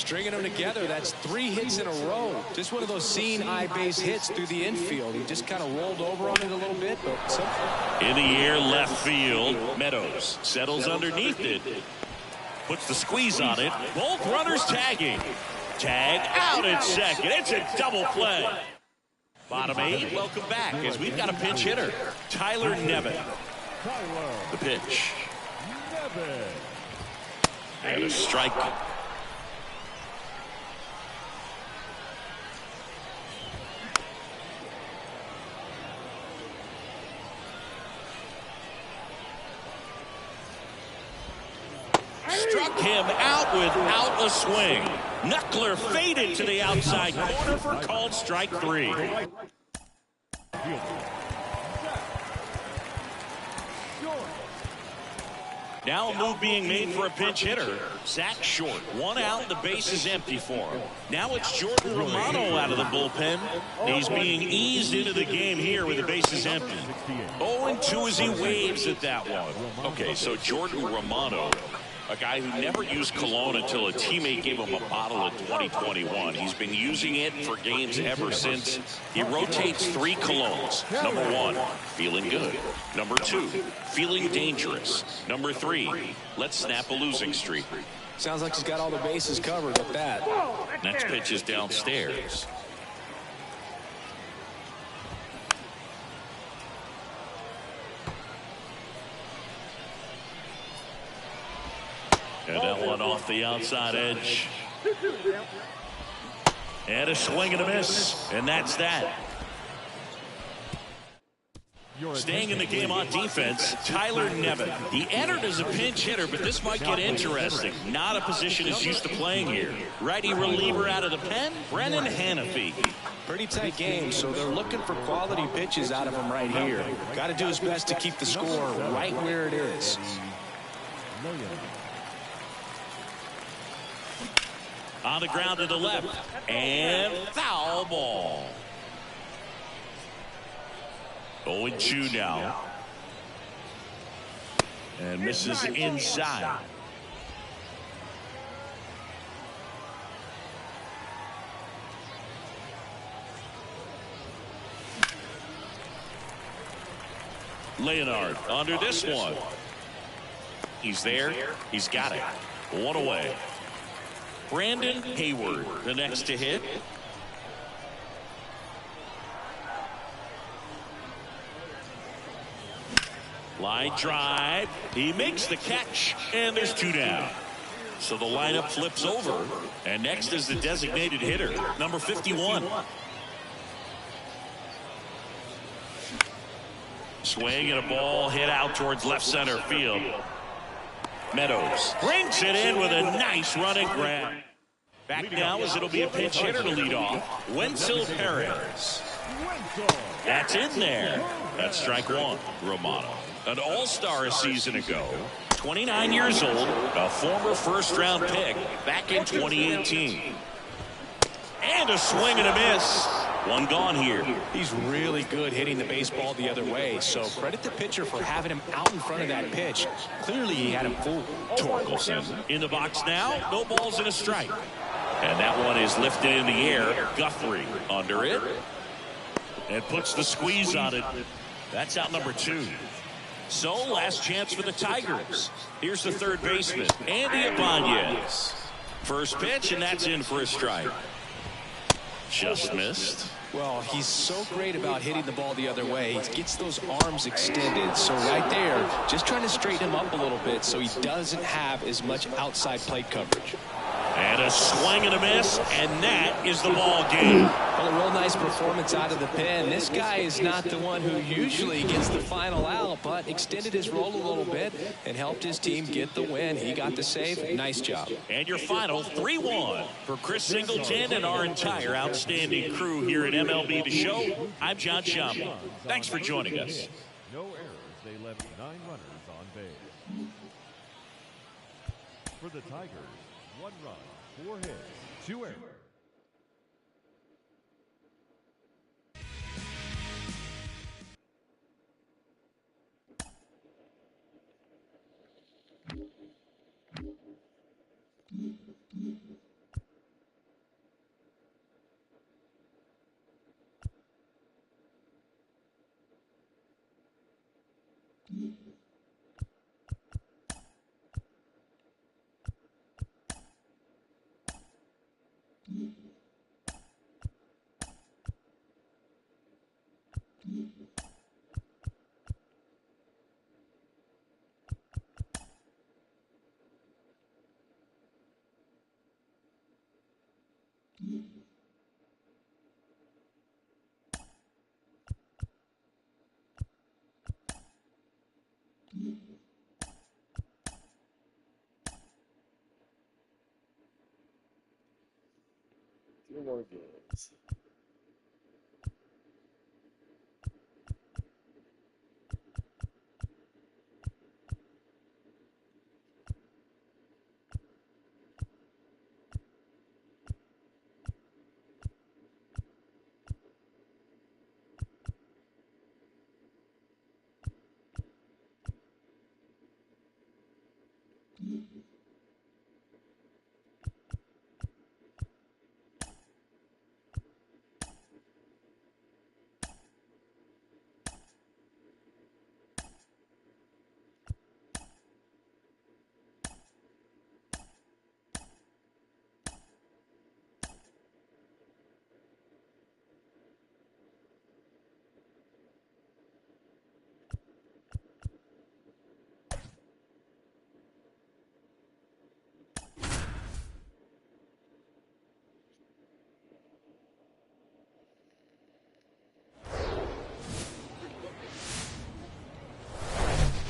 Stringing them together, that's 3 hits in a row. Just one of those seeing eye base hits through the infield. He just kind of rolled over on it a little bit, but in the air, left field. Meadows settles underneath it. Puts the squeeze on it. Both runners tagging. Tag out at second. It's a double play. Bottom 8, welcome back as we've got a pinch hitter. Tyler Nevin. The pitch. And a strike. Struck him out without a swing. Knuckler faded to the outside corner for called strike 3. Now a move being made for a pinch hitter. Zach Short, 1 out, the base is empty for him. Now it's Jordan Romano out of the bullpen. He's being eased into the game here with the bases empty. 0-2 as he waves at that one. Okay, so Jordan Romano, a guy who never used cologne until a teammate gave him a bottle in 2021. He's been using it for games ever since. He rotates 3 colognes. Number 1, feeling good. Number 2, feeling dangerous. Number 3, let's snap a losing streak. sounds like he's got all the bases covered with that. Next pitch is downstairs. And that one off the outside edge. And a swing and a miss. And that's that. Staying in the game on defense, Tyler Nevin. He entered as a pinch hitter, but this might get interesting. Not a position he's used to playing here. Righty reliever out of the pen, Brennan Hanafy. Pretty tight game, so they're looking for quality pitches out of him right here. Got to do his best to keep the score right where it is. On the ground to the left, and foul ball. 0-2 now. And misses inside. Leonard under this one. He's there. He's got it. 1 away. Brandon Hayward, the next to hit. Line drive. He makes the catch, and there's 2 down. So the lineup flips over, and next is the designated hitter, number 51. Swing and a ball hit out towards left center field. Meadows brings it in with a nice running grab. Back now as it'll be a pinch hitter to lead off. Wenzel Perez. That's in there. That's strike 1. Romano, an all-star a season ago. 29 years old, a former first-round pick back in 2018. And a swing and a miss. 1 gone here. He's really good hitting the baseball the other way, so credit the pitcher for having him out in front of that pitch. Clearly he had him fooled. Torkelson in the box now. No balls and a strike. And that one is lifted in the air. Guthrie under it. And puts the squeeze on it. That's out number 2. So last chance for the Tigers. Here's the third baseman, Andy Ibanez. First pitch, and that's in for a strike. Just missed. Well, he's so great about hitting the ball the other way. He gets those arms extended. So right there, just trying to straighten him up a little bit so he doesn't have as much outside plate coverage. And a swing and a miss, and that is the ball game. Well, a real nice performance out of the pen. This guy is not the one who usually gets the final out, but extended his role a little bit and helped his team get the win. He got the save. Nice job. And your final 3-1 for Chris Singleton and our entire outstanding crew here at MLB The Show. I'm John Shambi. Thanks for joining us. No errors. They left 9 runners on base. For the Tigers, 1 run, 4 hits, 2 errors. more games.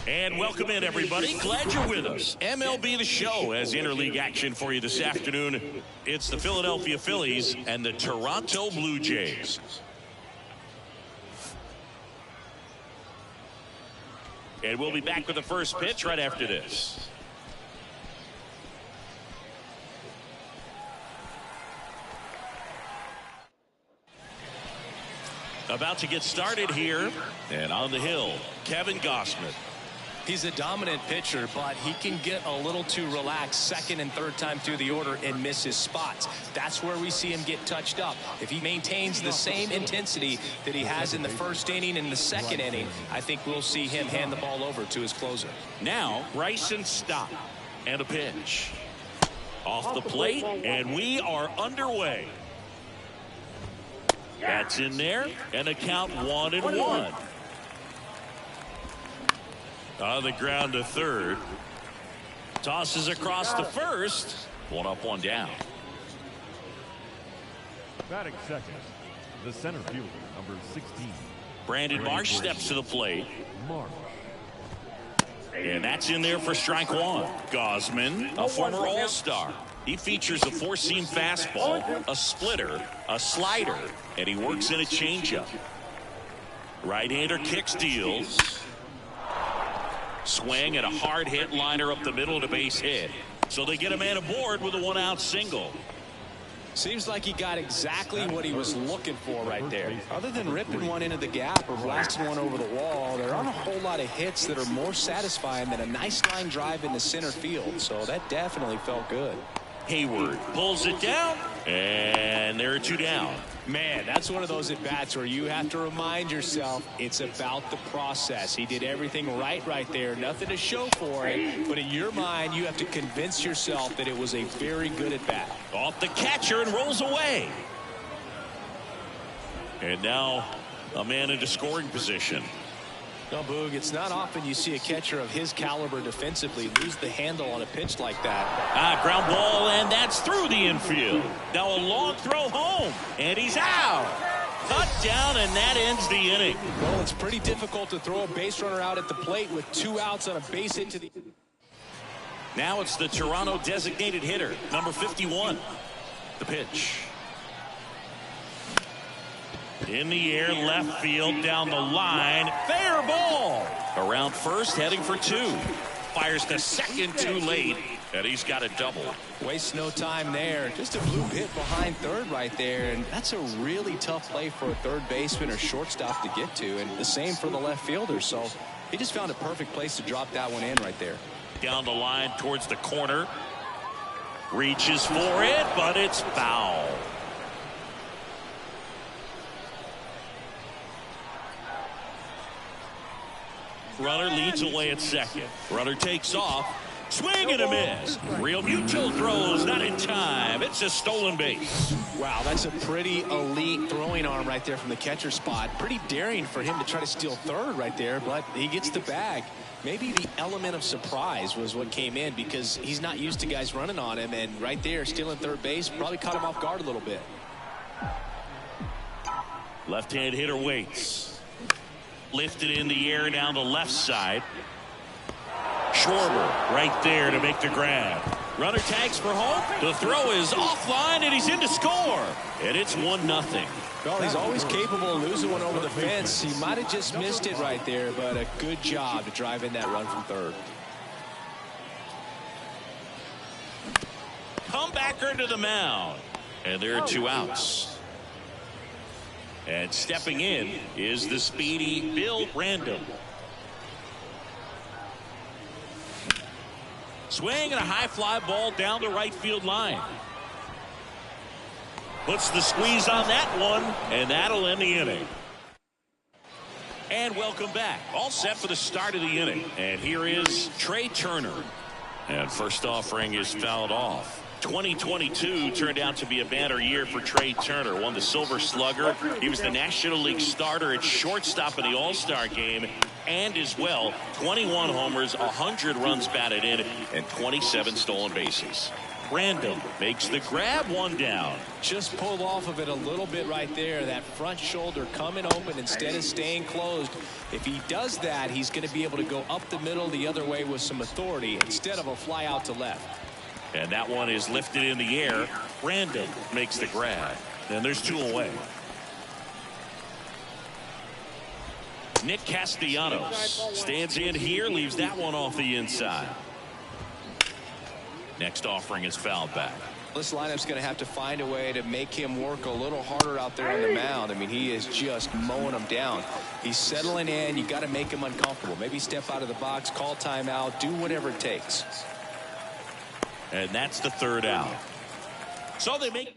And welcome in, everybody. Glad you're with us. MLB The Show has interleague action for you this afternoon. It's the Philadelphia Phillies and the Toronto Blue Jays. And we'll be back with the first pitch right after this. About to get started here. And on the hill, Kevin Gausman. He's a dominant pitcher, but he can get a little too relaxed second and third time through the order and miss his spots. That's where we see him get touched up. If he maintains the same intensity that he has in the first inning and the second inning, I think we'll see him hand the ball over to his closer. Now, Bryson Stott. And a pitch. Off the plate, and we are underway. That's in there, and a count 1-1. On the ground to third. Tosses across to first. 1 up, 1 down. Batting second, the center fielder, number 16. Brandon Marsh steps to the plate. Marsh. And that's in there for strike 1. Gausman, a former All-Star. He features a four-seam fastball, a splitter, a slider, and he works in a changeup. Right-hander kicks, deals. Swing and a hard hit liner up the middle to base hit. So they get a man aboard with a 1-out single. Seems like he got exactly what he was looking for right there. Other than ripping one into the gap or blasting one over the wall, there aren't a whole lot of hits that are more satisfying than a nice line drive into center field. So that definitely felt good. Hayward pulls it down, and there are 2 down. Man, that's one of those at-bats where you have to remind yourself it's about the process. He did everything right there. Nothing to show for it. But in your mind, you have to convince yourself that it was a very good at-bat. Off the catcher and rolls away. And now a man into scoring position. No, Boog, it's not often you see a catcher of his caliber defensively lose the handle on a pitch like that. Ground ball, and that's through the infield. Now a long throw home, and he's out. Touchdown, and that ends the inning. Well, it's pretty difficult to throw a base runner out at the plate with 2 outs on a base hit to the... Now it's the Toronto designated hitter, number 51. The pitch. In the air, left field, down the line. Fair ball. Around first, heading for 2. Fires to second too late, and he's got a double. Wastes no time there. Just a blue hit behind third right there, and that's a really tough play for a third baseman or shortstop to get to, and the same for the left fielder. So he just found a perfect place to drop that one in right there. Down the line towards the corner. Reaches for it, but it's foul. Runner leads away at second. Runner takes off. Swing and a miss. Real Mutual throws not in time. It's a stolen base. Wow, that's a pretty elite throwing arm right there from the catcher spot. Pretty daring for him to try to steal third right there, but he gets the bag. Maybe the element of surprise was what came in because he's not used to guys running on him, and right there stealing third base probably caught him off guard a little bit. Left-hand hitter waits. Lifted in the air down the left side. Schwarber right there to make the grab. Runner tags for home. The throw is offline, and he's in to score. And it's 1-0. Well, he's always capable of losing one over the fence. He might have just missed it right there, but a good job to drive in that run from third. Comebacker to the mound. And there are 2 outs. And stepping in is the speedy Bill Random. Swing and a high fly ball down the right field line. Puts the squeeze on that one, and that'll end the inning. And welcome back. All set for the start of the inning. And here is Trey Turner. And first offering is fouled off. 2022 turned out to be a banner year for Trey Turner. Won the Silver Slugger. He was the National League starter at shortstop in the All-Star game. And as well, 21 homers, 100 runs batted in, and 27 stolen bases. Random makes the grab, 1 down. Just pulled off of it a little bit right there. That front shoulder coming open instead of staying closed. If he does that, he's going to be able to go up the middle the other way with some authority instead of a fly out to left. And that one is lifted in the air. Random makes the grab. And there's 2 away. Nick Castellanos stands in here, leaves that one off the inside. Next offering is fouled back. This lineup's going to have to find a way to make him work a little harder out there on the mound. I mean, he is just mowing them down. He's settling in. You got to make him uncomfortable. Maybe step out of the box, call timeout, do whatever it takes. And that's the 3rd out. So they make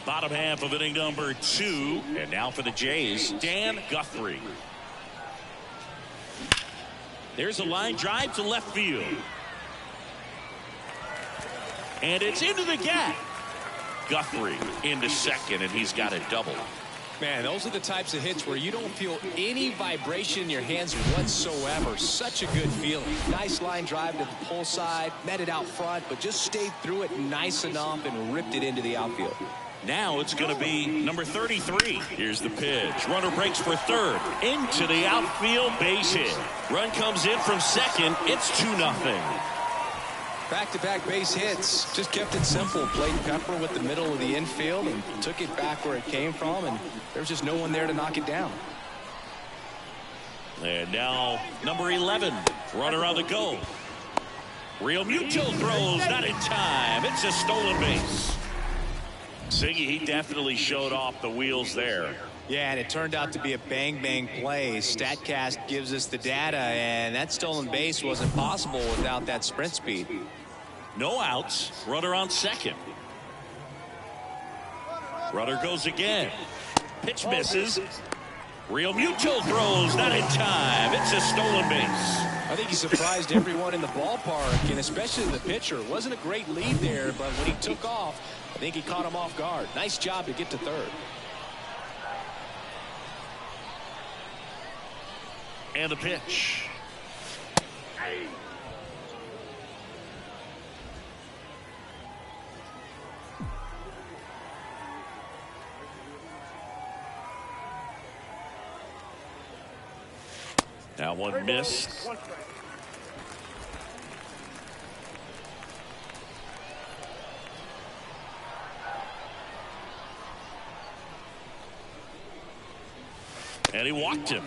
bottom half of inning number 2. And now for the Jays, Dan Guthrie. There's a line drive to left field. And it's into the gap. Guthrie into second, and he's got a double. Man, those are the types of hits where you don't feel any vibration in your hands whatsoever. Such a good feeling. Nice line drive to the pull side, met it out front, but just stayed through it nice enough and ripped it into the outfield. Now it's going to be number 33. Here's the pitch. Runner breaks for third. Into the outfield, base hit. Run comes in from second. It's 2-0. Back-to-back base hits. Just kept it simple. Played pepper with the middle of the infield and took it back where it came from, and there's just no one there to knock it down. And now number 11. Runner on the go. Real Muto throws, not in time. It's a stolen base. Siggy, he definitely showed off the wheels there. Yeah, and it turned out to be a bang-bang play. StatCast gives us the data, and that stolen base wasn't possible without that sprint speed. No outs. Runner on second. Runner goes again. Pitch misses. Real Muto throws, not in time. It's a stolen base. I think he surprised everyone in the ballpark, and especially the pitcher. It wasn't a great lead there, but when he took off, I think he caught him off guard. Nice job to get to third. And the pitch. Now one missed. And he walked him.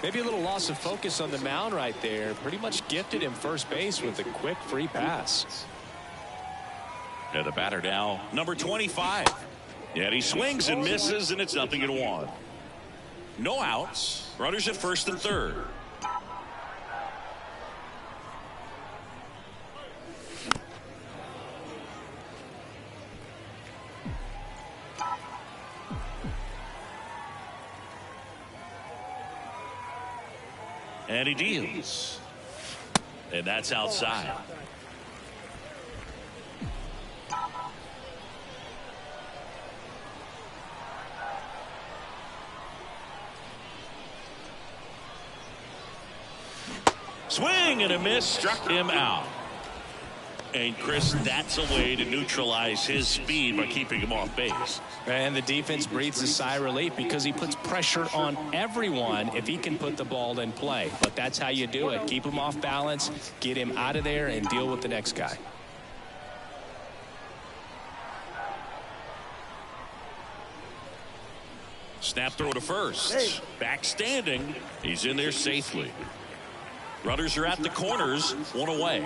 Maybe a little loss of focus on the mound right there. Pretty much gifted him first base with a quick free pass. And the batter now, number 25. And he swings and misses, and it's 0-1. No outs. Runners at first and third. And he deals. And that's outside. Swing and a miss, struck him out. And Chris, that's a way to neutralize his speed by keeping him off base. And the defense breathes a sigh of relief because he puts pressure on everyone if he can put the ball in play. But that's how you do it. Keep him off balance, get him out of there, and deal with the next guy. Snap throw to first. Back standing. He's in there safely. Runners are at the corners, one away.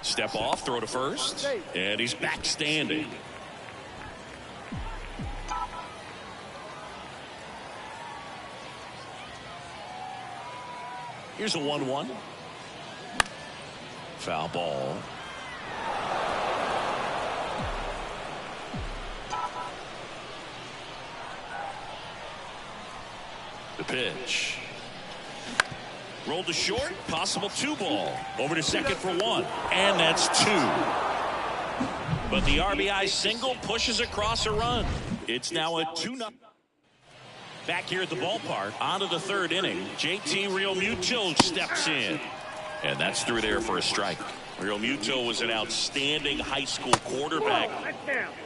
Step off, throw to first, and he's back standing. Here's a 1-1. Foul ball. The pitch. Rolled to short, possible 2-ball. Over to second for 1, and that's 2. But the RBI single pushes across a run. It's now a 2-0. Back here at the ballpark, on to the third inning. JT Realmuto steps in. And that's through there for a strike. Realmuto was an outstanding high school quarterback.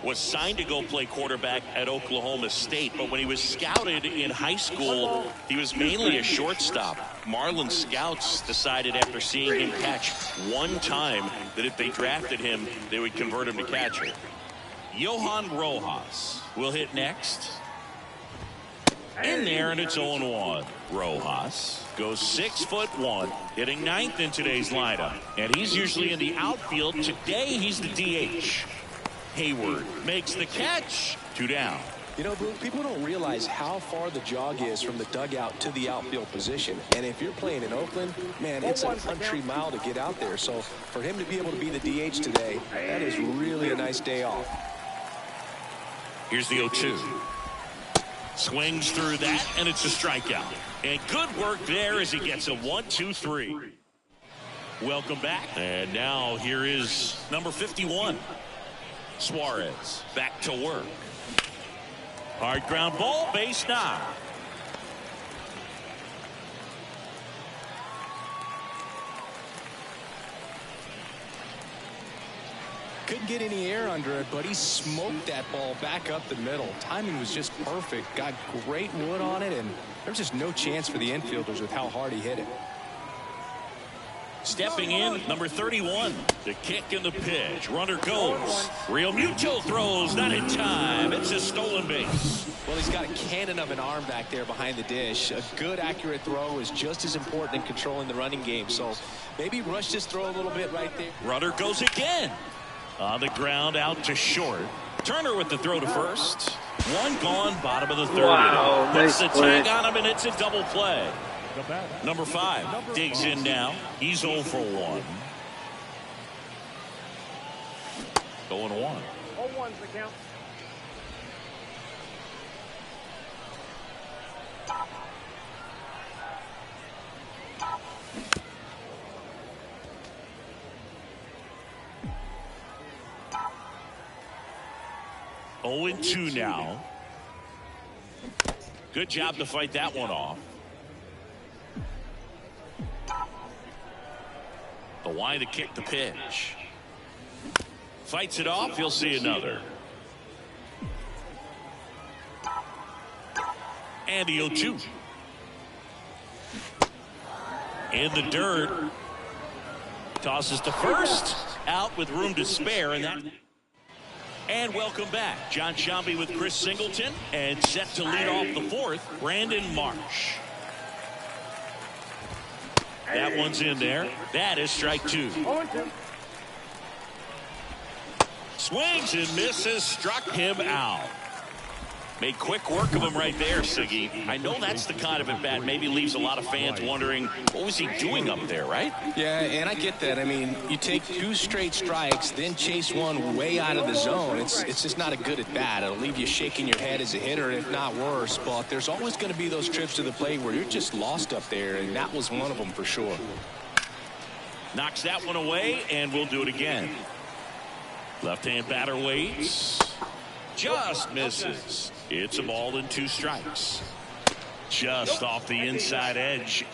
Was signed to go play quarterback at Oklahoma State. But when he was scouted in high school, he was mainly a shortstop. Marlin scouts decided after seeing him catch one time that if they drafted him, they would convert him to catcher. Johan Rojas will hit next. In there, and it's 0-1. Rojas goes 6'1", hitting 9th in today's lineup. And he's usually in the outfield. Today, he's the DH. Hayward makes the catch. 2 down. You know, people don't realize how far the jog is from the dugout to the outfield position. And if you're playing in Oakland, man, it's a country mile to get out there. So for him to be able to be the DH today, that is really a nice day off. Here's the 0-2. Swings through that, and it's a strikeout. And good work there as he gets a 1-2-3. Welcome back. And now here is number 51. Suarez back to work. Hard ground ball, base knock. Couldn't get any air under it, but he smoked that ball back up the middle. Timing was just perfect. Got great wood on it, and there's just no chance for the infielders with how hard he hit it. Stepping in, number 31. The kick and the pitch. Runner goes. Realmuto throws, not in time. It's a stolen base. Well, he's got a cannon of an arm back there behind the dish. A good, accurate throw is just as important in controlling the running game. So maybe rush this throw a little bit right there. Runner goes again. On the ground, out to short. Turner with the throw to first. One gone, bottom of the third. Wow, Puts nice the tag on him, and it's a double play. Number 5 digs in now. He's 0 for 1. Going 1. 0-1's the count. Oh and 2 now. Good job to fight that one off. The line to kick the pitch. Fights it off. You'll see another. And the 0-2. In the dirt. Tosses to first. Out with room to spare. And welcome back. John Shambi with Chris Singleton. And set to lead off the 4th, Brandon Marsh. That one's in there. That is strike 2. 0-2. Swings and misses. Struck him out. Made quick work of him right there, Siggy. I know that's the kind of at bat maybe leaves a lot of fans wondering what was he doing up there, right? Yeah, and I get that. I mean, you take 2 straight strikes, then chase one way out of the zone. It's just not a good at bat. It'll leave you shaking your head as a hitter, if not worse. But there's always going to be those trips to the plate where you're just lost up there, and that was one of them for sure. Knocks that one away, and we'll do it again. Left-hand batter waits. Just misses. It's a ball and 2 strikes. Just off the inside edge.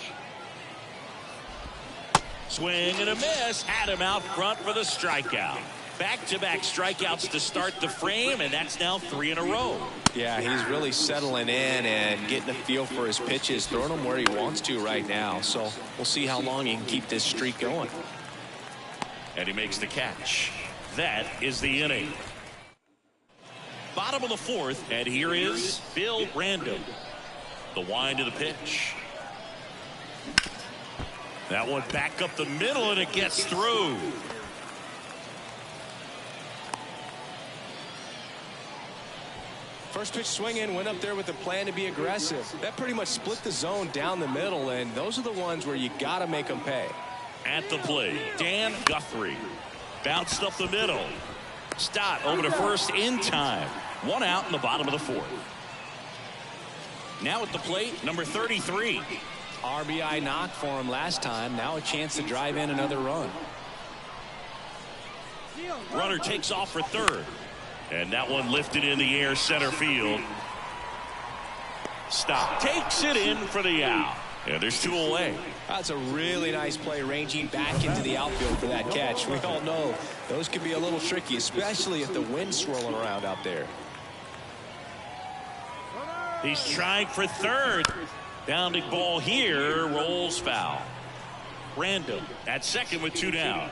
Swing and a miss. Had him out front for the strikeout. Back-to-back strikeouts to start the frame, and that's now 3 in a row. Yeah, he's really settling in and getting a feel for his pitches, throwing them where he wants to right now. So we'll see how long he can keep this streak going. And he makes the catch. That is the inning. Bottom of the 4th, and here is Bill Random. The wind of the pitch. That one back up the middle, and it gets through. First pitch swinging, went up there with the plan to be aggressive. That pretty much split the zone down the middle, and those are the ones where you got to make them pay. At the plate, Dan Guthrie. Bounced up the middle. Stott over to first in time. 1 out in the bottom of the 4th. Now at the plate, number 33. RBI knock for him last time. Now a chance to drive in another run. Runner takes off for third. And that one lifted in the air center field. Stott takes it in for the out. And there's 2 away. That's a really nice play, ranging back into the outfield for that catch. We all know those can be a little tricky, especially if the wind's swirling around out there. He's trying for third. Bounding ball here, rolls foul. Random at second with 2 down.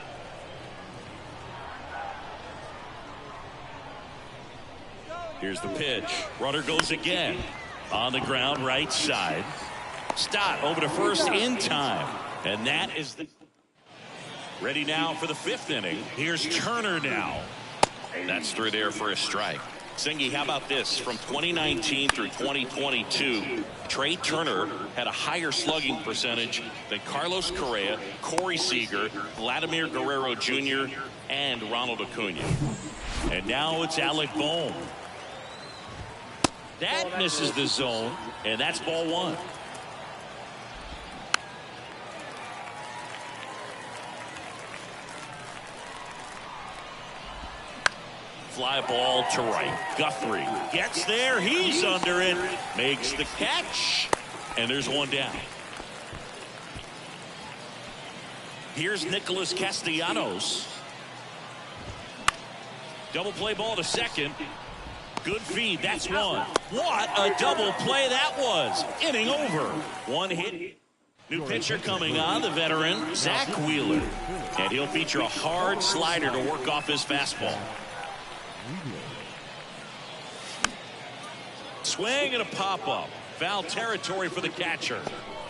Here's the pitch. Runner goes again. On the ground, right side. Stott over to first in time. And that is the... Ready now for the 5th inning. Here's Turner now. That's through there for a strike. Singy, how about this? From 2019 through 2022, Trey Turner had a higher slugging percentage than Carlos Correa, Corey Seager, Vladimir Guerrero Jr., and Ronald Acuna. And now it's Alec Bohm. That misses the zone, and that's ball 1. Fly ball to right. Guthrie gets there. He's under it. Makes the catch. And there's 1 down. Here's Nicholas Castellanos. Double play ball to second. Good feed. That's 1. What a double play that was. Inning over. 1 hit. New pitcher coming on, the veteran, Zach Wheeler. And he'll feature a hard slider to work off his fastball. Swing and a pop-up. Foul territory for the catcher.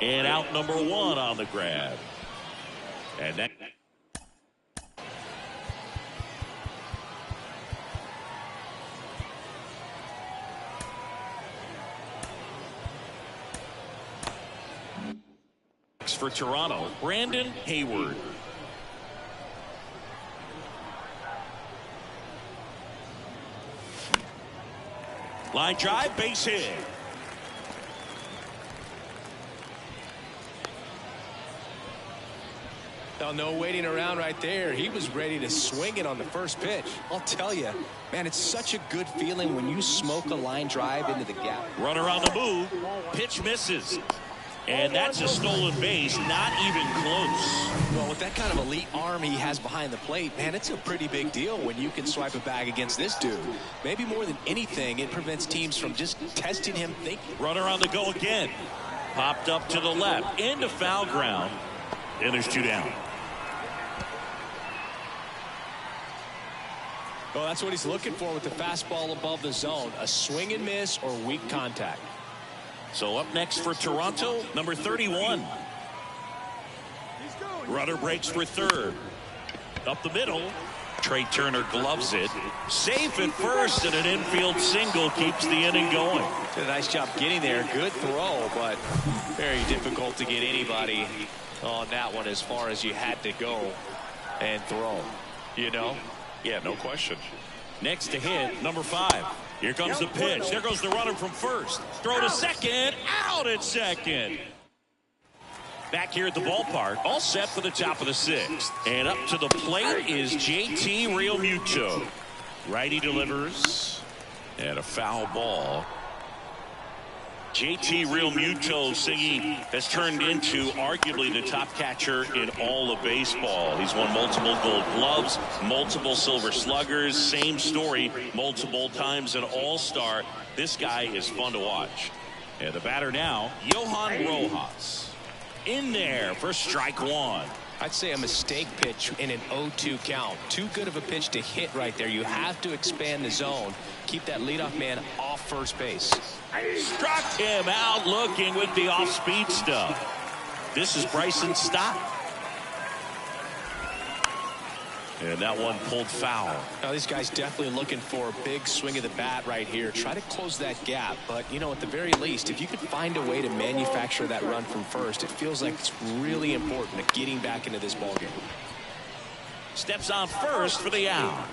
And out number 1 on the grab. And that... For Toronto, Brandon Hayward. Line drive, base hit. Now, no waiting around right there. He was ready to swing it on the first pitch. I'll tell you, man, it's such a good feeling when you smoke a line drive into the gap. Runner on the move. Pitch misses. And that's a stolen base, not even close. Well, with that kind of elite arm he has behind the plate, man, it's a pretty big deal when you can swipe a bag against this dude. Maybe more than anything, it prevents teams from just testing him thinking. Runner on the go again. Popped up to the left, into foul ground. And there's 2 down. Well, that's what he's looking for with the fastball above the zone. A swing and miss or weak contact. So up next for Toronto, number 31. Runner breaks for third. Up the middle. Trey Turner gloves it. Safe at first, and an infield single keeps the inning going. Did a nice job getting there. Good throw, but very difficult to get anybody on that one as far as you had to go and throw. You know? Yeah, no question. Next to hit, number 5. Here comes the pitch. There goes the runner from first. Throw to second. Out at second. Back here at the ballpark, all set for the top of the 6th. And up to the plate is JT Realmuto. Righty delivers. And a foul ball. JT Realmuto, Siggy, has turned into arguably the top catcher in all of baseball. He's won multiple Gold Gloves, multiple Silver Sluggers, same story, multiple times an All-Star. This guy is fun to watch. And the batter now, Johan Rojas. In there for strike 1. I'd say a mistake pitch in an 0-2 count. Too good of a pitch to hit right there. You have to expand the zone. Keep that leadoff man off first base. Struck him out looking with the off-speed stuff. This is Bryson Stott. And that one pulled foul. Now these guys definitely looking for a big swing of the bat right here. Try to close that gap. But, you know, at the very least, if you could find a way to manufacture that run from first, it feels like it's really important to getting back into this ballgame. Steps on first for the out.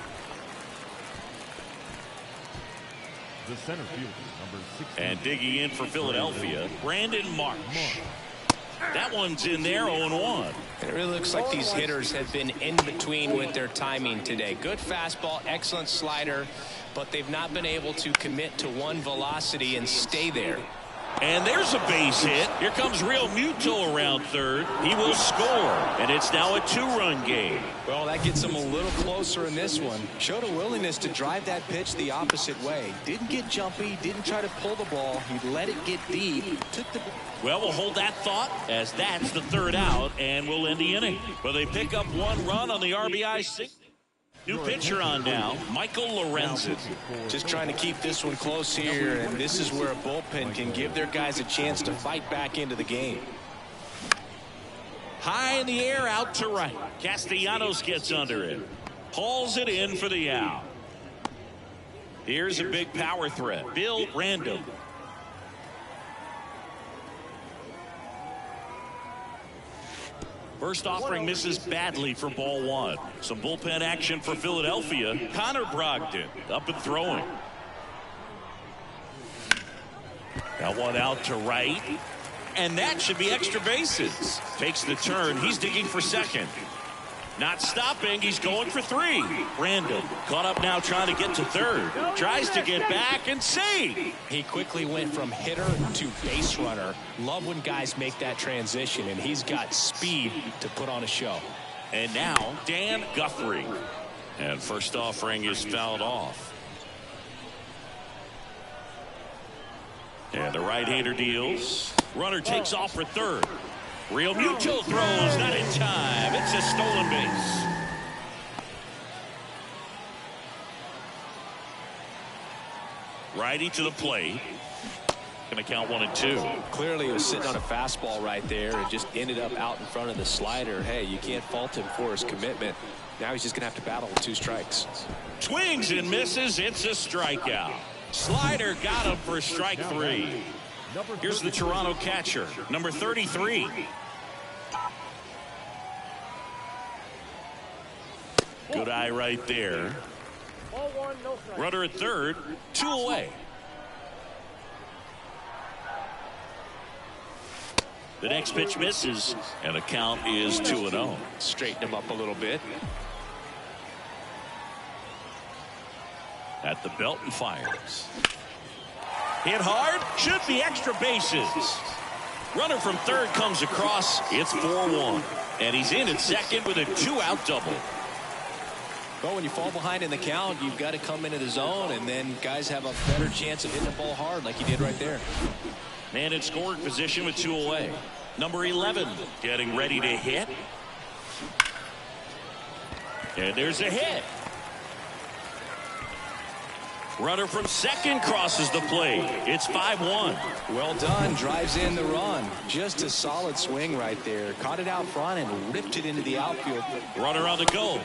The center fielder, number 16. And digging in for Philadelphia, Brandon Marsh. That one's in there, 0-1. It really looks like these hitters have been in between with their timing today. Good fastball, excellent slider, but they've not been able to commit to one velocity and stay there. And there's a base hit. Here comes Realmuto around third. He will score, and it's now a 2-run game. Well, that gets him a little closer in this one. Showed a willingness to drive that pitch the opposite way. Didn't get jumpy, didn't try to pull the ball. He let it get deep. Well, we'll hold that thought as that's the 3rd out, and we'll end the inning. Well, they pick up 1 run on the RBI single. New pitcher on now, Michael Lorenzen. Just trying to keep this one close here, and this is where a bullpen can give their guys a chance to fight back into the game. High in the air, out to right. Castellanos gets under it. Hauls it in for the out. Here's a big power threat. Bill Random. First offering misses badly for ball 1. Some bullpen action for Philadelphia. Connor Brogdon up and throwing. That one out to right. And that should be extra bases. Takes the turn. He's digging for second. Not stopping. He's going for 3. Random caught up now trying to get to third. Tries to get back and save. He quickly went from hitter to base runner. Love when guys make that transition, and he's got speed to put on a show. And now Dan Guthrie. And first offering is fouled off. And the right-hander deals. Runner takes off for third. Realmuto throws, not in time. It's a stolen base. Righty to the plate. Going to count 1 and 2. Clearly he was sitting on a fastball right there and just ended up out in front of the slider. Hey, you can't fault him for his commitment. Now he's just going to have to battle with 2 strikes. Swings and misses. It's a strikeout. Slider got him for strike 3. Here's the Toronto catcher, number 33. Good eye right there. Ball 1, no strike. Runner at third, 2 away. The next pitch misses, and the count is 2-0. Straighten him up a little bit. At the belt and fires. Hit hard, should be extra bases. Runner from third comes across. It's 4-1, and he's in at second with a 2-out double. Well, when you fall behind in the count, you've got to come into the zone, and then guys have a better chance of hitting the ball hard like he did right there. Man in scoring position with 2 away. Number 11 getting ready to hit. And there's a hit. Runner from second crosses the plate. It's 5-1. Well done. Drives in the run. Just a solid swing right there. Caught it out front and ripped it into the outfield. Runner on the go.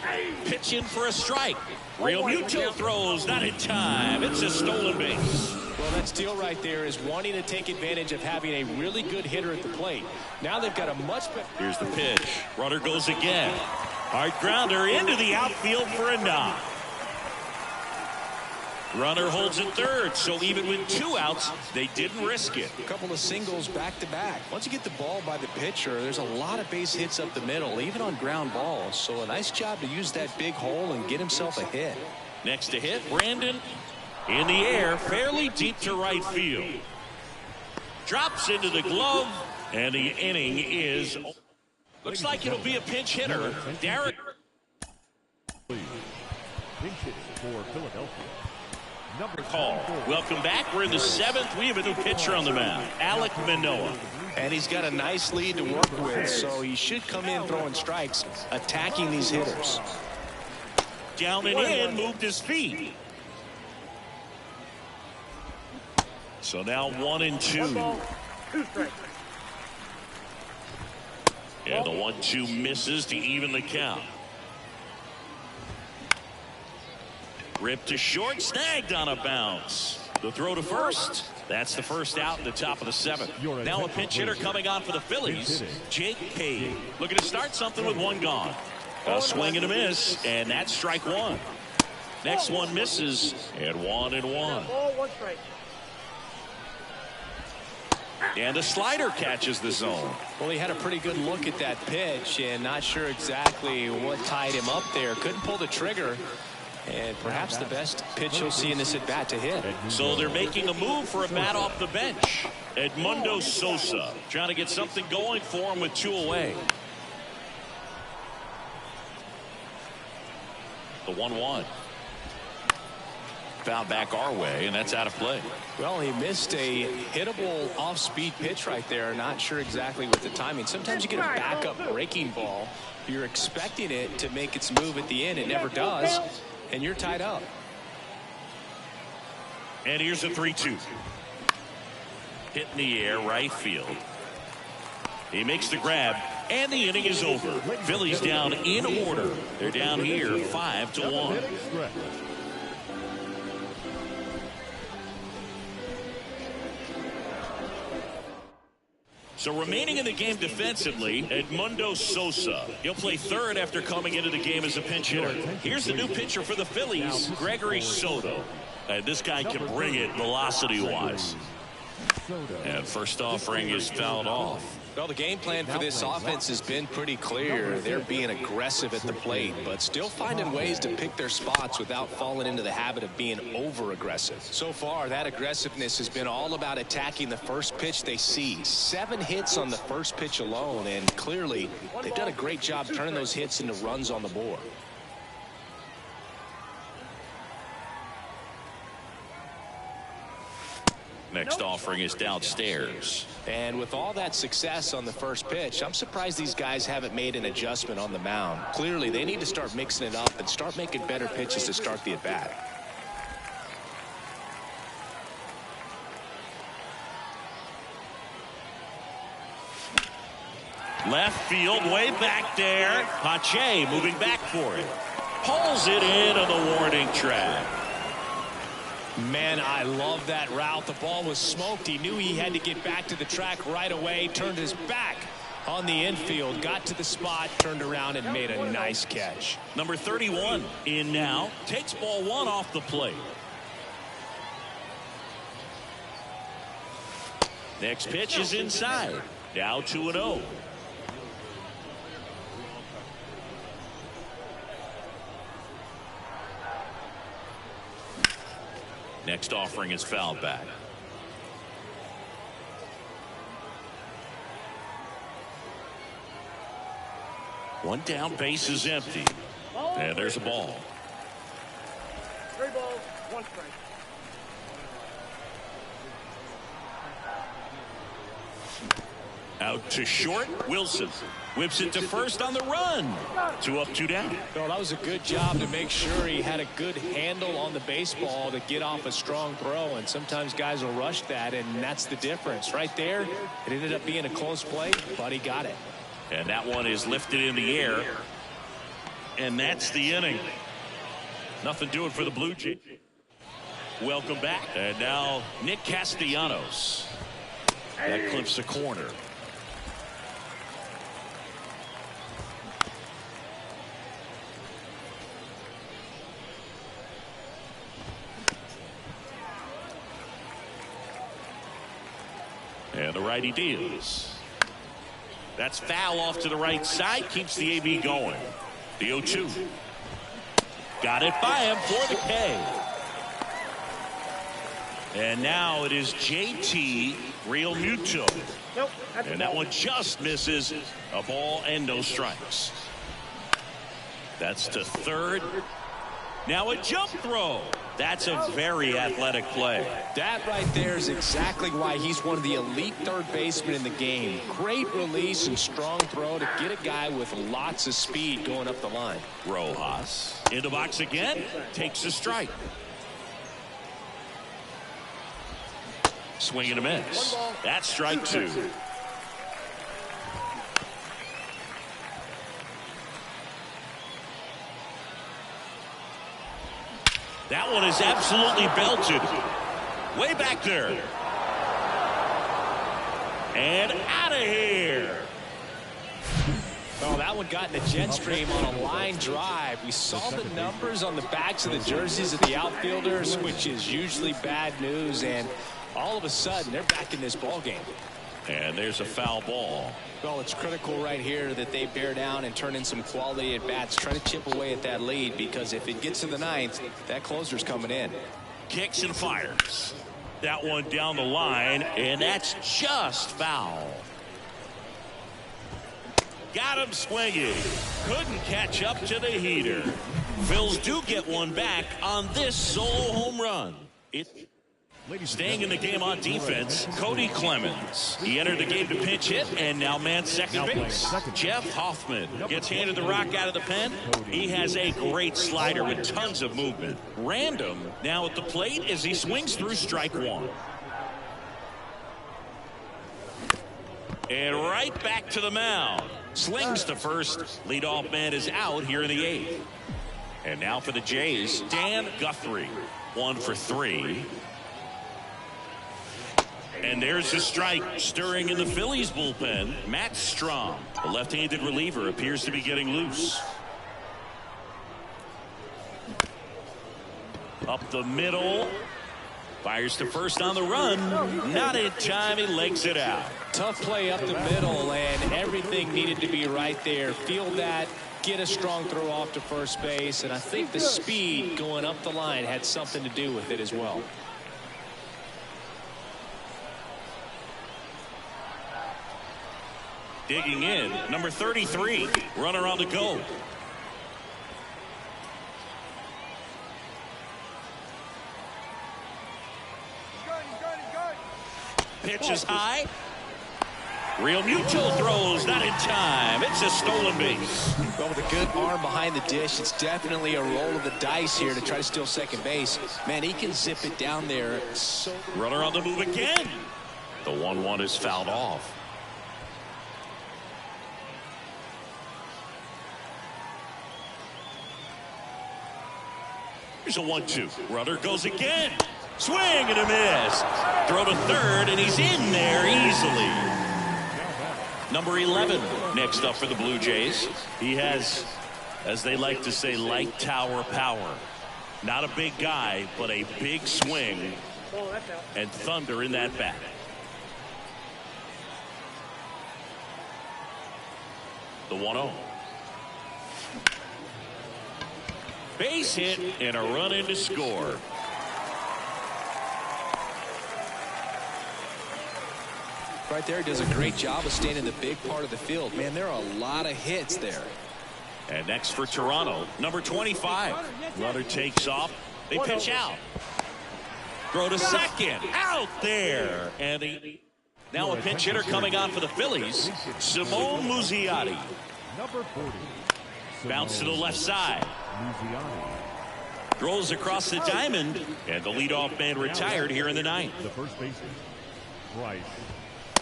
Pitch in for a strike. Realmuto throws, not in time. It's a stolen base. Well, that steal right there is wanting to take advantage of having a really good hitter at the plate. Now they've got a much better. Here's the pitch. Runner goes again. Hard grounder into the outfield for a knock. Runner holds at third, so even with 2 outs, they didn't risk it. A couple of singles back to back. Once you get the ball by the pitcher, there's a lot of base hits up the middle, even on ground balls. So a nice job to use that big hole and get himself a hit. Next to hit, Brandon in the air, fairly deep to right field. Drops into the glove, and the inning is. Looks like it'll be a pinch hitter. Derek. Pinch hitting for Philadelphia. Number Call. Welcome back. We're in the 7th. We have a new pitcher on the mound, Alek Manoah. And he's got a nice lead to work with, so he should come in throwing strikes, attacking these hitters. Down and in, moved his feet. So now 1-2. 2 strikes. And the 1-2 misses to even the count. Ripped to short, snagged on a bounce. The throw to first. That's the first out in the top of the 7th. Now a pinch hitter coming on for the Phillies, Jake Cade. Looking to start something with 1 gone. A swing and a miss, and that's strike 1. Next one misses, and 1-1. Ball, 1 strike. And a slider catches the zone. Well, he had a pretty good look at that pitch and not sure exactly what tied him up there. Couldn't pull the trigger. And perhaps the best pitch you'll see in this at bat to hit. So they're making a move for a bat off the bench. Edmundo Sosa trying to get something going for him with 2 away. The 1-1. Foul back our way, and that's out of play. Well, he missed a hittable off-speed pitch right there. Not sure exactly with the timing. Sometimes you get a backup breaking ball. You're expecting it to make its move at the end. It never does. And you're tied up. And here's a 3-2. Hit in the air, right field. He makes the grab, and the inning is over. Phillies down in order. They're down here 5-1. So remaining in the game defensively, Edmundo Sosa. He'll play third after coming into the game as a pinch hitter. Here's the new pitcher for the Phillies, Gregory Soto. And this guy can bring it velocity-wise. And first offering is fouled off. Well, the game plan for this offense has been pretty clear. They're being aggressive at the plate, but still finding ways to pick their spots without falling into the habit of being over-aggressive. So far, that aggressiveness has been all about attacking the first pitch they see. 7 hits on the first pitch alone, and clearly, they've done a great job turning those hits into runs on the board. Next offering is downstairs. And with all that success on the first pitch, I'm surprised these guys haven't made an adjustment on the mound. Clearly, they need to start mixing it up and start making better pitches to start the at-bat. Left field, way back there. Pache moving back for it. Pulls it in on the warning track. Man, I love that route. The ball was smoked. He knew he had to get back to the track right away. Turned his back on the infield. Got to the spot, turned around, and made a nice catch. Number 31 in now. Takes ball 1 off the plate. Next pitch is inside. Now 2-0. Next offering is fouled back. One down, base is empty. And there's a ball. 3 balls, 1 strike. Out to short, Wilson whips it to first on the run. 2 up, 2 down. Well, that was a good job to make sure he had a good handle on the baseball to get off a strong throw, and sometimes guys will rush that, and that's the difference. Right there, it ended up being a close play, but he got it. And that one is lifted in the air. And that's the inning. Nothing doing for the Blue Jays. Welcome back. And now Nick Castellanos. That clips the corner. And the righty deals. That's foul off to the right side. Keeps the AB going. The 0-2. Got it by him for the K. And now it is JT Real Muto. Nope. And that one just misses. A ball and no strikes. That's to third. Now a jump throw. That's a very athletic play. That right there is exactly why he's one of the elite third basemen in the game. Great release and strong throw to get a guy with lots of speed going up the line. Rojas in the box again. Takes a strike. Swing and a miss. That's strike 2. That one is absolutely belted. Way back there. And out of here. Oh, that one got in the jet stream on a line drive. We saw the numbers on the backs of the jerseys of the outfielders, which is usually bad news. And all of a sudden, they're back in this ball game. And there's a foul ball. Well, it's critical right here that they bear down and turn in some quality at bats. Try to chip away at that lead, because if it gets to the ninth, that closer's coming in. Kicks and fires. That one down the line, and that's just foul. Got him swinging. Couldn't catch up to the heater. Phils do get one back on this solo home run. Staying in the game on defense, Cody Clemens. He entered the game to pinch hit and now man second base. Jeff Hoffman gets handed the rock out of the pen. He has a great slider with tons of movement. Random now at the plate as he swings through strike 1. And right back to the mound. Slings to first. Leadoff man is out here in the 8th. And now for the Jays, Dan Guthrie. 1 for 3. And there's a strike. Stirring in the Phillies bullpen, Matt Strom. The left-handed reliever appears to be getting loose. Up the middle. Fires to first on the run. Not in time. He legs it out. Tough play up the middle, and everything needed to be right there. Field that, get a strong throw off to first base, and I think the speed going up the line had something to do with it as well. Digging in, number 33, runner on the go. Pitch is high. Real Mutual throws, not in time. It's a stolen base. Well, with a good arm behind the dish, it's definitely a roll of the dice here to try to steal second base. Man, he can zip it down there. Runner on the move again. The 1-1 is fouled off. Here's a 1-2. Runner goes again. Swing and a miss. Throw to third, and he's in there easily. Number 11 next up for the Blue Jays. He has, as they like to say, light tower power. Not a big guy, but a big swing and thunder in that bat. The 1-0. Base hit and a run in to score. Right there, he does a great job of staying in the big part of the field. Man, there are a lot of hits there. And next for Toronto, number 25. Runner takes off. They pitch out. Throw to second. Out there. And now a pinch hitter coming on for the Phillies, Simone Muzziotti. Number 40. Bounce to the left side. Throws across the diamond, and the leadoff man retired here in the 9th. The first baseman, Bryce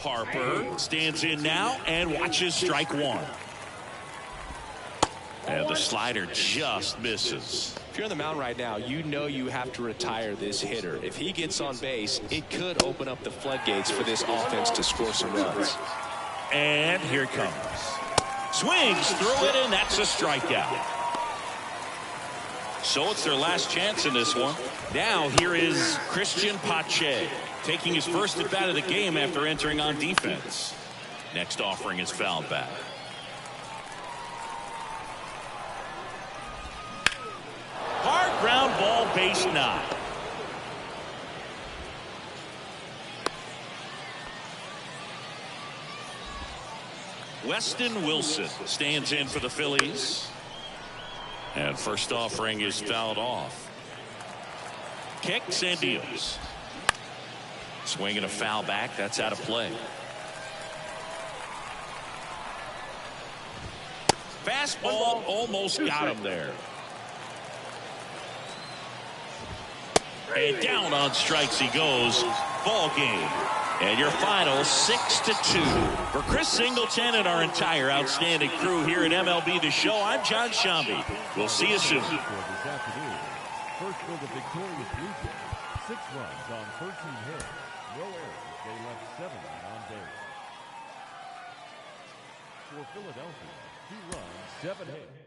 Harper stands in now and watches strike 1. And the slider just misses. If you're on the mound right now, you know you have to retire this hitter. If he gets on base, it could open up the floodgates for this offense to score some runs. And here it comes. Swings through it, and that's a strikeout. So it's their last chance in this one. Now here is Christian Pache. taking his first at bat of the game after entering on defense. Next offering is fouled back. Hard ground ball, base knock. Weston Wilson stands in for the Phillies. And first offering is fouled off. Kicks and deals. Swinging a foul back. That's out of play. Fastball almost got him there. And down on strikes he goes. Ball game. And your final 6-2. For Chris Singleton and our entire outstanding crew here at MLB The Show, I'm John Shambi. We'll see you soon. This afternoon, first for the victorious Blue Jays, 6 runs on 13 hits, no errors. They left 7 on base. For Philadelphia, 2 runs, 7 hits.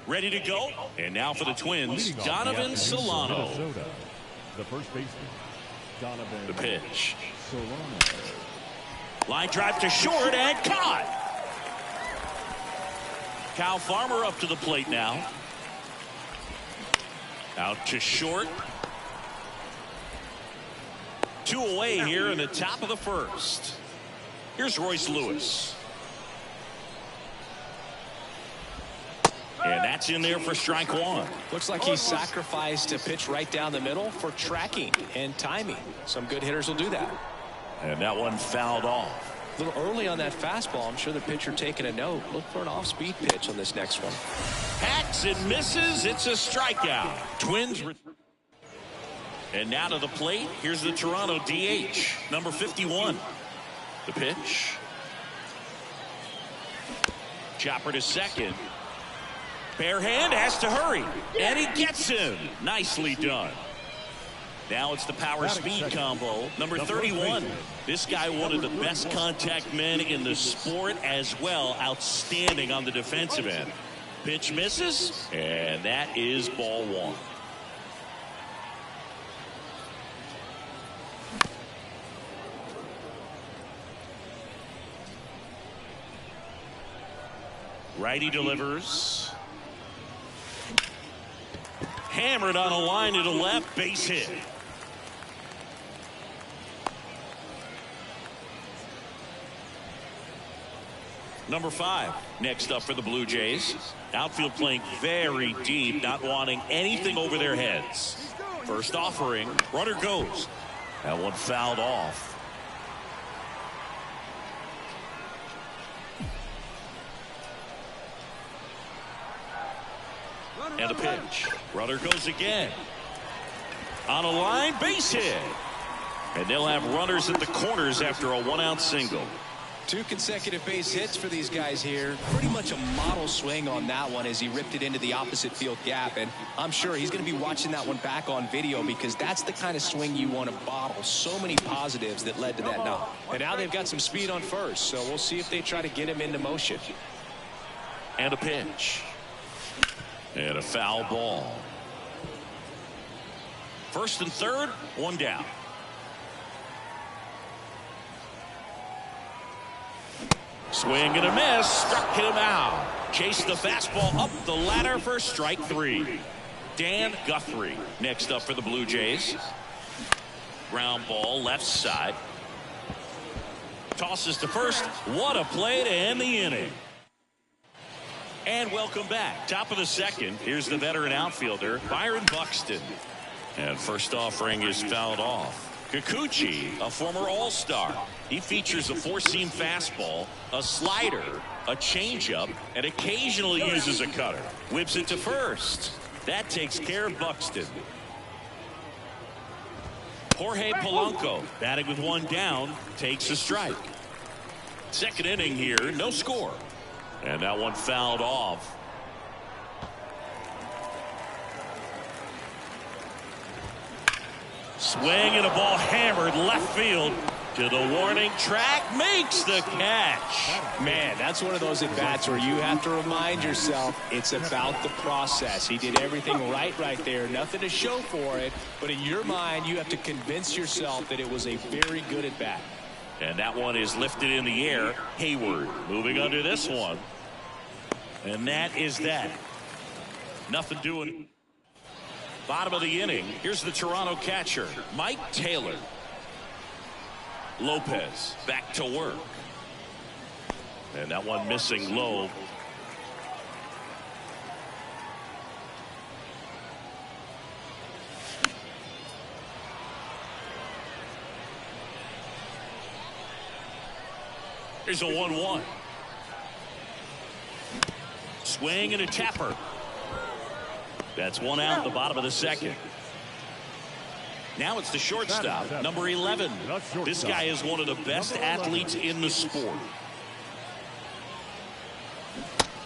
Ready to go. And now for the Twins, Donovan Solano. Minnesota, the first baseman, Donovan. The pitch. Solano. Line drive to short and caught. Kyle Farmer up to the plate now. Out to short. 2 away here in the top of the first. Here's Royce Lewis. And that's in there for strike 1. Looks like he sacrificed a pitch right down the middle for tracking and timing. Some good hitters will do that. And that one fouled off. A little early on that fastball. I'm sure the pitcher taking a note. Look for an off-speed pitch on this next one. Hacks and misses. It's a strikeout. Twins. And now to the plate. Here's the Toronto DH, number 51. The pitch. Chopper to second. Bare hand has to hurry. And he gets him. Nicely done. Now it's the power speed combo. Number 31. This guy, one of the best contact men in the sport as well. Outstanding on the defensive end. Pitch misses. And that is ball 1. Righty delivers. Hammered on a line to the left, base hit. Number 5 next up for the Blue Jays. Outfield playing very deep, not wanting anything over their heads. First offering, runner goes. That one fouled off. And a pitch. Runner goes again. On a line, base hit. And they'll have runners at the corners after a 1-out single. 2 consecutive base hits for these guys here. Pretty much a model swing on that one as he ripped it into the opposite field gap. And I'm sure he's going to be watching that one back on video because that's the kind of swing you want to bottle. So many positives that led to that knock. And now they've got some speed on first, so we'll see if they try to get him into motion. And a pitch. And a foul ball. First and third, 1 down. Swing and a miss, struck him out. Chased the fastball up the ladder for strike 3. Dan Guthrie next up for the Blue Jays. Ground ball left side. Tosses to first. What a play to end the inning. And welcome back. Top of the second. Here's the veteran outfielder, Byron Buxton. And first offering is fouled off. Kikuchi, a former All-Star. He features a 4-seam fastball, a slider, a changeup, and occasionally uses a cutter. Whips it to first. That takes care of Buxton. Jorge Polanco, batting with 1 down, takes a strike. Second inning here, no score. And that one fouled off. Swing and a ball hammered left field to the warning track, makes the catch. Man, that's one of those at-bats where you have to remind yourself it's about the process. He did everything right there. Nothing to show for it, but in your mind, you have to convince yourself that it was a very good at-bat. And that one is lifted in the air. Hayward moving under this one. And that is that. Nothing doing. Bottom of the inning. Here's the Toronto catcher, Mike Taylor. Lopez back to work. And that one missing low. Here's a 1-1. Swing and a tapper. That's 1 out at the bottom of the second. Now it's the shortstop, number 11. This guy is one of the best athletes in the sport.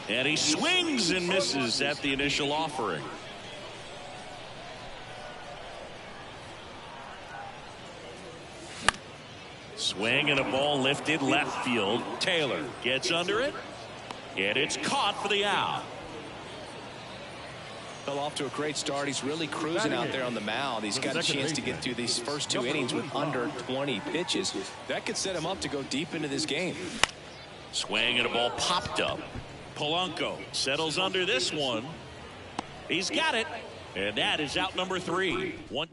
And he swings and misses at the initial offering. Swing and a ball lifted left field. Taylor gets under it. And it's caught for the out. Fell off to a great start. He's really cruising out there on the mound. He's got a chance to get through these first 2 innings with under 20 pitches. That could set him up to go deep into this game. Swing and a ball popped up. Polanco settles under this one. He's got it. And that is out number 3. One.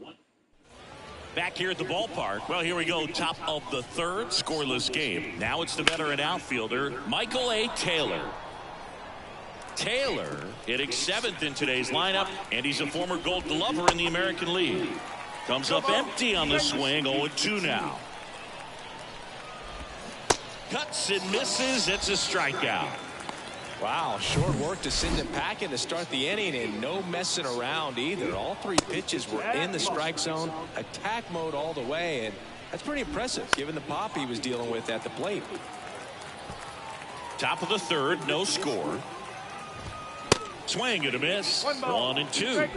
Back here at the ballpark. Well, here we go. Top of the third. Scoreless game. Now it's the veteran outfielder, Michael A. Taylor. Taylor hitting 7th in today's lineup, and he's a former Gold Glover in the American League. Comes up empty on the swing, 0-2 now. Cuts and misses, it's a strikeout. Wow, short work to send it packing to start the inning, and no messing around either. All 3 pitches were in the strike zone, attack mode all the way, and that's pretty impressive given the pop he was dealing with at the plate. Top of the third, no score. Swing and a miss. 1-2.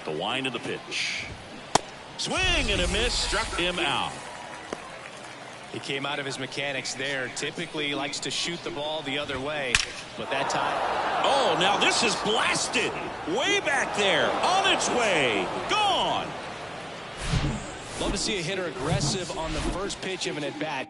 The wind of the pitch. Swing and a miss. Struck him out. He came out of his mechanics there. Typically likes to shoot the ball the other way, but that time. Oh, now this is blasted. Way back there. On its way. Gone. Love to see a hitter aggressive on the first pitch of an at-bat.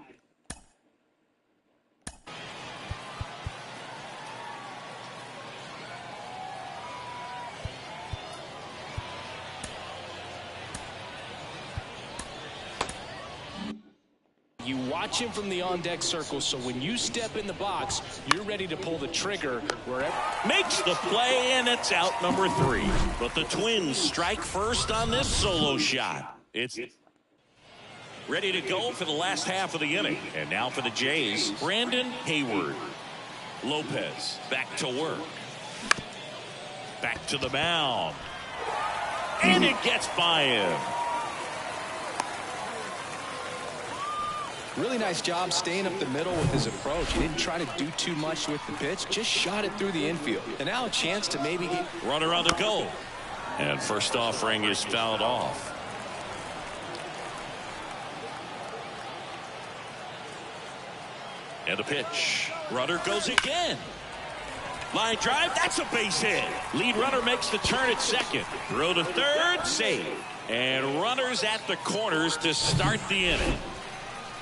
You watch him from the on-deck circle, so when you step in the box, you're ready to pull the trigger wherever. Makes the play, and it's out number 3. But the Twins strike first on this solo shot. It's ready to go for the last half of the inning. And now for the Jays, Brandon Hayward. Lopez back to work. Back to the mound. And it gets by him. Really nice job staying up the middle with his approach. He didn't try to do too much with the pitch, just shot it through the infield. And now a chance to maybe get... Runner on the go. And first offering is fouled off. And the pitch. Runner goes again. Line drive, that's a base hit. Lead runner makes the turn at second. Throw to third, save. And runners at the corners to start the inning.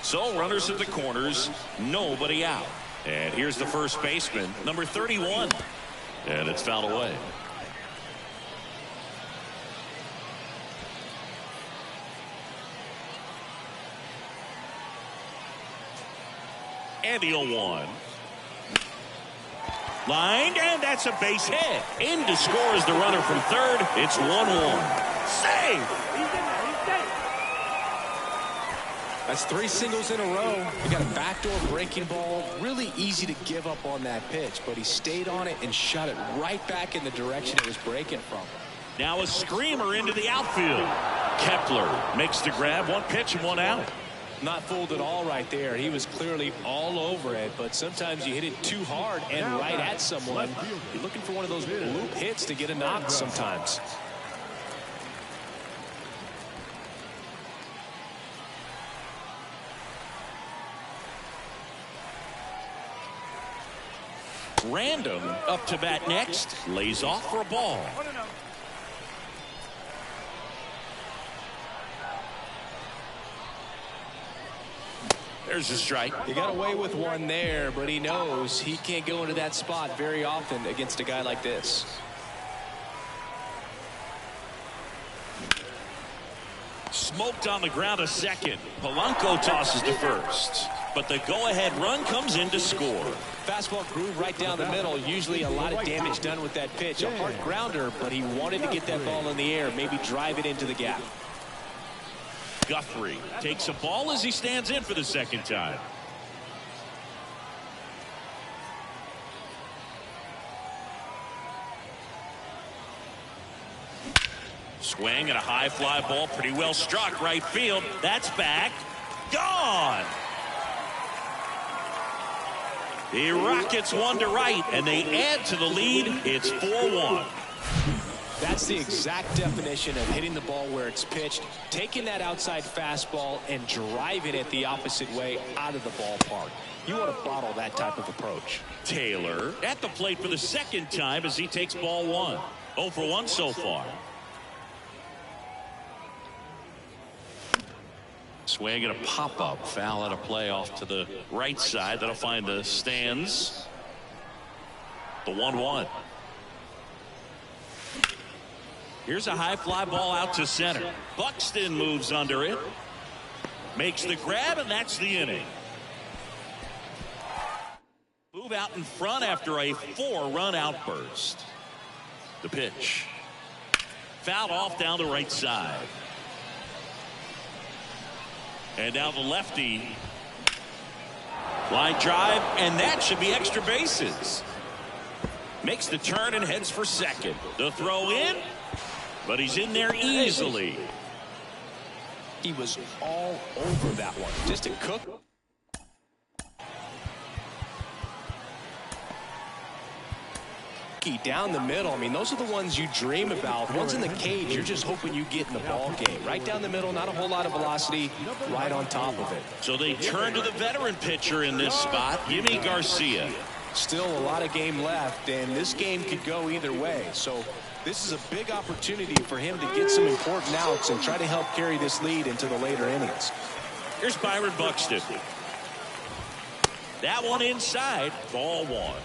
So runners at the corners, nobody out. And here's the first baseman, number 31. And it's fouled away. And the 0-1. Lined, and that's a base hit. In to score is the runner from third. It's 1-1. Save! He's in there. He's safe. That's 3 singles in a row. He got a backdoor breaking ball. Really easy to give up on that pitch, but he stayed on it and shot it right back in the direction it was breaking from. Now a screamer into the outfield. Kepler makes the grab. 1 pitch and 1 out. Not fooled at all right there. He was clearly all over it, but sometimes you hit it too hard and right at someone. You're looking for one of those loop hits to get a knock sometimes. Random up to bat next. Lays off for a ball. 1-0. There's a strike. He got away with one there, but he knows he can't go into that spot very often against a guy like this. Smoked on the ground a second. Polanco tosses to first. But the go-ahead run comes in to score. Fastball groove right down the middle. Usually a lot of damage done with that pitch. A hard grounder, but he wanted to get that ball in the air, maybe drive it into the gap. Guthrie takes a ball as he stands in for the second time. Swing and a high fly ball, pretty well struck right field. That's back. Gone. The Rockets 1 to right, and they add to the lead. It's 4-1. That's the exact definition of hitting the ball where it's pitched, taking that outside fastball and driving it the opposite way out of the ballpark. You want to bottle that type of approach. Taylor at the plate for the second time as he takes ball 1. 0 for 1 so far. Swing and a pop-up. Foul out of play off to the right side. That'll find the stands. The 1-1. Here's a high fly ball out to center. Buxton moves under it. Makes the grab, and that's the inning. Move out in front after a 4-run outburst. The pitch. Fouled off down the right side. And now the lefty. Line drive, and that should be extra bases. Makes the turn and heads for second. The throw in. But he's in there easily. He was all over that one. Just a cook. Down the middle. I mean, those are the ones you dream about. Once in the cage, you're just hoping you get in the ball game. Right down the middle, not a whole lot of velocity, right on top of it. So they turn to the veteran pitcher in this spot, Yimi Garcia. Still a lot of game left, and this game could go either way. So this is a big opportunity for him to get some important outs and try to help carry this lead into the later innings. Here's Byron Buxton. That one inside, ball 1.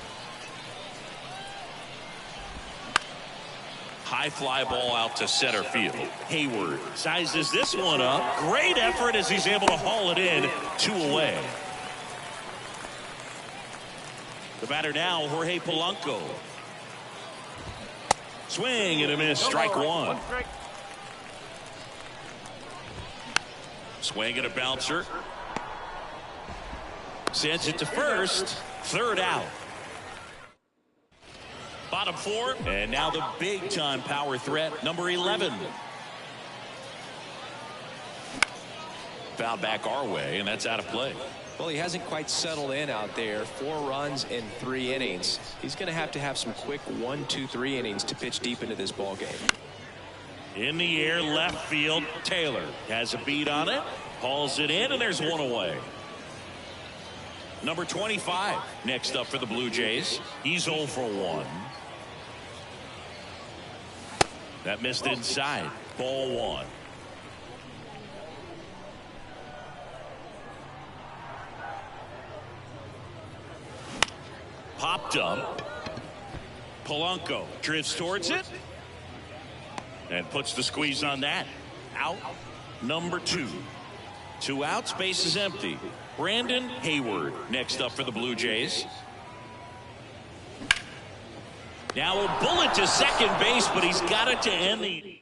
High fly ball out to center field. Hayward sizes this one up. Great effort as he's able to haul it in. 2 away. The batter now, Jorge Polanco. Swing and a miss. Strike 1. Swing and a bouncer. Sends it to first. 3rd out. Bottom 4, and now the big-time power threat, number 11. Foul back our way, and that's out of play. Well, he hasn't quite settled in out there. 4 runs in 3 innings. He's going to have some quick 1, 2, 3 innings to pitch deep into this ball game. In the air, left field, Taylor has a beat on it, hauls it in, and there's one away. Number 25 next up for the Blue Jays. He's 0 for 1. That missed inside. Ball 1. Popped up. Polanco drifts towards it and puts the squeeze on that. Out number 2. 2 outs, base is empty. Brandon Hayward next up for the Blue Jays. Now a bullet to second base, but he's got it to end the.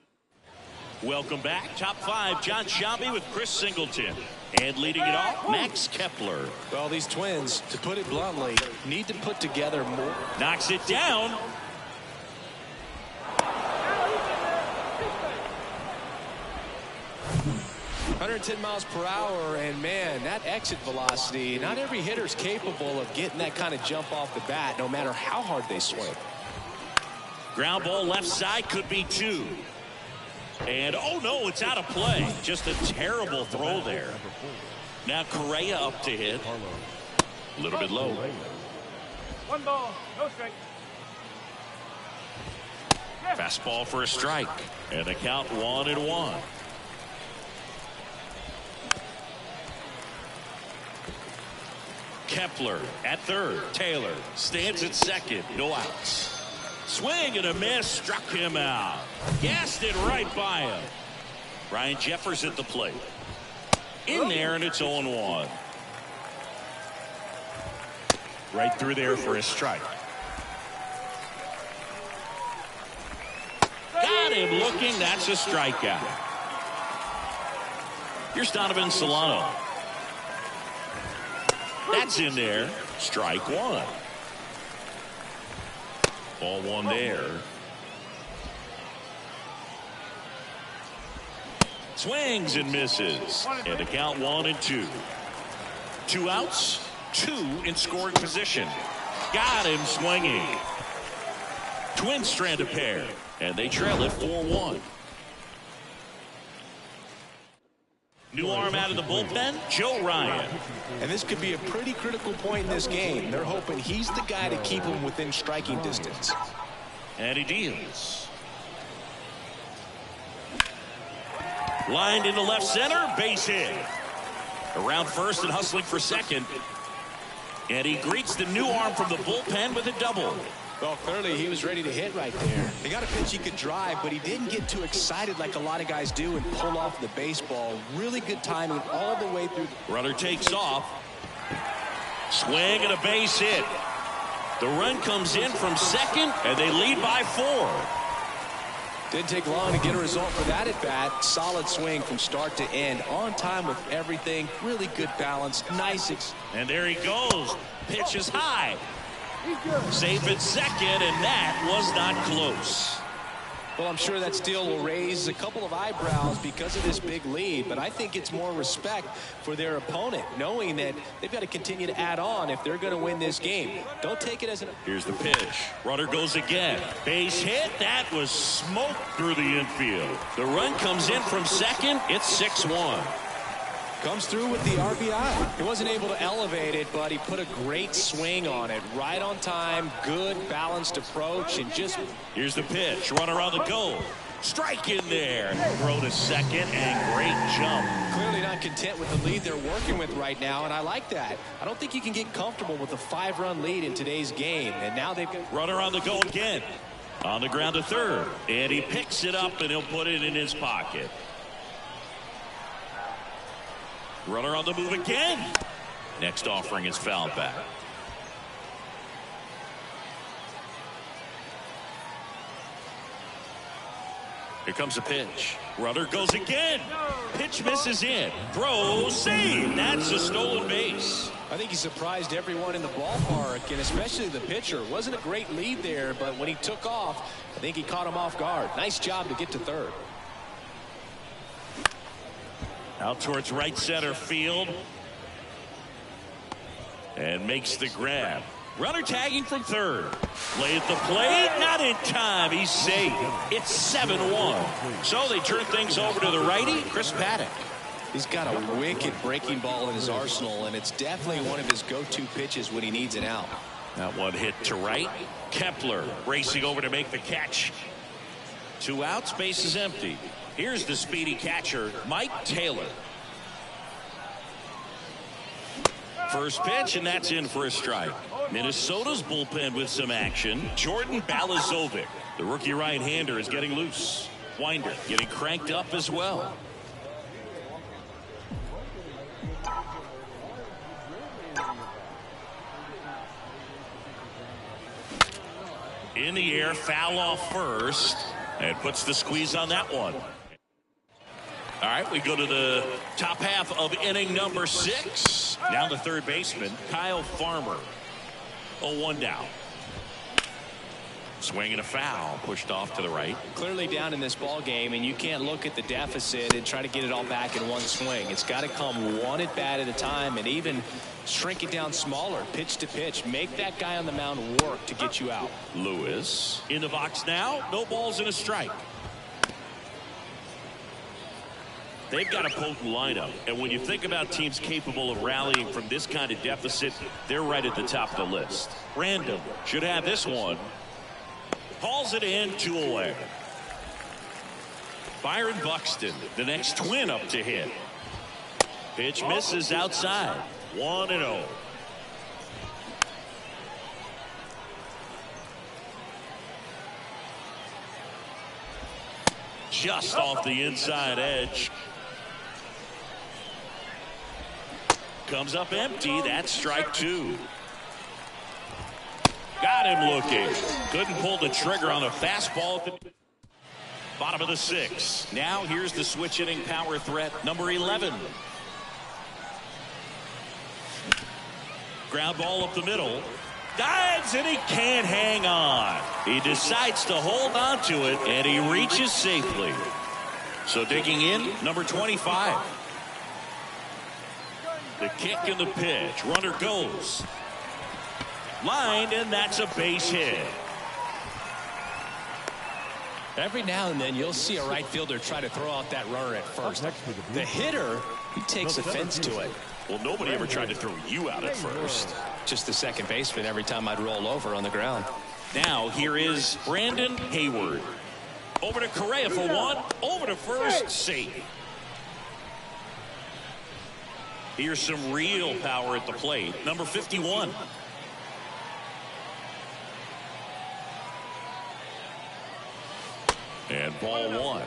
Welcome back. Top 5, John Sciambi with Chris Singleton. And leading it off, Max Kepler. Well, these Twins, to put it bluntly, need to put together more. Knocks it down. .110 miles per hour, and man, that exit velocity, not every hitter's capable of getting that kind of jump off the bat, no matter how hard they swing. Ground ball left side, could be 2. And oh no, it's out of play. Just a terrible throw there. Now Correa up to hit. A little bit low. 1 ball, no strike. Fastball for a strike. And the count 1-1. Kepler at third. Taylor stands at second. No outs. Swing and a miss. Struck him out. Gassed it right by him. Ryan Jeffers at the plate. In there, and it's 0-1. Right through there for a strike. Got him looking. That's a strikeout. Here's Donovan Solano. That's in there. Strike 1. Ball 1 there. Swings and misses. And the count 1-2. 2 outs, 2 in scoring position. Got him swinging. Twins strand a pair. And they trail it 4-1. New arm out of the bullpen, Joe Ryan. And this could be a pretty critical point in this game. They're hoping he's the guy to keep him within striking distance. And he deals. Lined into left center, base hit. Around first and hustling for second. And he greets the new arm from the bullpen with a double. Well, clearly he was ready to hit right there. He got a pitch he could drive, but he didn't get too excited like a lot of guys do and pull off the baseball. Really good timing all the way through. Runner takes off. Swing and a base hit. The run comes in from second, and they lead by 4. Didn't take long to get a result for that at bat. Solid swing from start to end. On time with everything. Really good balance. Nice. And there he goes. Pitch is high. Safe at second, and that was not close. Well, I'm sure that steal will raise a couple of eyebrows because of this big lead, but I think it's more respect for their opponent, knowing that they've got to continue to add on if they're going to win this game. Don't take it as an... Here's the pitch. Runner goes again. Base hit. That was smoked through the infield. The run comes in from second. It's 6-1. Comes through with the RBI. He wasn't able to elevate it, but he put a great swing on it. Right on time, good balanced approach, and just... Here's the pitch. Runner on the go. Strike in there. Throw to second, and great jump. Clearly not content with the lead they're working with right now, and I like that. I don't think you can get comfortable with a 5-run lead in today's game, and now they've got... Runner on the go again. On the ground to third, and he picks it up, and he'll put it in his pocket. Runner on the move again. Next offering is fouled back. Here comes a pitch. Runner goes again. Pitch misses in. Throw, save. That's a stolen base. I think he surprised everyone in the ballpark, and especially the pitcher. Wasn't a great lead there, but when he took off, I think he caught him off guard. Nice job to get to third. Out towards right center field. And makes the grab. Runner tagging from third. Play at the plate. Not in time. He's safe. It's 7-1. So they turn things over to the righty, Chris Paddock. He's got a wicked breaking ball in his arsenal, and it's definitely one of his go-to pitches when he needs an out. That one hit to right. Kepler racing over to make the catch. 2 outs, base is empty. Here's the speedy catcher, Mike Taylor. First pitch, and that's in for a strike. Minnesota's bullpen with some action. Jordan Balazovic, the rookie right-hander, is getting loose. Winder getting cranked up as well. In the air, foul off first, and puts the squeeze on that one. All right, we go to the top half of inning number 6. Now the third baseman, Kyle Farmer. 0-1 down. Swinging a foul, pushed off to the right. Clearly down in this ball game, and you can't look at the deficit and try to get it all back in one swing. It's got to come one at bat at a time, and even shrink it down smaller, pitch to pitch. Make that guy on the mound work to get you out. Lewis in the box now. No balls and a strike. They've got a potent lineup, and when you think about teams capable of rallying from this kind of deficit, they're right at the top of the list. Random should have this one. Hauls it in, 2 away. Byron Buxton, the next twin up to hit. Pitch misses outside. 1-0. Just off the inside edge. Comes up empty. That's strike 2. Got him looking. Couldn't pull the trigger on a fastball at the bottom of the 6th. Now here's the switch hitting power threat, number 11. Ground ball up the middle. Dives, and he can't hang on. He decides to hold on to it, and he reaches safely. So digging in, number 25. The kick and the pitch. Runner goes. Lined, and that's a base hit. Every now and then you'll see a right fielder try to throw out that runner at first. The hitter, he takes offense to it. Well, nobody ever tried to throw you out at first. Just the second baseman every time I'd roll over on the ground. Now here is Brandon Hayward. Over to Correa for 1. Over to first. Safe. Here's some real power at the plate. Number 51. And ball 1.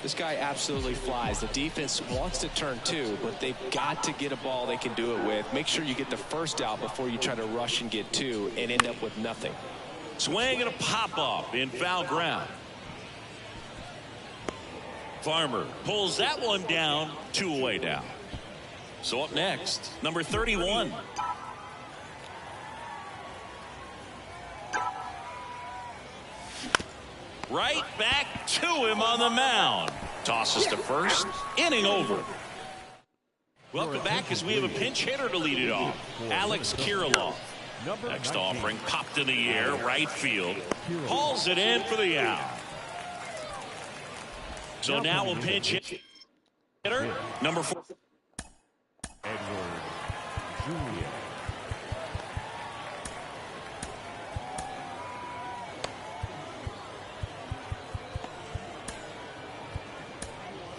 This guy absolutely flies. The defense wants to turn 2, but they've got to get a ball they can do it with. Make sure you get the first out before you try to rush and get 2 and end up with nothing. Swing and a pop-up in foul ground. Farmer pulls that one down, 2 away down. So up next, number 31. Right back to him on the mound. Tosses to first. Inning over. Welcome back as we have a pinch hitter to lead it off. Alex Kirilloff. Next offering popped in the air. Right field. Hauls it in for the out. So now a pinch hitter. Number 4. Edward Jr.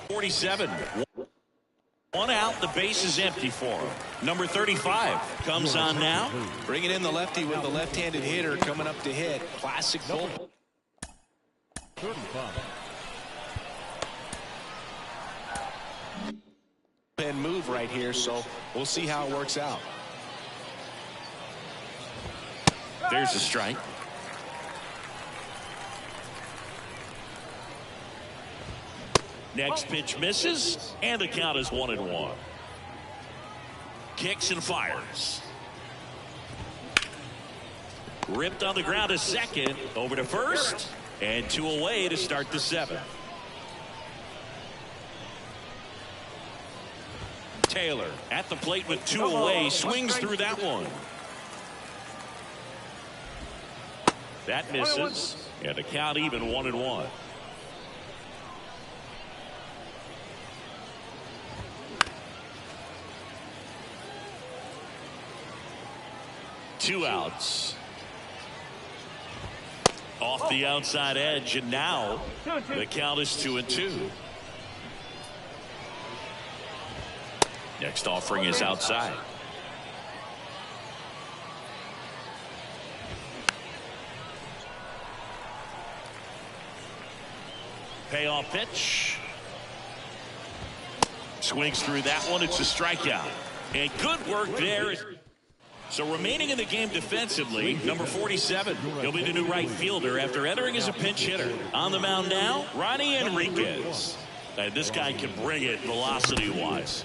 47. 1 out. The base is empty for him. Number 35 comes on now. Bringing in the lefty with the left-handed hitter coming up to hit. Classic bull. 35. And move right here, so we'll see how it works out. There's a strike. Next pitch misses, and the count is 1-1. Kicks and fires. Ripped on the ground to second. Over to first. And 2 away to start the 7th. Taylor at the plate with 2 away. Swings through that one. That misses. And the count even 1-1. Two outs. Off the outside edge, and now the count is 2-2. Next offering is outside. Payoff pitch. Swings through that one. It's a strikeout. And good work there. So remaining in the game defensively, number 47. He'll be the new right fielder after entering as a pinch hitter. On the mound now, Ronnie Enriquez. And this guy can bring it velocity-wise.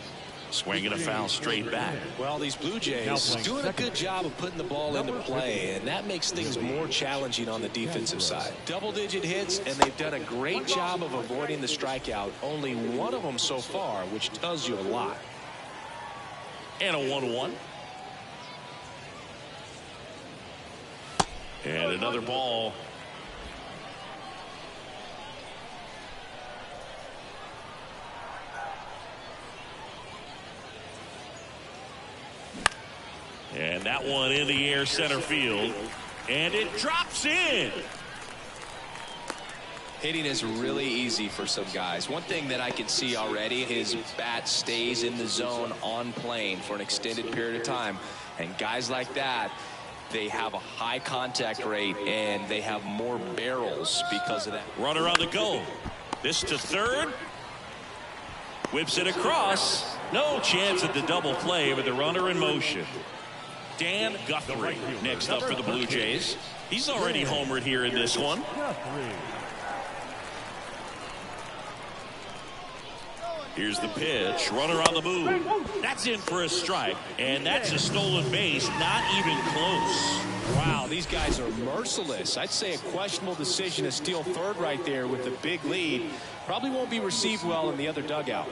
Swinging a foul straight back. Well, these Blue Jays doing a good job of putting the ball into play, and that makes things more challenging on the defensive side. Double-digit hits, and they've done a great job of avoiding the strikeout. Only one of them so far, which tells you a lot. And a 1-1. And another ball. And that one in the air center field. And it drops in. Hitting is really easy for some guys. One thing that I can see already, his bat stays in the zone on plane for an extended period of time. And guys like that, they have a high contact rate and they have more barrels because of that. Runner on the go. This to third. Whips it across. No chance at the double play with the runner in motion. Dan Guthrie next up for the Blue Jays. He's already homered here in this one. Here's the pitch. Runner on the move. That's in for a strike. And that's a stolen base. Not even close. Wow, these guys are merciless. I'd say a questionable decision to steal third right there with the big lead. Probably won't be received well in the other dugout.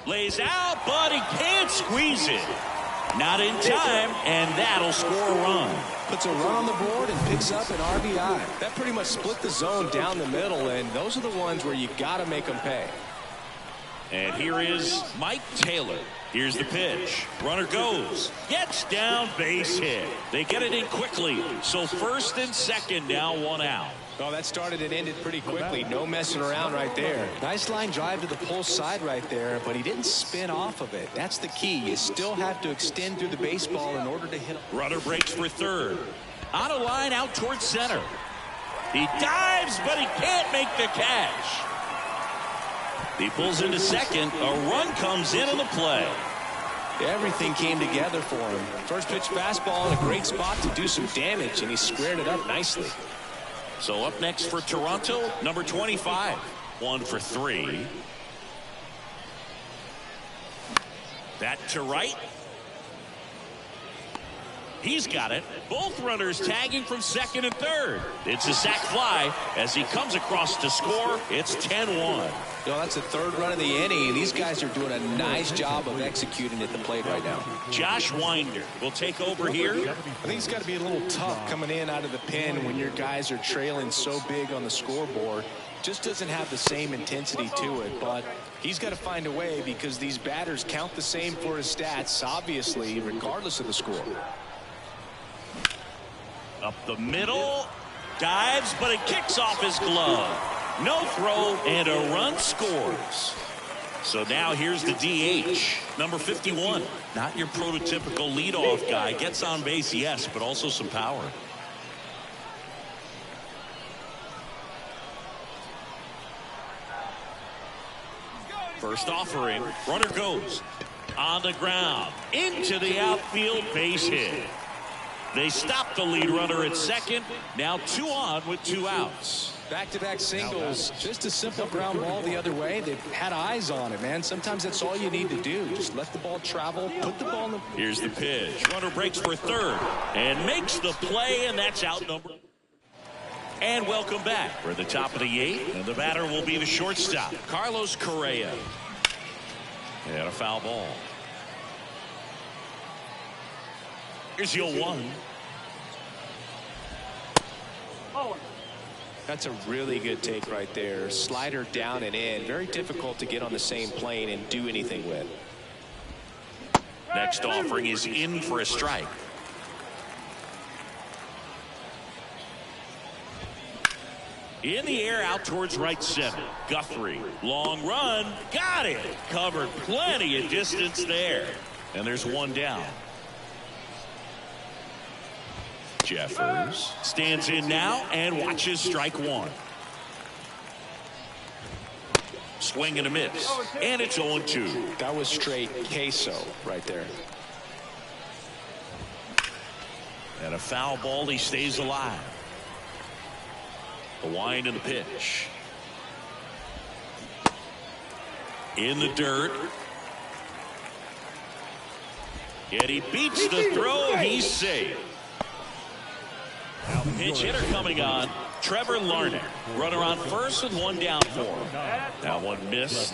Lays out, but he can't squeeze it. Not in time, and that'll score a run. Puts a run on the board and picks up an RBI. That pretty much split the zone down the middle, and those are the ones where you got to make them pay. And here is Mike Taylor. Here's the pitch. Runner goes. Gets down, base hit. They get it in quickly. So first and second now, 1 out. Well, that started and ended pretty quickly. No messing around right there. Nice line drive to the pull side right there, but he didn't spin off of it. That's the key. You still have to extend through the baseball in order to hit. Runner breaks for third. On a line out towards center. He dives, but he can't make the catch. He pulls into second. A run comes in on the play. Everything came together for him. First pitch fastball in a great spot to do some damage, and he squared it up nicely. So up next for Toronto, number 25. 1 for 3. That to right. He's got it. Both runners tagging from second and third. It's a sac fly as he comes across to score. It's 10-1. That's the third run of the inning, and these guys are doing a nice job of executing at the plate right now. Josh Winder will take over here. I think it's got to be a little tough coming in out of the pen when your guys are trailing so big on the scoreboard. Just doesn't have the same intensity to it, but he's got to find a way because these batters count the same for his stats, obviously, regardless of the score. Up the middle. Dives, but it kicks off his glove. No throw, and a run scores. So now here's the DH, number 51. Not your prototypical leadoff guy. Gets on base, yes, but also some power. First offering, runner goes. On the ground, into the outfield, base hit. They stop the lead runner at second. Now 2 on with 2 outs. Back-to-back singles, just a simple ground ball the other way. They've had eyes on it, man. Sometimes that's all you need to do. Just let the ball travel, put the ball in the... Here's the pitch. Runner breaks for third and makes the play, and that's out number. And welcome back. We're at the top of the 8th, and the batter will be the shortstop, Carlos Correa. And a foul ball. Here's your 1. That's a really good take right there. Slider down and in. Very difficult to get on the same plane and do anything with. Next offering is in for a strike. In the air out towards right center. Guthrie. Long run. Got it. Covered plenty of distance there. And there's one down. Jeffers stands in now and watches strike 1. Swing and a miss. And it's 0-2. That was straight queso right there. And a foul ball. He stays alive. The wind and the pitch. In the dirt. Yet he beats the throw. He's safe. Now pinch hitter coming on. Trevor Larnach. Runner on first with 1 down for him. Now 1 missed.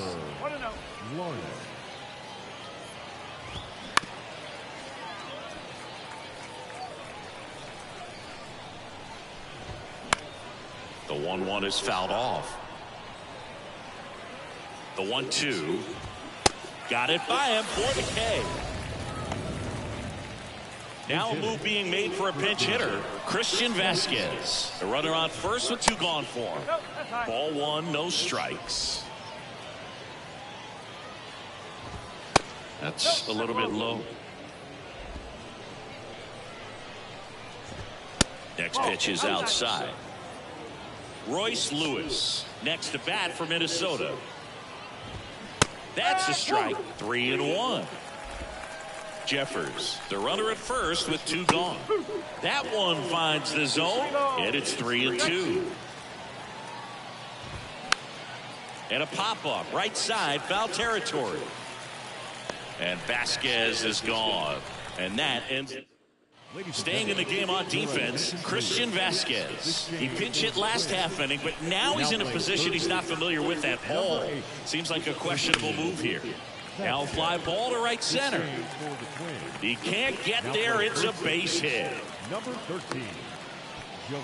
The 1-1 is fouled off. The 1-2. Got it by him for the K. Now a move being made for a pinch hitter, Christian Vasquez. The runner on first with 2 gone for him. Ball 1, no strikes. That's a little bit low. Next pitch is outside. Royce Lewis next to bat for Minnesota. That's a strike. 3-1. Jeffers, the runner at first with 2 gone. That one finds the zone, and it's 3-2. And a pop-up right side, foul territory. And Vasquez is gone. And that ends it. Staying in the game on defense, Christian Vasquez. He pinch hit last half inning, but now he's in a position he's not familiar with at all. Seems like a questionable move here. Now fly ball to right center. He can't get there. It's a base hit. Number 13, Joey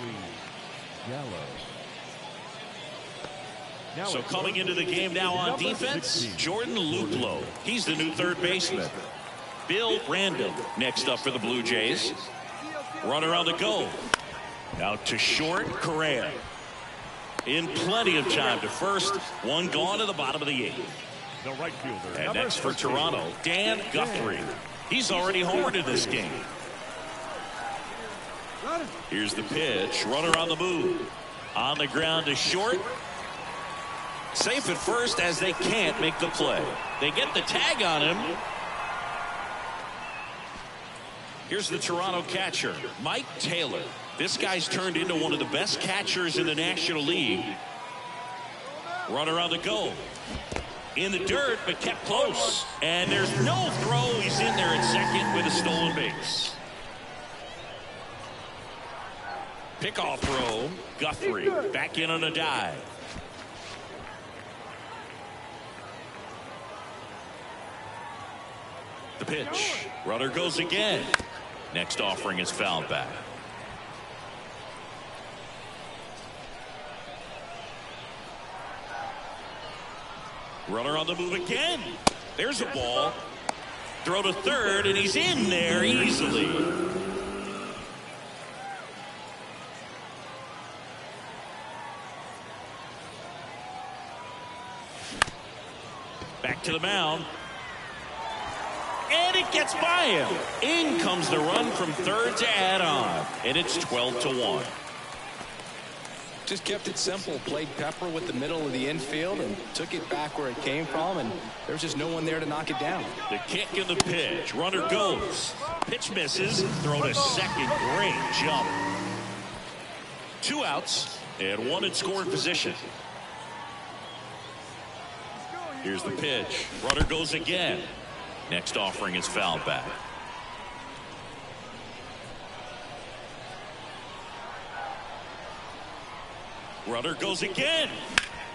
Gallo. So coming into the game now on defense, Jordan Luplow. He's the new third baseman. Bill Randall next up for the Blue Jays. Runner on the go. Now to short, Correa. In plenty of time to first. 1 gone to the bottom of the 8th. The right fielder. And next for Toronto, Dan Guthrie. He's already homered in this game. Here's the pitch. Runner on the move. On the ground to short. Safe at first as they can't make the play. They get the tag on him. Here's the Toronto catcher, Mike Taylor. This guy's turned into one of the best catchers in the National League. Runner on the go. In the dirt, but kept close. And there's no throw. He's in there at second with a stolen base. Pickoff throw. Guthrie back in on a dive. The pitch. Runner goes again. Next offering is fouled back. Runner on the move again. There's a ball. Throw to third, and he's in there easily. Back to the mound. And it gets by him. In comes the run from third to add on. And it's 12-1. Just kept it simple. Played pepper with the middle of the infield and took it back where it came from. And there was just no one there to knock it down. The kick and the pitch. Runner goes. Pitch misses. Throw to second. Great jump. 2 outs. And one in scoring position. Here's the pitch. Runner goes again. Next offering is fouled back. Runner goes again.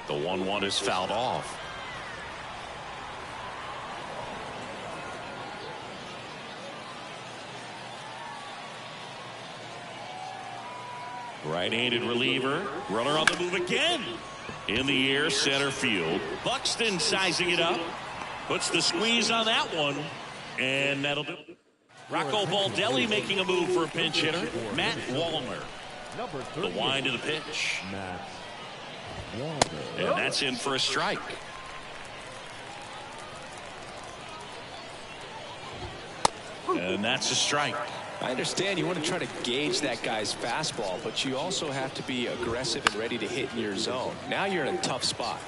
The 1-1 is fouled off. Right-handed reliever. Runner on the move again. In the air, center field. Buxton sizing it up. Puts the squeeze on that one. And that'll do it. Rocco Baldelli making a move for a pinch hitter. Matt Wallner. The wind to the pitch. And that's in for a strike. And that's a strike. I understand you want to try to gauge that guy's fastball, but you also have to be aggressive and ready to hit in your zone. Now you're in a tough spot.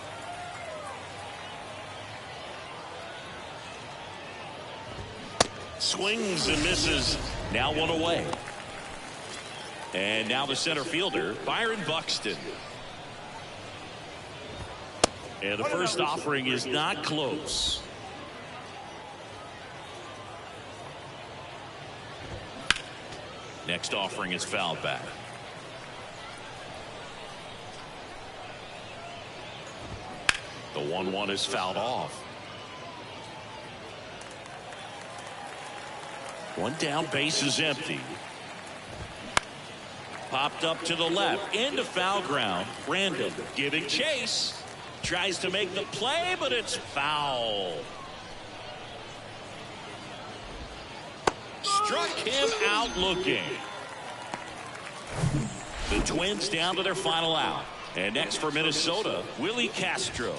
Swings and misses. Now one away. And now the center fielder, Byron Buxton. And the first offering is not close. Next offering is fouled back. The 1-1 is fouled off. One down, base is empty. Popped up to the left, into foul ground. Brandon giving chase. Tries to make the play, but it's foul. Struck him out looking. The Twins down to their final out. And next for Minnesota, Willie Castro.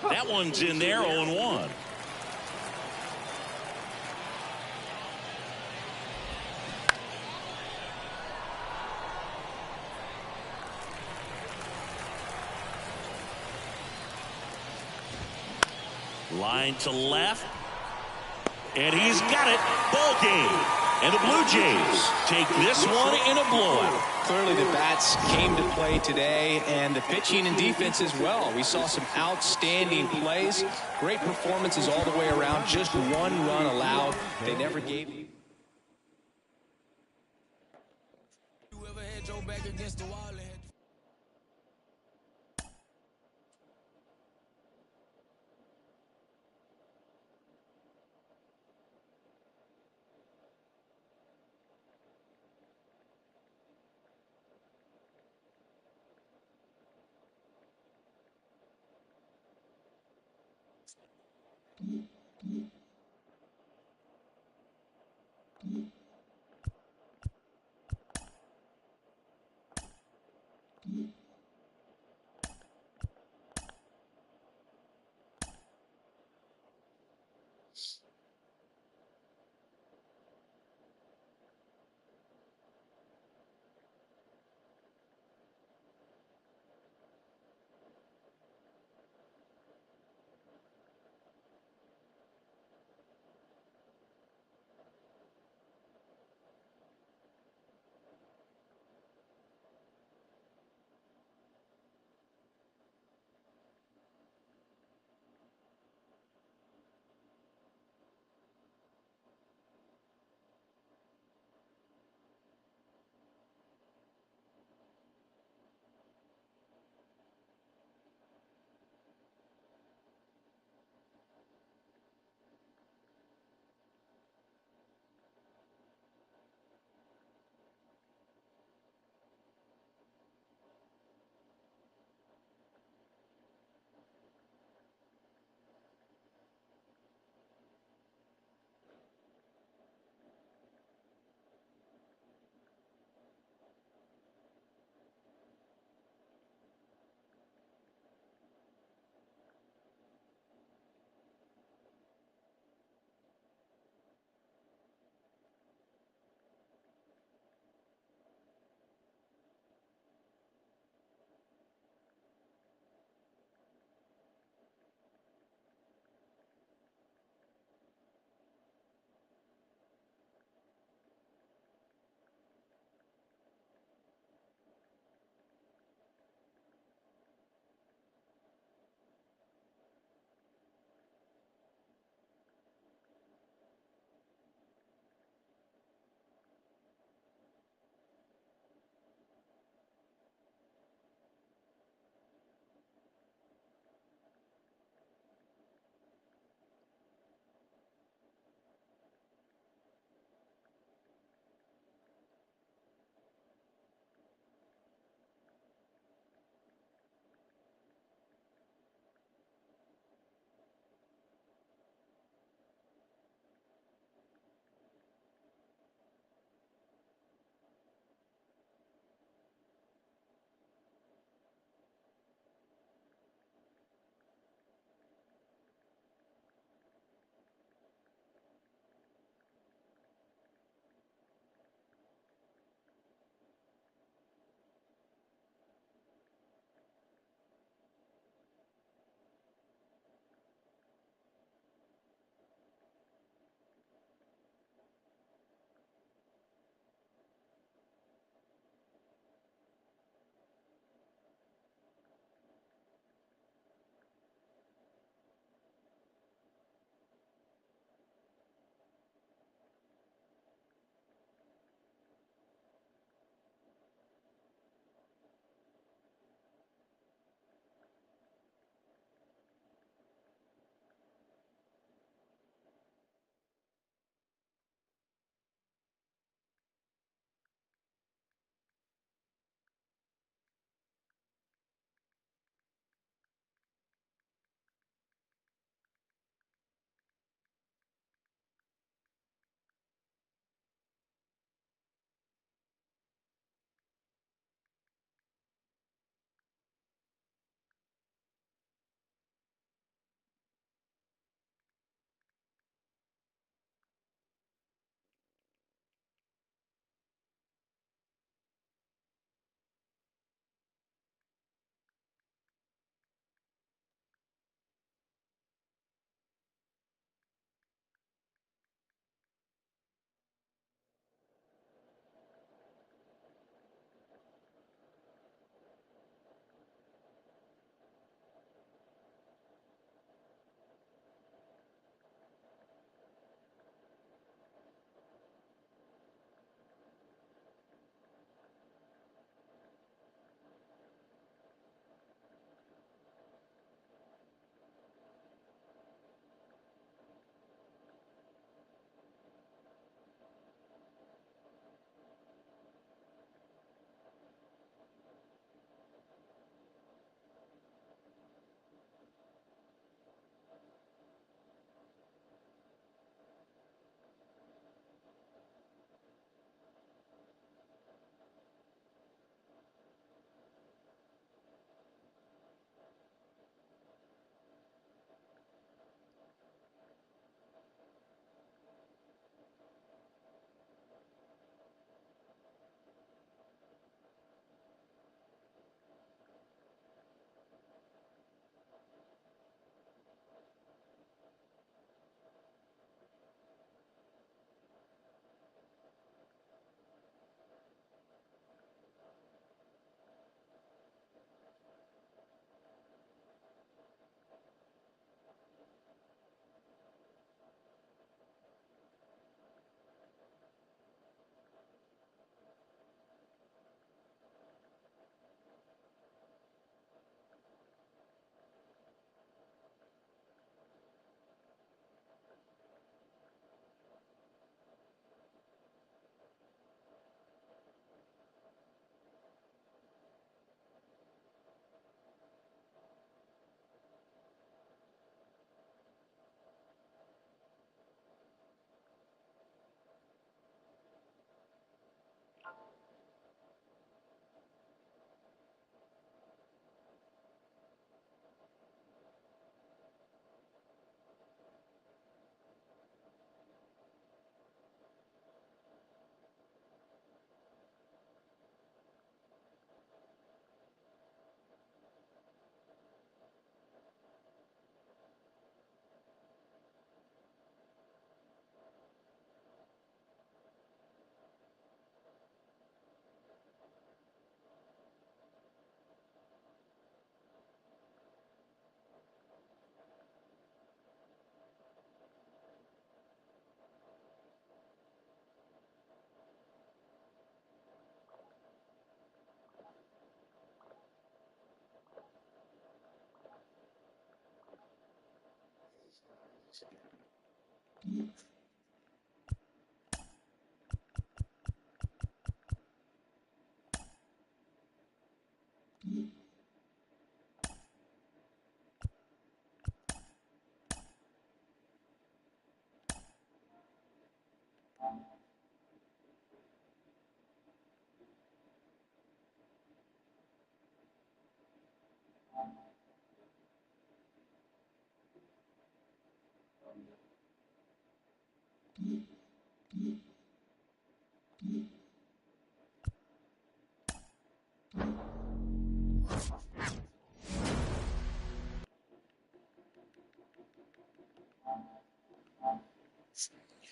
That one's in there, 0-1. Line to left. And he's got it. Ball game. And the Blue Jays take this one in a blowout. Clearly the bats came to play today, and the pitching and defense as well. We saw some outstanding plays. Great performances all the way around. Just one run allowed. They never gave.